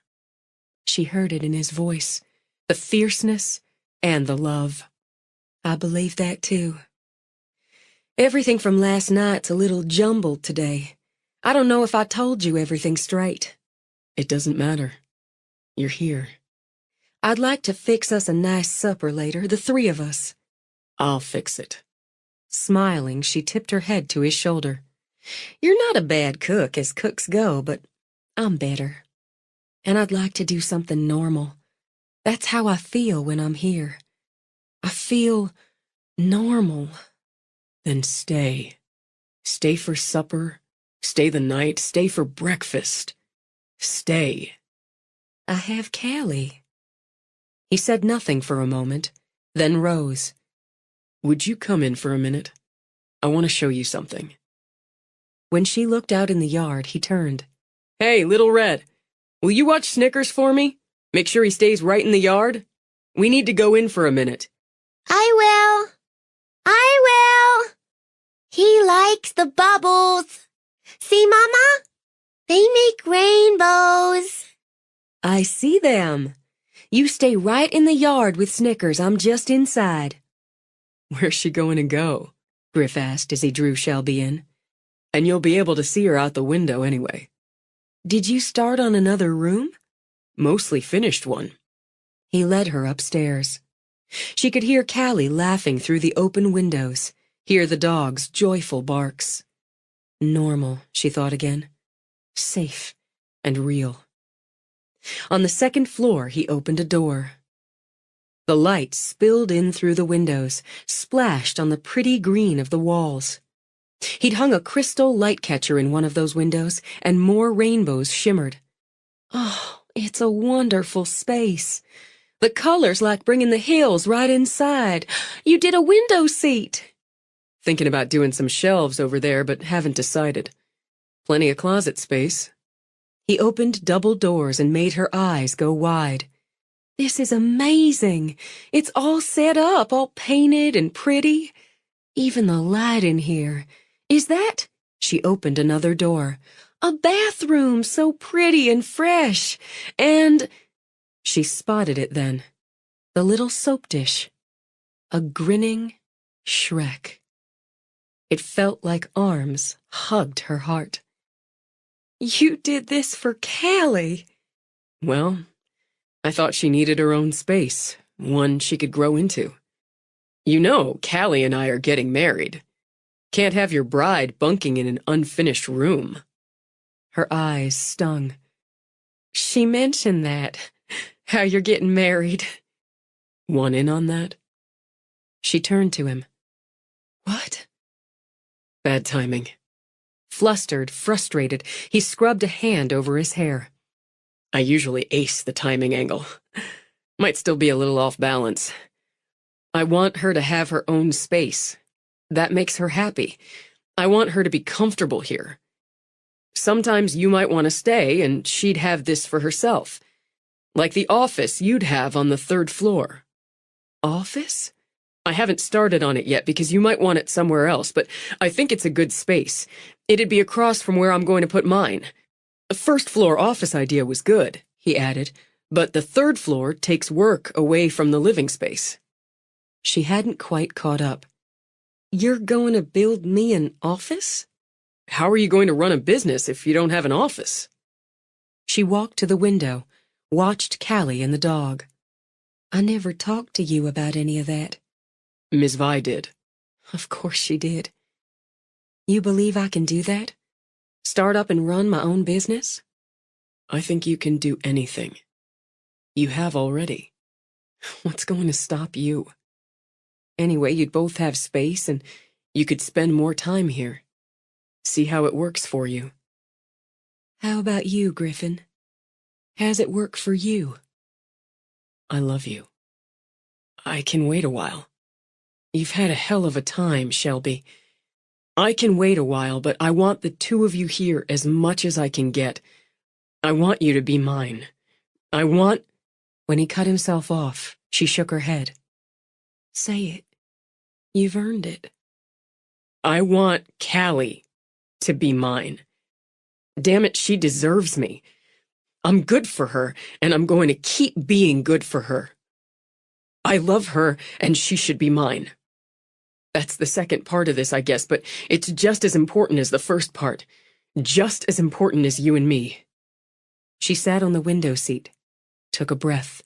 She heard it in his voice, the fierceness and the love. I believe that too. Everything from last night's a little jumbled today. I don't know if I told you everything straight. It doesn't matter. You're here. I'd like to fix us a nice supper later, the three of us. I'll fix it. Smiling, she tipped her head to his shoulder. You're not a bad cook as cooks go, but I'm better. And I'd like to do something normal. That's how I feel when I'm here. I feel normal. Then stay. Stay for supper. Stay the night. Stay for breakfast. Stay. I have Callie. He said nothing for a moment, then rose. Would you come in for a minute? I want to show you something. When she looked out in the yard, he turned. Hey, Little Red, will you watch Snickers for me? Make sure he stays right in the yard? We need to go in for a minute. I will. He likes the bubbles. See, Mama? They make rainbows. I see them. You stay right in the yard with Snickers. I'm just inside. Where's she going to go? Griff asked as he drew Shelby in. And you'll be able to see her out the window anyway. Did you start on another room? Mostly finished one. He led her upstairs. She could hear Callie laughing through the open windows, hear the dog's joyful barks. Normal, she thought again. Safe and real. On the second floor, he opened a door. The light spilled in through the windows, splashed on the pretty green of the walls. He'd hung a crystal light catcher in one of those windows, and more rainbows shimmered. Oh, it's a wonderful space. The colors like bringing the hills right inside. You did a window seat. Thinking about doing some shelves over there, but haven't decided. Plenty of closet space. He opened double doors and made her eyes go wide. This is amazing. It's all set up, all painted and pretty. Even the light in here. Is that? She opened another door. A bathroom so pretty and fresh. And she spotted it then. The little soap dish. A grinning Shrek. It felt like arms hugged her heart. You did this for Callie. Well, I thought she needed her own space, one she could grow into. You know, Callie and I are getting married. Can't have your bride bunking in an unfinished room. Her eyes stung. She mentioned that. How you're getting married. Want in on that? She turned to him. What? Bad timing. Flustered, frustrated, he scrubbed a hand over his hair. I usually ace the timing angle. Might still be a little off balance. I want her to have her own space. That makes her happy. I want her to be comfortable here. Sometimes you might want to stay, and she'd have this for herself. Like the office you'd have on the 3rd floor. Office? I haven't started on it yet because you might want it somewhere else, but I think it's a good space. It'd be across from where I'm going to put mine. The 1st floor office idea was good, he added, but the 3rd floor takes work away from the living space. She hadn't quite caught up. You're going to build me an office? How are you going to run a business if you don't have an office? She walked to the window, watched Callie and the dog. I never talked to you about any of that. Ms. Vi did. Of course she did. You believe I can do that? Start up and run my own business? I think you can do anything. You have already. What's going to stop you? Anyway, you'd both have space and you could spend more time here. See how it works for you. How about you, Griffin? How's it work for you? I love you. I can wait a while. You've had a hell of a time, Shelby. I can wait a while, but I want the 2 of you here as much as I can get. I want you to be mine. I want... When he cut himself off, she shook her head. Say it. You've earned it. I want Callie to be mine. Damn it, she deserves me. I'm good for her, and I'm going to keep being good for her. I love her, and she should be mine. That's the second part of this, I guess, but it's just as important as the first part. Just as important as you and me. She sat on the window seat, took a breath.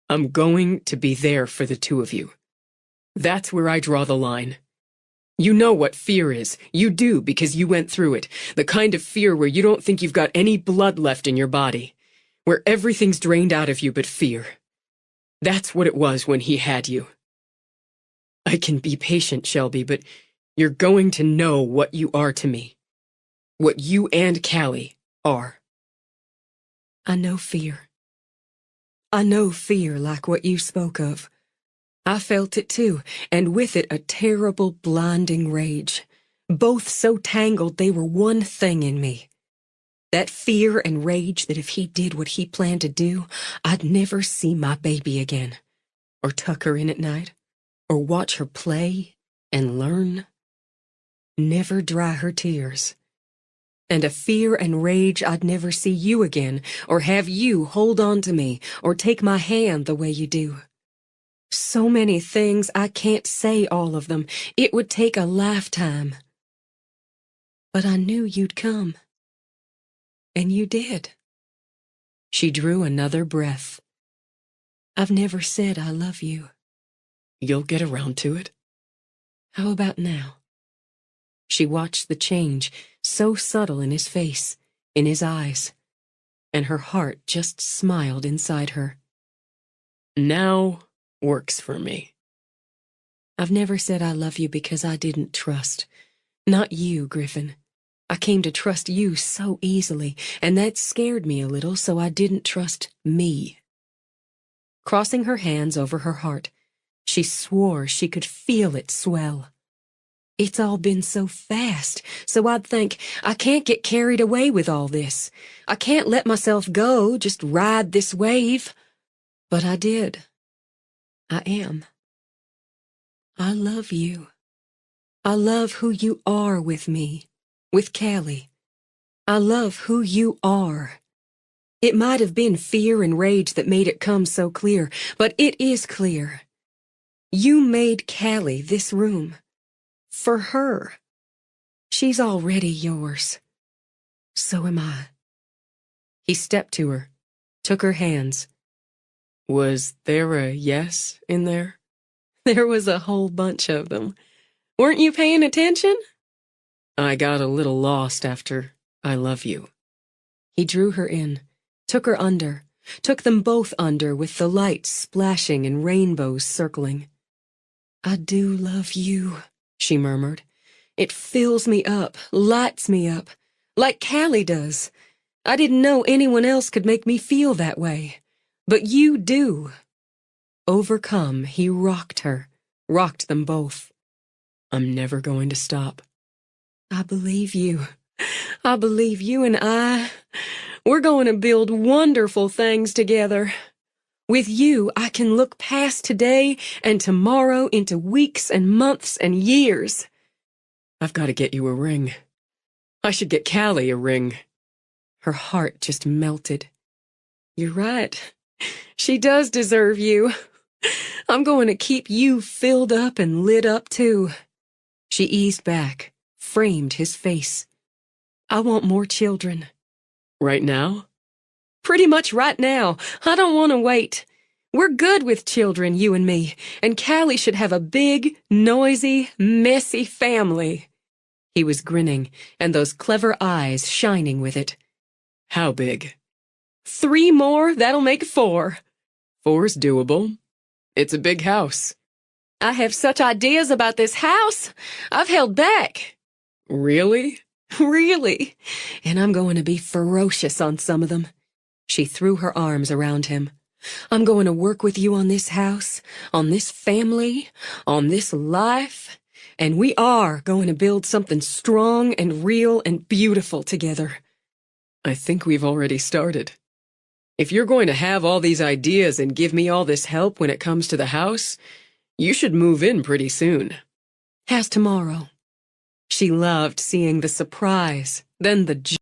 I'm going to be there for the 2 of you. That's where I draw the line. You know what fear is. You do, because you went through it. The kind of fear where you don't think you've got any blood left in your body. Where everything's drained out of you but fear. That's what it was when he had you. I can be patient, Shelby, but you're going to know what you are to me. What you and Callie are. I know fear. I know fear like what you spoke of. I felt it too, and with it a terrible, blinding rage. Both so tangled they were one thing in me. That fear and rage that if he did what he planned to do, I'd never see my baby again. Or tuck her in at night. Or watch her play and learn. Never dry her tears. And a fear and rage I'd never see you again, or have you hold on to me, or take my hand the way you do. So many things, I can't say all of them. It would take a lifetime. But I knew you'd come. And you did. She drew another breath. I've never said I love you. You'll get around to it. How about now? She watched the change, so subtle in his face, in his eyes, and her heart just smiled inside her. Now works for me. I've never said I love you because I didn't trust. Not you, Griffin. I came to trust you so easily, and that scared me a little, so I didn't trust me. Crossing her hands over her heart, she swore she could feel it swell. It's all been so fast, so I'd think, I can't get carried away with all this. I can't let myself go, just ride this wave. But I did. I am. I love you. I love who you are with me, with Callie. I love who you are. It might have been fear and rage that made it come so clear, but it is clear. You made Callie this room. For her. She's already yours. So am I. He stepped to her, took her hands. Was there a yes in there? There was a whole bunch of them. Weren't you paying attention? I got a little lost after I love you. He drew her in, took her under, took them both under with the lights splashing and rainbows circling. I do love you, she murmured. It fills me up, lights me up, like Callie does. I didn't know anyone else could make me feel that way. But you do. Overcome, he rocked her, rocked them both. I'm never going to stop. I believe you. I believe you and we're going to build wonderful things together. With you, I can look past today and tomorrow into weeks and months and years. I've got to get you a ring. I should get Callie a ring. Her heart just melted. You're right. She does deserve you. I'm going to keep you filled up and lit up, too. She eased back, framed his face. I want more children. Right now? Pretty much right now. I don't want to wait. We're good with children, you and me, and Callie should have a big, noisy, messy family. He was grinning, and those clever eyes shining with it. How big? 3 more, that'll make 4. 4's doable. It's a big house. I have such ideas about this house. I've held back. Really? Really. And I'm going to be ferocious on some of them. She threw her arms around him. I'm going to work with you on this house, on this family, on this life, and we are going to build something strong and real and beautiful together. I think we've already started. If you're going to have all these ideas and give me all this help when it comes to the house, you should move in pretty soon. How's tomorrow? She loved seeing the surprise, then the joy.